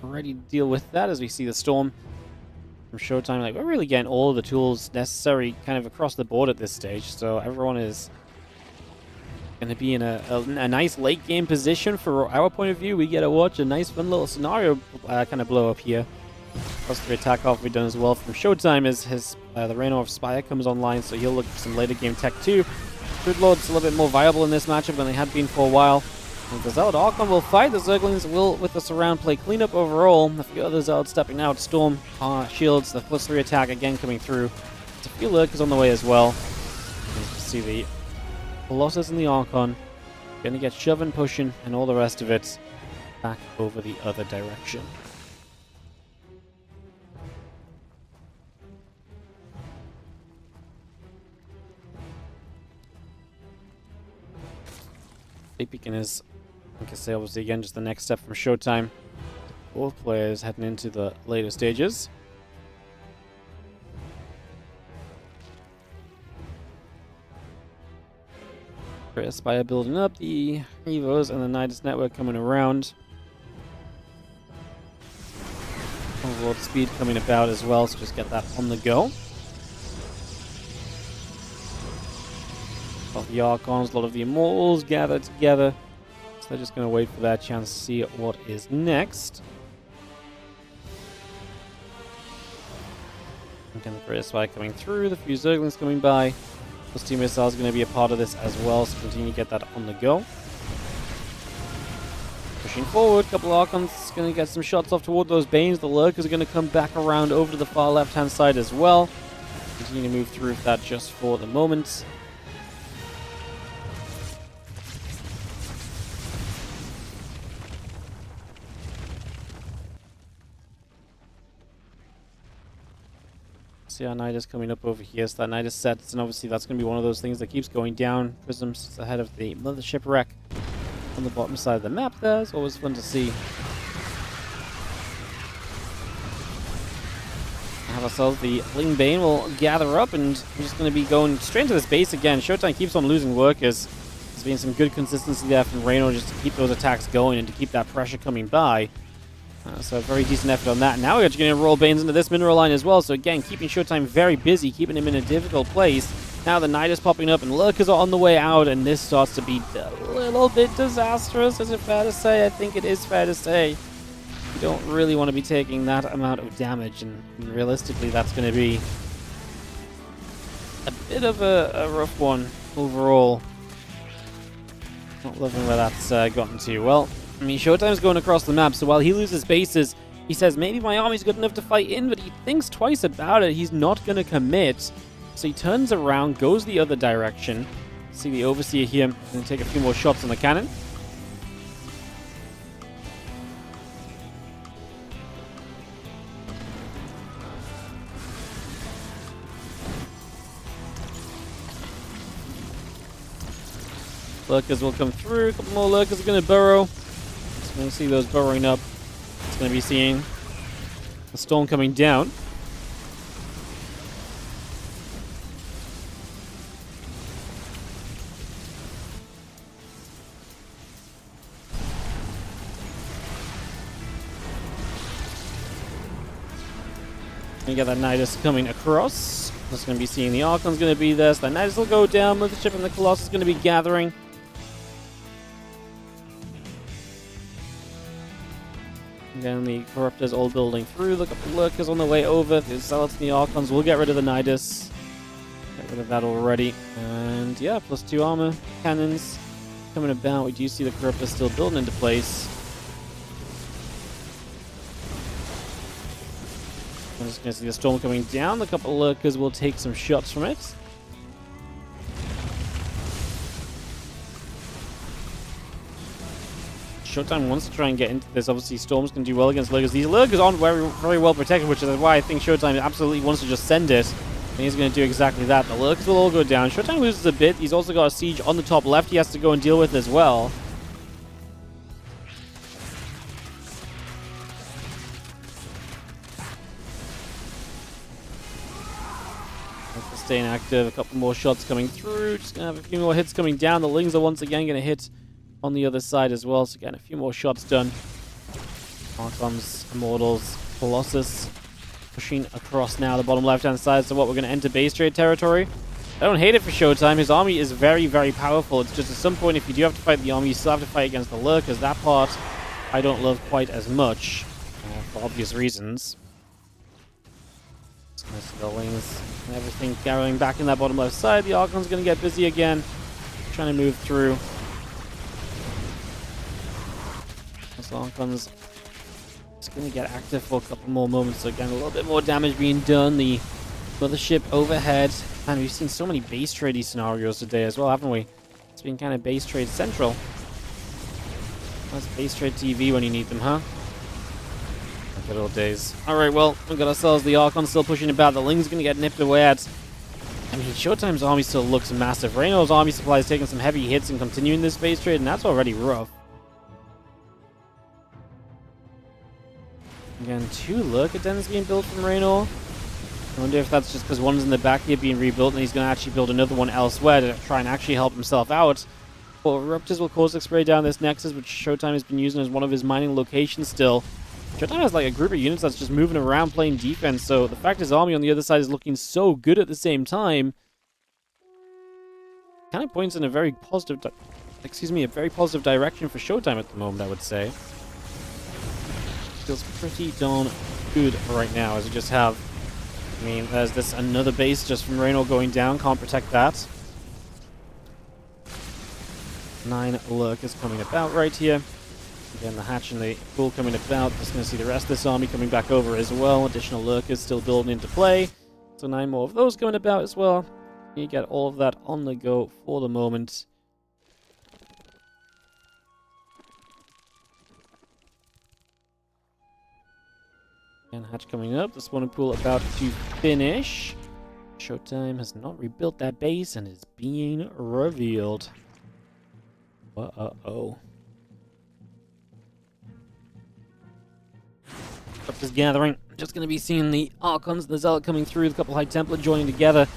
we're ready to deal with that as we see the storm from Showtime. Like, we're really getting all of the tools necessary kind of across the board at this stage, so everyone is going to be in a nice late game position. For our point of view, we get to watch a nice fun little scenario kind of blow up here. Plus the attack off we've done as well from Showtime as the Reynor of Spire comes online, so he'll look for some later game tech too. Good Lord's a little bit more viable in this matchup than they had been for a while. And the Zealot Archon will fight. The Zerglings will, with the surround play, clean up overall. A few other Zealots stepping out. Storm, shields, the +3 attack again coming through. There's a few Lurkers on the way as well. And you can see the Colossus and the Archon going to get shoving, pushing, and all the rest of it back over the other direction. Beacon is, like I say, obviously again just the next step from Showtime. Both players heading into the later stages. Great Spire building up, the Evos and the Nidus network coming around. Overlord speed coming about as well, so just get that on the go. A lot of the Archons, a lot of the Immortals gathered together. So they're just going to wait for their chance to see what is next. Again, the Great Spire coming through, the few Zerglings coming by. The Steam Missile is going to be a part of this as well, so continue to get that on the go. Pushing forward, a couple of Archons going to get some shots off toward those Banes. The Lurkers are going to come back around over to the far left-hand side as well. Continue to move through that just for the moment. See our Nidus coming up over here, so that Nidus sets, and obviously that's going to be one of those things that keeps going down. Prisms ahead of the Mothership wreck on the bottom side of the map there. It's always fun to see. Have ourselves the Ling Bane will gather up, and we're just going to be going straight into this base again. Showtime keeps on losing workers. There's been some good consistency there from Rainor just to keep those attacks going and to keep that pressure coming by. So a very decent effort on that. Now we're just going to roll Banes into this mineral line as well. So again, keeping Showtime very busy, keeping him in a difficult place. Now the Nidus popping up and Lurkers are on the way out, and this starts to be a little bit disastrous. Is it fair to say? I think it is fair to say. You don't really want to be taking that amount of damage, and realistically that's going to be a bit of a rough one overall. Not loving where that's gotten to. Well, I mean, Showtime's going across the map, so while he loses bases, he says, maybe my army's good enough to fight in, but he thinks twice about it. He's not going to commit. So he turns around, goes the other direction. See the Overseer here, going to take a few more shots on the cannon. Lurkers will come through, a couple more Lurkers are going to burrow. We're going to see those burrowing up. It's going to be seeing the storm coming down. You got that Nidus coming across. That's going to be seeing the Archon's going to be there. So that Nidus will go down. Mothership and the Colossus is going to be gathering. Again, the Corruptors all building through. Look at the Lurkers on the way over. The Zealots and the Archons will get rid of the Nidus. Get rid of that already. And yeah, +2 armor. Cannons coming about. We do see the Corruptors still building into place. I'm just going to see the storm coming down. A couple of Lurkers will take some shots from it. Showtime wants to try and get into this. Obviously, Storm's going to do well against Lurkers. These Lurkers aren't very well protected, which is why I think Showtime absolutely wants to just send it. And he's going to do exactly that. The Lurkers will all go down. Showtime loses a bit. He's also got a siege on the top left he has to go and deal with as well. Staying active. A couple more shots coming through. Just going to have a few more hits coming down. The Lings are once again going to hit on the other side as well. So again, a few more shots done. Archons, Immortals, Colossus pushing across now the bottom left-hand side. So what, we're going to enter base trade territory. I don't hate it for Showtime. His army is very, very powerful. It's just at some point, if you do have to fight the army, you still have to fight against the lurkers. That part I don't love quite as much, for obvious reasons. Just going to see the Lings and everything going back in that bottom left side. The Archon's going to get busy again, trying to move through. The Archon's just going to get active for a couple more moments. So again, a little bit more damage being done. The mothership overhead. And we've seen so many base tradey scenarios today as well, haven't we? It's been kind of base trade central. That's base trade TV when you need them, huh? Good old days. Alright, well, we've got ourselves the Archon still pushing about. The Ling's going to get nipped away at. I mean, Showtime's army still looks massive. Reynor's army supply is taking some heavy hits and continuing this base trade, and that's already rough. Again, 2 Lurker Dens being built from Reynor. I wonder if that's just because one's in the back here being rebuilt and he's going to actually build another one elsewhere to try and actually help himself out. But Raptors will caustic spray down this Nexus, which Showtime has been using as one of his mining locations still. Showtime has like a group of units that's just moving around playing defense, so the fact his army on the other side is looking so good at the same time kind of points in a very positive, a very positive direction for Showtime at the moment, I would say. Feels pretty darn good right now, as we just have. I mean, there's this another base just from Rainor going down. Can't protect that. 9 lurkers coming about right here. Again, the hatch and the pool coming about. Just going to see the rest of this army coming back over as well. Additional lurkers still building into play. So 9 more of those coming about as well. You get all of that on the go for the moment. And hatch coming up. The spawning pool about to finish. Showtime has not rebuilt that base and is being revealed. Uh-oh. Up this gathering. Just going to be seeing the Archons, the Zealot coming through. The couple High Templar joining together.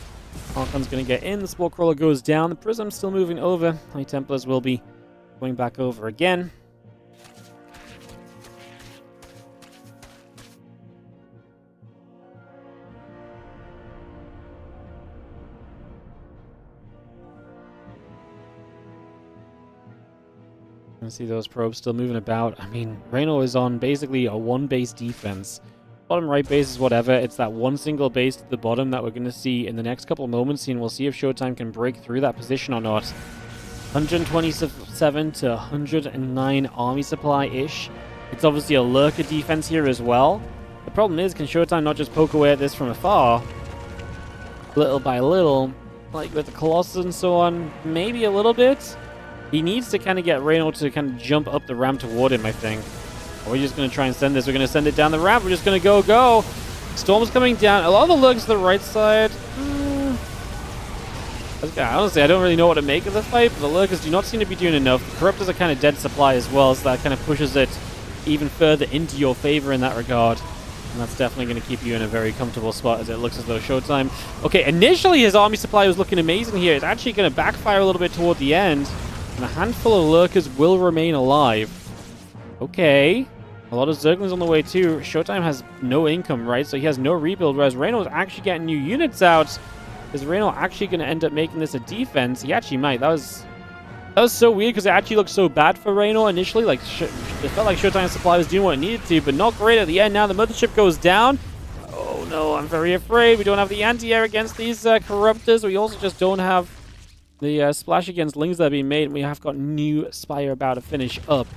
Archon's going to get in. The Spore Crawler goes down. The Prism's still moving over. High Templars will be going back over again. See those probes still moving about. I mean, Reynor is on basically a 1-base defense. Bottom right base is whatever. It's that one single base at the bottom that we're going to see in the next couple of moments, and we'll see if Showtime can break through that position or not. 127 to 109 army supply-ish. It's obviously a lurker defense here as well. The problem is, can Showtime not just poke away at this from afar? Little by little, like with the Colossus and so on, maybe a little bit. He needs to kind of get Reynor to kind of jump up the ramp toward him, I think. Or we're just going to try and send this. We're going to send it down the ramp. We're just going to go. Storm's coming down. A lot of the lurks to the right side. Honestly, I don't really know what to make of the fight, but the lurkers do not seem to be doing enough. The Corruptors are kind of dead supply as well, so that kind of pushes it even further into your favor in that regard. And that's definitely going to keep you in a very comfortable spot, as it looks as though Showtime... Okay, initially his army supply was looking amazing here. It's actually going to backfire a little bit toward the end. And a handful of lurkers will remain alive. Okay. A lot of Zerglings on the way too. Showtime has no income, right? So he has no rebuild, whereas Reynor is actually getting new units out. Is Reynor actually going to end up making this a defense? He actually might. That was so weird, because it actually looked so bad for Reynor initially. Like, it felt like Showtime's supply was doing what it needed to, but not great at the end. Now the mothership goes down. Oh no, I'm very afraid. We don't have the anti-air against these Corruptors. We also just don't have the splash against Lings that are being made, and we have got new Spire about to finish up.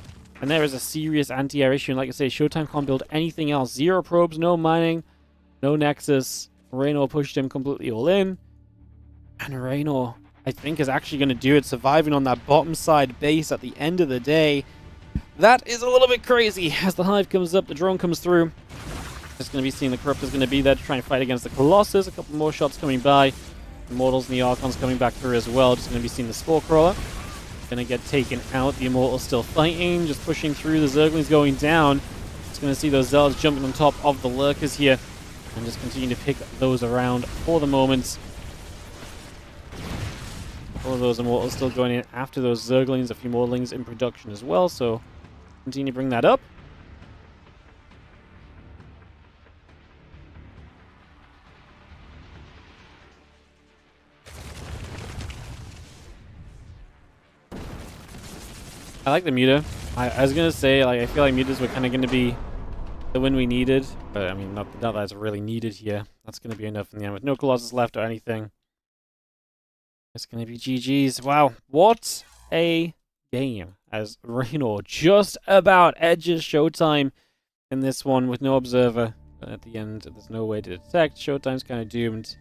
And there is a serious anti-air issue, and like I say, Showtime can't build anything else. 0 probes, no mining, no Nexus. Reynor pushed him completely all in. And Reynor, I think, is actually going to do it, surviving on that bottom side base at the end of the day. That is a little bit crazy. As the Hive comes up, the drone comes through. Just going to be seeing the Corruptor's going to be there to try and fight against the Colossus. A couple more shots coming by. Immortals and the Archons coming back through as well. Just going to be seeing the Spore Crawler. Going to get taken out. The Immortals still fighting. Just pushing through. The Zerglings going down. Just going to see those Zealots jumping on top of the Lurkers here. And just continue to pick those around for the moment. All of those immortals still going in after those zerglings, a few more lings in production as well, so continue to bring that up. I like the muta. I was gonna say, like, I feel like mutas were kind of gonna be the win we needed, but I mean, not that it's really needed here. That's gonna be enough in the end with no Colossus left or anything. It's gonna be GG's. Wow, what a game! As Reynor just about edges Showtime in this one with no observer. But at the end, there's no way to detect. Showtime's kind of doomed,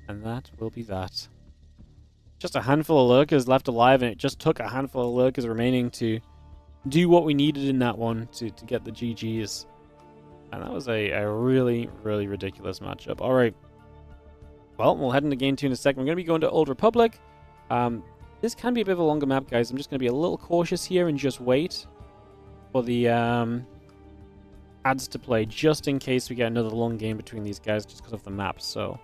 and that will be that. Just a handful of lurkers left alive, and it just took a handful of lurkers remaining to do what we needed in that one to get the GGs. And that was a really, really ridiculous matchup. All right. Well, we'll head into game 2 in a second. We're going to be going to Old Republic. This can be a bit of a longer map, guys. I'm just going to be a little cautious here and just wait for the ads to play, just in case we get another long game between these guys just because of the map. So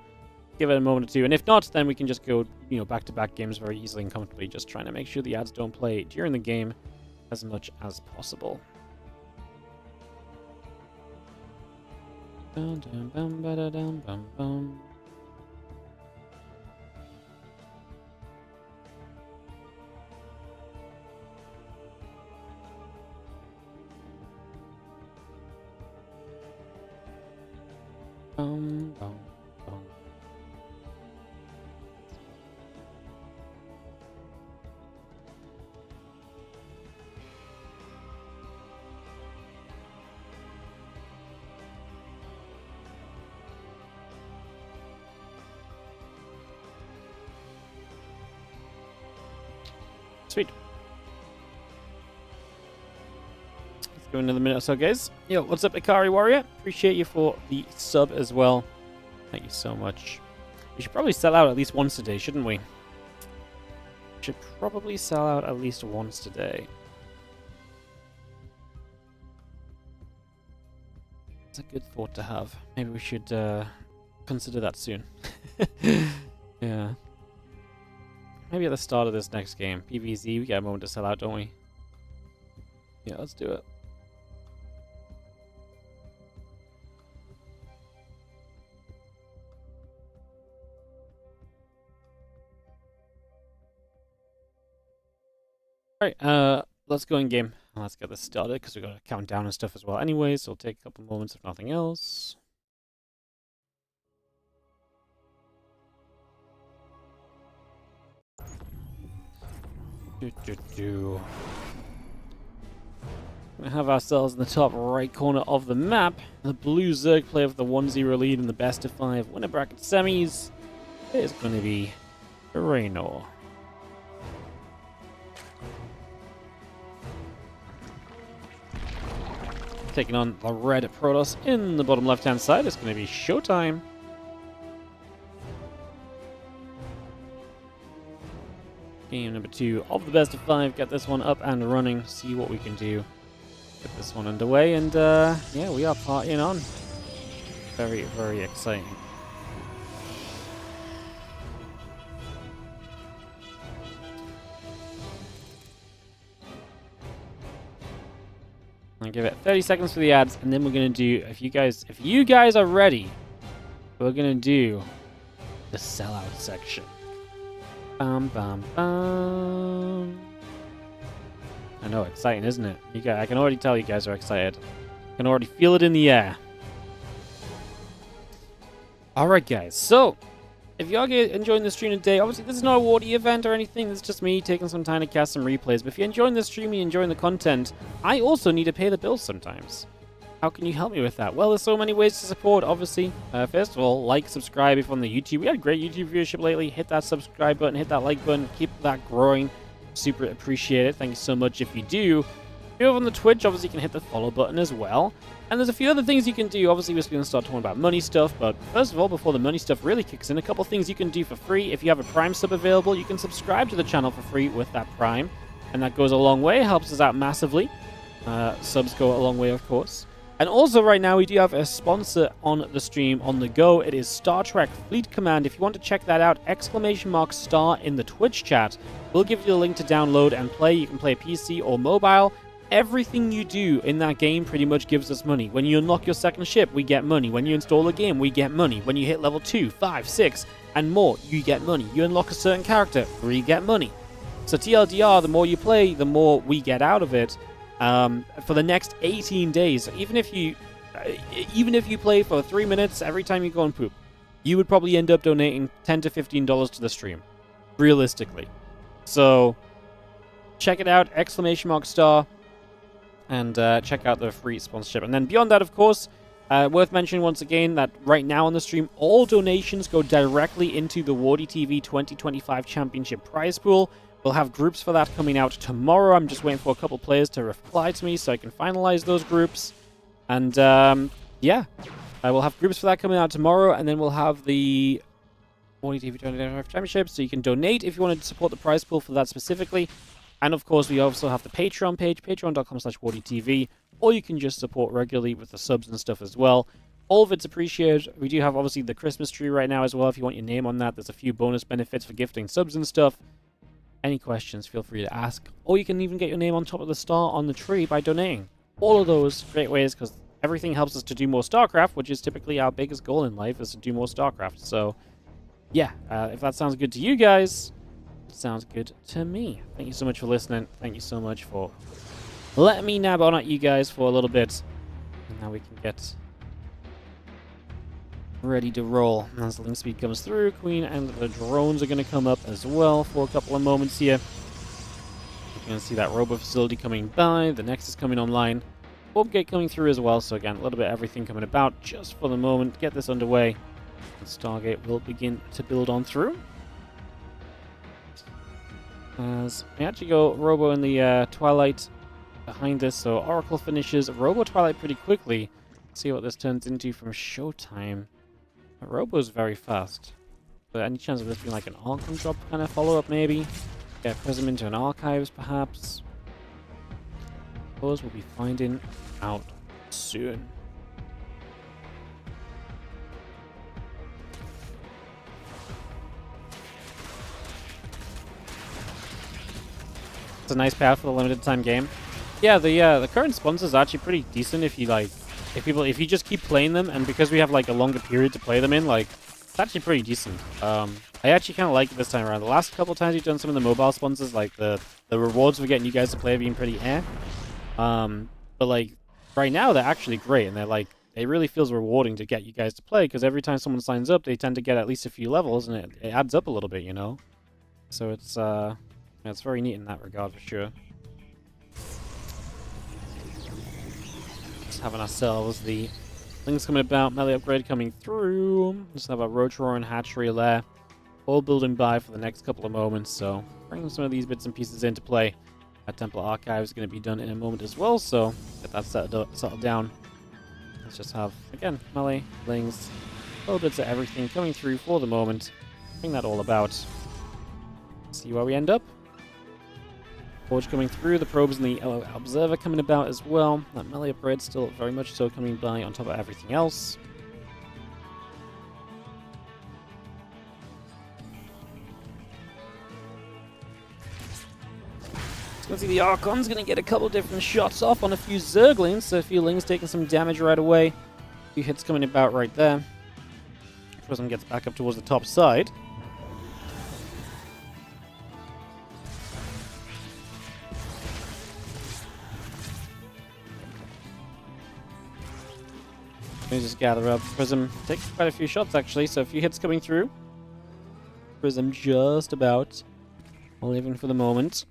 give it a moment or two. And if not, then we can just go, back-to-back games very easily and comfortably, just trying to make sure the ads don't play during the game as much as possible. Dun, dun, bum, ba, da, dum, bum, bum. Bum, bum, bum. Sweet. Let's go another minute or so, guys. Yo, what's up, Ikari Warrior? Appreciate you for the sub as well. Thank you so much. We should probably sell out at least once today, shouldn't we? Should probably sell out at least once today. It's a good thought to have. Maybe we should consider that soon. Yeah. Maybe at the start of this next game. PvZ, we get a moment to sell out, don't we? Yeah, let's do it. Alright, let's go in game. Let's get this started, because we've got to count down and stuff as well anyway, so it'll take a couple moments if nothing else. We have ourselves in the top right corner of the map. The blue Zerg player with the 1-0 lead in the best of 5 winner bracket semis is going to be Rainor. Taking on the red Protoss in the bottom left hand side is going to be Showtime. Game number 2 of the best of 5. Get this one up and running. See what we can do. Get this one underway. And yeah, we are partying on. Very, very exciting. I'll give it 30 seconds for the ads, and then we're gonna do. If you guys are ready, we're gonna do the sellout section. Bam, bam, bam. I know, exciting, isn't it? I can already tell you guys are excited. I can already feel it in the air. Alright, guys. So, if you are enjoying the stream today, obviously this is not a Wardy event or anything. This is just me taking some time to cast some replays. But if you're enjoying the stream, you're enjoying the content, I also need to pay the bills sometimes. How can you help me with that? Well, there's so many ways to support, obviously. First of all, like, subscribe if on the YouTube. We had great YouTube viewership lately. Hit that subscribe button, hit that like button. Keep that growing. Super appreciate it. Thank you so much if you do. If you're over on the Twitch, obviously you can hit the follow button as well. And there's a few other things you can do. Obviously, we're going to start talking about money stuff. But first of all, before the money stuff really kicks in, a couple things you can do for free. If you have a Prime sub available, you can subscribe to the channel for free with that Prime. And that goes a long way. Helps us out massively. Subs go a long way, of course. And also right now we do have a sponsor on the stream on the go. It is Star Trek Fleet Command. If you want to check that out, !star in the Twitch chat. We'll give you a link to download and play. You can play PC or mobile. Everything you do in that game pretty much gives us money. When you unlock your second ship, we get money. When you install a game, we get money. When you hit level 2, 5, 6, and more, you get money. You unlock a certain character, we get money. So TLDR, the more you play, the more we get out of it. For the next 18 days, even if you play for 3 minutes every time you go and poop, you would probably end up donating $10 to $15 to the stream, realistically. So check it out, !star, and check out the free sponsorship. And then beyond that, of course, worth mentioning once again that right now on the stream, all donations go directly into the WardiTV 2025 Championship prize pool. We'll have groups for that coming out tomorrow. I'm just waiting for a couple players to reply to me so I can finalize those groups. And yeah, we'll have groups for that coming out tomorrow, and then we'll have the WardiTV 2025 Championship, so you can donate if you want to support the prize pool for that specifically. And of course, we also have the Patreon page, patreon.com/WardiTV, or you can just support regularly with the subs and stuff as well. All of it's appreciated. We do have obviously the Christmas tree right now as well. If you want your name on that, there's a few bonus benefits for gifting subs and stuff. Any questions, feel free to ask. Or you can even get your name on top of the star on the tree by donating. All of those great ways, because everything helps us to do more StarCraft, which is typically our biggest goal in life, is to do more StarCraft. So, yeah, if that sounds good to you guys, it sounds good to me. Thank you so much for listening. Thank you so much for letting me nab on at you guys for a little bit. And now we can get ready to roll. As the link speed comes through, Queen and the drones are going to come up as well for a couple of moments here. You can see that robo facility coming by, the Nexus coming online, Orb Gate coming through as well. So again, a little bit of everything coming about just for the moment. Get this underway, and Stargate will begin to build on through. As we actually go Robo in the Twilight behind this, so Oracle finishes Robo Twilight pretty quickly. See what this turns into from Showtime. Robo's very fast. But any chance of this being like an Archon drop kind of follow-up, maybe? Get Prism into an Archives, perhaps? Those we'll be finding out soon. It's a nice path for the limited time game. Yeah, the current sponsors are actually pretty decent if you like. If you just keep playing them, and because we have like a longer period to play them in, like, it's actually pretty decent. I actually kind of like it this time around. The last couple times we've done some of the mobile sponsors, like the rewards for getting you guys to play have been pretty but like right now they're actually great, and it really feels rewarding to get you guys to play, because every time someone signs up, they tend to get at least a few levels, and it adds up a little bit, you know. So it's very neat in that regard for sure. Having ourselves the things coming about, melee upgrade coming through. Just have a Rotor and Hatchery there, all building by for the next couple of moments. So bringing some of these bits and pieces into play. That Templar Archive is going to be done in a moment as well, so get that settled down. Let's just have, again, melee, lings, little bits of everything coming through for the moment. Bring that all about. See where we end up. Forge coming through, the probes and the observer coming about as well. That melee upgrade still very much so coming by on top of everything else. So you can see the Archon's going to get a couple different shots off on a few Zerglings, so a few Lings taking some damage right away. A few hits coming about right there. Prism gets back up towards the top side. Let me just gather up. Prism takes quite a few shots, actually, so a few hits coming through. Prism just about living for the moment.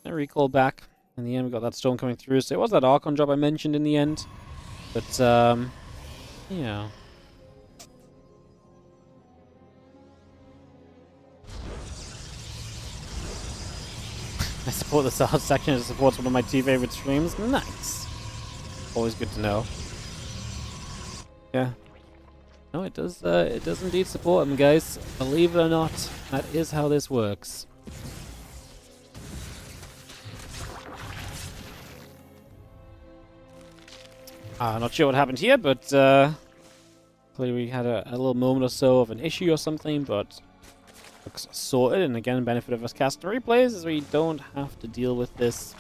A recall back. In the end, we got that storm coming through, so it was that Archon drop I mentioned in the end. But, yeah. I support the South section. It supports one of my two favorite streams. Nice. Always good to know. Yeah. No, it does indeed support him, guys. Believe it or not, that is how this works. Not sure what happened here, but clearly we had a little moment or so of an issue or something, but looks sorted. And again, benefit of us casting replays is we don't have to deal with this.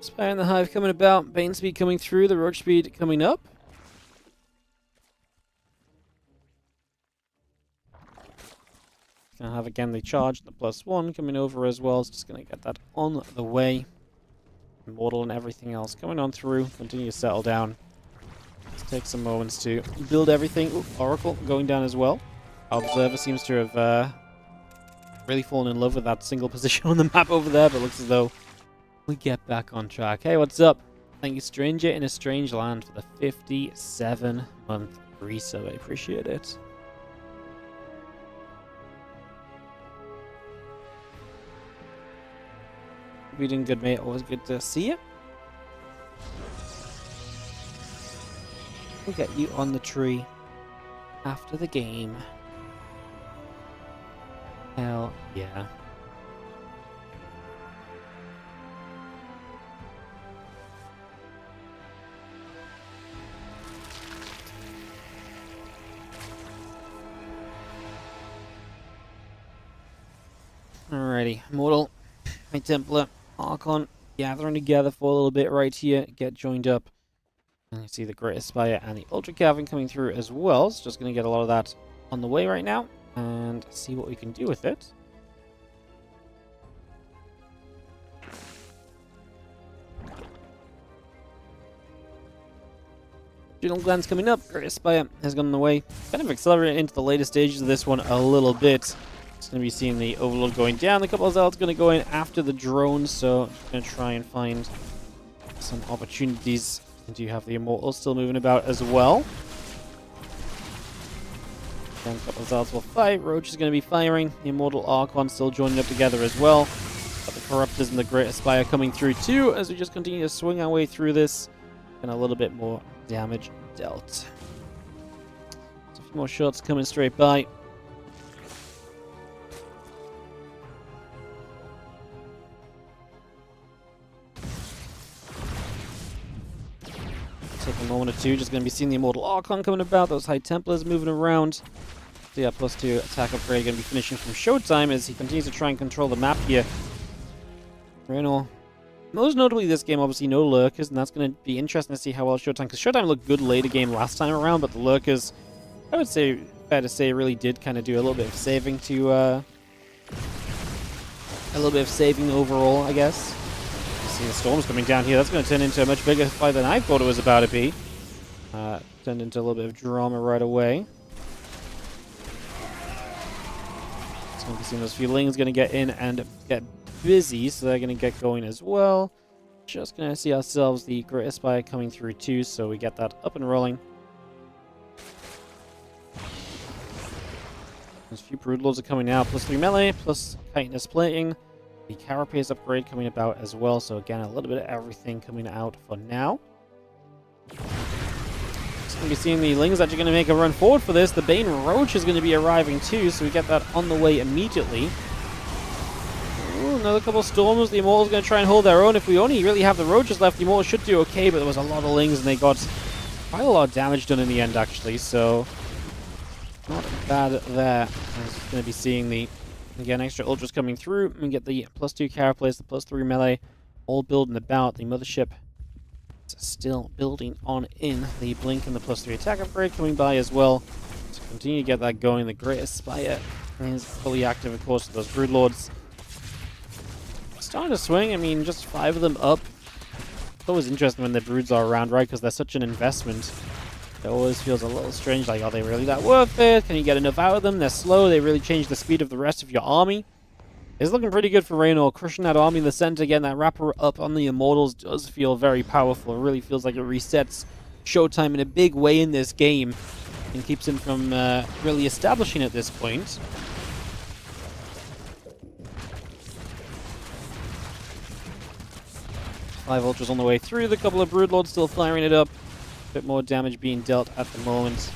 Spire in the Hive coming about, Bane speed coming through, the Roach speed coming up. Gonna have again the charge, the +1 coming over as well. It's just gonna get that on the way. Immortal and everything else coming on through. Continue to settle down. Let's take some moments to build everything. Ooh, Oracle going down as well. Our Observer seems to have really fallen in love with that single position on the map over there, but looks as though we get back on track. Hey, what's up? Thank you, Stranger in a Strange Land, for the 57-month resub. I appreciate it. You're doing good, mate. Always good to see you. We'll get you on the tree after the game. Hell yeah. Alrighty, Mortal, High Templar, Archon, gathering together for a little bit right here, get joined up. And you see the Great Aspire and the Ultra Cavern coming through as well. So just going to get a lot of that on the way right now and see what we can do with it. General Glance coming up, Great Aspire has gone on the way. Kind of accelerating into the later stages of this one a little bit. It's going to be seeing the Overlord going down. The couple of Zealots going to go in after the drones, so I'm going to try and find some opportunities. And do you have the Immortals still moving about as well? Then a couple of Zealots will fight. Roach is going to be firing. The Immortal Archon still joining up together as well. But the Corruptors and the Great Aspire coming through too, as we just continue to swing our way through this. And a little bit more damage dealt. So a few more shots coming straight by. Take a moment or two, just going to be seeing the Immortal Archon coming about, those High Templars moving around. So yeah, +2 attack upgrade going to be finishing from Showtime as he continues to try and control the map here. Reynor. Most notably this game, obviously no Lurkers, and that's going to be interesting to see how well Showtime, because Showtime looked good later game last time around, but the Lurkers, I would say, fair to say, really did kind of do a little bit of saving to, a little bit of saving overall, I guess. See the storms coming down here. That's going to turn into a much bigger fight than I thought it was about to be. Turned into a little bit of drama right away. It's going to be seeing those few lings going to get in and get busy, so they're going to get going as well. Just going to see ourselves the Great Aspire coming through too, so we get that up and rolling. There's a few Broodlords are coming out, +3 melee, plus Chitinous Plating. The Carapace upgrade coming about as well, so again, a little bit of everything coming out for now. Just going to be seeing the Lings actually going to make a run forward for this. The Bane Roach is going to be arriving too, so we get that on the way immediately. Ooh, another couple of Stormers. The Immortals going to try and hold their own. If we only really have the Roaches left, the Immortals should do okay, but there was a lot of Lings and they got quite a lot of damage done in the end actually, so not bad there. I'm going to be seeing the again, extra Ultras coming through, and get the +2 Carapace, the +3 melee, all building about. The Mothership is still building on in. The Blink and the +3 attack upgrade coming by as well. To continue to get that going, the Great Aspire is fully active, of course, with those Broodlords. Starting to swing, I mean, just 5 of them up. It's always interesting when the Broods are around, right, because they're such an investment. It always feels a little strange, like, are they really that worth it? Can you get enough out of them? They're slow, they really change the speed of the rest of your army. It's looking pretty good for Reynor. Crushing that army in the center, getting that wrapper up on the Immortals does feel very powerful. It really feels like it resets Showtime in a big way in this game. and keeps him from really establishing at this point. Five Ultras on the way through. The couple of Broodlords still firing it up. A bit more damage being dealt at the moment.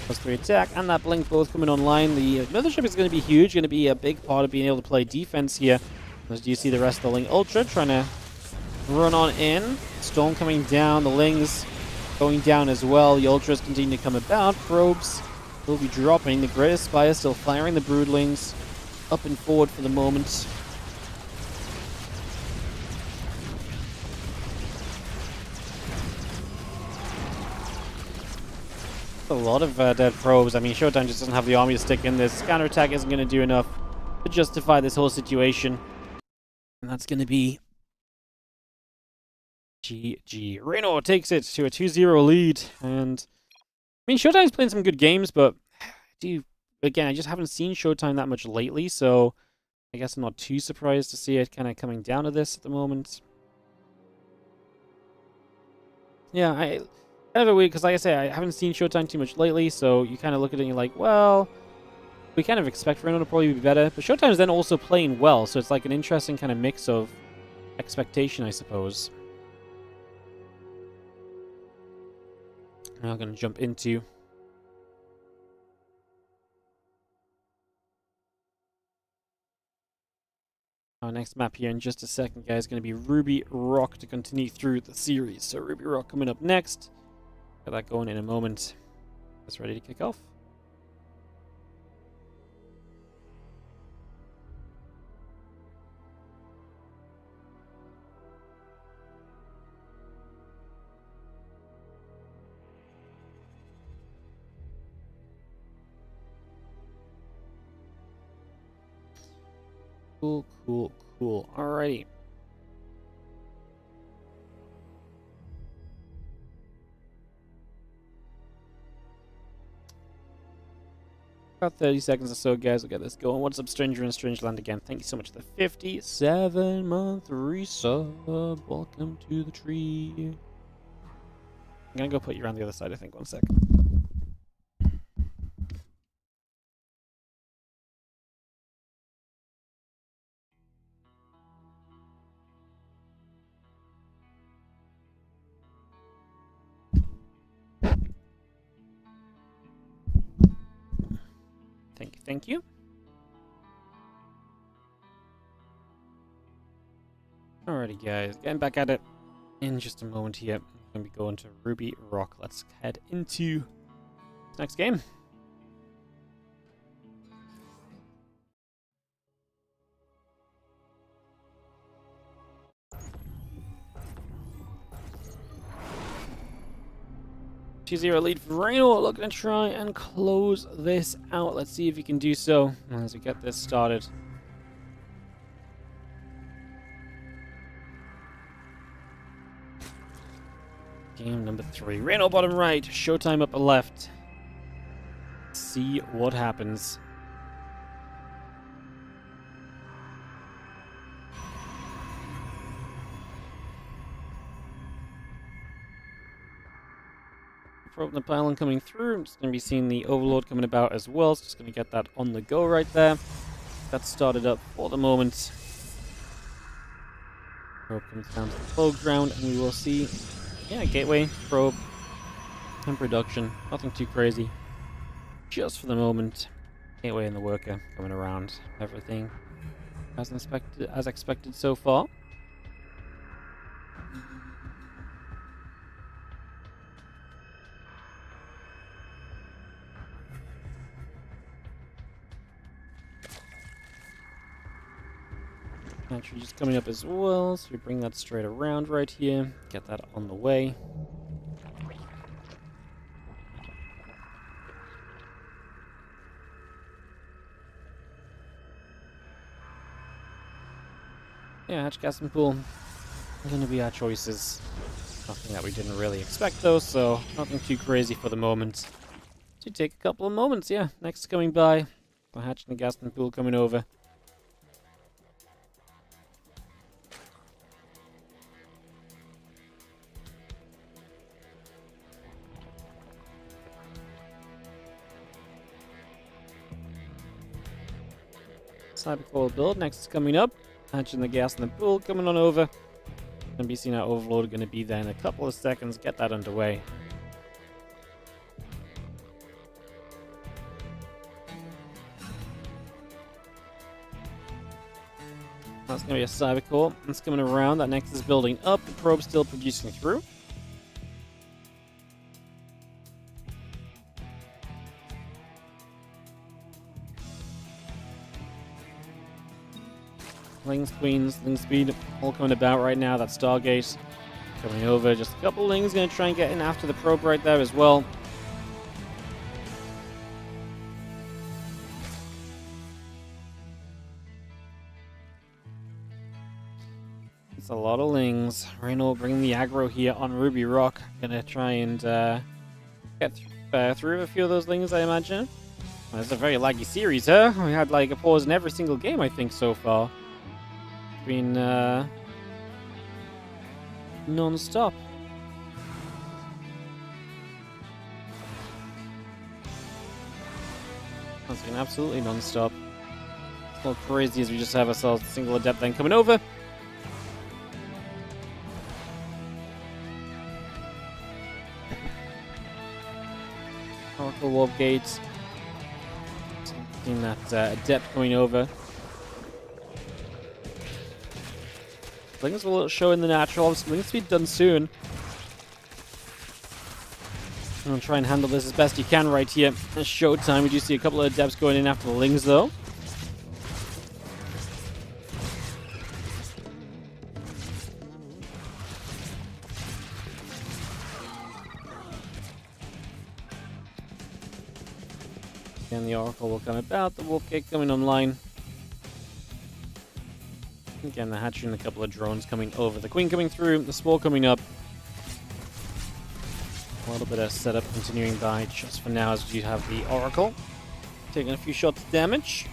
+3 attack and that Blink both coming online. The Mothership is going to be huge. Going to be a big part of being able to play defense here. As you see the rest of the Ling Ultra trying to run on in. Storm coming down. The Lings going down as well. The Ultras continue to come about. Probes will be dropping. The Greater Spire still firing the Broodlings up and forward for the moment. A lot of dead probes. I mean, Showtime just doesn't have the army to stick in this. Counterattack isn't going to do enough to justify this whole situation. And that's going to be GG. Reynor takes it to a 2-0 lead. And I mean, Showtime's playing some good games, but again, I just haven't seen Showtime that much lately, so I guess I'm not too surprised to see it kind of coming down to this at the moment. Yeah, kind of weird, because like I say, I haven't seen Showtime too much lately, so you kind of look at it and you're like, well, we kind of expect Reynor to probably be better, but Showtime's then also playing well, so it's like an interesting kind of mix of expectation, I suppose. Now I'm going to jump into our next map here in just a second, guys. Going to be Ruby Rock to continue through the series. So Ruby Rock coming up next. Got that going in a moment. It's ready to kick off. Cool, cool, cool. Alrighty. About 30 seconds or so, guys. We'll get this going. What's up, Stranger in Strangeland again? Thank you so much for the 57-month resub. Welcome to the tree. I'm gonna go put you around the other side, I think. 1 sec. Thank you, thank you. Alrighty, guys. Getting back at it in just a moment here. I'm going to be going to Ruby Rock. Let's head into this next game. Two-0 lead for Rainor. Looking to try and close this out. Let's see if he can do so as we get this started. Game number 3. Rainor bottom right. Showtime upper left. Let's see what happens. Probe the pylon coming through. I'm just going to be seeing the Overlord coming about as well. So just going to get that on the go right there. That's started up for the moment. Probe comes down to the low ground, and we will see, yeah, gateway, probe, and production. Nothing too crazy. Just for the moment. Gateway and the worker coming around. Everything as expected so far. Actually, just coming up as well, so we bring that straight around right here. Get that on the way. Yeah, Hatch Gas and Pool are going to be our choices. Nothing that we didn't really expect, though, so nothing too crazy for the moment. To take a couple of moments, yeah. Next coming by, the Hatch and the Gas and Pool coming over. Cybercore build next is coming up. Hatching the gas in the pool coming on over. Gonna be seeing our overload gonna be there in a couple of seconds. Get that underway. That's gonna be a Cybercore. It's coming around. That next is building up. The probe's still producing through. Lings, Queens, Ling Speed, all coming about right now. That Stargate coming over. Just a couple Lings going to try and get in after the probe right there as well. It's a lot of Lings. Reynor bringing the aggro here on Ruby Rock. Going to try and get through a few of those Lings, I imagine. Well, it's a very laggy series, huh? We had like a pause in every single game, I think, so far. Been non-stop. That's been absolutely non-stop. It's not crazy as we just have ourselves a single adept then coming over. Oracle Warp Gates. Seeing that adept coming over. Lings will show in the natural. Obviously, Lings speed done soon. I'll try and handle this as best you can right here. It's Showtime. We do see a couple of adepts going in after the Lings, though. Again, the Oracle will come about. The Wolf Gate coming online. Again, the hatchery and a couple of drones coming over. The Queen coming through, the Spore coming up. A little bit of setup continuing by just for now as we have the Oracle. Taking a few shots of damage.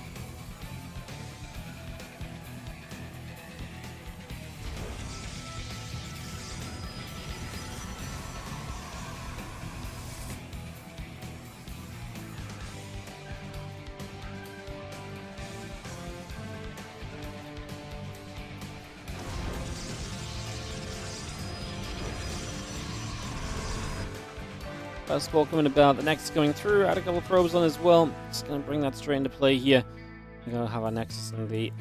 First ball coming about, the next going through, add a couple of probes on as well. Just going to bring that straight into play here. We're going to have our Nexus and the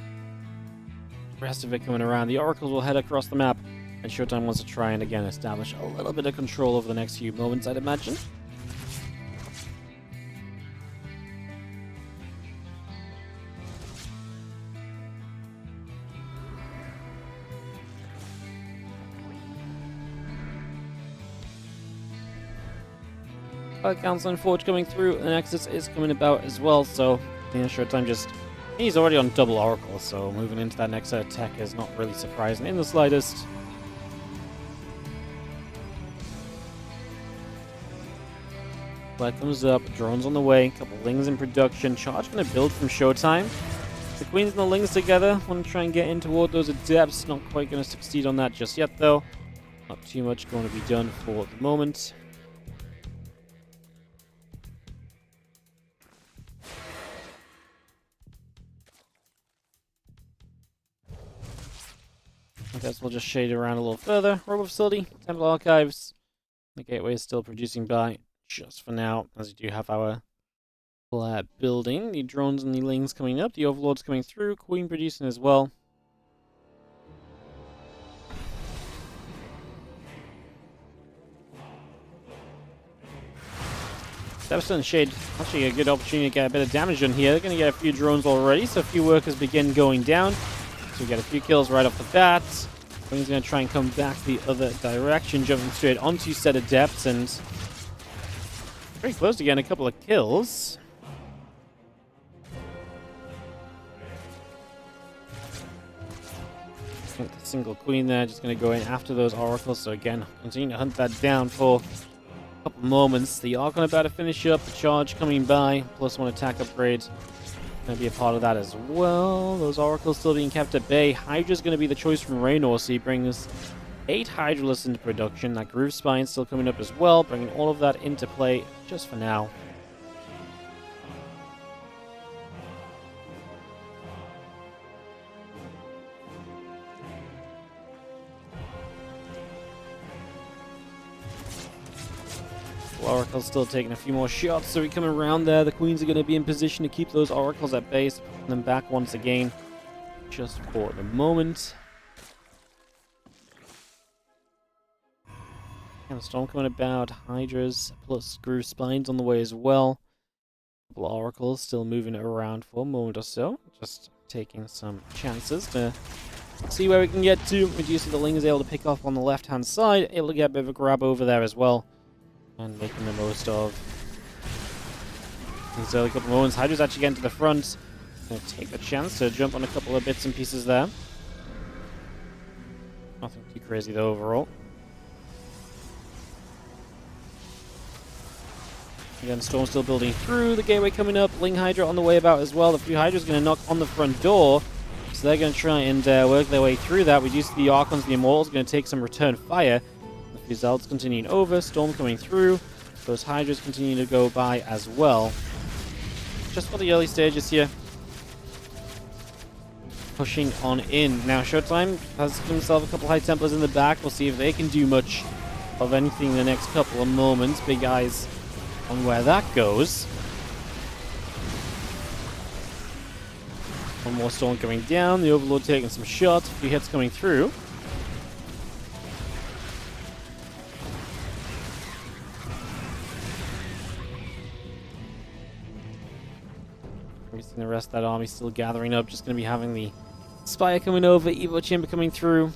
rest of it coming around. The Oracles will head across the map, and Showtime wants to try and again establish a little bit of control over the next few moments, I'd imagine. Council and Forge coming through, and Nexus is coming about as well, so in a short time he's already on double Oracle, so moving into that next set of tech is not really surprising in the slightest. Flag comes up, drones on the way, a couple Lings in production, charge going to build from Showtime. The Queens and the Lings together, want to try and get in toward those adepts, not quite going to succeed on that just yet though. Not too much going to be done for the moment. I guess we'll just shade it around a little further. Robo Facility, Temple Archives. The gateway is still producing by just for now, as we do have our lab building. The drones and the Lings coming up. The Overlord's coming through. Queen producing as well. Stepstone and Shade, actually a good opportunity to get a bit of damage done here. They're going to get a few drones already, so a few workers begin going down. So we get a few kills right off the bat. Queen's going to try and come back the other direction, jumping straight onto set of depths, and very close to getting a couple of kills. I think the single Queen there just going to go in after those Oracles. So again, continue to hunt that down for a couple moments. The Archon about to finish up, the charge coming by, plus one attack upgrade. Going to be a part of that as well. Those Oracles still being kept at bay. Hydra's going to be the choice from Rainor, so he brings 8 Hydralists into production. That Groove Spine still coming up as well, bringing all of that into play just for now. Oracle's still taking a few more shots, so we come around there. The Queens are going to be in position to keep those Oracles at base, putting them back once again, just for the moment. And the Storm coming about, Hydras plus Groove Spines on the way as well. Couple Oracles still moving around for a moment or so, just taking some chances to see where we can get to. We do see the Ling is able to pick off on the left-hand side, able to get a bit of a grab over there as well. And making the most of these early couple moments. Hydra's actually getting to the front. Gonna take the chance to jump on a couple of bits and pieces there. Nothing too crazy though overall. Again, Storm still building through. The gateway coming up. Ling Hydra on the way about as well. The few Hydra's going to knock on the front door. So they're going to try and work their way through that. We do see the Archons, the Immortals, going to take some return fire. The Zealots continuing over. Storm coming through. Those Hydras continuing to go by as well. Just for the early stages here. Pushing on in. Now Showtime has himself a couple High Templars in the back. We'll see if they can do much of anything in the next couple of moments. Big eyes on where that goes. One more Storm coming down. The Overlord taking some shots. A few hits coming through. We've seen the rest of that army still gathering up. Just going to be having the Spire coming over. Evo Chamber coming through.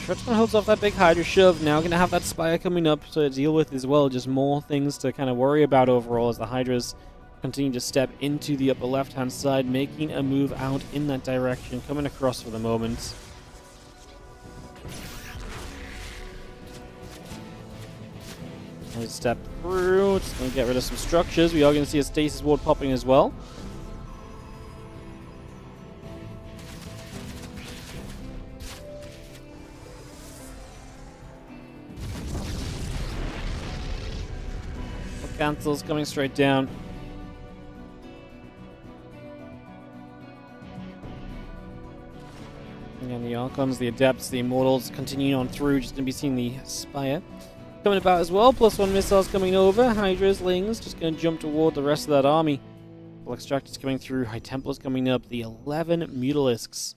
Shotgun holds off that big Hydra shove. Now going to have that Spire coming up to deal with as well. Just more things to kind of worry about overall as the Hydras continue to step into the upper left-hand side, making a move out in that direction, coming across for the moment. Let's step through. Just going to get rid of some structures. We are going to see a Stasis Ward popping as well. Cancels coming straight down. And the Archons, the Adepts, the Immortals continuing on through. Just going to be seeing the Spire coming about as well. +1 missiles coming over. Hydras, Lings just going to jump toward the rest of that army. Extractors coming through. High Templars coming up. The 11 Mutalisks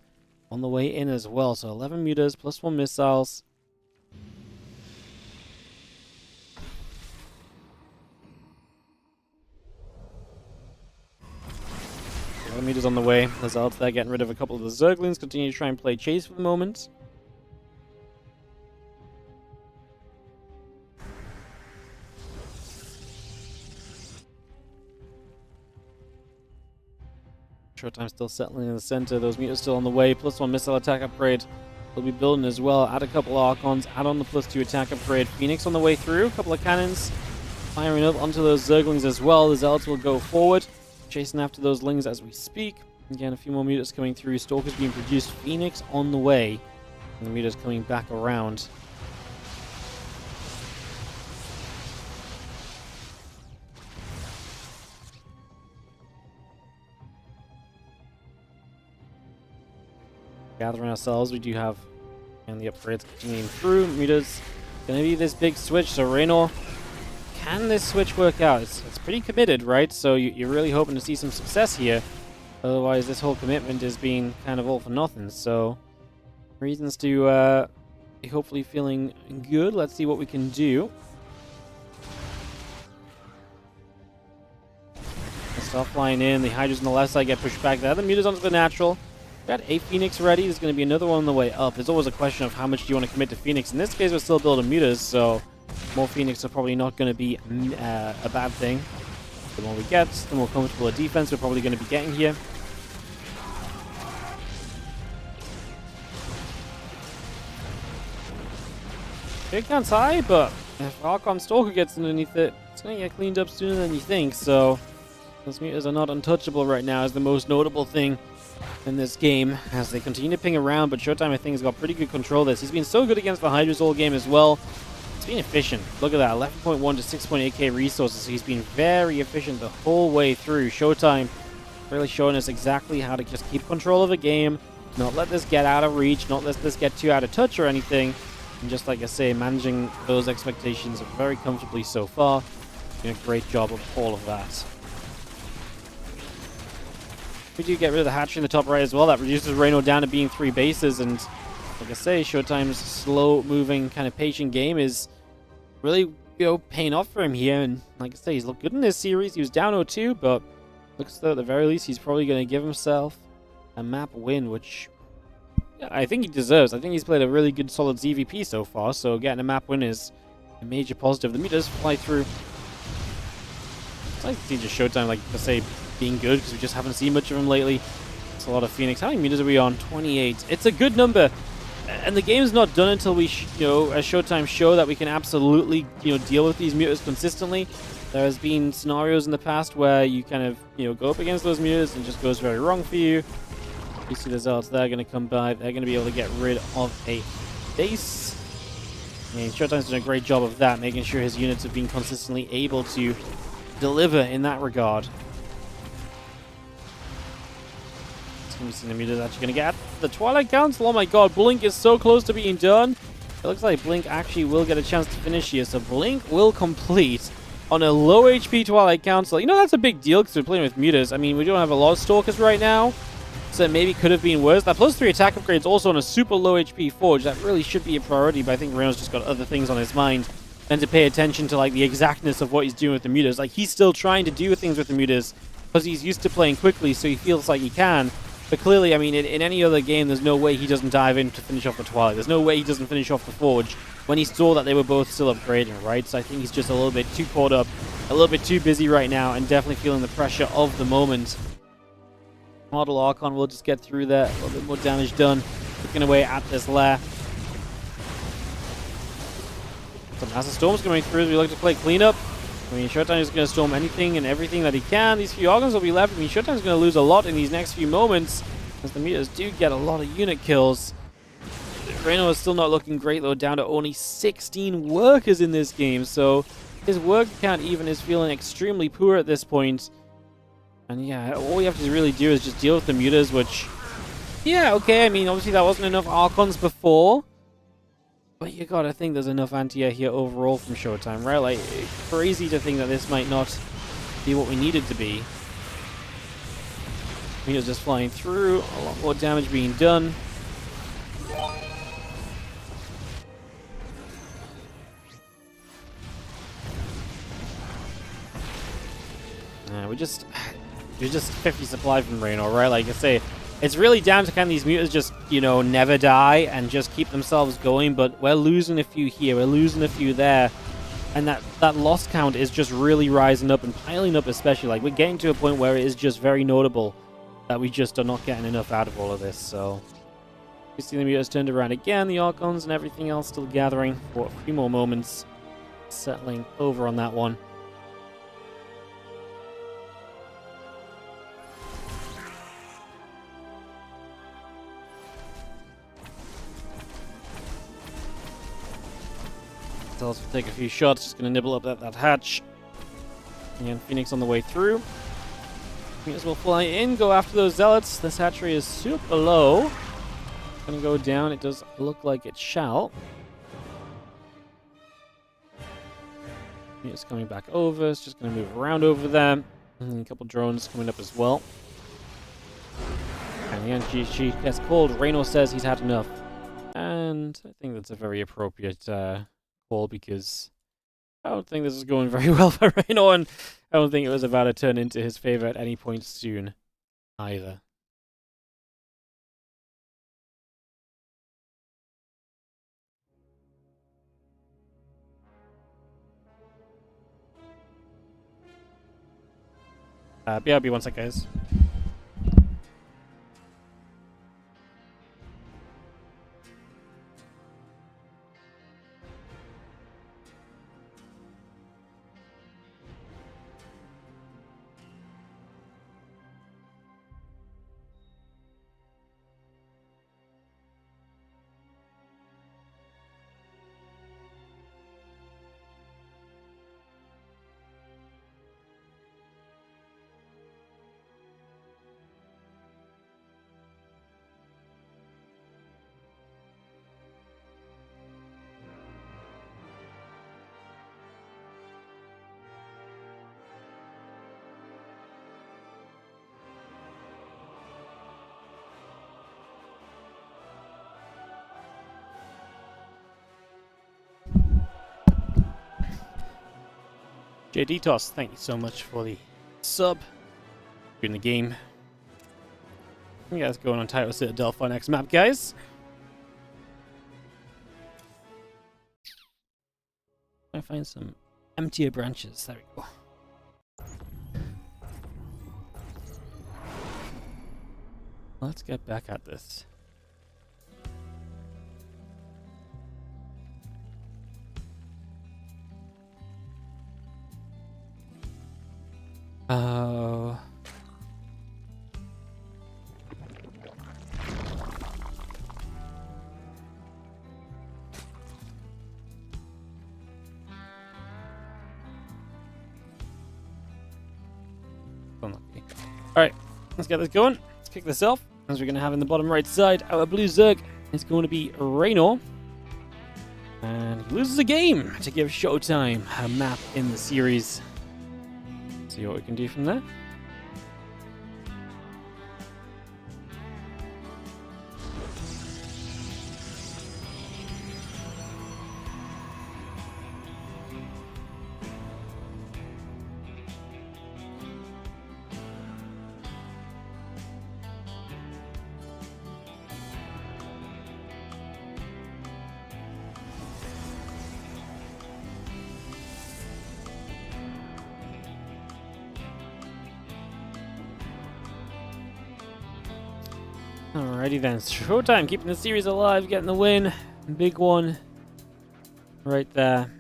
on the way in as well. So 11 Mutas, +1 missiles. Meters on the way. The Zealots there getting rid of a couple of the Zerglings. Continue to try and play chase for the moment. Showtime still settling in the center. Those meters still on the way. +1 missile attack upgrade. They'll be building as well. Add a couple of Archons. Add on the +2 attack upgrade. Phoenix on the way through. A couple of cannons firing up onto those Zerglings as well. The Zealots will go forward, chasing after those Lings as we speak. Again, a few more mutants coming through. Stalkers being produced. Phoenix on the way. And the mutants coming back around. Gathering ourselves. We do have and the upgrades continuing through. Mutants going to be this big switch. So Reynor, can this switch work out? It's pretty committed, right? So you're really hoping to see some success here. Otherwise, this whole commitment is being kind of all for nothing. So, reasons to be hopefully feeling good. Let's see what we can do. Start flying in. The Hydras on the left side get pushed back there. The Mutas onto the natural. Got a Phoenix ready. There's going to be another one on the way up. There's always a question of how much do you want to commit to Phoenix. In this case, we're still building Mutas, so more Phoenix are probably not going to be a bad thing. The more we get, the more comfortable a defense we're probably going to be getting here. Big guns high, but if Archon Stalker gets underneath it, it's going to get cleaned up sooner than you think. So those Mutas are not untouchable right now is the most notable thing in this game as they continue to ping around. But Showtime, I think, has got pretty good control of this. He's been so good against the Hydras all game as well. It's been efficient. Look at that, 11.1 to 6.8k resources. He's been very efficient the whole way through. Showtime really showing us exactly how to just keep control of the game, not let this get out of reach, not let this get too out of touch or anything. And just like I say, managing those expectations very comfortably so far. Doing a great job of all of that. We do get rid of the hatchery in the top right as well. That reduces Reynor down to being 3 bases. And like I say, Showtime's slow-moving, kind of patient game is really, paying off for him here. And like I say, he's looked good in this series. He was down 0-2, but looks though at the very least he's probably going to give himself a map win, which I think he deserves. I think he's played a really good, solid ZVP so far. So getting a map win is a major positive. The meters fly through. It's nice to see just Showtime, like I say, being good, because we just haven't seen much of him lately. It's a lot of Phoenix. How many meters are we on? 28. It's a good number. And the game's not done until we, as Showtime show that we can absolutely, deal with these meters consistently. There has been scenarios in the past where you kind of, go up against those meters and it just goes very wrong for you. You see the Zealots, they're going to come by. They're going to be able to get rid of a base. And Showtime's done a great job of that, making sure his units have been consistently able to deliver in that regard. We've seen the meters actually going to get the Twilight Council. Oh my god, Blink is so close to being done. It looks like Blink actually will get a chance to finish here. So Blink will complete on a low HP Twilight Council. That's a big deal because we're playing with meters. I mean, we don't have a lot of Stalkers right now, so it maybe could have been worse. That +3 attack upgrade is also on a super low HP Forge. That really should be a priority, but I think Reynor's just got other things on his mind than to pay attention to like the exactness of what he's doing with the meters. Like, he's still trying to do things with the meters because he's used to playing quickly, so he feels like he can. But clearly, I mean, in any other game, there's no way he doesn't dive in to finish off the Twilight. There's no way he doesn't finish off the Forge when he saw that they were both still upgrading, right? So I think he's just a little bit too caught up, a little bit too busy right now, and definitely feeling the pressure of the moment. Model Archon will just get through there. A little bit more damage done. Looking away at this lair. Some Massive Storms coming through as we look to play cleanup. I mean, Showtime is going to storm anything and everything that he can. These few Archons will be left. I mean, Showtime's going to lose a lot in these next few moments as the meters do get a lot of unit kills. Reynor is still not looking great, though, down to only 16 workers in this game. So his work count even is feeling extremely poor at this point. And yeah, all you have to really do is just deal with the meters, which, yeah, okay. I mean, obviously that wasn't enough Archons before. But you gotta think there's enough anti-air here overall from Showtime, right? Like, crazy to think that this might not be what we need it to be. Meters just flying through, a lot more damage being done. We're just 50 supply from Rainor, right? Like I say, it's really down to kind of these mutants just, never die and just keep themselves going, but we're losing a few here, we're losing a few there, and that loss count is just really rising up and piling up especially. Like, we're getting to a point where it is just very notable that we just are not getting enough out of all of this, so... We see the mutants turned around again, the Archons and everything else still gathering for a few more moments, settling over on that one. Zealots will take a few shots, just going to nibble up that hatch. And Phoenix on the way through. Phoenix will fly in, go after those Zealots. This hatchery is super low. Going to go down. It does look like it shall. Phoenix coming back over. It's just going to move around over there. And a couple drones coming up as well. And again, she gets called. Reynor says he's had enough. And I think that's a very appropriate call, because I don't think this is going very well for Reynor, and I don't think it was about to turn into his favor at any point soon either. BRB, one sec, guys. JDTOS, thank you so much for the sub. In the game. You guys going on Title Citadel for next map, guys. I find some emptier branches. There we go. Let's get back at this. Oh. Unlucky. Alright, let's get this going. Let's kick this off. As we're going to have in the bottom right side, our blue Zerg is going to be Reynor. And he loses a game to give Showtime a map in the series. See what we can do from there. Alrighty then, Showtime keeping the series alive, getting the win. Big one. Right there.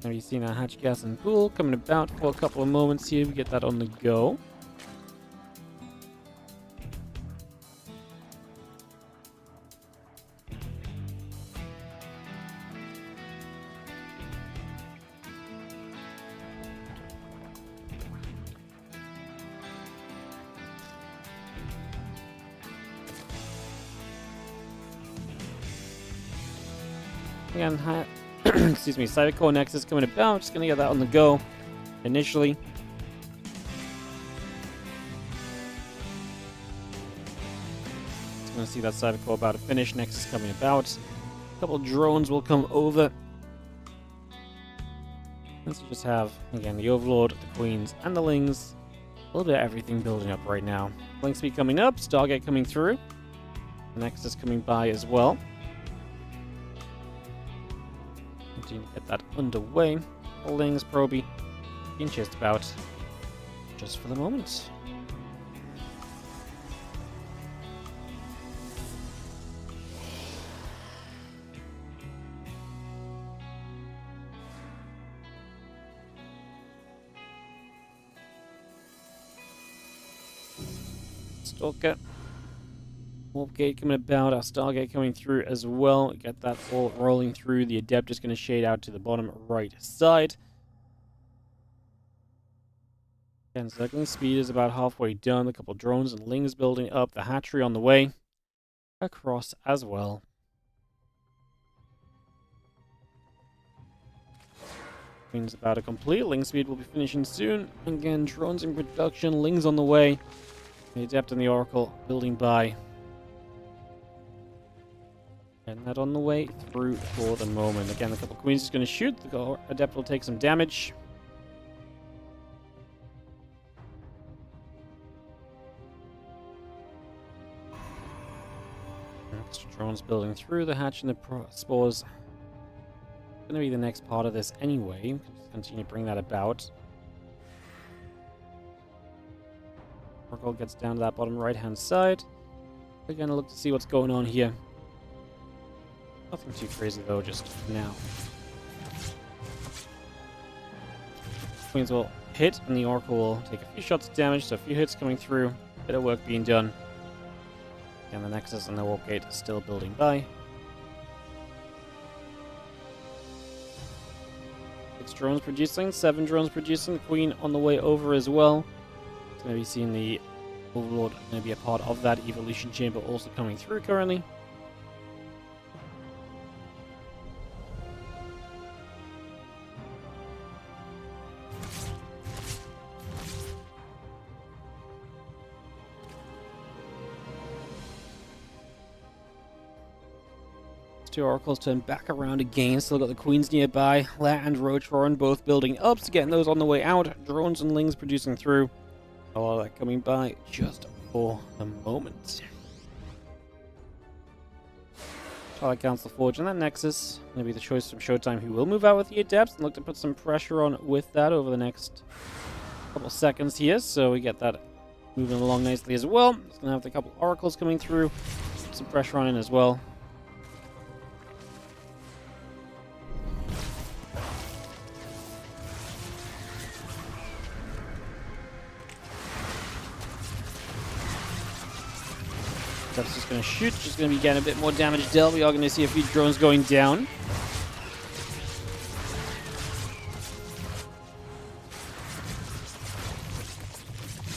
Have you seen our hatch gas and pool coming about for a couple of moments here? We get that on the go. Again, excuse me, Cybercore Nexus coming about. Just gonna get that on the go initially. Just gonna see that Cybercore about to finish. Nexus coming about. A couple of drones will come over. Let's just have, again, the Overlord, the Queens, and the Lings. A little bit of everything building up right now. Link speed coming up, Stargate coming through. Nexus coming by as well. Continue to get that underway. Lings, Proby, being chased about just for the moment. Stalker. Wolfgate coming about, our Stargate coming through as well. Get that all rolling through. The Adept is going to shade out to the bottom right side. Again, circling speed is about halfway done. A couple drones and Lings building up. The hatchery on the way across as well. Queen's about to complete. Ling speed will be finishing soon. Again, drones in production. Lings on the way. The Adept and the Oracle building by. And that on the way through for the moment. Again, a couple of Queens is going to shoot. The Adept will take some damage. Extra drones building through. The hatch and the spores. Going to be the next part of this anyway. We can just continue to bring that about. Oracle gets down to that bottom right-hand side. We're going to look to see what's going on here. Nothing too crazy though, just now. Queens will hit, and the Oracle will take a few shots of damage, so a few hits coming through. Bit of work being done. And the Nexus and the Warp Gate is still building by. 6 drones producing, 7 drones producing. The Queen on the way over as well. So maybe seeing the Overlord maybe a part of that evolution chamber also coming through currently. Two Oracles turn back around again. Still got the Queens nearby. Lair and Rotoron both building up, so getting those on the way out. Drones and Lings producing through. A lot of that coming by just for the moment. Twilight Council Forge and that Nexus. Going to be the choice from Showtime, who will move out with the Adepts and look to put some pressure on with that over the next couple seconds here. So we get that moving along nicely as well. It's going to have a couple Oracles coming through. Put some pressure on it as well. That's just going to shoot, just going to be getting a bit more damage dealt. We are going to see a few drones going down.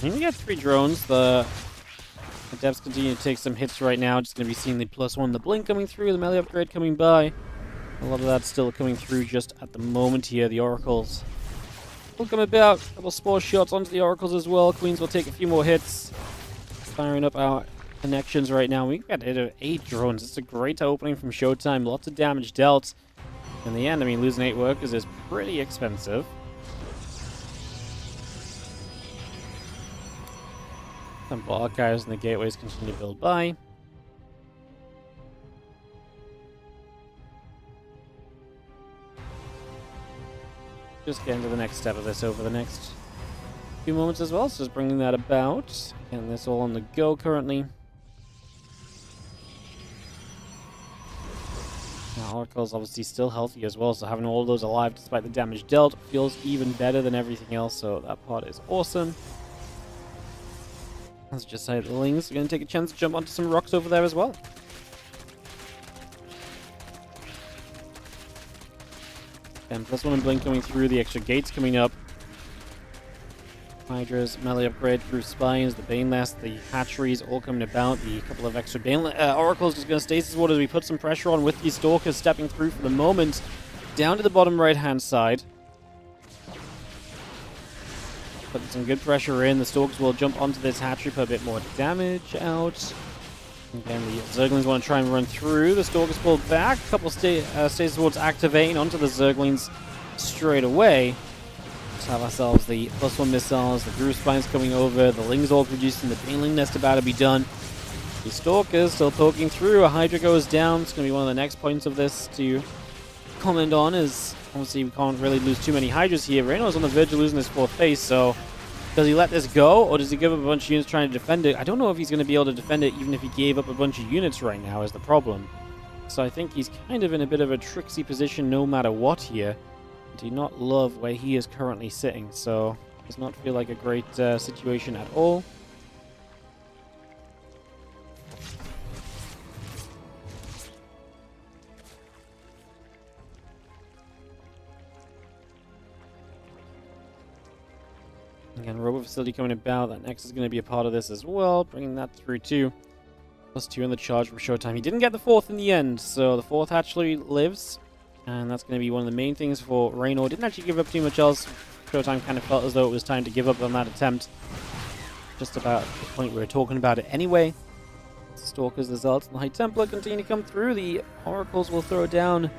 And we got 3 drones. The Adepts continue to take some hits right now. Just going to be seeing the +1, the blink coming through, the melee upgrade coming by. A lot of that still coming through just at the moment here. The Oracles will come about. A couple spore shots onto the Oracles as well. Queens will take a few more hits. Firing up our connections right now. We got 8 drones. It's a great opening from Showtime. Lots of damage dealt. In the end, I mean, losing 8 workers is pretty expensive. Some archives and the gateways continue to build by. Just getting to the next step of this over the next few moments as well. So just bringing that about. Getting this all on the go currently. Now, Oracle's obviously still healthy as well, so having all those alive despite the damage dealt feels even better than everything else, so that part is awesome. Let's just say the Lings are going to take a chance to jump onto some rocks over there as well. And +1 and blink coming through, the extra gates coming up. Hydra's melee upgrade through spines, the Baneless, the hatcheries all coming about, the couple of extra Oracles just going to stasis ward as we put some pressure on with these Stalkers stepping through for the moment. Down to the bottom right hand side. Putting some good pressure in, the Stalkers will jump onto this hatchery, put a bit more damage out. Again, the Zerglings want to try and run through, the Stalkers pull back, a couple stasis wards activating onto the Zerglings straight away. Have ourselves the +1 missiles, the Groove Spines coming over, the Lings all producing, the Baneling Nest about to be done. The Stalkers still poking through, a Hydra goes down. It's going to be one of the next points of this to comment on, is obviously we can't really lose too many Hydras here. Reynor's on the verge of losing his 4th face, so does he let this go, or does he give up a bunch of units trying to defend it? I don't know if he's going to be able to defend it even if he gave up a bunch of units right now is the problem. So I think he's kind of in a bit of a tricksy position no matter what here. Do not love where he is currently sitting, so does not feel like a great situation at all. Again, robot facility coming about. That next is going to be a part of this as well, bringing that through too. +2 in the charge for Showtime. He didn't get the 4th in the end, so the 4th actually lives. And that's going to be one of the main things for Reynor. Didn't actually give up too much else. Showtime kind of felt as though it was time to give up on that attempt. Just about the point we were talking about it anyway. Stalkers, the Zealots, and the High Templar continue to come through. The Oracles will throw down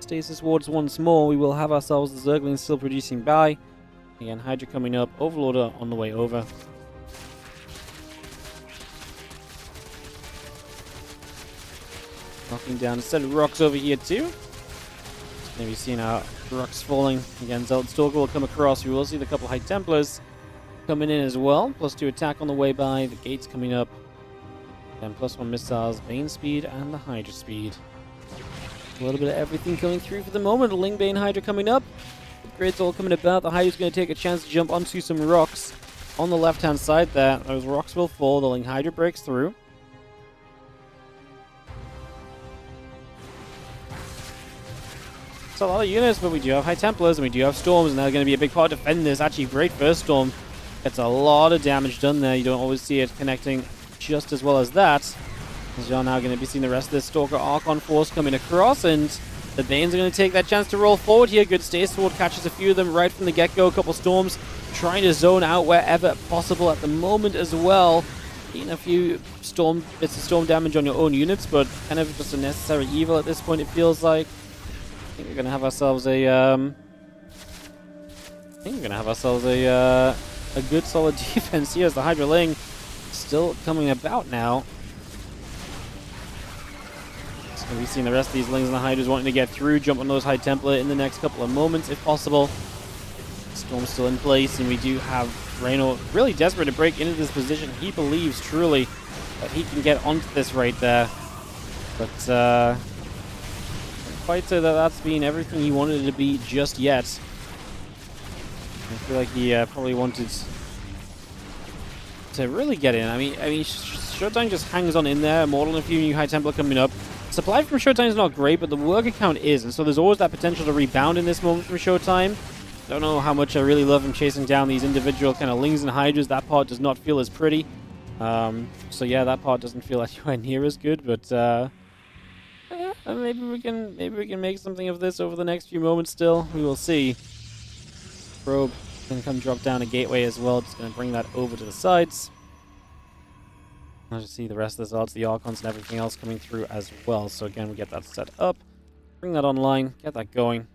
stasis wards once more. We will have ourselves the Zerglings still producing by. Again, Hydra coming up. Overlord on the way over. Knocking down a set of rocks over here too. Maybe seeing our rocks falling. Again, Zealot Stalker will come across. We will see the couple High Templars coming in as well. +2 attack on the way by. The gates coming up. Then +1 missiles, Bane speed, and the Hydra speed. A little bit of everything coming through for the moment. Ling Bane Hydra coming up. The grids all coming about. The Hydra's going to take a chance to jump onto some rocks on the left-hand side there. Those rocks will fall. The Ling Hydra breaks through. It's a lot of units, but we do have High Templars and we do have Storms, and they're going to be a big part of defending this. Actually, great first Storm. Gets a lot of damage done there. You don't always see it connecting just as well as that. As you're now going to be seeing the rest of this Stalker Archon force coming across, and the Banes are going to take that chance to roll forward here. Good Stasis Ward catches a few of them right from the get-go. A couple Storms trying to zone out wherever possible at the moment as well. Getting a few bits of storm damage on your own units, but kind of just a necessary evil at this point, it feels like. I think we're gonna have ourselves a a good solid defense here as the Hydra Ling still coming about now. So we've seen the rest of these Lings and the Hydras wanting to get through, jump on those High Templar in the next couple of moments if possible. Storm's still in place, and we do have Reynor really desperate to break into this position. He believes truly that he can get onto this right there. But can't quite say that that's been everything he wanted it to be just yet. I feel like he probably wanted to really get in. I mean, Showtime just hangs on in there. Immortal and a few new High Templar coming up. Supply from Showtime is not great, but the worker count is, and so there's always that potential to rebound in this moment from Showtime. Don't know how much I really love him chasing down these individual kind of Lings and Hydras. That part does not feel as pretty. So yeah, that part doesn't feel anywhere near as good, but yeah, maybe we can make something of this over the next few moments still. We will see. Probe can come drop down a gateway as well. Just going to bring that over to the sides. I'll just see the rest of the Zards, the Archons, and everything else coming through as well. So again, we get that set up. Bring that online. Get that going.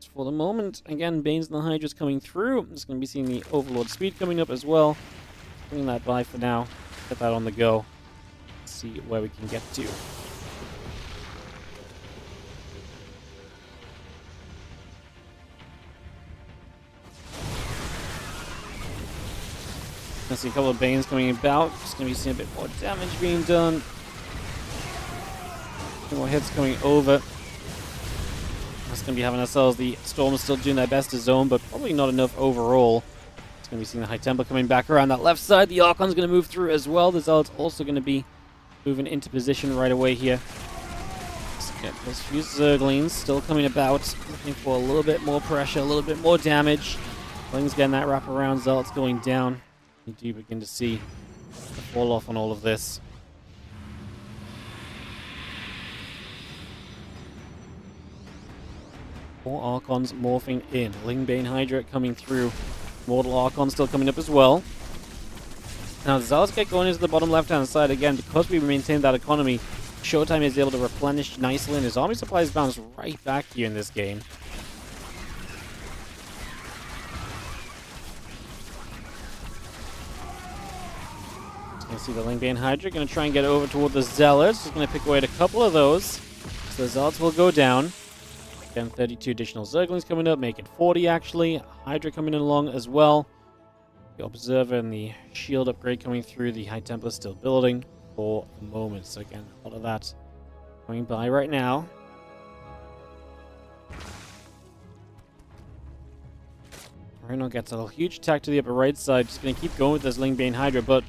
Just for the moment, again, Banes and the Hydras coming through. I'm just going to be seeing the Overlord speed coming up as well. Bring that by for now. Get that on the go. See where we can get to. I see a couple of Banes coming about. Just going to be seeing a bit more damage being done. A few more hits coming over. Just going to be having ourselves the Storm still doing their best to zone, but probably not enough overall. Just going to be seeing the High Templar coming back around that left side. The Archon's going to move through as well. The Zealot's also going to be moving into position right away here. Let's get those few Zerglings still coming about. Looking for a little bit more pressure, a little bit more damage. Ling's getting that wrap around. Zealot's going down. You do begin to see the fall off on all of this. More Archons morphing in. Lingbane Hydra coming through. Mortal Archon still coming up as well. Now the Zealots get going into the bottom left-hand side again. Because we maintain that economy, Showtime is able to replenish nicely, and his army supplies bounce right back here in this game. You see the Lingbane Hydra going to try and get over toward the Zealots. He's going to pick away at a couple of those. So the Zealots will go down. Again, 32 additional Zerglings coming up, making 40 actually. Hydra coming in along as well. The Observer and the Shield upgrade coming through. The High Templar still building for the moment. So again, a lot of that going by right now. Reynor gets a huge attack to the upper right side. Just going to keep going with this Lingbane Hydra, but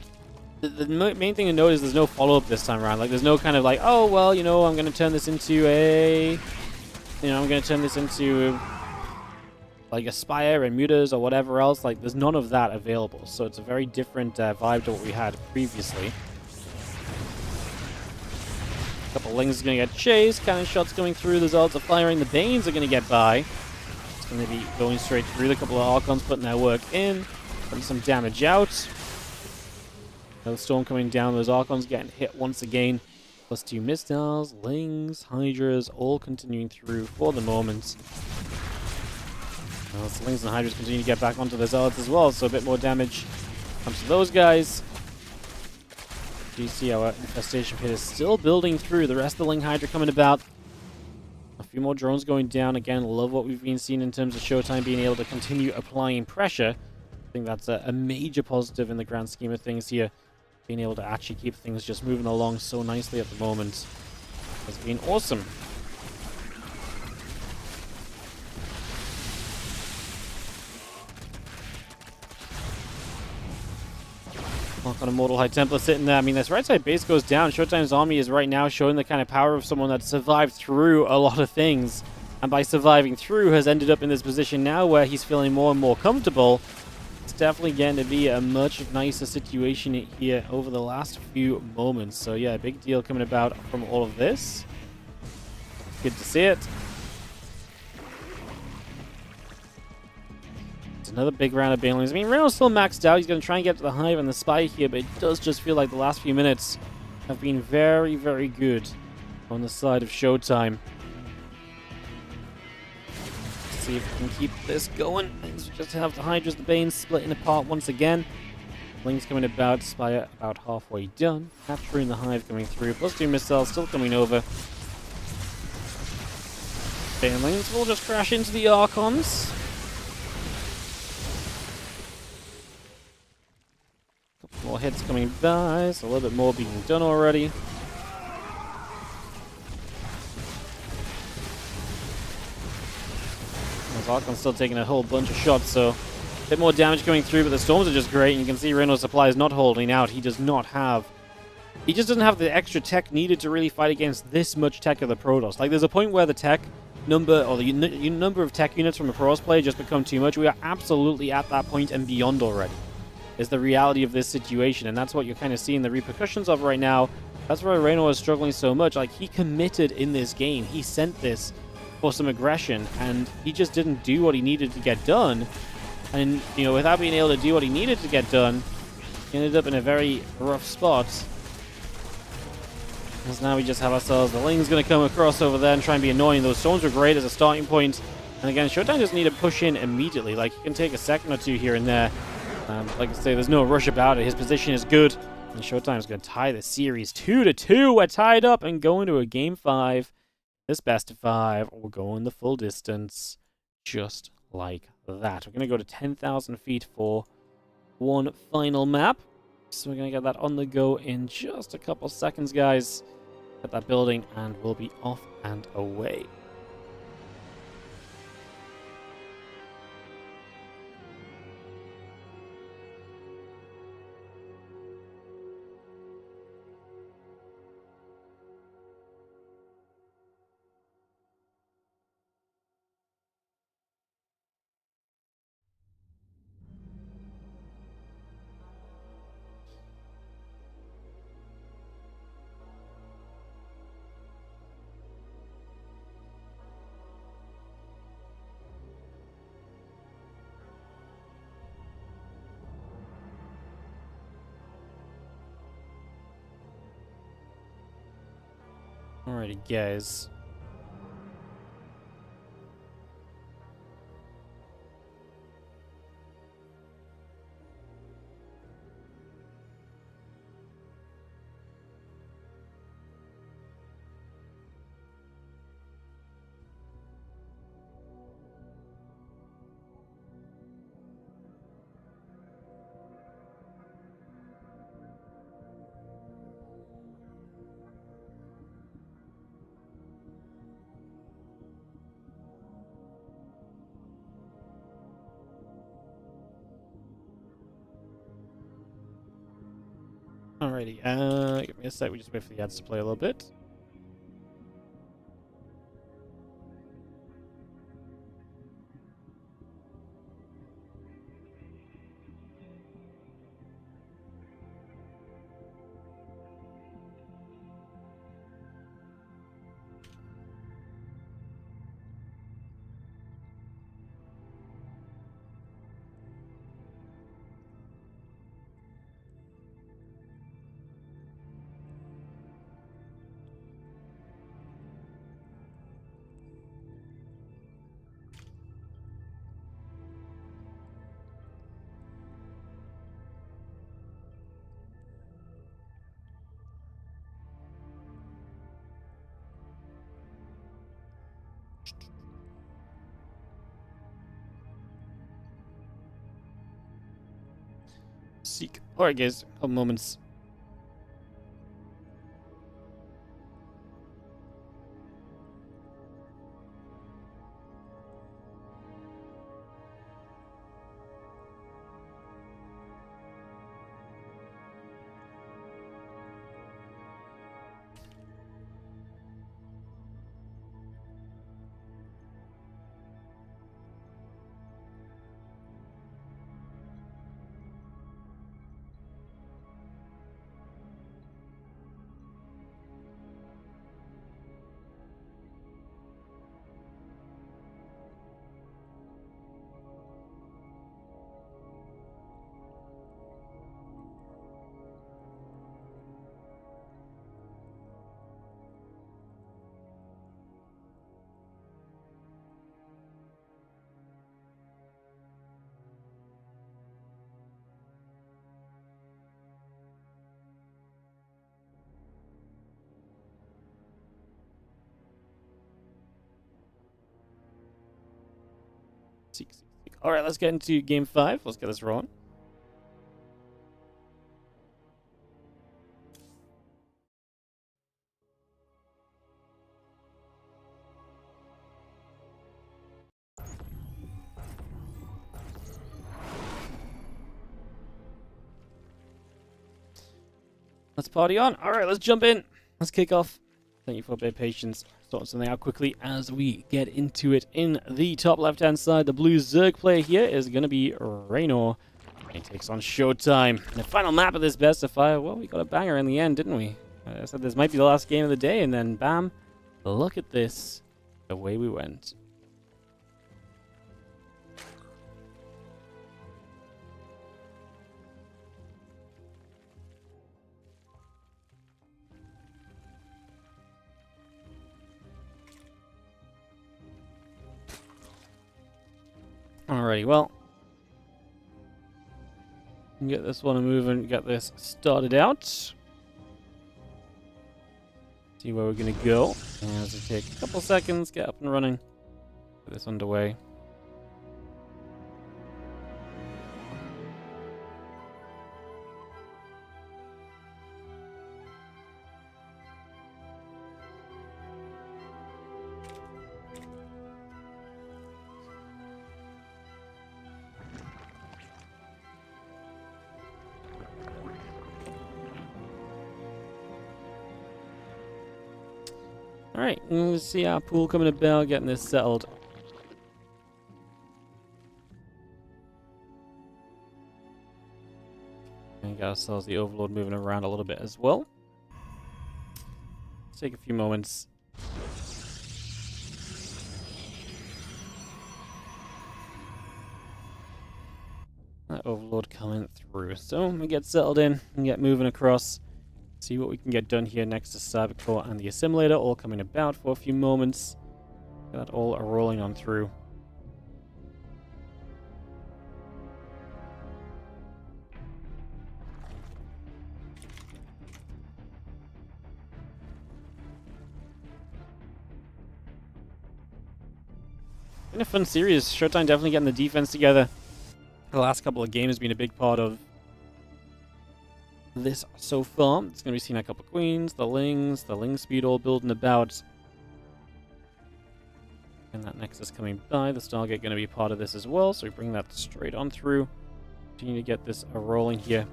the main thing to note is there's no follow-up this time around. Like, there's no kind of like, oh, well, you know, I'm going to turn this into a... You know, I'm going to turn this into like a Spire and Mutas or whatever else. Like, there's none of that available. So it's a very different vibe to what we had previously. A couple Lings are going to get chased. Cannon shots going through. The Zealots are firing. The Banes are going to get by. It's going to be going straight through. A couple of Archons putting their work in. Putting some damage out. Another Storm coming down. Those Archons getting hit once again. Plus 2 Missiles, Lings, Hydras, all continuing through for the moment. Well, the Lings and Hydras continue to get back onto the Zealots as well, so a bit more damage comes to those guys. You see our Infestation Pit is still building through. The rest of the Ling Hydra coming about. A few more drones going down. Again, love what we've been seeing in terms of Showtime being able to continue applying pressure. I think that's a major positive in the grand scheme of things here. Being able to actually keep things just moving along so nicely at the moment has been awesome. Archon Immortal High Templar sitting there. I mean, this right side base goes down. Showtime's army is right now showing the kind of power of someone that survived through a lot of things. And by surviving through, has ended up in this position now where he's feeling more and more comfortable. It's definitely getting to be a much nicer situation here over the last few moments. So yeah, a big deal coming about from all of this. Good to see it. Another big round of banelings. I mean, Reynor's still maxed out. He's going to try and get to the hive and the spy here, but it does just feel like the last few minutes have been very, very good on the side of Showtime. Let's see if we can keep this going. Things just have the Hydras, the Banes splitting apart once again. Lings coming about, spy about halfway done. Capturing the hive coming through. Plus 2 missiles still coming over. Banelings will just crash into the Archons. Couple more hits coming by, so a little bit more being done already. Archon's still taking a whole bunch of shots, so a bit more damage coming through, but the storms are just great, and you can see Reynor's supply is not holding out. He just doesn't have the extra tech needed to really fight against this much tech of the Protoss. Like, there's a point where the tech number, or the number of tech units from a Protoss player just become too much. We are absolutely at that point and beyond already, is the reality of this situation, and that's what you're kind of seeing the repercussions of right now. That's why Reynor is struggling so much. Like, he committed in this game. He sent this for some aggression, and he just didn't do what he needed to get done. And, you know, without being able to do what he needed to get done, he ended up in a very rough spot. Because now we just have ourselves, the Ling's going to come across over there and try and be annoying. Those storms were great as a starting point. And again, Showtime doesn't need to push in immediately. Like, he can take a second or two here and there. Like I say, there's no rush about it. His position is good. And Showtime's going to tie the series 2-2. We're tied up and going to a Game 5. This best of 5 will go in the full distance, just like that. We're going to go to 10,000 feet for one final map. So we're going to get that on the go in just a couple seconds, guys. Get that building, and we'll be off and away. Alrighty, guys. Alrighty, give me a sec, we just wait for the ads to play a little bit. Seek. Alright, guys, a couple moments. Seek, seek, seek. All right, let's get into game 5. Let's get this rolling. Let's party on. All right, let's jump in. Let's kick off. Thank you for a bit of patience. Sort something out quickly as we get into it. In the top left-hand side, the blue Zerg player here is going to be Reynor. He takes on Showtime. And the final map of this best of 5. Well, we got a banger in the end, didn't we? I said this might be the last game of the day, and then bam, look at this. Away we went. Alrighty, well, get this one moving, get this started out. See where we're gonna go. And as it take a couple seconds, get up and running. Get this underway. Alright, let's see our pool coming about, getting this settled. And got ourselves the Overlord moving around a little bit as well. Let's take a few moments. That Overlord coming through. So we get settled in and get moving across. See what we can get done here next to Cybercore and the Assimilator, all coming about for a few moments. Get that all rolling on through. Been a fun series. Showtime definitely getting the defense together. The last couple of games has been a big part of this so far. It's going to be seeing a couple of queens, the ling speed all building about. And that Nexus coming by. The Stargate going to be part of this as well, so we bring that straight on through. Continue to get this rolling here.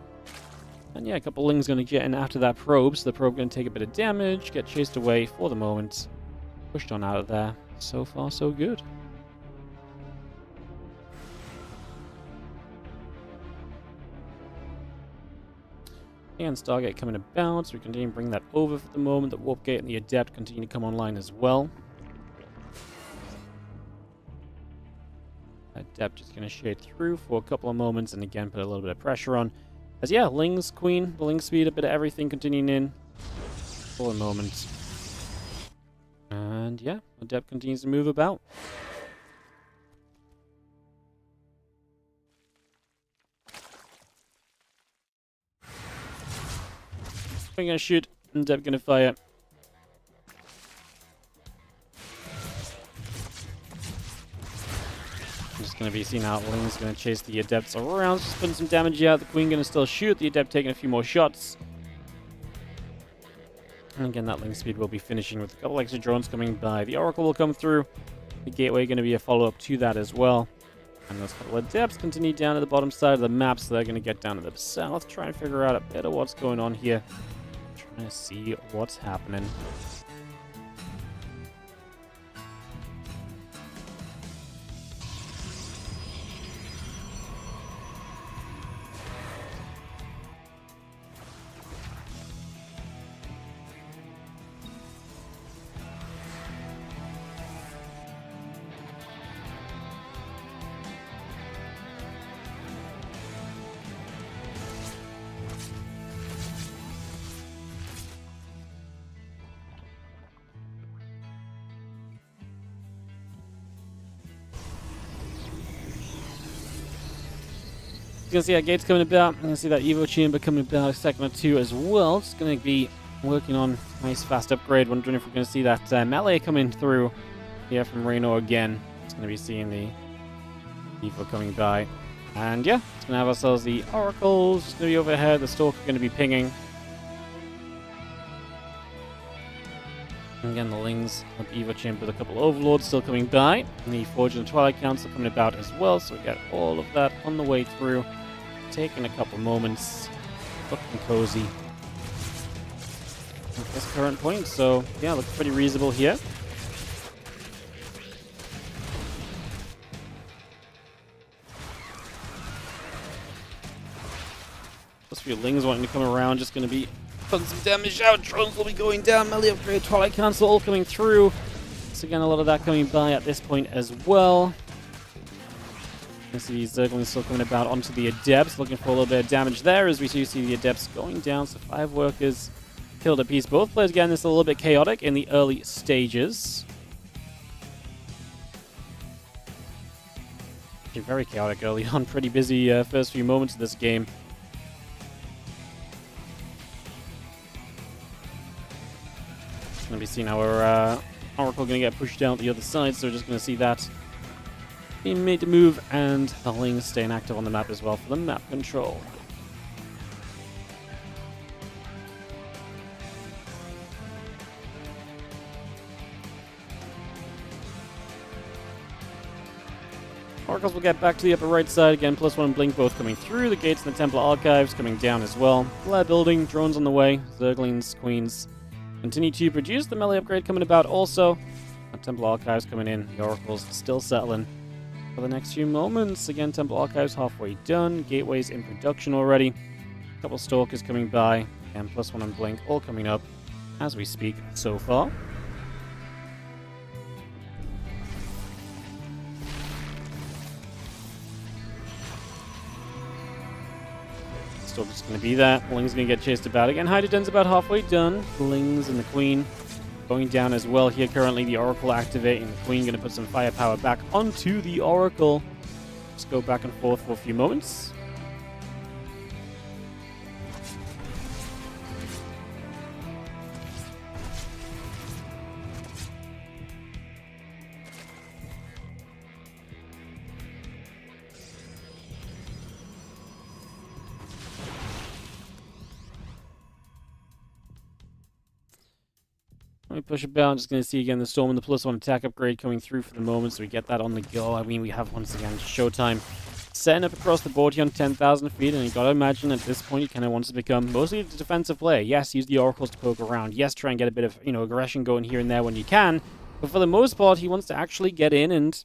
And yeah, a couple of lings going to get in after that probe, so the probe going to take a bit of damage, get chased away for the moment. Pushed on out of there. So far, so good. And Stargate coming about, so we continue to bring that over for the moment. The Warp Gate and the Adept continue to come online as well. Adept is going to shade through for a couple of moments and again put a little bit of pressure on. As yeah, Ling's Queen, the Ling speed, a bit of everything continuing in for a moment. And yeah, Adept continues to move about. We're going to shoot, and Adept going to fire. I'm just going to be seeing how Ling's going to chase the Adepts around, just putting some damage out. The Queen going to still shoot, the Adept taking a few more shots. And again, that Ling speed will be finishing with a couple extra drones coming by. The Oracle will come through. The Gateway going to be a follow-up to that as well. And those couple of Adepts continue down to the bottom side of the map, so they're going to get down to the south, try and figure out a bit of what's going on here. Trying to see what's happening. You can see that gate's coming about. You can see that Evo chamber coming about a second or two as well. It's going to be working on a nice fast upgrade. Wondering if we're going to see that melee coming through here from Rainor again. It's going to be seeing the People coming by. And yeah, it's going to have ourselves the Oracles. It's going to be overhead. The Stalker going to be pinging. And again, the Lings of Evo Chamber with a couple Overlords still coming by. And the Forge and the Twilight Council coming about as well. So we got all of that on the way through. Taking a couple moments. Looking cozy at this current point. So yeah, looks pretty reasonable here. Plus a few Lings wanting to come around. Just going to be putting some damage out. Drones will be going down. Melee upgrade, Twilight Council all coming through. So again, a lot of that coming by at this point as well. You see Zerglings still coming about onto the Adepts, looking for a little bit of damage there as we do see the Adepts going down. So 5 workers killed a piece. Both players getting this a little bit chaotic in the early stages. Actually, very chaotic early on. Pretty busy first few moments of this game. Going to be seeing our Oracle going to get pushed down the other side, so we're just going to see that being made to move, and the Lings staying active on the map as well for the map control. Oracles will get back to the upper right side again, +1 Blink both coming through, the gates and the Templar Archives coming down as well. Flare building, drones on the way, Zerglings, Queens continue to produce, the melee upgrade coming about also. The Templar Archives coming in, the Oracles still settling for the next few moments. Again, Templar Archives halfway done, Gateways in production already. A couple Stalkers coming by, and +1 on Blink all coming up as we speak so far. Stalker's going to be there. Ling's going to get chased about again. Hydraden's about halfway done. Lings and the Queen going down as well here currently. The Oracle activating. The Queen going to put some firepower back onto the Oracle. Just go back and forth for a few moments. Let me push it down. Just going to see again the Storm and the +1 attack upgrade coming through for the moment, so we get that on the go. I mean, we have once again Showtime setting up across the board here on 10,000 feet, and you got to imagine at this point he kind of wants to become mostly a defensive player. Yes, use the Oracles to poke around. Yes, try and get a bit of aggression going here and there when you can, but for the most part, he wants to actually get in and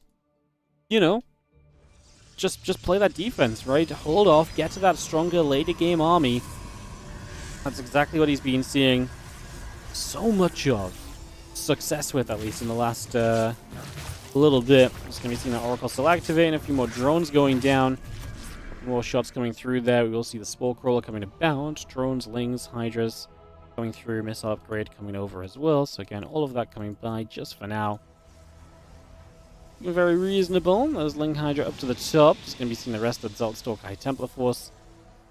just play that defense, right? Hold off, get to that stronger later game army. That's exactly what he's been seeing so much of success with, at least in the last little bit. Just going to be seeing that Oracle still activating, a few more drones going down, more shots coming through there. We will see the Spore Crawler coming about, drones, Lings, Hydras going through, missile upgrade coming over as well. So again, all of that coming by just for now. Very reasonable. There's Ling Hydra up to the top. Just going to be seeing the rest of the Zalt Stalk High Templar Force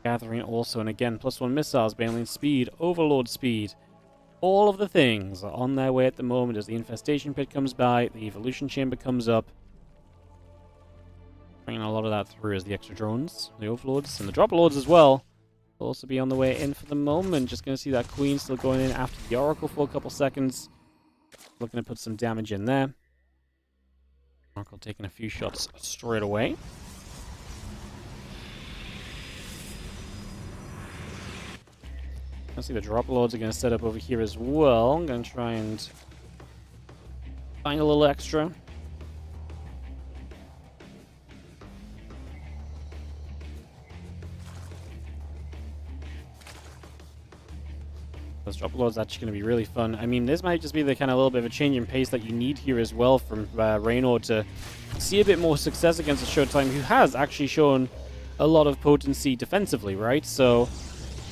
gathering also, and again, +1 missiles, Baneling speed, Overlord speed. All of the things are on their way at the moment as the Infestation Pit comes by, the Evolution Chamber comes up. Bringing a lot of that through as the extra drones, the Overlords, and the Drop Lords as well will also be on the way in for the moment. Just going to see that Queen still going in after the Oracle for a couple seconds. Looking to put some damage in there. Oracle taking a few shots straight away. I see the Drop Lords are going to set up over here as well. I'm going to try and find a little extra. Those Drop Lords are actually going to be really fun. I mean, this might just be the kind of little bit of a change in pace that you need here as well from Reynor to see a bit more success against the Showtime, who has actually shown a lot of potency defensively, right? So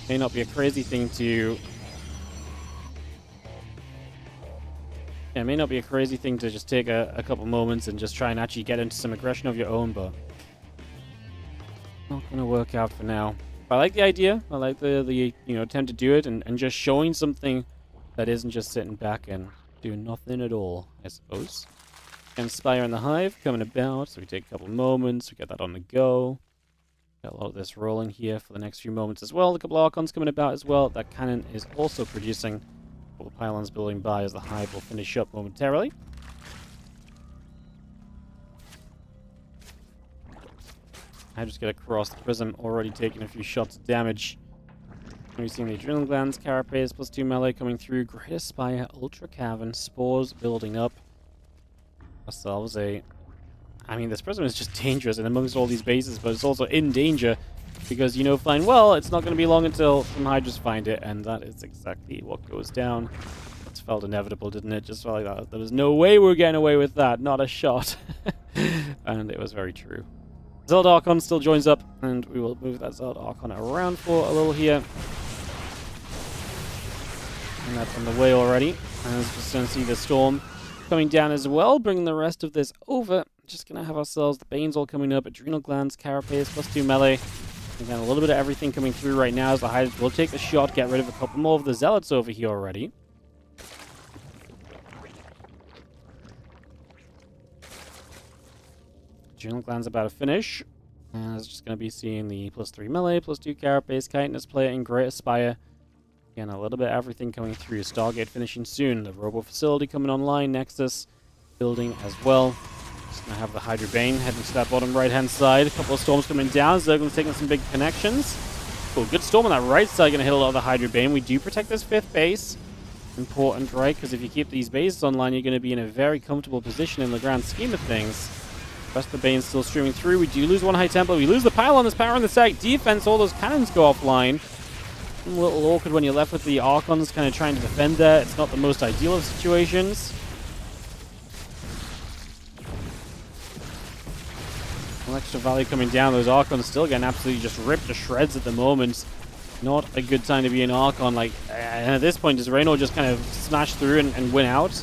may not be a crazy thing to... Yeah, it may not be a crazy thing to just take a couple moments and just try and actually get into some aggression of your own, but not going to work out for now. I like the idea. I like the attempt to do it and just showing something that isn't just sitting back and doing nothing at all, I suppose. And Spire in the Hive coming about, so we take a couple moments, we get that on the go. Got a lot of this rolling here for the next few moments as well. A couple of Archons coming about as well. That cannon is also producing. All the pylons building by as the Hive will finish up momentarily. I just get across the prism, already taking a few shots of damage. We've seen the adrenal glands, carapace, +2 melee coming through. Greater Spire, Ultra Cavern, spores building up. Ourselves a... I mean, this prism is just dangerous and amongst all these bases, but it's also in danger because you know fine well it's not going to be long until some Hydras find it, and that is exactly what goes down. It felt inevitable, didn't it? Just felt like that. There was no way we were getting away with that. Not a shot. And it was very true. Zeld Archon still joins up, and we will move that Zeld Archon around for a little here. And that's on the way already. And as we're going to see the Storm coming down as well, bringing the rest of this over. Just going to have ourselves the Banes all coming up, Adrenal Glands, Carapace, +2 melee. Again, a little bit of everything coming through right now as the Hydras will take the shot, get rid of a couple more of the Zealots over here already. Adrenal Glands about to finish. And it's just going to be seeing the +3 melee, +2 Carapace, Chitinous Player, and Greater Spire. Again, a little bit of everything coming through. Stargate finishing soon. The Robo Facility coming online. Nexus building as well. Just going to have the Hydra Bane heading to that bottom right-hand side. A couple of Storms coming down. Zergling's taking some big connections. Cool. Good Storm on that right side. Going to hit a lot of the Hydra Bane. We do protect this 5th base. Important, right? Because if you keep these bases online, you're going to be in a very comfortable position in the grand scheme of things. The rest of the Bane's still streaming through. We do lose one High Templar. We lose the pylon that's powering the site. Defense, all those cannons go offline. A little awkward when you're left with the Archons kind of trying to defend there. It's not the most ideal of situations. Extra value coming down. Those Archons still getting absolutely just ripped to shreds at the moment. Not a good time to be an Archon. Like, and at this point, does Reynor just kind of smash through and win out?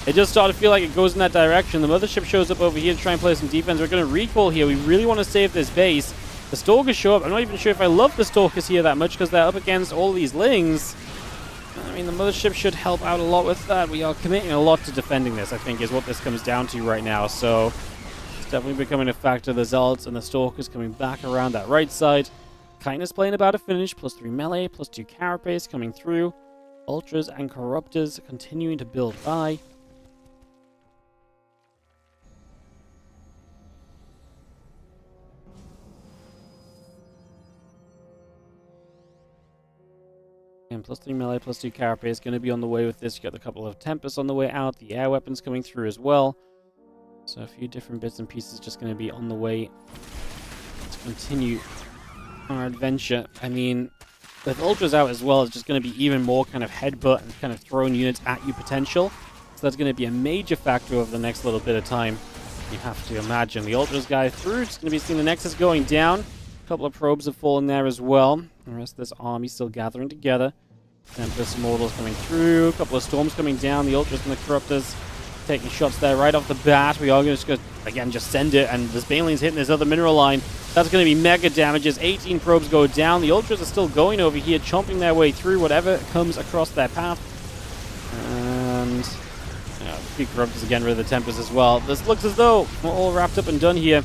It just started to feel like it goes in that direction. The Mothership shows up over here to try and play some defense. We're going to recall here. We really want to save this base. The Stalkers show up. I'm not even sure if I love the Stalkers here that much because they're up against all of these Lings. I mean, the Mothership should help out a lot with that. We are committing a lot to defending this, I think, is what this comes down to right now. So it's definitely becoming a factor. The Zealots and the Stalkers coming back around that right side. Chitinous playing about to finish. +3 melee, +2 Carapace coming through. Ultras and Corruptors continuing to build by. And +3 melee, +2 Carapace going to be on the way with this. You got a couple of Tempests on the way out. The air weapons coming through as well. So a few different bits and pieces just going to be on the way to continue our adventure. I mean, with Ultras out as well, it's just going to be even more kind of headbutt and kind of throwing units at you potential. So that's going to be a major factor over the next little bit of time. You have to imagine the Ultras guy through. Just going to be seeing the Nexus going down. A couple of probes have fallen there as well. The rest of this army still gathering together. Tempest Mortals coming through. A couple of Storms coming down. The Ultras and the Corruptors taking shots there right off the bat. We are going to, again, just send it. And this Baneling's hitting this other mineral line. That's going to be mega damages. 18 probes go down. The Ultras are still going over here, chomping their way through whatever comes across their path. And a few Corruptors again, rid of the Tempest as well. This looks as though we're all wrapped up and done here.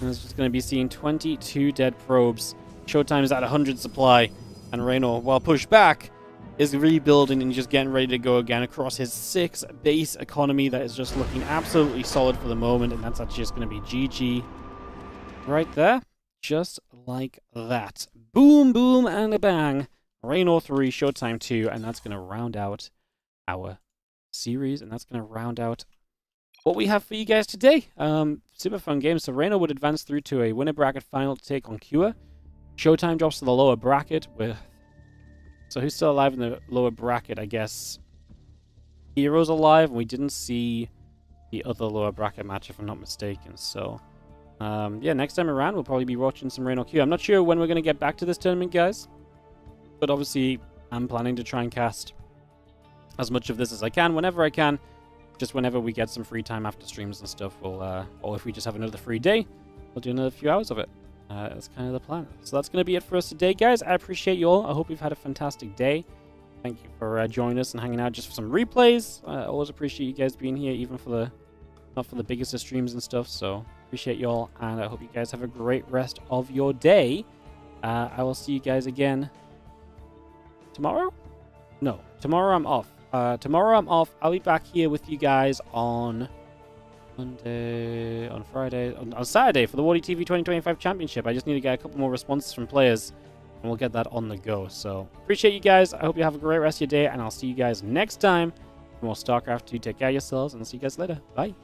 And it's just going to be seeing 22 dead probes. Showtime is at 100 supply. And Rainor, while pushed back, is rebuilding and just getting ready to go again across his 6 base economy that is just looking absolutely solid for the moment. And that's actually just going to be GG right there. Just like that. Boom, boom, and a bang. Rainor 3, Showtime 2. And that's going to round out our series. And that's going to round out what we have for you guys today. Super fun game. So Reynor would advance through to a winner bracket final to take on Cure. Showtime drops to the lower bracket with... So who's still alive in the lower bracket, I guess? hero's alive, and we didn't see the other lower bracket match, if I'm not mistaken. So, yeah, next time around, we'll probably be watching some Reynor Q. I'm not sure when we're going to get back to this tournament, guys. But obviously, I'm planning to try and cast as much of this as I can, whenever I can. Just whenever we get some free time after streams and stuff, we'll, or if we just have another free day, we'll do another few hours of it. That's kind of the plan. So that's going to be it for us today, guys. I appreciate you all. I hope you've had a fantastic day. Thank you for joining us and hanging out just for some replays. I always appreciate you guys being here, even for the not for the biggest of streams and stuff. So appreciate y'all, and I hope you guys have a great rest of your day. I will see you guys again tomorrow. No, tomorrow I'm off. Tomorrow I'm off. I'll be back here with you guys on Monday, on Friday, on Saturday for the WardiTV 2025 Championship. I just need to get a couple more responses from players, and we'll get that on the go. So appreciate you guys. I hope you have a great rest of your day, and I'll see you guys next time for more StarCraft 2. Take care of yourselves, and I'll see you guys later. Bye.